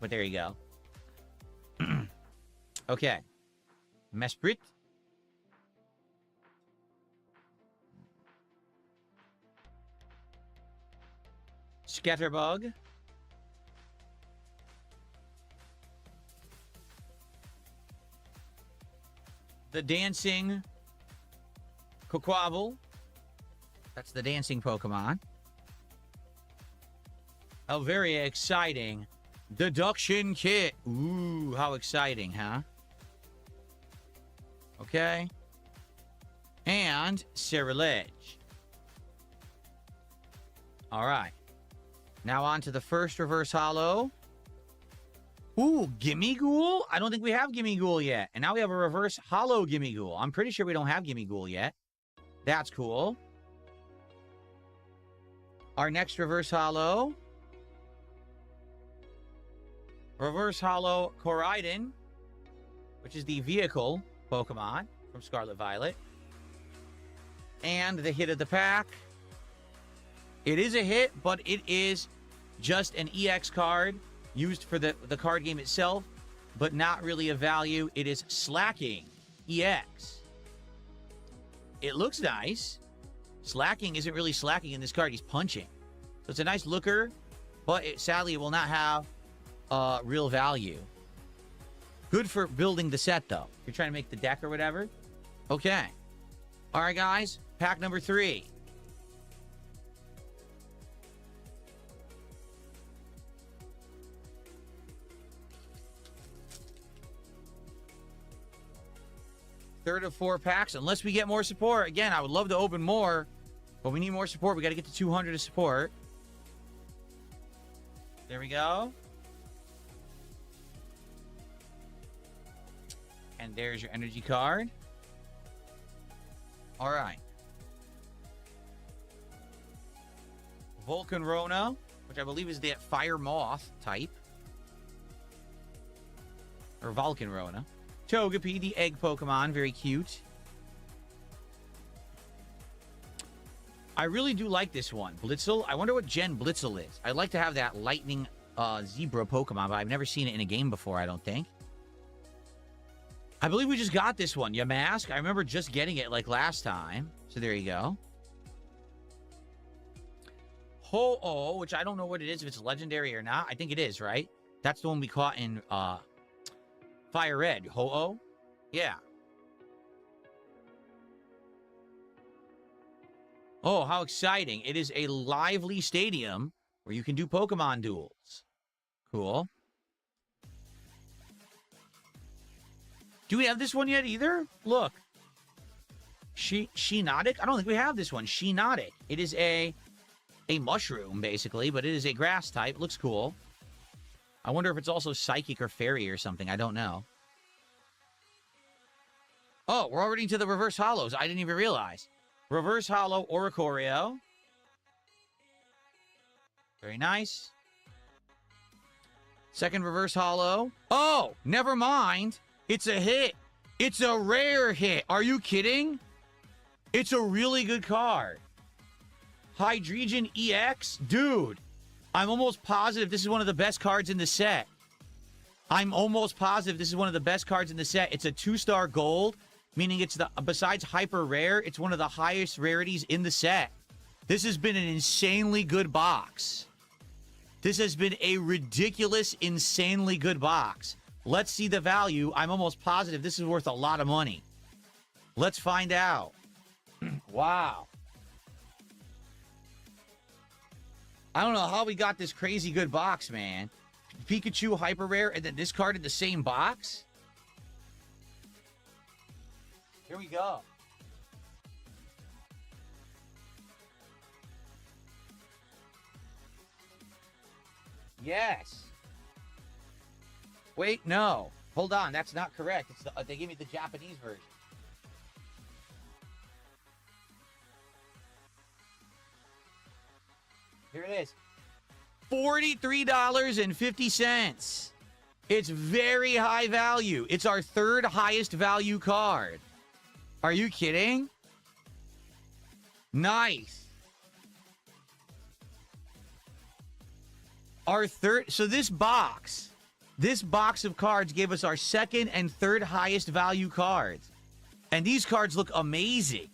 But there you go. Okay. Mesprit. Scatterbug. The Dancing Quaquaval. That's the dancing Pokemon. A very exciting deduction kit. Ooh, how exciting, huh? Okay. And Cerulege. All right. Now on to the first reverse holo. Ooh, Gimmighoul? I don't think we have Gimmighoul yet. And now we have a reverse holo Gimmighoul. I'm pretty sure we don't have Gimmighoul yet. That's cool. Our next reverse holo. Reverse holo Koraidon, which is the vehicle Pokemon from Scarlet Violet. And the hit of the pack. It is a hit, but it is just an EX card used for the card game itself, but not really a value. It is Slacking EX. It looks nice. Slacking isn't really slacking in this card. He's punching. So it's a nice looker, but sadly it will not have real value. Good for building the set, though. If you're trying to make the deck or whatever. Okay. All right, guys. Pack number 3. Third of 4 packs, unless we get more support. Again, I would love to open more, but we need more support. We got to get to 200 of support. There we go. And there's your energy card. All right. Vulcan Rona, which I believe is the Fire Moth type. Or Vulcan Rona. Togepi, the egg Pokemon. Very cute. I really do like this one. Blitzel. I wonder what Gen Blitzel is. I'd like to have that lightning zebra Pokemon, but I've never seen it in a game before, I don't think. I believe we just got this one. Yamask. I remember just getting it like last time. So there you go. Ho-Oh, which I don't know what it is, if it's legendary or not. I think it is, right? That's the one we caught in Fire Red. Ho-Oh? Yeah. Oh, how exciting. It is a lively stadium where you can do Pokemon duels. Cool. Do we have this one yet either? Look. Sheenotic? I don't think we have this one. Sheenotic. It is a mushroom, basically, but it is a grass type. It looks cool. I wonder if it's also psychic or fairy or something. I don't know. Oh, we're already into the reverse hollows. I didn't even realize. Reverse hollow Oricorio. Very nice. Second reverse hollow. Oh, never mind. It's a hit. It's a rare hit. Are you kidding? It's a really good card. Hydreigon EX? Dude, I'm almost positive this is one of the best cards in the set. I'm almost positive this is one of the best cards in the set. It's a 2-star gold, meaning it's besides hyper rare, it's one of the highest rarities in the set. This has been an insanely good box. This has been a ridiculous, insanely good box. Let's see the value. I'm almost positive this is worth a lot of money. Let's find out. Wow. I don't know how we got this crazy good box, man. Pikachu hyper rare and then this card in the same box? Here we go. Yes. Wait, no. Hold on, that's not correct. It's they gave me the Japanese version. Here it is. $43.50. It's very high value. It's our third highest value card. Are you kidding? Nice. Our third... So this box of cards gave us our second and third highest value cards. And these cards look amazing.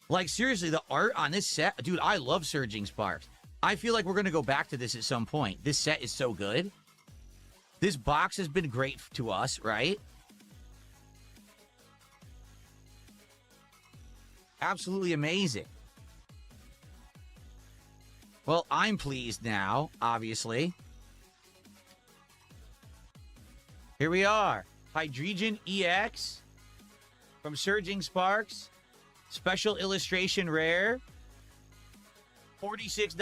Like, seriously, the art on this set... Dude, I love Surging Sparks. I feel like we're going to go back to this at some point. This set is so good. This box has been great to us, right? Absolutely amazing. Well, I'm pleased now, obviously. Here we are. Hydreigon EX from Surging Sparks. Special illustration rare. $46.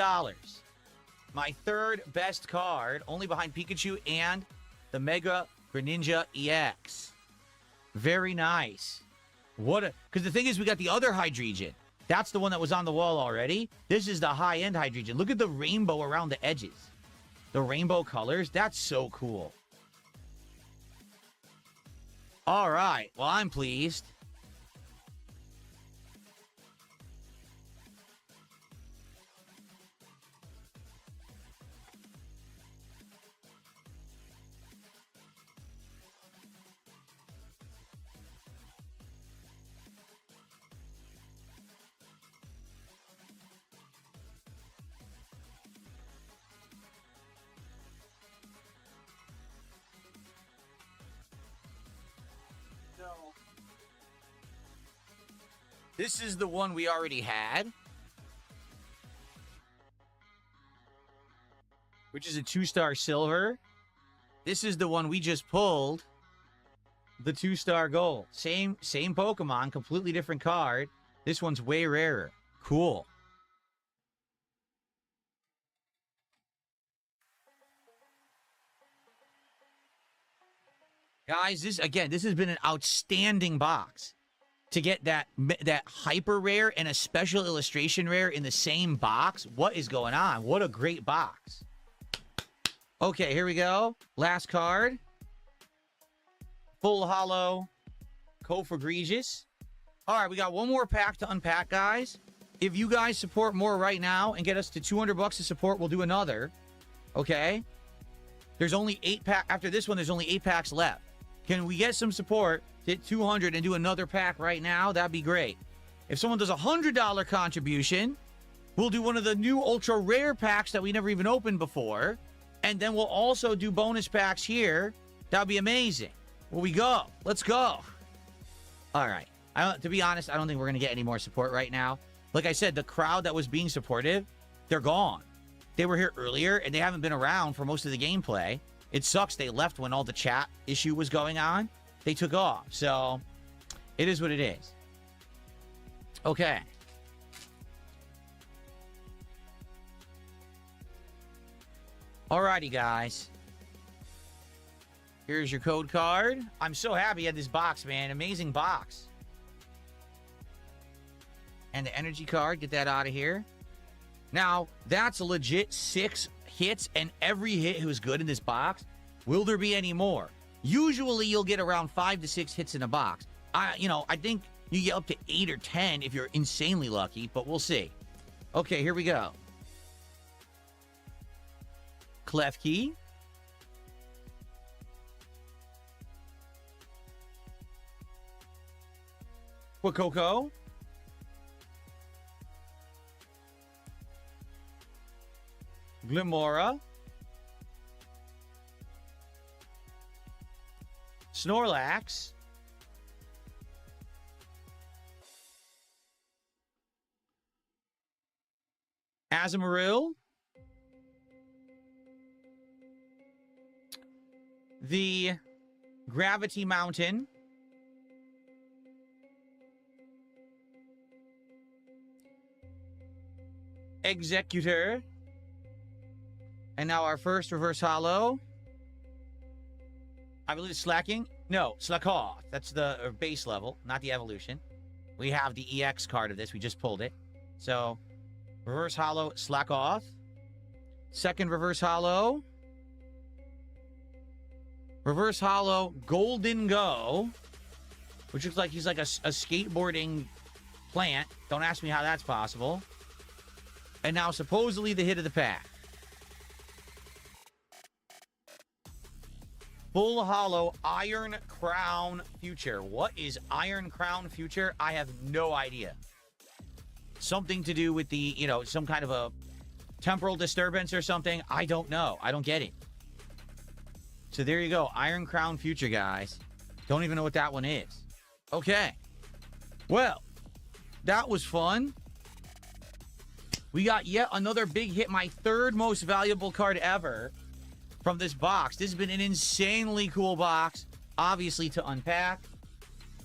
My third best card, only behind Pikachu and the Mega Greninja EX. Very nice. Because the thing is, we got the other Hydreigon. That's the one that was on the wall already. This is the high-end Hydreigon. Look at the rainbow around the edges. The rainbow colors. That's so cool. All right. Well, I'm pleased. This is the one we already had, which is a 2-star silver. This is the one we just pulled, the 2-star gold. Same Pokemon, completely different card. This one's way rarer. Cool. Guys, this has been an outstanding box. To get that hyper rare and a special illustration rare in the same box. What is going on? What a great box. Okay, here we go. Last card. Full Holo Cofagregious. All right, we got one more pack to unpack, guys. If you guys support more right now and get us to $200 to support, we'll do another. Okay? There's only 8 packs. After this one, there's only 8 packs left. Can we get some support? Hit 200 and do another pack right now? That'd be great. If someone does a $100 contribution, we'll do one of the new ultra rare packs that we never even opened before. And then we'll also do bonus packs here. That'd be amazing. Where we go? Let's go. All right. To be honest, I don't think we're going to get any more support right now. Like I said, the crowd that was being supportive, they're gone. They were here earlier, and they haven't been around for most of the gameplay. It sucks they left when all the chat issue was going on. They took off. So, it is what it is. Okay. Alrighty, guys. Here's your code card. I'm so happy you had this box, man. Amazing box. And the energy card. Get that out of here. Now, that's a legit 6 hits, and every hit was good in this box. Will there be any more? Usually, you'll get around 5 to 6 hits in a box. I think you get up to 8 or 10 if you're insanely lucky, but we'll see. Okay, here we go. Klefki. Quacoco. Glimora. Snorlax. Azumarill. The Gravity Mountain. Executor. And now our first reverse holo. I believe it's Slacking. No, Slackoth. That's the base level, not the evolution. We have the EX card of this. We just pulled it. So, reverse holo, Slackoth. Second reverse holo. Reverse holo, Golden Go. Which looks like he's like a skateboarding plant. Don't ask me how that's possible. And now supposedly the hit of the pack. Full holo Iron Crown Future. What is Iron Crown Future? I have no idea. Something to do with the, some kind of a temporal disturbance or something. I don't know. I don't get it. So there you go. Iron Crown Future, guys. Don't even know what that one is. Okay. Well, that was fun. We got yet another big hit. My third most valuable card ever from this box. This has been an insanely cool box, obviously, to unpack.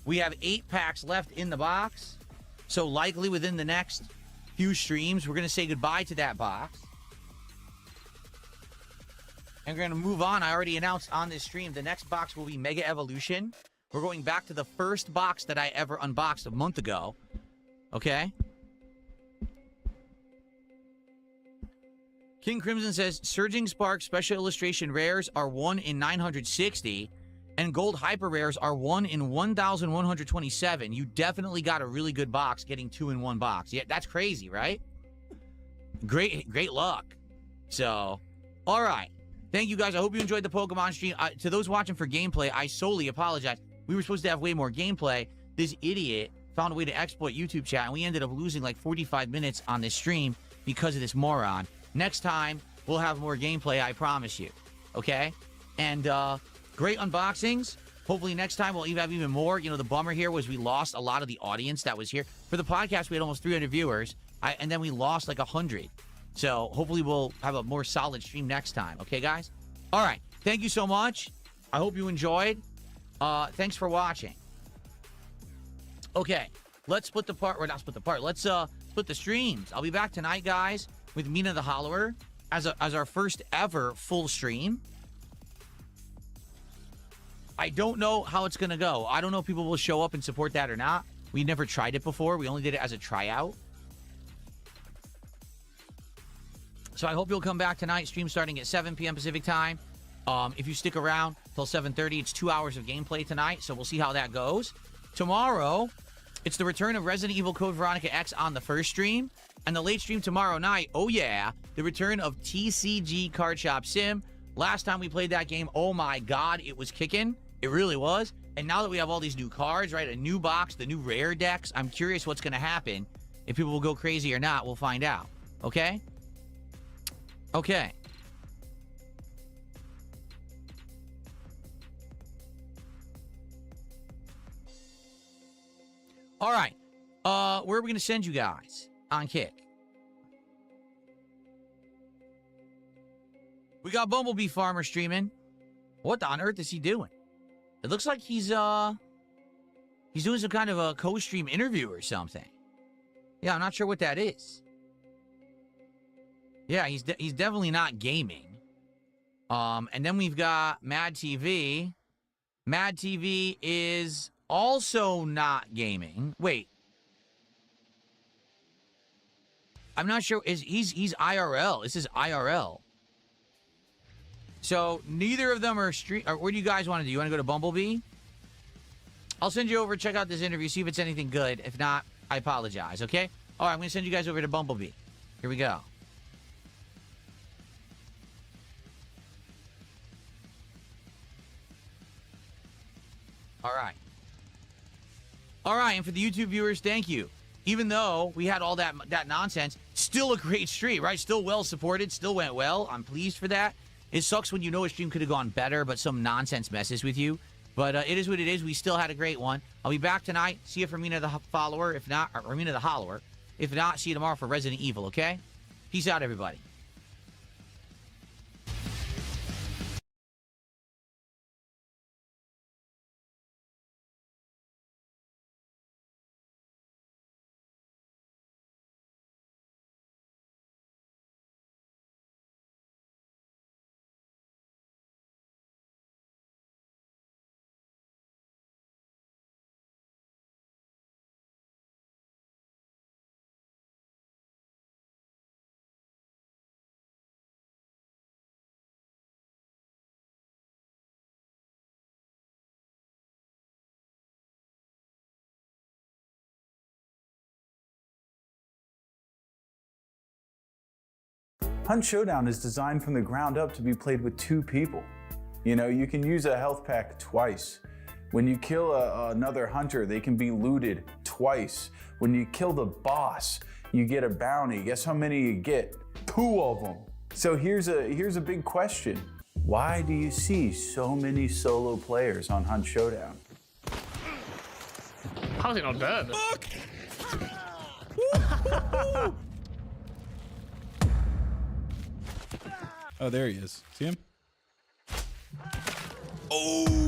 We have 8 packs left in the box. So likely within the next few streams, we're going to say goodbye to that box. And we're going to move on. I already announced on this stream, the next box will be Mega Evolution. We're going back to the first box that I ever unboxed a month ago. Okay? King Crimson says, Surging Spark Special Illustration Rares are 1 in 960, and Gold Hyper Rares are 1 in 1,127. You definitely got a really good box getting 2 in 1 box. Yeah, that's crazy, right? Great luck. So, all right. Thank you, guys. I hope you enjoyed the Pokemon stream. To those watching for gameplay, I solely apologize. We were supposed to have way more gameplay. This idiot found a way to exploit YouTube chat, and we ended up losing like 45 minutes on this stream because of this moron. Next time, we'll have more gameplay, I promise you. Okay? And great unboxings. Hopefully next time we'll have even more. You know, the bummer here was we lost a lot of the audience that was here. For the podcast, we had almost 300 viewers, and then we lost like 100. So hopefully we'll have a more solid stream next time. Okay, guys? All right. Thank you so much. I hope you enjoyed. Thanks for watching. Okay. Let's split the part. Or not split the part. Let's split the streams. I'll be back tonight, guys, with Mina the Hollower as our first ever full stream. I don't know how it's going to go. I don't know if people will show up and support that or not. We never tried it before. We only did it as a tryout. So I hope you'll come back tonight. Stream starting at 7 p.m. Pacific time. If you stick around till 7:30, it's 2 hours of gameplay tonight. So we'll see how that goes. Tomorrow, it's the return of Resident Evil Code Veronica X on the first stream. And the late stream tomorrow night, oh yeah, the return of TCG Card Shop Sim. Last time we played that game, oh my god, it was kicking. It really was. And now that we have all these new cards, right, a new box, the new rare decks, I'm curious what's going to happen. If people will go crazy or not, we'll find out. Okay? Okay. All right. Where are we going to send you guys on Kick? We got Bumblebee Farmer streaming. What on earth is he doing? It looks like he's doing some kind of a co-stream interview or something. Yeah, I'm not sure what that is. Yeah, he's definitely not gaming. And then we've got Mad TV. Mad TV is also not gaming. Wait. I'm not sure. He's IRL. This is IRL. So neither of them are stream. Or what do you guys want to do? You want to go to Bumblebee? I'll send you over, check out this interview, see if it's anything good. If not, I apologize, okay? All right, I'm going to send you guys over to Bumblebee. Here we go. All right. All right, and for the YouTube viewers, thank you. Even though we had all that nonsense, still a great stream, right? Still well supported, still went well. I'm pleased for that. It sucks when you know a stream could have gone better, but some nonsense messes with you. But it is what it is. We still had a great one. I'll be back tonight. See you for Mina the Follower, if not, or Mina the Hollower. If not, see you tomorrow for Resident Evil, okay? Peace out, everybody. Hunt Showdown is designed from the ground up to be played with 2 people. You know, you can use a health pack twice. When you kill another hunter, they can be looted twice. When you kill the boss, you get a bounty. Guess how many you get? 2 of them. So here's a big question. Why do you see so many solo players on Hunt Showdown? How's he not dead? Oh, there he is. See him? Oh!